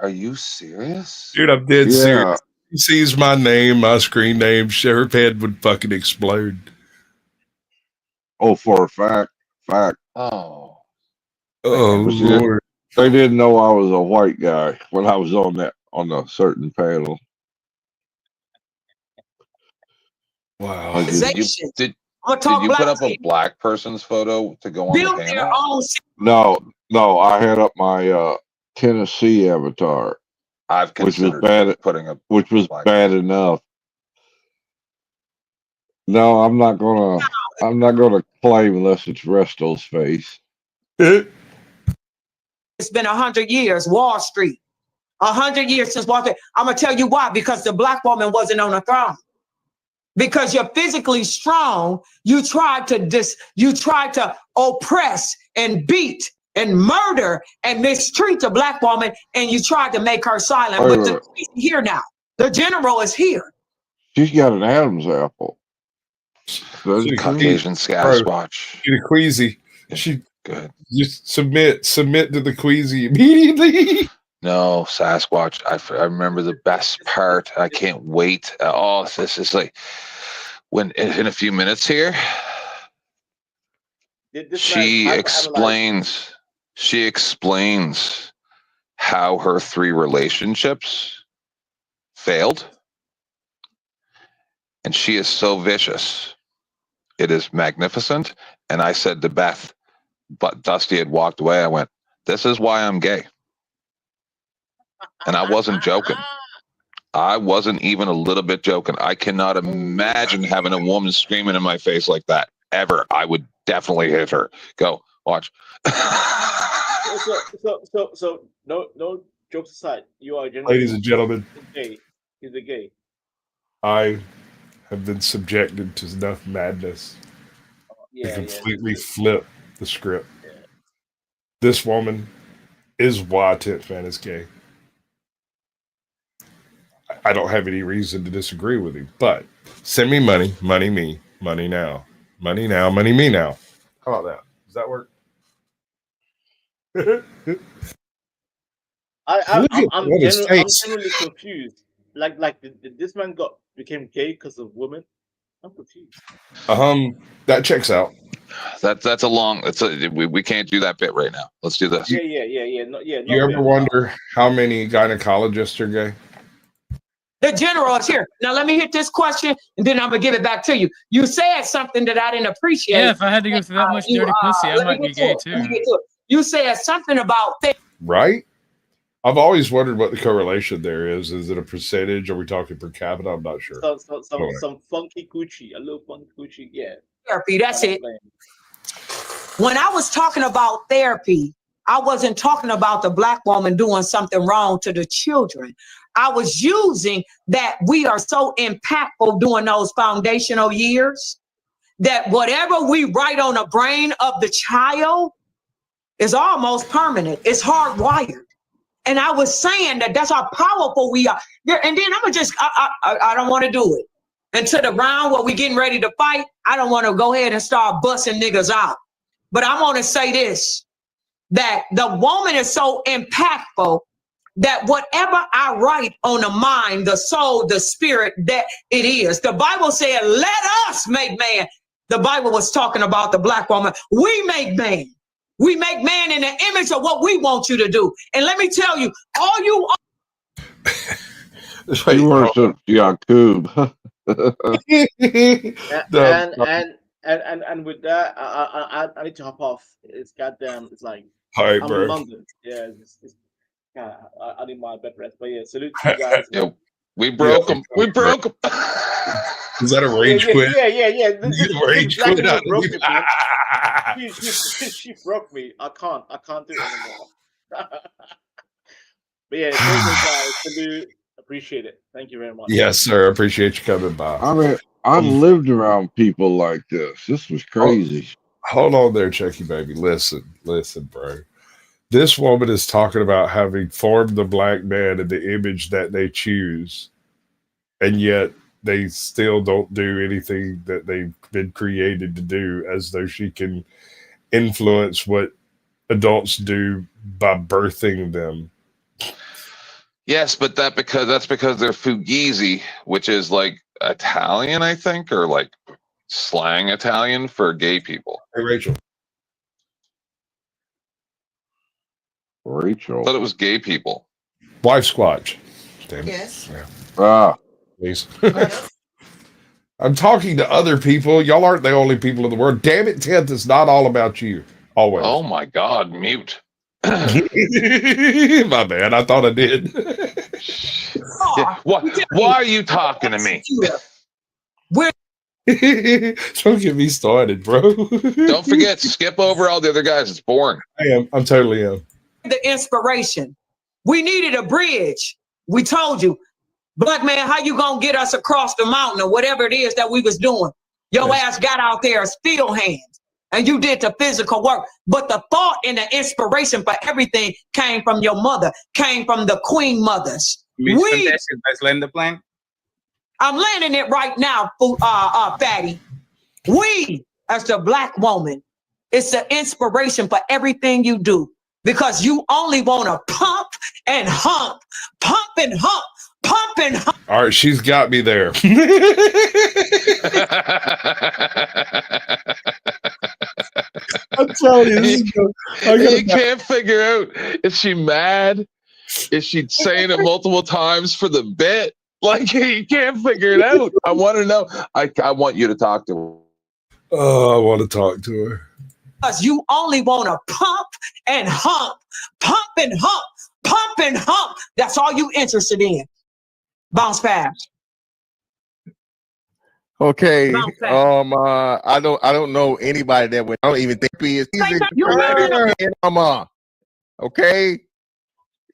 Are you serious? Dude, I'm dead Yeah. serious. He sees my name, my screen name, her head would fucking explode. Oh, for a fact. Oh. Oh, But Lord. they didn't know I was a white guy when I was on a certain panel. Wow. Did you put up a black person's photo to go on the panel? No, I had up my Tennessee avatar, I've which was considered bad, putting a which was bad enough. No, I'm not gonna claim unless it's Resto's face. It's been 100 years, Wall Street. 100 years since Wall Street. I'm gonna tell you why. Because the black woman wasn't on the throne. Because you're physically strong, you tried to oppress and beat and murder and mistreat the black woman, and you tried to make her silent. Wait a But minute. she's here now. The general is here. She's got an Adam's apple. Caucasian Sasquatch. She the queasy. She good. Just submit to the queasy immediately. No, Sasquatch. I remember the best part. I can't wait. This is like when in a few minutes here. She explains how her 3 relationships failed, and she is so vicious. It is magnificent. And I said to Beth, but Dusty had walked away. I went, "This is why I'm gay." And I wasn't joking. I wasn't even a little bit joking. I cannot imagine having a woman screaming in my face like that ever. I would definitely hit her. Go, watch. So no jokes aside. You are generally, Ladies and gentlemen, gay. He's a gay. I have been subjected to enough madness to completely flip the script. Yeah. This woman is why Tent Fan is gay. I don't have any reason to disagree with him, but send me money, money me, money now, money me now. How about that? Does that work? I'm generally confused. Like did this man became gay because of women? I'm confused. That checks out. That's a long. We can't do that bit right now. Let's do this. Yeah. You ever wonder how many gynecologists are gay? The general is here. Now let me hit this question, and then I'm gonna give it back to you. You said something that I didn't appreciate. Yeah, if I had to go through that much dirty pussy, I might be gay too. You said something about right? I've always wondered what the correlation there is. Is it a percentage? Are we talking per capita? I'm not sure. Some funky coochie, a little funky coochie, yeah. Therapy, that's it. When I was talking about therapy, I wasn't talking about the black woman doing something wrong to the children. I was using that we are so impactful during those foundational years that whatever we write on the brain of the child is almost permanent. It's hardwired. And I was saying that's how powerful we are. And then I'm just, I don't want to do it. Until the round where we getting ready to fight, I don't want to go ahead and start busting niggas out. But I want to say this, that the woman is so impactful that whatever I write on the mind, the soul, the spirit, that it is. The Bible said, let us make man. The Bible was talking about the black woman. We make man. We make man in the image of what we want you to do. And let me tell you, all you You worship Yakub. and with that, I need to hop off. It's goddamn. It's like Hi, I'm bro. in London. Yeah, I need my bed rest. But yeah, salute to you guys. Yeah, we broke him. We broke him. Is that a rage quit? Yeah. Rage quit. She broke me. I can't do it anymore. But yeah, guys, salute. Appreciate it. Thank you very much. Yes, sir. Appreciate you coming by. I mean, I've lived around people like this. This was crazy. Hold on there, Chucky baby. Listen, bro. This woman is talking about having formed the black man in the image that they choose, and yet they still don't do anything that they've been created to do, as though she can influence what adults do by birthing them. Yes, but that's because they're Fugazi, which is like Italian, I think, or like slang Italian for gay people. Hey, Rachel. I thought it was gay people. Wife squatch. Damn it. Yes. Yeah. Please. I'm talking to other people. Y'all aren't the only people in the world. Damn it, 10th, it's not all about you. Always. Oh my God, mute. My bad. I thought I did. Yeah. Why are you talking to me? Don't get me started, bro. Don't forget, skip over all the other guys. It's boring. I'm totally am. The inspiration. We needed a bridge. We told you, black man, how you gonna get us across the mountain or whatever it is that we was doing? Your ass got out there as field hands and you did the physical work. But the thought and the inspiration for everything came from your mother, came from the queen mothers. Let's land the plane. I'm landing it right now, Fatty. We, as the black woman, it's the inspiration for everything you do. Because you only want to pump and hump, pump and hump, pump and hump. All right, she's got me there. I'm telling you, you can't figure out, is she mad? Is she saying it multiple times for the bit? Like, you can't figure it out. I want to know. I want you to talk to her. Oh, I want to talk to her. Because you only want to pump and hump, pump and hump, pump and hump. That's all you interested in. Bounce fast. Okay. I don't know anybody that would. I don't even think he is. Okay.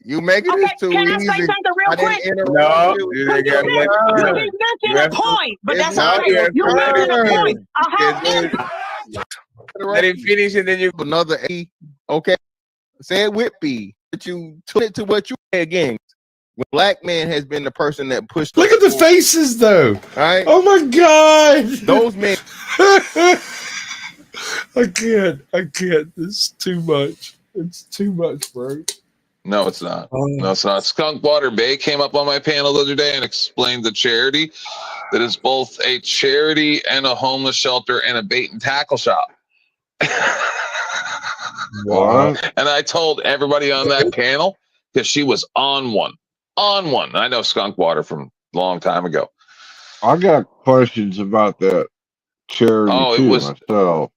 You making this too easy. Can I say something real quick? No, you mentioned a point, but that's all right. You mentioned a point. Let him finish and then you another A. Okay. Say it with me. But you took it to what you say again. When black man has been the person that pushed. Look at the faces though. All right. Oh my God. Those men. I can't. It's too much. It's too much, bro. No, it's not. No, it's not. Skunk Water Bay came up on my panel the other day and explained the charity that is both a charity and a homeless shelter and a bait and tackle shop. What? And I told everybody on that panel because she was on one. I know Skunk Water from a long time ago. I got questions about that charity too myself.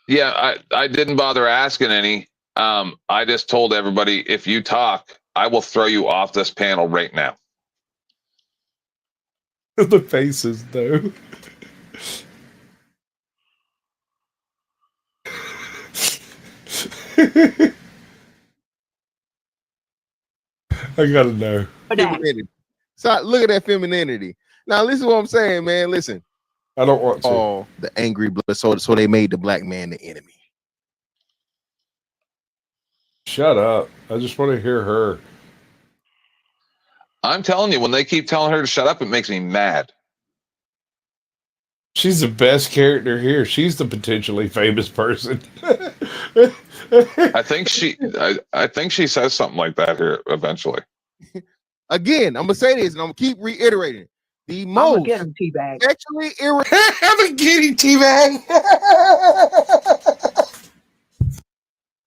Yeah, I didn't bother asking any. I just told everybody, if you talk, I will throw you off this panel right now. The faces, though. I gotta know. So look at that femininity. Now listen to what I'm saying, man. Listen. I don't want to. Oh, the angry blood. So they made the black man the enemy. Shut up. I just want to hear her. I'm telling you, when they keep telling her to shut up, it makes me mad. She's the best character here. She's the potentially famous person. I think she says something like that here eventually. Again, I'm gonna say this and I'm gonna keep reiterating. The most sexually I'm getting teabag.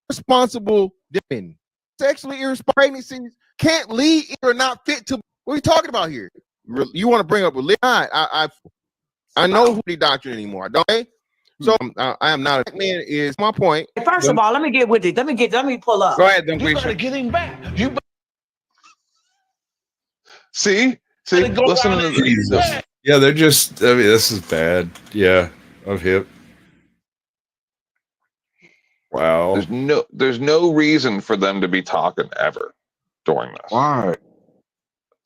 responsible women, sexually irresponsible pregnancies can't lead or not fit to. What are you talking about here? You want to bring up religion? I know who the doctrine anymore. I don't. So I am not a man. Is my point. First of all, let me get with it. Let me pull up. Go ahead, You better get him back. You see, listen to the. Yeah, they're just. I mean, this is bad. Yeah, I'm hip. Wow. There's no reason for them to be talking ever during this. Why?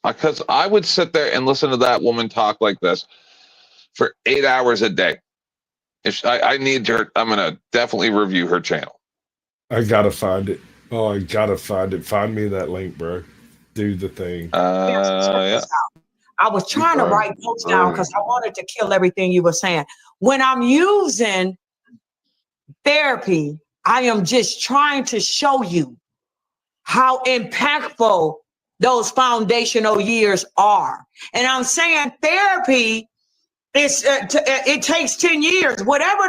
Because I would sit there and listen to that woman talk like this for 8 hours a day. If I need her, I'm gonna definitely review her channel. I gotta find it. Oh, I gotta find it. Find me that link, bro. Do the thing. Yeah. I was trying to write notes down because I wanted to kill everything you were saying. When I'm using therapy I am just trying to show you how impactful those foundational years are. And I'm saying therapy is, it takes 10 years. Whatever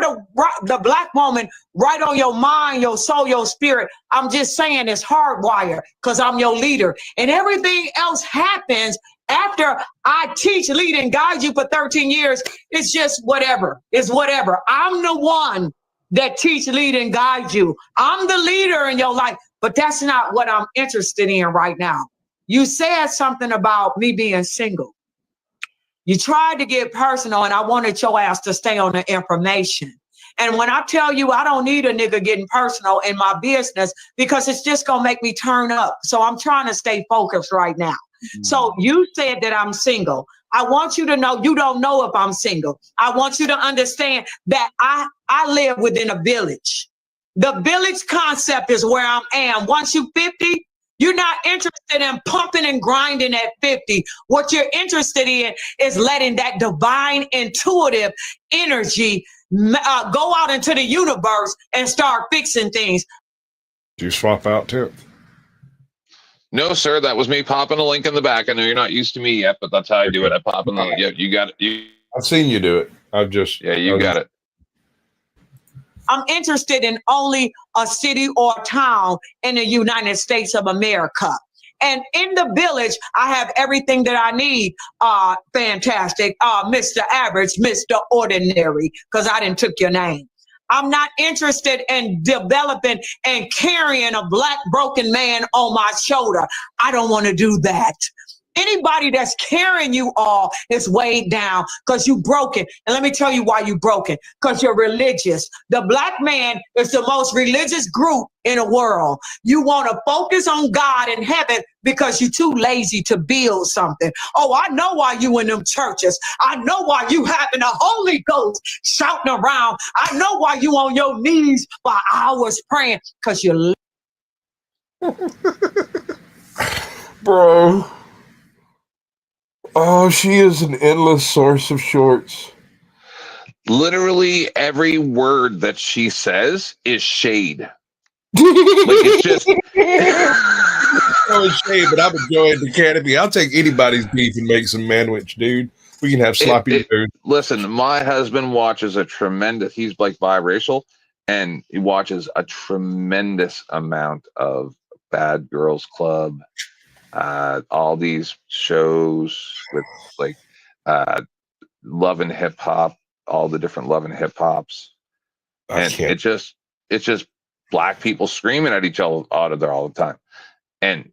the Black woman write on your mind, your soul, your spirit, I'm just saying it's hardwired because I'm your leader. And everything else happens after I teach, lead, and guide you for 13 years. It's just whatever. It's whatever. I'm the one that teach, lead, and guide you. I'm the leader in your life, but that's not what I'm interested in right now. You said something about me being single. You tried to get personal, and I wanted your ass to stay on the information. And when I tell you I don't need a nigga getting personal in my business because it's just gonna make me turn up. So I'm trying to stay focused right now. So you said that I'm single. I want you to know you don't know if I'm single. I want you to understand that I live within a village. The village concept is where I am. Once you're 50, you're not interested in pumping and grinding at 50. What you're interested in is letting that divine intuitive energy go out into the universe and start fixing things. Do you swap out too? No, sir. That was me popping a link in the back. I know you're not used to me yet, but that's how I do it. I pop in the link. Yeah, you got it. I've seen you do it. You got it. I'm interested in only a city or town in the United States of America. And in the village, I have everything that I need. Fantastic. Mr. Average, Mr. Ordinary, because I didn't took your name. I'm not interested in developing and carrying a Black broken man on my shoulder. I don't want to do that. Anybody that's carrying you all is weighed down because you broken. And let me tell you why you broken. Because you're religious. The Black man is the most religious group in the world. You want to focus on God in heaven because you're too lazy to build something. Oh, I know why you in them churches. I know why you having the Holy Ghost shouting around. I know why you on your knees for hours praying because you're Bro. Oh, she is an endless source of shorts. Literally every word that she says is shade. Like it's just shade, but I'm enjoying the canopy. I'll take anybody's beef and make some manwich, dude. We can have sloppy food. Listen, my husband watches he's like biracial, and he watches a tremendous amount of Bad Girls Club, all these shows with like love and hip hop, all the different love and hip hops, and it's just Black people screaming at each other out of there all the time. And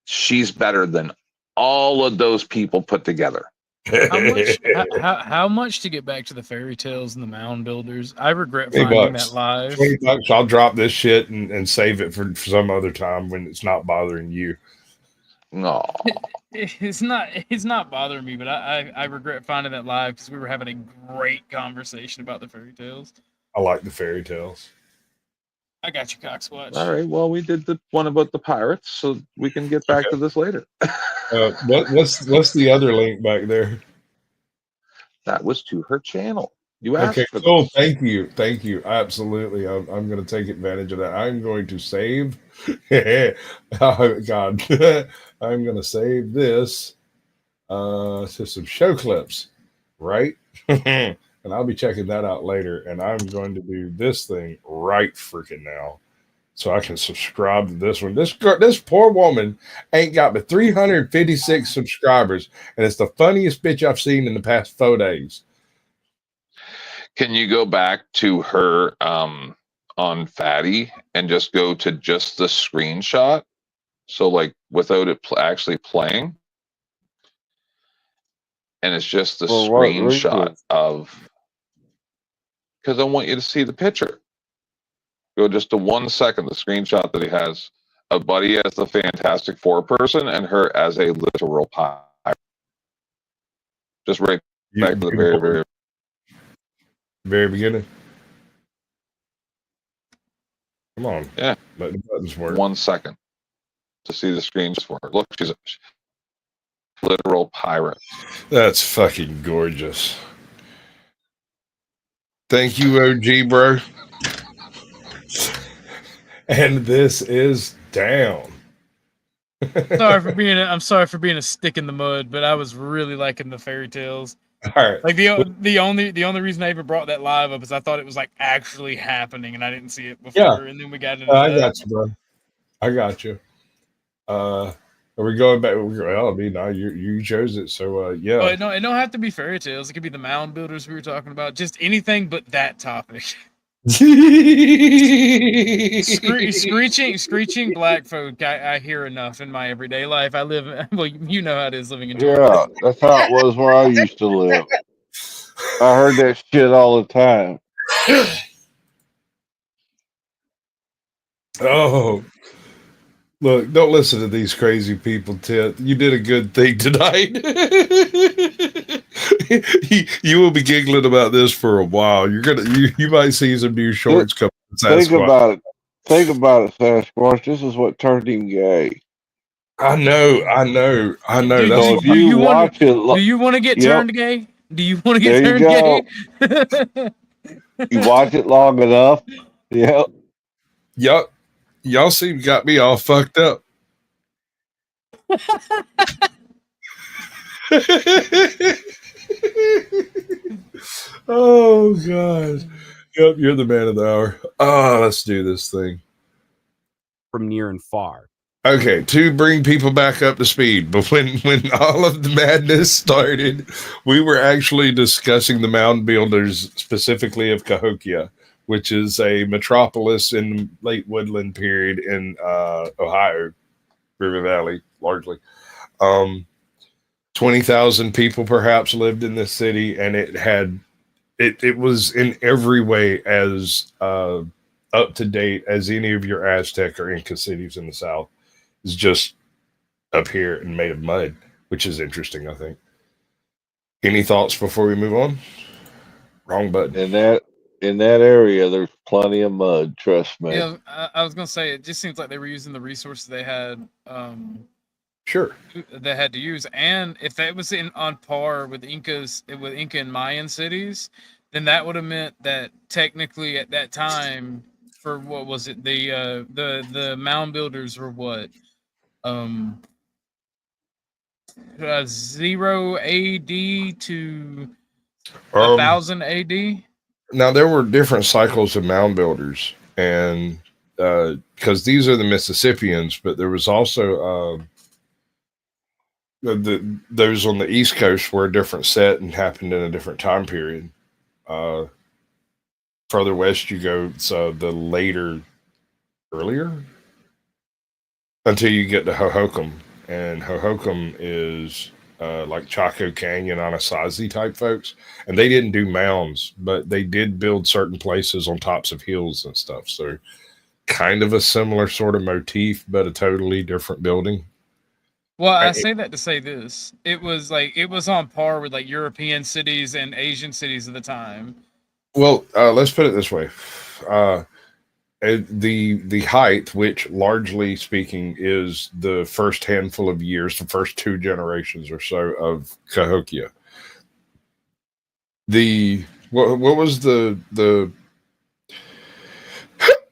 she's better than all of those people put together. How much to get back to the fairy tales and the mound builders? I regret finding that live. $20. I'll drop this shit and save it for some other time when it's not bothering you. No, it's not bothering me, but I regret finding that live because we were having a great conversation about the fairy tales. I like the fairy tales. I got you, Caucquatch. All right. Well, we did the one about the pirates, so we can get back to this later. What's the other link back there? That was to her channel. You asked for cool. this. Thank you. Absolutely. I'm going to take advantage of that. I'm going to save. Oh, God. I'm going to save this to some show clips, right? And I'll be checking that out later. And I'm going to do this thing right freaking now, so I can subscribe to this one. This poor woman ain't got but 356 subscribers, and it's the funniest bitch I've seen in the past 4 days. Can you go back to her on Fatty and just go to just the screenshot? So like without it actually playing, and it's just the screenshot of, because I want you to see the picture. Go just to 1 second, the screenshot that he has of Buddy as the Fantastic Four person and her as a literal pirate. Just right back to the very beginning. Come on. Yeah. Let the buttons work. 1 second to see the screen just for her. Look, she's a literal pirate. That's fucking gorgeous. Thank you, OG, bro. And this is down. I'm sorry for being a stick in the mud, but I was really liking the fairy tales. All right. Like the only reason I even brought that live up is I thought it was like actually happening, and I didn't see it before. Yeah. And then we got into I that. got you, bro. I got you. Are we going back? Well, I mean, you chose it, so yeah. Oh, it don't have to be fairy tales. It could be the mound builders we were talking about. Just anything but that topic. Screeching black folk. I hear enough in my everyday life. I live. Well, you know how it is living in Georgia. Yeah, that's how it was where I used to live. I heard that shit all the time. Oh, look! Don't listen to these crazy people, Tit. You did a good thing tonight. you will be giggling about this for a while. You might see some new shorts coming. Think about it. Think about it, Sasquatch. This is what turned him gay. I know. Do you want to get turned gay? Do you want to get turned gay? You watch it long enough. Yep. Y'all seem got me all fucked up. Oh God. Yep, you're the man of the hour. Oh, let's do this thing. From near and far. Okay, to bring people back up to speed, but when all of the madness started, we were actually discussing the mound builders, specifically of Cahokia, which is a metropolis in the late woodland period in Ohio, River Valley, largely. 20,000 people perhaps lived in this city, and it was in every way as up to date as any of your Aztec or Inca cities in the South. It's just up here and made of mud, which is interesting, I think. Any thoughts before we move on? Wrong button. In that area, there's plenty of mud. Trust me. Yeah, I was gonna say it just seems like they were using the resources they had. Sure. They had to use, and if that was on par with Inca and Mayan cities, then that would have meant that technically at that time, for what was it, the mound builders were what, 0 AD to 1000 AD. Now there were different cycles of mound builders, and because these are the Mississippians, but there was also those on the East Coast were a different set and happened in a different time period. Further west you go, so the earlier, until you get to Hohokam, and Hohokam is like Chaco Canyon, Anasazi type folks, and they didn't do mounds, but they did build certain places on tops of hills and stuff. So kind of a similar sort of motif, but a totally different building. Well, I say that to say this. It was on par with like European cities and Asian cities of the time. Well, let's put it this way. The height, which largely speaking is the first handful of years, the first 2 generations or so of Cahokia. What was the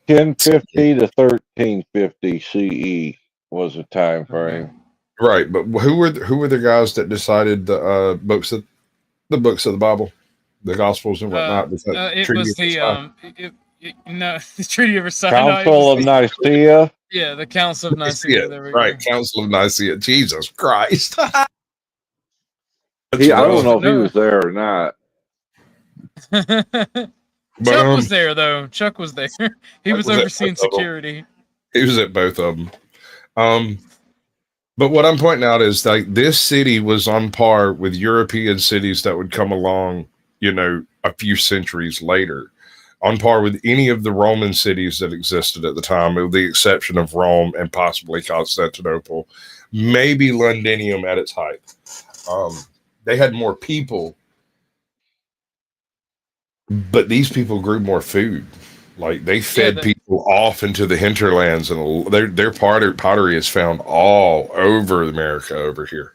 1050 to 1350 CE was the time frame. Right, but who were the guys that decided the books of the Bible, the Gospels and whatnot? It was the Treaty of Versailles. Council of Nicaea. Yeah, the Council of Nicaea. There we go. Council of Nicaea. Jesus Christ! I don't know if he was there or not. Chuck was there though. Chuck was there. He was overseeing security. He was at both of them. But what I'm pointing out is like this city was on par with European cities that would come along, a few centuries later, on par with any of the Roman cities that existed at the time, with the exception of Rome and possibly Constantinople, maybe Londinium at its height. They had more people, but these people grew more food. Like they fed people off into the hinterlands, and their pottery is found all over America over here.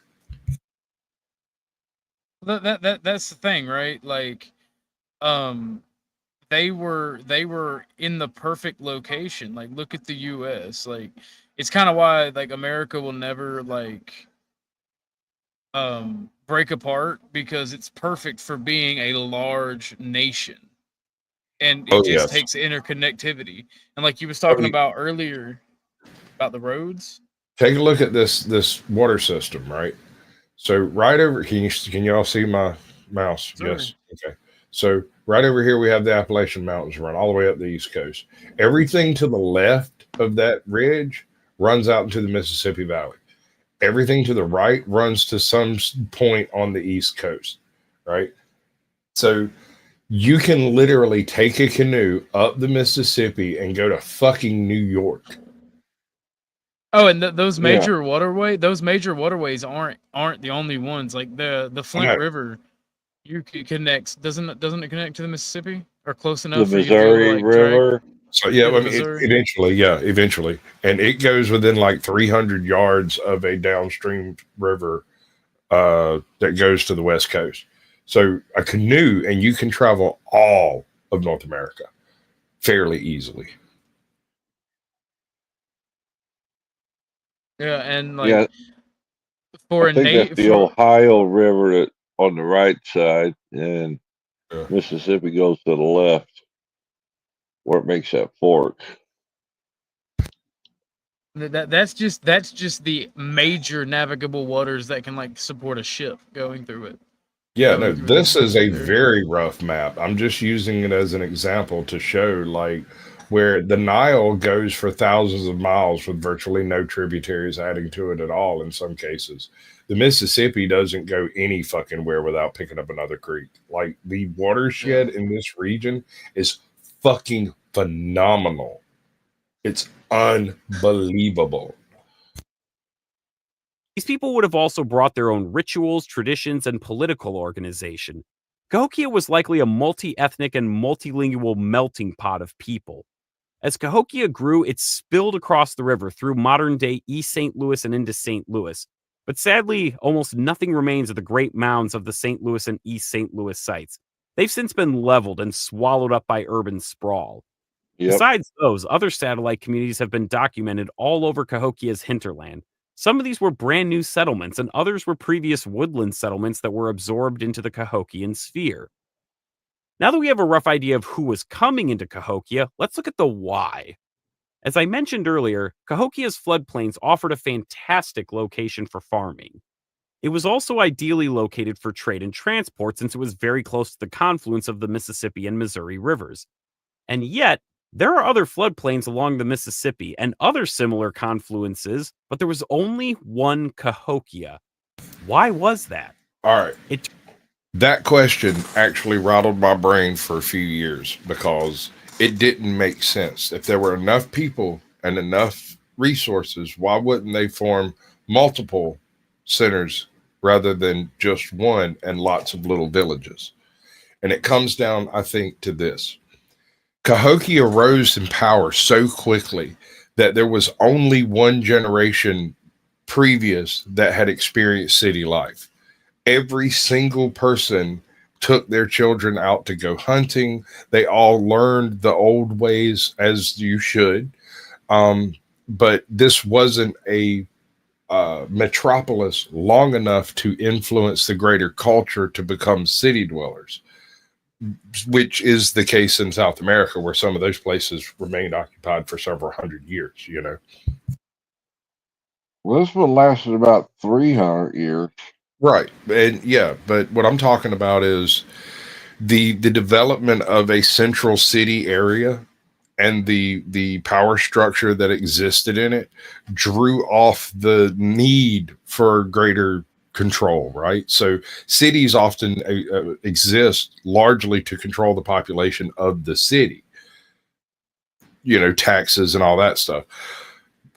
That's the thing, right? Like, they were in the perfect location. Like, look at the U.S. Like, it's kind of why like America will never like break apart, because it's perfect for being a large nation, and it just takes interconnectivity. And like you was talking about earlier about the roads. Take a look at this water system, right? So right over, can you all see my mouse? Sorry. Yes. Okay. So right over here we have the Appalachian Mountains run all the way up the East Coast. Everything to the left of that ridge runs out into the Mississippi Valley. Everything to the right runs to some point on the East Coast, right? So you can literally take a canoe up the Mississippi and go to fucking New York. Oh, and those major waterways aren't the only ones. Like the Flint River, connects. Doesn't it connect to the Mississippi, or close enough? The Missouri River. So yeah, I mean, eventually, and it goes within like 300 yards of a downstream river that goes to the West Coast. So a canoe, and you can travel all of North America fairly easily. Yeah, and like for I think that's the Ohio River that on the right side, and Mississippi goes to the left, where it makes that fork. That's just the major navigable waters that can like support a ship going through it. Yeah, no, this is a very rough map. I'm just using it as an example to show like where the Nile goes for thousands of miles with virtually no tributaries adding to it at all in some cases. The Mississippi doesn't go any fucking where without picking up another creek. Like, the watershed in this region is fucking phenomenal. It's unbelievable. These people would have also brought their own rituals, traditions, and political organization. Cahokia was likely a multi-ethnic and multilingual melting pot of people. As Cahokia grew, it spilled across the river through modern-day East St. Louis and into St. Louis. But sadly, almost nothing remains of the great mounds of the St. Louis and East St. Louis sites. They've since been leveled and swallowed up by urban sprawl. Besides those, other satellite communities have been documented all over Cahokia's hinterland. Some of these were brand new settlements, and others were previous woodland settlements that were absorbed into the Cahokian sphere. Now that we have a rough idea of who was coming into Cahokia, let's look at the why. As I mentioned earlier, Cahokia's floodplains offered a fantastic location for farming. It was also ideally located for trade and transport, since it was very close to the confluence of the Mississippi and Missouri rivers. And yet, there are other floodplains along the Mississippi and other similar confluences, but there was only one Cahokia. Why was that? All right. That question actually rattled my brain for a few years because it didn't make sense. If there were enough people and enough resources, why wouldn't they form multiple centers rather than just one and lots of little villages? And it comes down, I think, to this. Cahokia rose in power so quickly that there was only one generation previous that had experienced city life. Every single person took their children out to go hunting. They all learned the old ways, as you should. But this wasn't a metropolis long enough to influence the greater culture to become city dwellers, which is the case in South America, where some of those places remained occupied for several hundred years, you know. Well, this one lasted about 300 years. Right. And yeah, but what I'm talking about is the development of a central city area and the power structure that existed in it drew off the need for greater control, right? So cities often exist largely to control the population of the city, you know, taxes and all that stuff.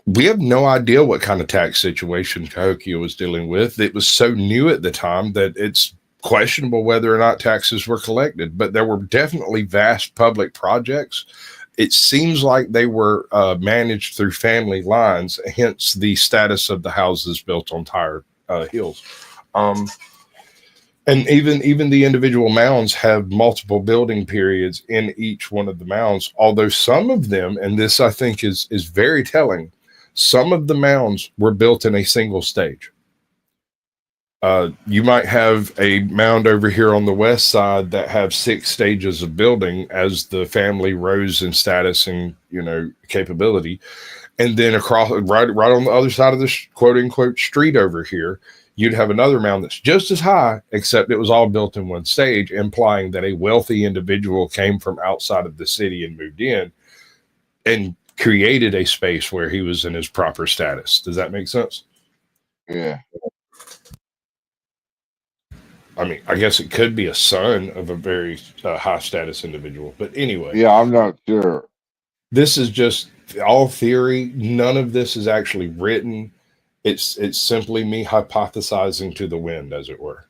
We have no idea what kind of tax situation Cahokia was dealing with. It was so new at the time that it's questionable whether or not taxes were collected, but there were definitely vast public projects. It seems like they were managed through family lines, hence the status of the houses built on tire hills. And even the individual mounds have multiple building periods in each one of the mounds, although some of them, and this I think is very telling, some of the mounds were built in a single stage. You might have a mound over here on the west side that have 6 stages of building as the family rose in status and, you know, capability. And then across right on the other side of the quote unquote street over here, you'd have another mound that's just as high, except it was all built in one stage, implying that a wealthy individual came from outside of the city and moved in and created a space where he was in his proper status. Does that make sense? Yeah. I mean, I guess it could be a son of a very high status individual, but anyway. Yeah, I'm not sure. This is just all theory. None of this is actually written. It's simply me hypothesizing to the wind, as it were.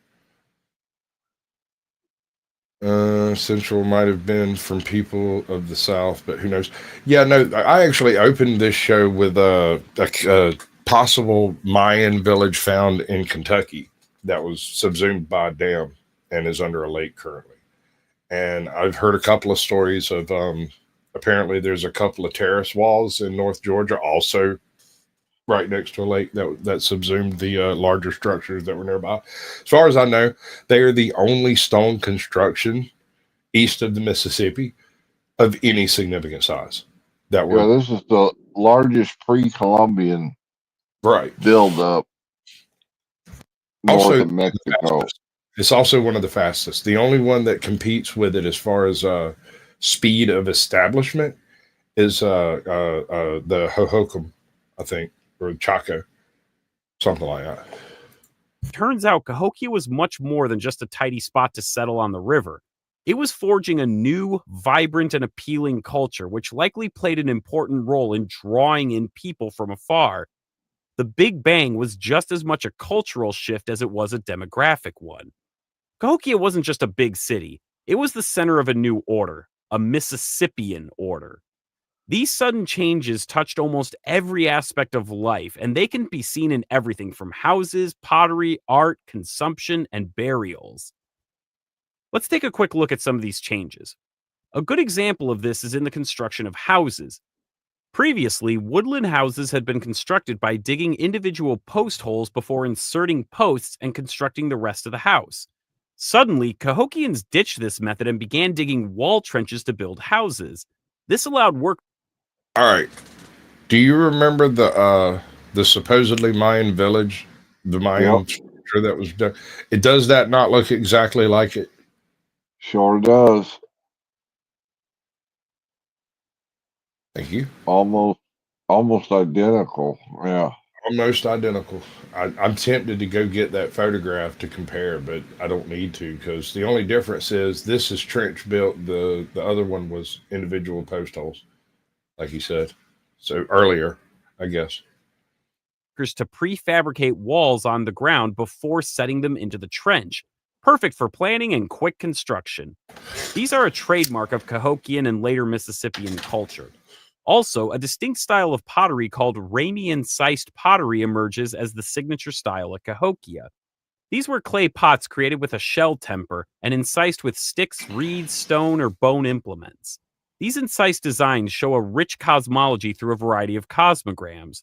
Central might have been from people of the South, but who knows? Yeah, no, I actually opened this show with a possible Mayan village found in Kentucky that was subsumed by a dam and is under a lake currently. And I've heard a couple of stories of apparently there's a couple of terrace walls in North Georgia, also right next to a lake that subsumed the larger structures that were nearby. As far as I know, they are the only stone construction east of the Mississippi of any significant size. That were, yeah, this is the largest pre-Columbian build-up north of Mexico. It's also one of the fastest. The only one that competes with it as far as speed of establishment is the Hohokam, I think, or Chaco, something like that. Turns out Cahokia was much more than just a tidy spot to settle on the river. It was forging a new, vibrant, and appealing culture, which likely played an important role in drawing in people from afar. The Big Bang was just as much a cultural shift as it was a demographic one. Cahokia wasn't just a big city. It was the center of a new order, a Mississippian order. These sudden changes touched almost every aspect of life, and they can be seen in everything from houses, pottery, art, consumption, and burials. Let's take a quick look at some of these changes. A good example of this is in the construction of houses. Previously, woodland houses had been constructed by digging individual post holes before inserting posts and constructing the rest of the house. Suddenly, Cahokians ditched this method and began digging wall trenches to build houses. This allowed work. All right. Do you remember the supposedly Mayan village, the Mayan structure that was done? Does that not look exactly like it? Sure does. Thank you. Almost identical. Yeah. Almost identical. I'm tempted to go get that photograph to compare, but I don't need to, because the only difference is this is trench built. The other one was individual post holes, like you said. So earlier, I guess. To prefabricate walls on the ground before setting them into the trench. Perfect for planning and quick construction. These are a trademark of Cahokian and later Mississippian culture. Also, a distinct style of pottery called Rami-incised pottery emerges as the signature style at Cahokia. These were clay pots created with a shell temper and incised with sticks, reeds, stone, or bone implements. These incised designs show a rich cosmology through a variety of cosmograms.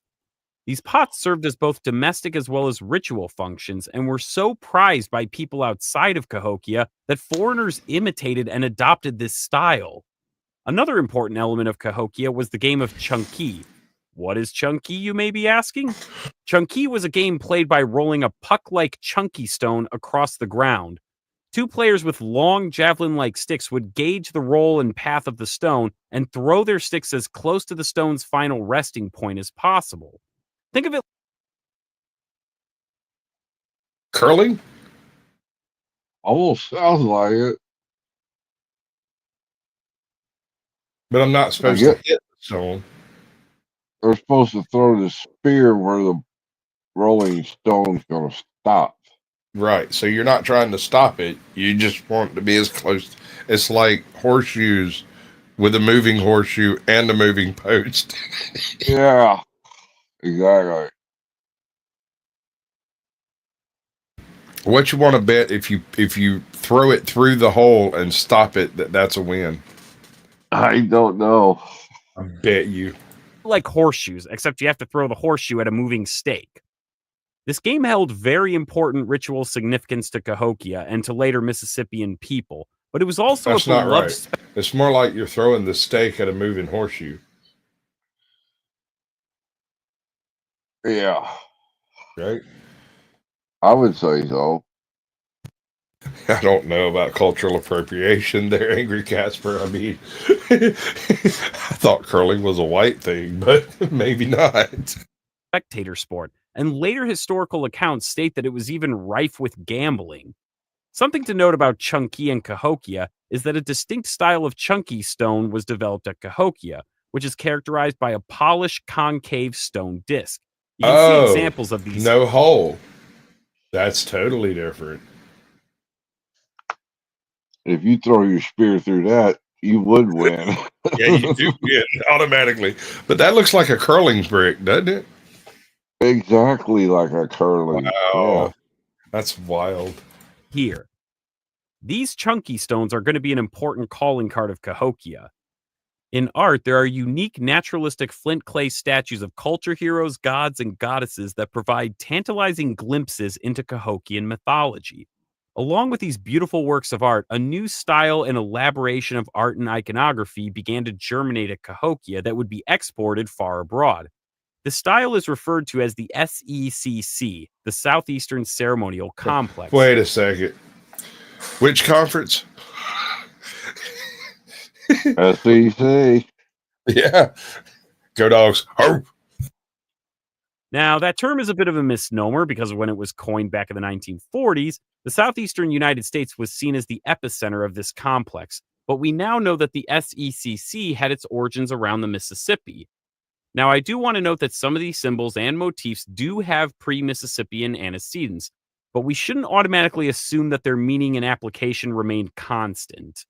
These pots served as both domestic as well as ritual functions and were so prized by people outside of Cahokia that foreigners imitated and adopted this style. Another important element of Cahokia was the game of chunky. What is chunky, you may be asking? Chunky was a game played by rolling a puck-like chunky stone across the ground. Two players with long javelin-like sticks would gauge the roll and path of the stone and throw their sticks as close to the stone's final resting point as possible. Think of it. Curling? Almost sounds like it. But I'm not supposed to hit the stone. They're supposed to throw the spear where the rolling stone's going to stop. Right. So you're not trying to stop it. You just want to be as close. It's like horseshoes with a moving horseshoe and a moving post. Yeah, exactly. What you want to bet if you throw it through the hole and stop it, that's a win? I don't know. I bet you. Like horseshoes, except you have to throw the horseshoe at a moving stake. This game held very important ritual significance to Cahokia and to later Mississippian people, but it was also That's a not beloved right. It's more like you're throwing the stake at a moving horseshoe. Yeah. Right? I would say so. I don't know about cultural appropriation there, Angry Casper. I mean, I thought curling was a white thing, but maybe not. spectator sport, and later historical accounts state that it was even rife with gambling. Something to note about chunky and Cahokia is that a distinct style of chunky stone was developed at Cahokia, which is characterized by a polished concave stone disc. You can see examples of these. No hole. That's totally different. If you throw your spear through that, you would win. Yeah, you do win automatically. But that looks like a curling brick, doesn't it? Exactly like a curling. Wow. Yeah. That's wild. Here, these chunky stones are going to be an important calling card of Cahokia. In art, there are unique naturalistic flint clay statues of culture heroes, gods, and goddesses that provide tantalizing glimpses into Cahokian mythology. Along with these beautiful works of art, a new style and elaboration of art and iconography began to germinate at Cahokia that would be exported far abroad. The style is referred to as the SECC, the Southeastern Ceremonial Complex. Wait a second. Which conference? SEC. Yeah. Go Dogs. Arr! Now, that term is a bit of a misnomer because when it was coined back in the 1940s, the southeastern United States was seen as the epicenter of this complex. But we now know that the SECC had its origins around the Mississippi. Now, I do want to note that some of these symbols and motifs do have pre-Mississippian antecedents, but we shouldn't automatically assume that their meaning and application remained constant.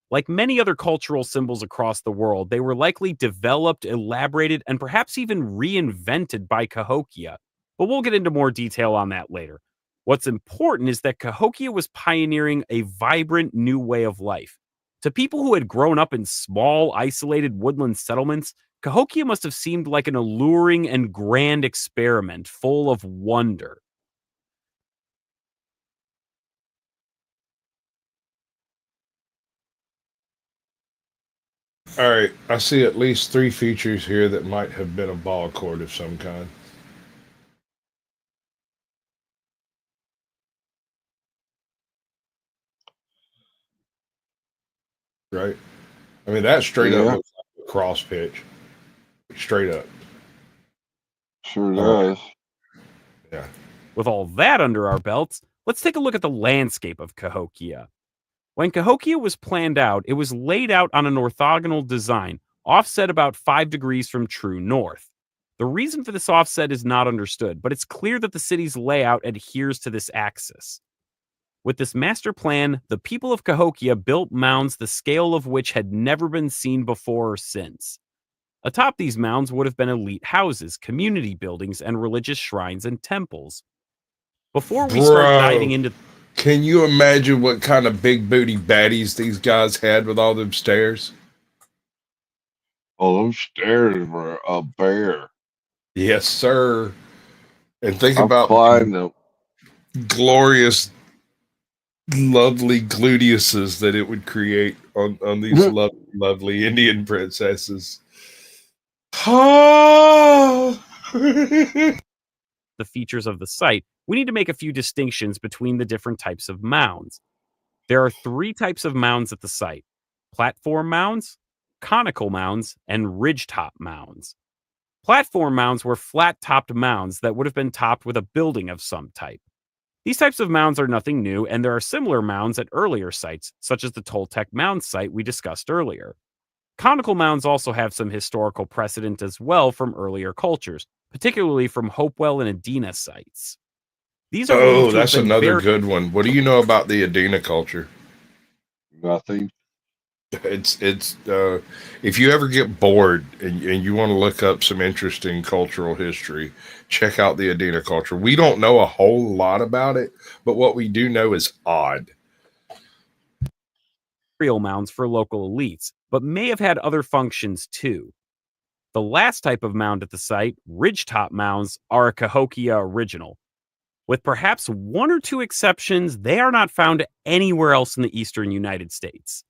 Like many other cultural symbols across the world, they were likely developed, elaborated, and perhaps even reinvented by Cahokia, but we'll get into more detail on that later. What's important is that Cahokia was pioneering a vibrant new way of life. To people who had grown up in small, isolated woodland settlements, Cahokia must have seemed like an alluring and grand experiment full of wonder. All right. I see at least 3 features here that might have been a ball cord of some kind. Right? I mean, that straight up looks like a cross pitch. Straight up. Sure does. Yeah. With all that under our belts, let's take a look at the landscape of Cahokia. When Cahokia was planned out, it was laid out on an orthogonal design, offset about 5 degrees from true north. The reason for this offset is not understood, but it's clear that the city's layout adheres to this axis. With this master plan, the people of Cahokia built mounds the scale of which had never been seen before or since. Atop these mounds would have been elite houses, community buildings, and religious shrines and temples. Before we start diving into... Can you imagine what kind of big booty baddies these guys had with all them stairs? Oh, those stairs were a bear. Yes, sir. And think I'm about the glorious, lovely gluteuses that it would create on these lovely Indian princesses. The features of the site, we need to make a few distinctions between the different types of mounds. There are 3 types of mounds at the site: platform mounds, conical mounds, and ridgetop mounds. Platform mounds were flat-topped mounds that would have been topped with a building of some type. These types of mounds are nothing new, and there are similar mounds at earlier sites, such as the Toltec Mound site we discussed earlier. Conical mounds also have some historical precedent as well from earlier cultures, particularly from Hopewell and Adena sites. These are that's another good one. What do you know about the Adena culture? Nothing. It's if you ever get bored and you want to look up some interesting cultural history, check out the Adena culture. We don't know a whole lot about it, but what we do know is odd. Real mounds for local elites, but may have had other functions too. The last type of mound at the site, ridgetop mounds, are a Cahokia original. With perhaps one or two exceptions, they are not found anywhere else in the eastern United States.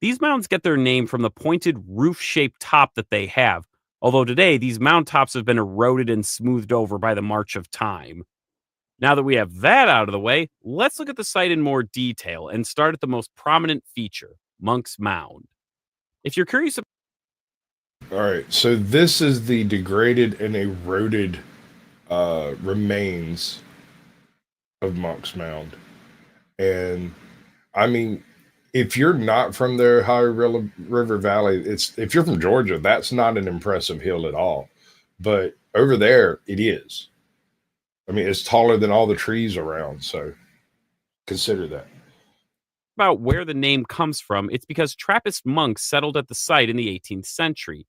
These mounds get their name from the pointed roof-shaped top that they have, although today these mound tops have been eroded and smoothed over by the march of time. Now that we have that out of the way, let's look at the site in more detail and start at the most prominent feature, Monk's Mound. If you're curious about... All right, so this is the degraded and eroded remains of Monk's Mound. And, I mean, if you're not from the Ohio River Valley, if you're from Georgia, that's not an impressive hill at all. But over there, it is. I mean, it's taller than all the trees around, so consider that. About where the name comes from, it's because Trappist monks settled at the site in the 18th century.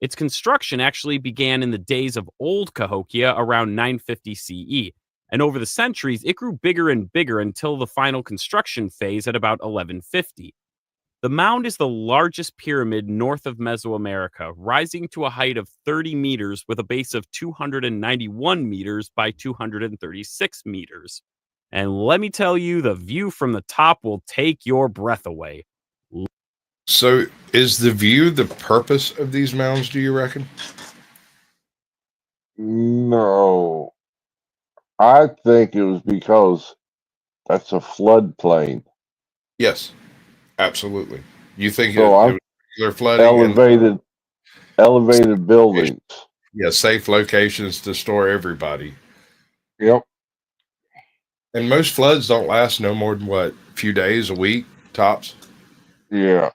Its construction actually began in the days of Old Cahokia around 950 CE, and over the centuries, it grew bigger and bigger until the final construction phase at about 1150. The mound is the largest pyramid north of Mesoamerica, rising to a height of 30 meters with a base of 291 meters by 236 meters. And let me tell you, the view from the top will take your breath away. So is the view the purpose of these mounds, do you reckon? No. I think it was because that's a floodplain. Yes, absolutely. You think So it I'm was regular flooding? elevated buildings. Yeah, safe locations to store everybody. Yep. And most floods don't last no more than what, a few days, a week, tops? Yeah.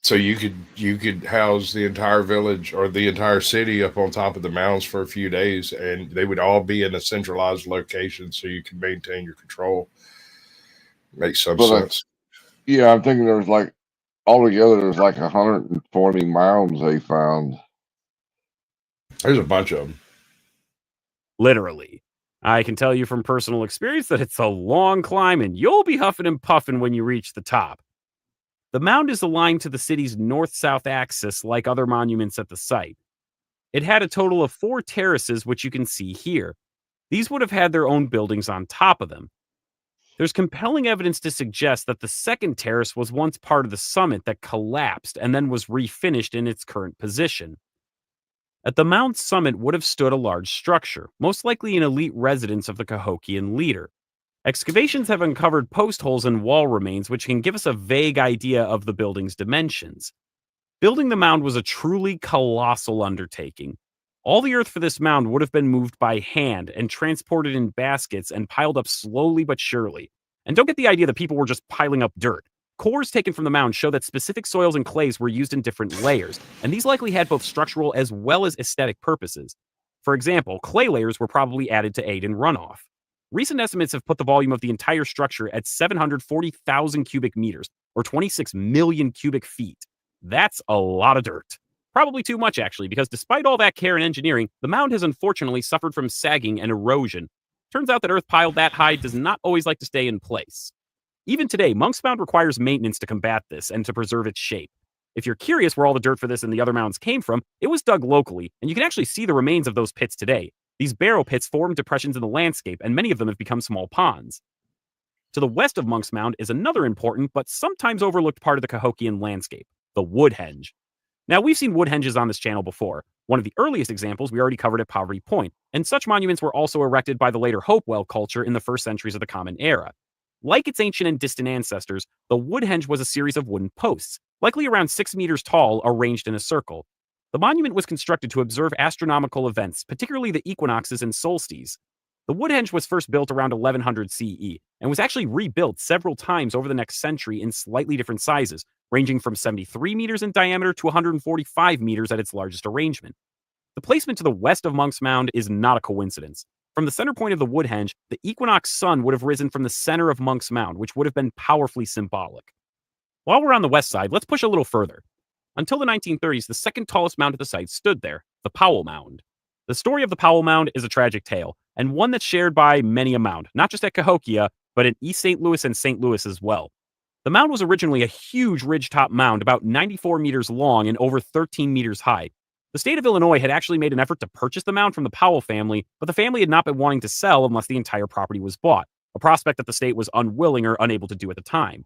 So you could house the entire village or the entire city up on top of the mounds for a few days, and they would all be in a centralized location so you can maintain your control. Makes some sense. I'm thinking there was like altogether there's like 120 mounds they found. There's a bunch of them. Literally. I can tell you from personal experience that it's a long climb and you'll be huffing and puffing when you reach the top. The mound is aligned to the city's north-south axis like other monuments at the site. It had a total of 4 terraces, which you can see here. These would have had their own buildings on top of them. There's compelling evidence to suggest that the second terrace was once part of the summit that collapsed and then was refinished in its current position. At the mound's summit would have stood a large structure, most likely an elite residence of the Cahokian leader. Excavations have uncovered post holes and wall remains, which can give us a vague idea of the building's dimensions. Building the mound was a truly colossal undertaking. All the earth for this mound would have been moved by hand and transported in baskets and piled up slowly but surely. And don't get the idea that people were just piling up dirt. Cores taken from the mound show that specific soils and clays were used in different layers, and these likely had both structural as well as aesthetic purposes. For example, clay layers were probably added to aid in runoff. Recent estimates have put the volume of the entire structure at 740,000 cubic meters, or 26 million cubic feet. That's a lot of dirt. Probably too much, actually, because despite all that care and engineering, the mound has unfortunately suffered from sagging and erosion. Turns out that earth piled that high does not always like to stay in place. Even today, Monk's Mound requires maintenance to combat this and to preserve its shape. If you're curious where all the dirt for this and the other mounds came from, it was dug locally, and you can actually see the remains of those pits today. These barrow pits formed depressions in the landscape, and many of them have become small ponds. To the west of Monk's Mound is another important but sometimes overlooked part of the Cahokian landscape, the Woodhenge. Now, we've seen woodhenges on this channel before. One of the earliest examples we already covered at Poverty Point, and such monuments were also erected by the later Hopewell culture in the first centuries of the Common Era. Like its ancient and distant ancestors, the woodhenge was a series of wooden posts, likely around 6 meters tall, arranged in a circle. The monument was constructed to observe astronomical events, particularly the equinoxes and solstices. The woodhenge was first built around 1100 CE, and was actually rebuilt several times over the next century in slightly different sizes, ranging from 73 meters in diameter to 145 meters at its largest arrangement. The placement to the west of Monk's Mound is not a coincidence. From the center point of the woodhenge, the equinox sun would have risen from the center of Monk's Mound, which would have been powerfully symbolic. While we're on the west side, let's push a little further. Until the 1930s, the second tallest mound at the site stood there, the Powell Mound. The story of the Powell Mound is a tragic tale, and one that's shared by many a mound, not just at Cahokia, but in East St. Louis and St. Louis as well. The mound was originally a huge ridgetop mound about 94 meters long and over 13 meters high. The state of Illinois had actually made an effort to purchase the mound from the Powell family, but the family had not been wanting to sell unless the entire property was bought, a prospect that the state was unwilling or unable to do at the time.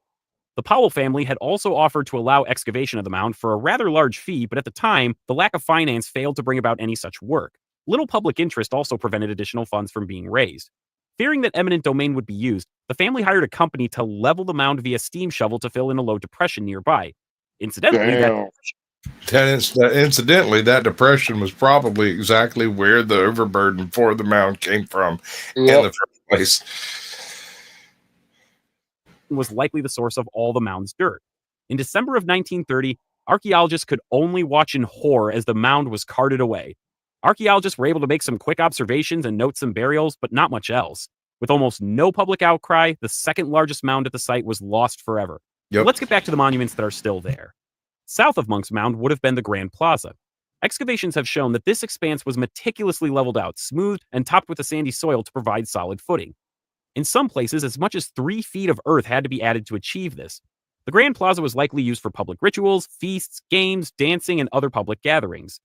The Powell family had also offered to allow excavation of the mound for a rather large fee, but at the time, the lack of finance failed to bring about any such work. Little public interest also prevented additional funds from being raised. Fearing that eminent domain would be used, the family hired a company to level the mound via steam shovel to fill in a low depression nearby. Incidentally, that depression was probably exactly where the overburden for the mound came from in the first place. Was likely the source of all the mound's dirt. In December of 1930, archaeologists could only watch in horror as the mound was carted away. Archaeologists were able to make some quick observations and note some burials, but not much else. With almost no public outcry, the second largest mound at the site was lost forever. Let's get back to the monuments that are still there. South of Monk's Mound would have been the Grand Plaza. Excavations have shown that this expanse was meticulously leveled out, smoothed, and topped with a sandy soil to provide solid footing. In some places, as much as 3 feet of earth had to be added to achieve this. The Grand Plaza was likely used for public rituals, feasts, games, dancing, and other public gatherings.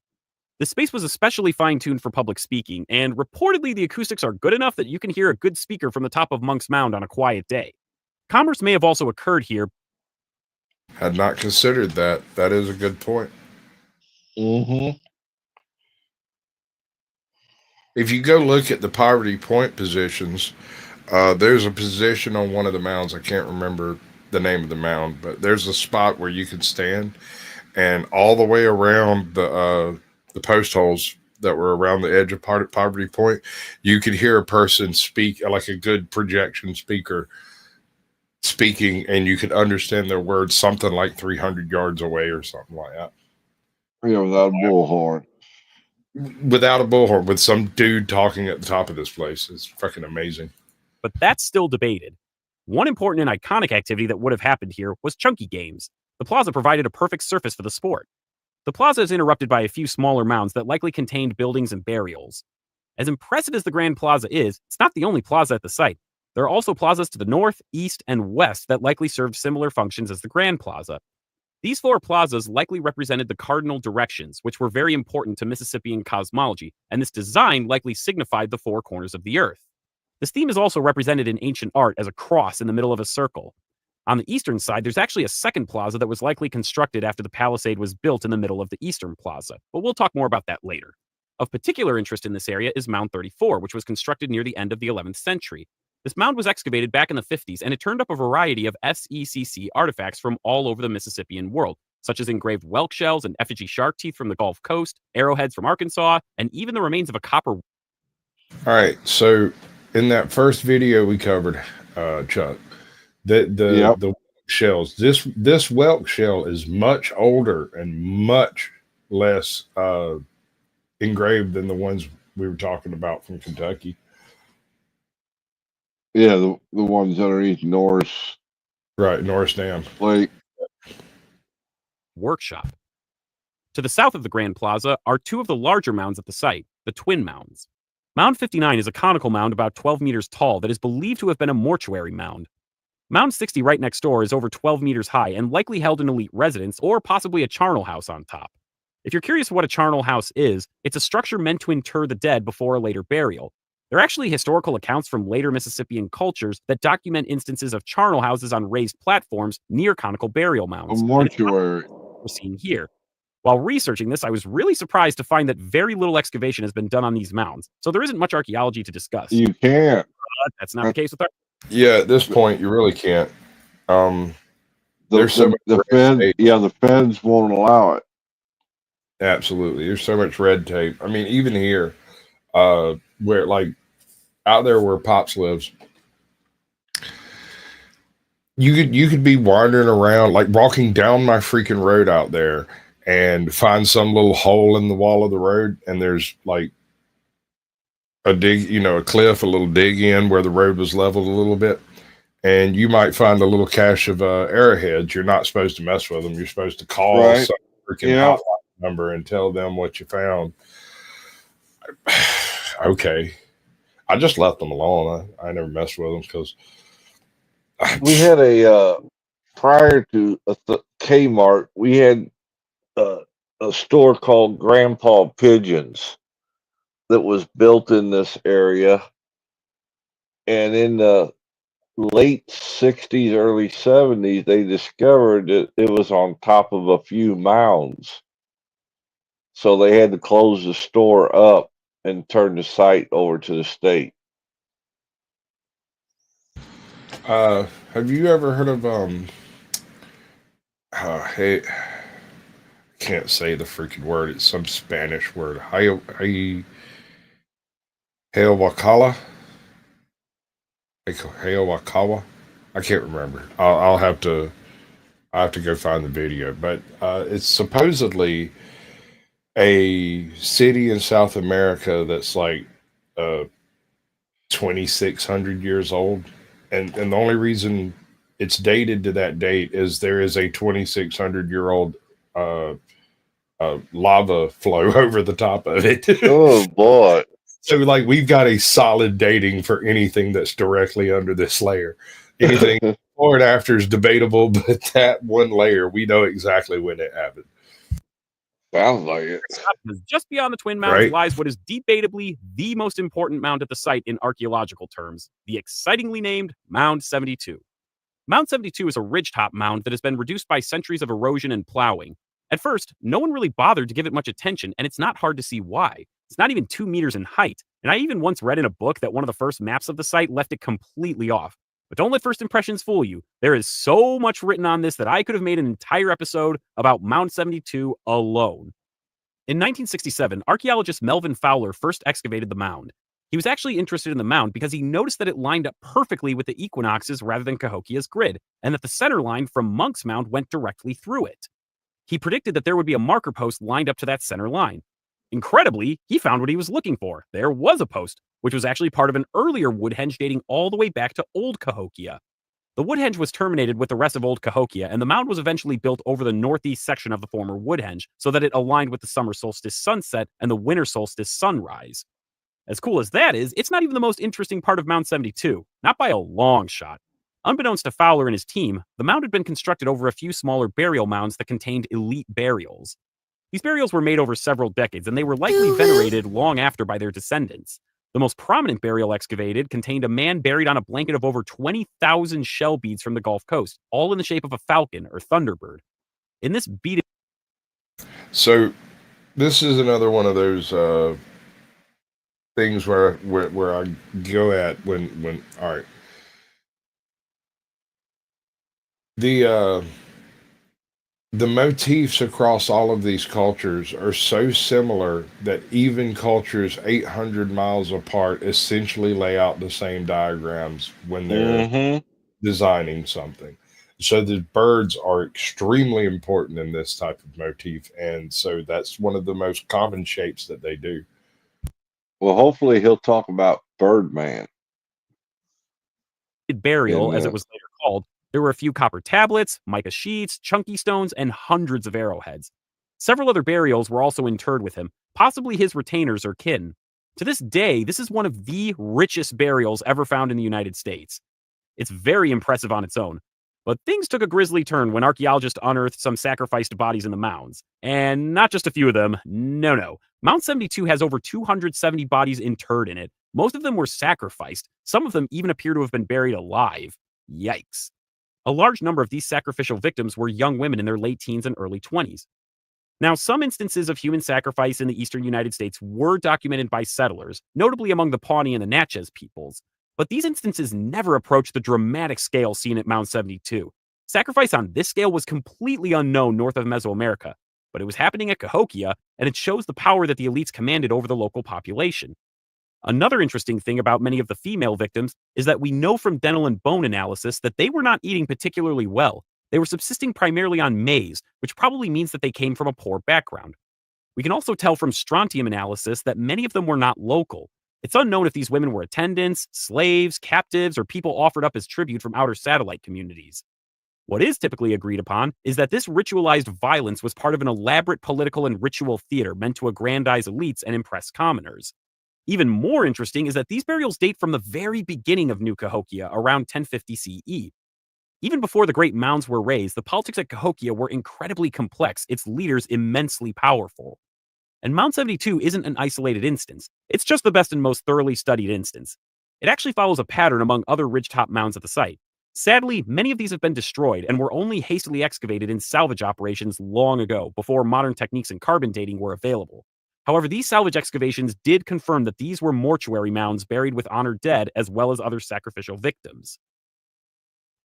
The space was especially fine-tuned for public speaking, and reportedly the acoustics are good enough that you can hear a good speaker from the top of Monk's Mound on a quiet day. Commerce may have also occurred here. Had not considered that. That is a good point. Mm-hmm. If you go look at the poverty point positions, there's a position on one of the mounds. I can't remember the name of the mound, but there's a spot where you can stand, and all the way around the post holes that were around the edge of poverty point, you could hear a person speak, like a good projection speaker speaking, and you could understand their words something like 300 yards away or something like that. Yeah, without a bullhorn. Without a bullhorn, with some dude talking at the top of this place. It's fucking amazing. But that's still debated. One important and iconic activity that would have happened here was chunky games. The plaza provided a perfect surface for the sport. The plaza is interrupted by a few smaller mounds that likely contained buildings and burials. As impressive as the Grand Plaza is, it's not the only plaza at the site. There are also plazas to the north, east, and west that likely served similar functions as the Grand Plaza. These 4 plazas likely represented the cardinal directions, which were very important to Mississippian cosmology, and this design likely signified the 4 corners of the earth. This theme is also represented in ancient art as a cross in the middle of a circle. On the eastern side, there's actually a second plaza that was likely constructed after the palisade was built in the middle of the eastern plaza, but we'll talk more about that later. Of particular interest in this area is Mound 34, which was constructed near the end of the 11th century. This mound was excavated back in the 50s, and it turned up a variety of SECC artifacts from all over the Mississippian world, such as engraved whelk shells and effigy shark teeth from the Gulf Coast, arrowheads from Arkansas, and even the remains of a copper. All right, so in that first video we covered, Chuck, the whelk shells. This whelk shell is much older and much less engraved than the ones we were talking about from Kentucky. Yeah, the ones underneath Norris. Right, Norris Dam. Workshop. To the south of the Grand Plaza are 2 of the larger mounds at the site, the Twin Mounds. Mound 59 is a conical mound about 12 meters tall that is believed to have been a mortuary mound. Mound 60 right next door is over 12 meters high and likely held an elite residence or possibly a charnel house on top. If you're curious what a charnel house is, it's a structure meant to inter the dead before a later burial. There are actually historical accounts from later Mississippian cultures that document instances of charnel houses on raised platforms near conical burial mounds. A mortuary. We're seeing here. While researching this, I was really surprised to find that very little excavation has been done on these mounds, so there isn't much archaeology to discuss. You can't. That's not the case with our... Yeah, at this point, you really can't. There's so much the feds won't allow it. Absolutely. There's so much red tape. I mean, even here, where like out there where Pops lives, you could be wandering around, like walking down my freaking road out there and find some little hole in the wall of the road, and there's like a dig, a cliff, a little dig in where the road was leveled a little bit, and you might find a little cache of arrowheads. You're not supposed to mess with them. You're supposed to call some freaking hotline number and tell them what you found. Okay. I just left them alone. I never messed with them because we had a prior to Kmart, we had a store called Grandpa Pigeons that was built in this area, and in the late 60s, early 70s, they discovered that it was on top of a few mounds, so they had to close the store up and turn the site over to the state. Have you ever heard of hey, I can't say the freaking word. It's some Spanish word. Hayawakala. Hayawakawa. I can't remember. I'll have to go find the video. But it's supposedly a city in South America that's like 2,600 years old. And the only reason it's dated to that date is there is a 2,600-year-old lava flow over the top of it. Oh, boy. So, like, we've got a solid dating for anything that's directly under this layer. Anything before and after is debatable, but that one layer, we know exactly when it happened. Sounds like it. Just beyond the Twin Mounds lies what is debatably the most important mound at the site in archaeological terms, the excitingly named Mound 72. Mound 72 is a ridgetop mound that has been reduced by centuries of erosion and plowing. At first, no one really bothered to give it much attention, and it's not hard to see why. It's not even 2 meters in height, and I even once read in a book that one of the first maps of the site left it completely off. But don't let first impressions fool you. There is so much written on this that I could have made an entire episode about Mound 72 alone. In 1967, archaeologist Melvin Fowler first excavated the mound. He was actually interested in the mound because he noticed that it lined up perfectly with the equinoxes rather than Cahokia's grid, and that the center line from Monk's Mound went directly through it. He predicted that there would be a marker post lined up to that center line. Incredibly, he found what he was looking for. There was a post, which was actually part of an earlier woodhenge dating all the way back to Old Cahokia. The woodhenge was terminated with the rest of Old Cahokia, and the mound was eventually built over the northeast section of the former woodhenge so that it aligned with the summer solstice sunset and the winter solstice sunrise. As cool as that is, it's not even the most interesting part of Mound 72, not by a long shot. Unbeknownst to Fowler and his team, the mound had been constructed over a few smaller burial mounds that contained elite burials. These burials were made over several decades, and they were likely venerated long after by their descendants. The most prominent burial excavated contained a man buried on a blanket of over 20,000 shell beads from the Gulf Coast, all in the shape of a falcon or thunderbird. In this beaded... So, this is another one of those things where I go at when all right. The motifs across all of these cultures are so similar that even cultures 800 miles apart essentially lay out the same diagrams when they're designing something. So the birds are extremely important in this type of motif, and so that's one of the most common shapes that they do. Well, hopefully he'll talk about Birdman. Burial, as it was later called, there were a few copper tablets, mica sheets, chunky stones, and hundreds of arrowheads. Several other burials were also interred with him, possibly his retainers or kin. To this day, this is one of the richest burials ever found in the United States. It's very impressive on its own. But things took a grisly turn when archaeologists unearthed some sacrificed bodies in the mounds. And not just a few of them, no. Mound 72 has over 270 bodies interred in it. Most of them were sacrificed. Some of them even appear to have been buried alive. Yikes. A large number of these sacrificial victims were young women in their late teens and early 20s. Now, some instances of human sacrifice in the eastern United States were documented by settlers, notably among the Pawnee and the Natchez peoples. But these instances never approached the dramatic scale seen at Mound 72. Sacrifice on this scale was completely unknown north of Mesoamerica, but it was happening at Cahokia, and it shows the power that the elites commanded over the local population. Another interesting thing about many of the female victims is that we know from dental and bone analysis that they were not eating particularly well. They were subsisting primarily on maize, which probably means that they came from a poor background. We can also tell from strontium analysis that many of them were not local. It's unknown if these women were attendants, slaves, captives, or people offered up as tribute from outer satellite communities. What is typically agreed upon is that this ritualized violence was part of an elaborate political and ritual theater meant to aggrandize elites and impress commoners. Even more interesting is that these burials date from the very beginning of New Cahokia, around 1050 CE. Even before the great mounds were raised, the politics at Cahokia were incredibly complex, its leaders immensely powerful. And Mound 72 isn't an isolated instance. It's just the best and most thoroughly studied instance. It actually follows a pattern among other ridgetop mounds at the site. Sadly, many of these have been destroyed and were only hastily excavated in salvage operations long ago, before modern techniques in carbon dating were available. However, these salvage excavations did confirm that these were mortuary mounds buried with honored dead as well as other sacrificial victims.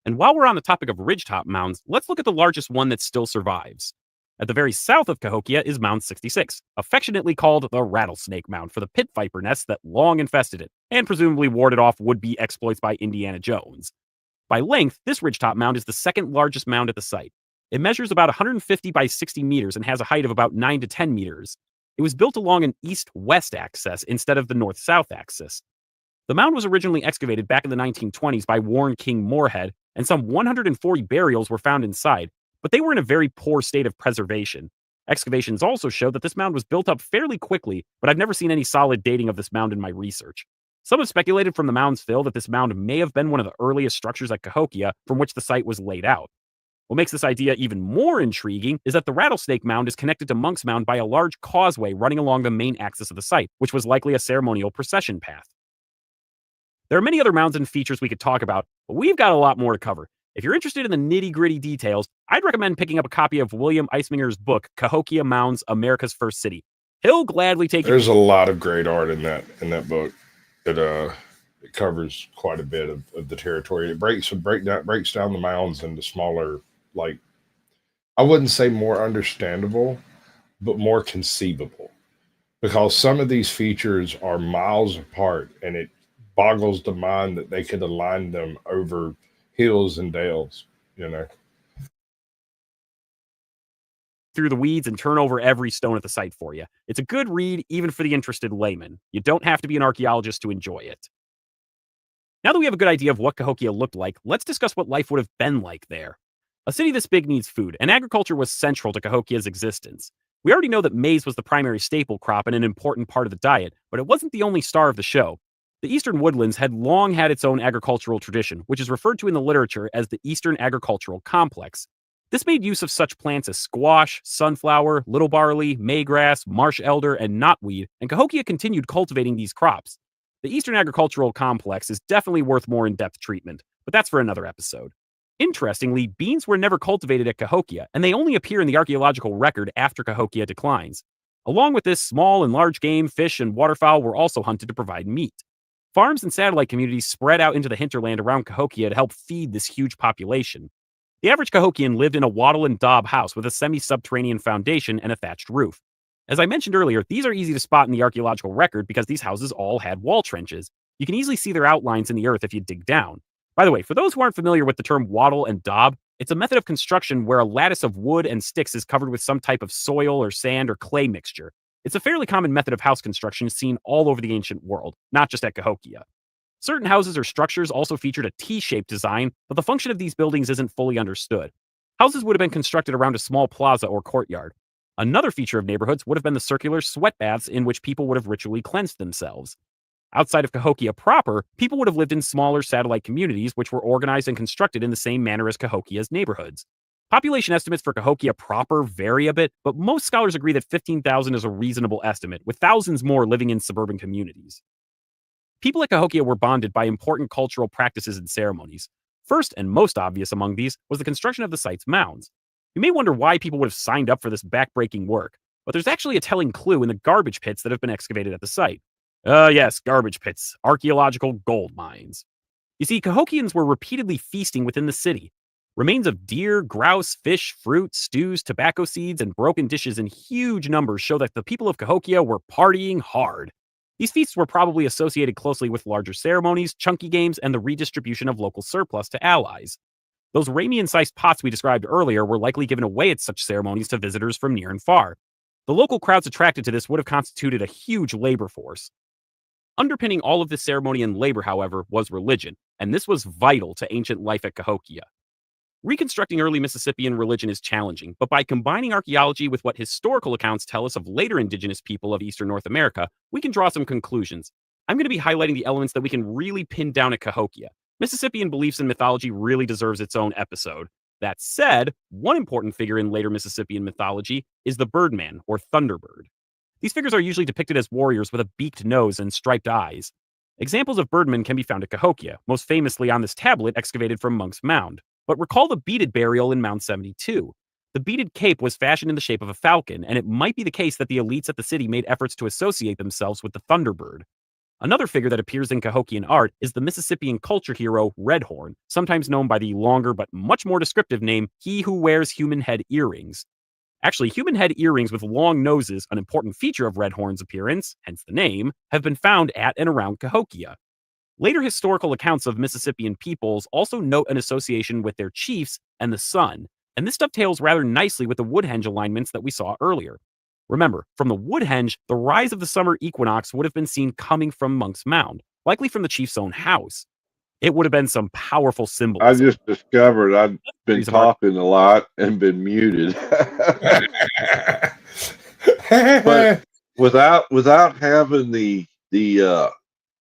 And while we're on the topic of ridgetop mounds, let's look at the largest one that still survives. At the very south of Cahokia is Mound 66, affectionately called the Rattlesnake Mound for the pit viper nests that long infested it, and presumably warded off would-be exploits by Indiana Jones. By length, this ridgetop mound is the second largest mound at the site. It measures about 150 by 60 meters and has a height of about 9 to 10 meters. It was built along an east-west axis instead of the north-south axis. The mound was originally excavated back in the 1920s by Warren King Moorhead, and some 140 burials were found inside, but they were in a very poor state of preservation. Excavations also show that this mound was built up fairly quickly, but I've never seen any solid dating of this mound in my research. Some have speculated from the mound's fill that this mound may have been one of the earliest structures at Cahokia from which the site was laid out. What makes this idea even more intriguing is that the Rattlesnake Mound is connected to Monk's Mound by a large causeway running along the main axis of the site, which was likely a ceremonial procession path. There are many other mounds and features we could talk about, but we've got a lot more to cover. If you're interested in the nitty-gritty details, I'd recommend picking up a copy of William Eisminger's book, Cahokia Mounds, America's First City. He'll gladly take There's a lot of great art in that book. It covers quite a bit of the territory. It breaks down the mounds into smaller, like, I wouldn't say more understandable, but more conceivable. Because some of these features are miles apart, and it boggles the mind that they could align them over hills and dales, through the weeds and turn over every stone at the site for you. It's a good read, even for the interested layman. You don't have to be an archaeologist to enjoy it. Now that we have a good idea of what Cahokia looked like, let's discuss what life would have been like there. A city this big needs food, and agriculture was central to Cahokia's existence. We already know that maize was the primary staple crop and an important part of the diet, but it wasn't the only star of the show. The Eastern Woodlands had long had its own agricultural tradition, which is referred to in the literature as the Eastern Agricultural Complex. This made use of such plants as squash, sunflower, little barley, maygrass, marsh elder, and knotweed, and Cahokia continued cultivating these crops. The Eastern Agricultural Complex is definitely worth more in-depth treatment, but that's for another episode. Interestingly, beans were never cultivated at Cahokia, and they only appear in the archaeological record after Cahokia declines. Along with this, small and large game, fish, and waterfowl were also hunted to provide meat. Farms and satellite communities spread out into the hinterland around Cahokia to help feed this huge population. The average Cahokian lived in a wattle and daub house with a semi-subterranean foundation and a thatched roof. As I mentioned earlier, these are easy to spot in the archaeological record because these houses all had wall trenches. You can easily see their outlines in the earth if you dig down. By the way, for those who aren't familiar with the term wattle and daub, it's a method of construction where a lattice of wood and sticks is covered with some type of soil or sand or clay mixture. It's a fairly common method of house construction seen all over the ancient world, not just at Cahokia. Certain houses or structures also featured a T-shaped design, but the function of these buildings isn't fully understood. Houses would have been constructed around a small plaza or courtyard. Another feature of neighborhoods would have been the circular sweat baths in which people would have ritually cleansed themselves. Outside of Cahokia proper, people would have lived in smaller satellite communities which were organized and constructed in the same manner as Cahokia's neighborhoods. Population estimates for Cahokia proper vary a bit, but most scholars agree that 15,000 is a reasonable estimate, with thousands more living in suburban communities. People at Cahokia were bonded by important cultural practices and ceremonies. First and most obvious among these was the construction of the site's mounds. You may wonder why people would have signed up for this backbreaking work, but there's actually a telling clue in the garbage pits that have been excavated at the site. Yes, garbage pits, archaeological gold mines. You see, Cahokians were repeatedly feasting within the city. Remains of deer, grouse, fish, fruit, stews, tobacco seeds, and broken dishes in huge numbers show that the people of Cahokia were partying hard. These feasts were probably associated closely with larger ceremonies, chunky games, and the redistribution of local surplus to allies. Those Ramian-sized pots we described earlier were likely given away at such ceremonies to visitors from near and far. The local crowds attracted to this would have constituted a huge labor force. Underpinning all of this ceremony and labor, however, was religion, and this was vital to ancient life at Cahokia. Reconstructing early Mississippian religion is challenging, but by combining archaeology with what historical accounts tell us of later indigenous people of eastern North America, we can draw some conclusions. I'm going to be highlighting the elements that we can really pin down at Cahokia. Mississippian beliefs and mythology really deserves its own episode. That said, one important figure in later Mississippian mythology is the Birdman, or Thunderbird. These figures are usually depicted as warriors with a beaked nose and striped eyes. Examples of birdmen can be found at Cahokia, most famously on this tablet excavated from Monk's Mound. But recall the beaded burial in Mound 72. The beaded cape was fashioned in the shape of a falcon, and it might be the case that the elites at the city made efforts to associate themselves with the Thunderbird. Another figure that appears in Cahokian art is the Mississippian culture hero Redhorn, sometimes known by the longer but much more descriptive name He Who Wears Human Head Earrings. Actually, human head earrings with long noses, an important feature of Redhorn's appearance, hence the name, have been found at and around Cahokia. Later historical accounts of Mississippian peoples also note an association with their chiefs and the sun, and this dovetails rather nicely with the Woodhenge alignments that we saw earlier. Remember, from the Woodhenge, the rise of the summer equinox would have been seen coming from Monk's Mound, likely from the chief's own house. It would have been some powerful symbolism. I just discovered I've been talking a lot and been muted. But without having the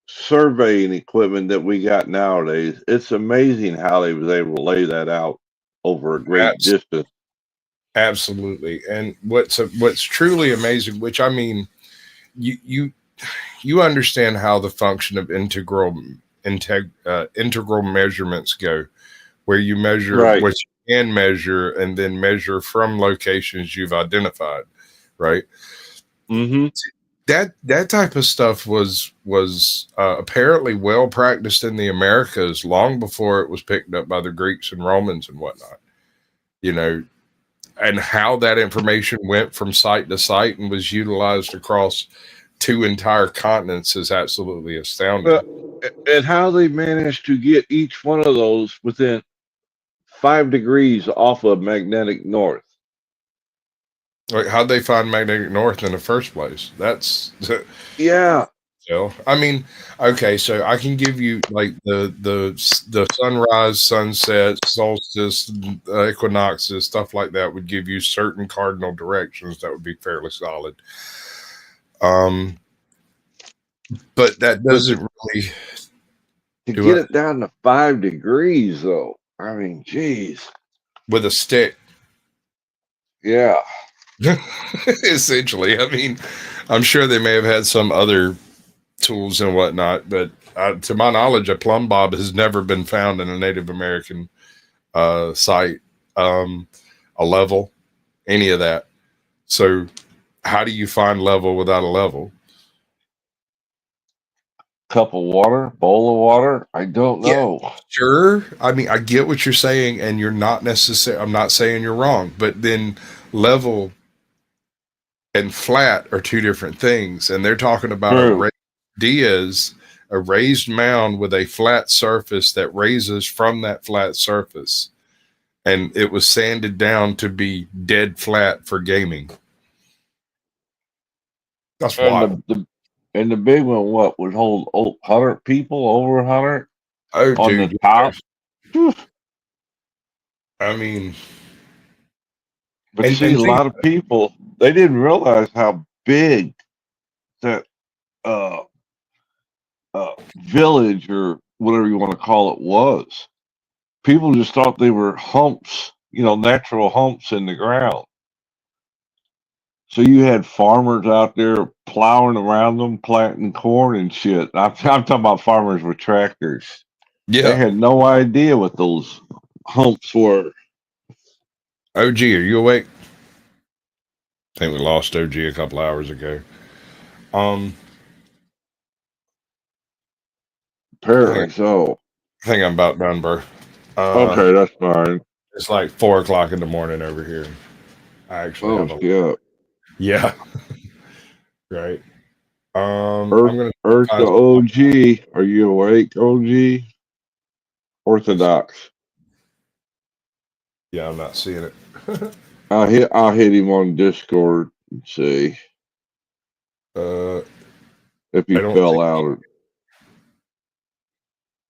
surveying equipment that we got nowadays, it's amazing how they was able to lay that out over a great distance. Absolutely. And what's truly amazing, which I mean, you understand how the function of integral measurements go, where you measure what you can measure and then measure from locations you've identified, right? Mm-hmm. That type of stuff was apparently well practiced in the Americas long before it was picked up by the Greeks and Romans and whatnot, you know, and how that information went from site to site and was utilized across 2 entire continents is absolutely astounding. And how they managed to get each one of those within 5 degrees off of magnetic north. Like, how'd they find magnetic north in the first place? That's yeah. So I mean, okay, so I can give you like the sunrise, sunset, solstice, equinoxes, stuff like that would give you certain cardinal directions that would be fairly solid. But that doesn't really get it down to 5 degrees, though. I mean, geez, with a stick. Yeah. Essentially, I mean, I'm sure they may have had some other tools and whatnot, but to my knowledge, a plumb bob has never been found in a Native American site, a level, any of that. So how do you find level without a level? Cup of water, bowl of water, I don't know. Yeah, sure. I mean, I get what you're saying, and you're not necessarily, I'm not saying you're wrong, but then level and flat are 2 different things, and they're talking about a raised mound with a flat surface that raises from that flat surface, and it was sanded down to be dead flat for gaming. That's wild. And the big one, what would hold 100 people, over 100? Oh, on dude, the top. I mean, but see, a lot of people, they didn't realize how big that village or whatever you want to call it was. People just thought they were humps, natural humps in the ground. So you had farmers out there plowing around them, planting corn and shit. I'm talking about farmers with tractors. Yeah. They had no idea what those humps were. OG, are you awake? I think we lost OG a couple hours ago. Apparently so. I think I'm about done, bro. Okay, that's fine. It's like 4 o'clock in the morning over here. I actually have a... Yeah. Right. Earth to OG. Are you awake, OG? Orthodox. Yeah, I'm not seeing it. I'll hit him on Discord and see if he fell out.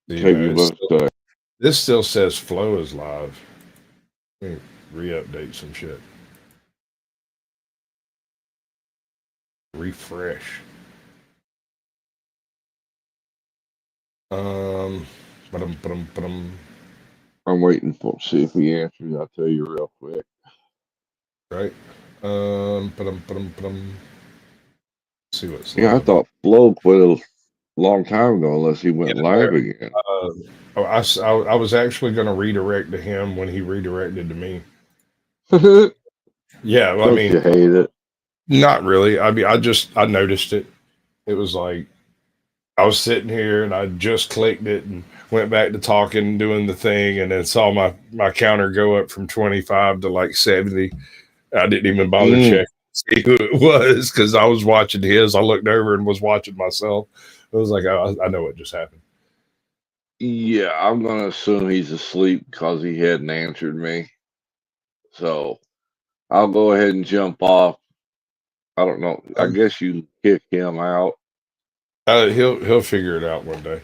This still says Flow is live. Let me re-update some shit. Refresh. I'm waiting for see if he answers. I'll tell you real quick. Right. See what's I thought Flo quit a long time ago, unless he went live again. I was actually going to redirect to him when he redirected to me. Yeah, well, I mean, you hate it? Not really. I mean, I noticed it. It was like I was sitting here and I just clicked it and went back to talking, doing the thing, and then saw my counter go up from 25 to like 70. I didn't even bother checking to see who it was because I was watching his. I looked over and was watching myself. I was like, I know what just happened. Yeah, I'm gonna assume he's asleep because he hadn't answered me. So I'll go ahead and jump off. I don't know. I guess you kick him out. He'll figure it out one day.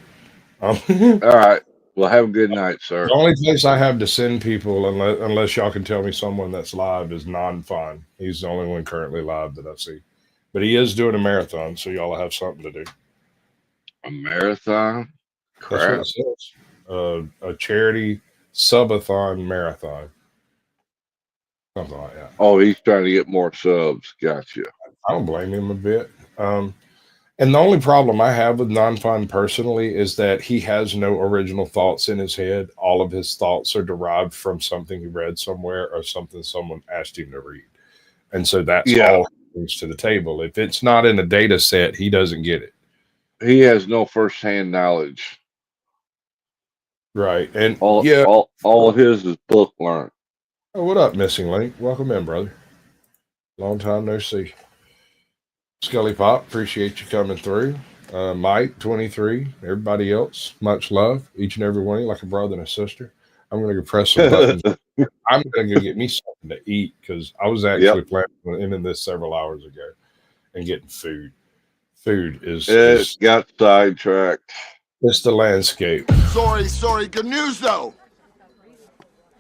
All right. Well, have a good night, sir. The only place I have to send people, unless y'all can tell me someone that's live, is Non-Fun. He's the only one currently live that I see. But he is doing a marathon, so y'all have something to do. A marathon? Crap. That's what it says. A charity subathon marathon. Something like that. Oh, he's trying to get more subs. Gotcha. I don't blame him a bit. And the only problem I have with Non-Fun personally is that he has no original thoughts in his head. All of his thoughts are derived from something he read somewhere or something someone asked him to read. And so that's all he brings to the table. If it's not in a data set, he doesn't get it. He has no firsthand knowledge. Right. And all of his is book learned. Oh, what up, Missing Link? Welcome in, brother. Long time no see. Scully Pop, appreciate you coming through. Mike, 23, everybody else, much love. Each and every one of you, like a brother and a sister. I'm going to go press some buttons. I'm going to go get me something to eat because I was actually planning on ending this several hours ago and getting food. Food is got sidetracked. It's the landscape. Sorry. Good news, though.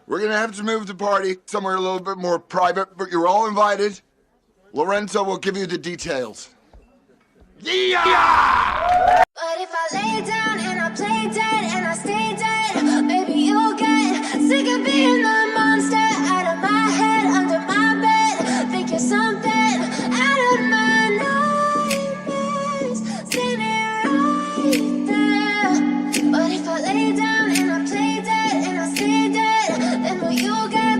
We're going to have to move the party somewhere a little bit more private, but you're all invited. Lorenzo will give you the details. Yeah! But if I lay down and I play dead and I stay dead, maybe you'll get sick of being the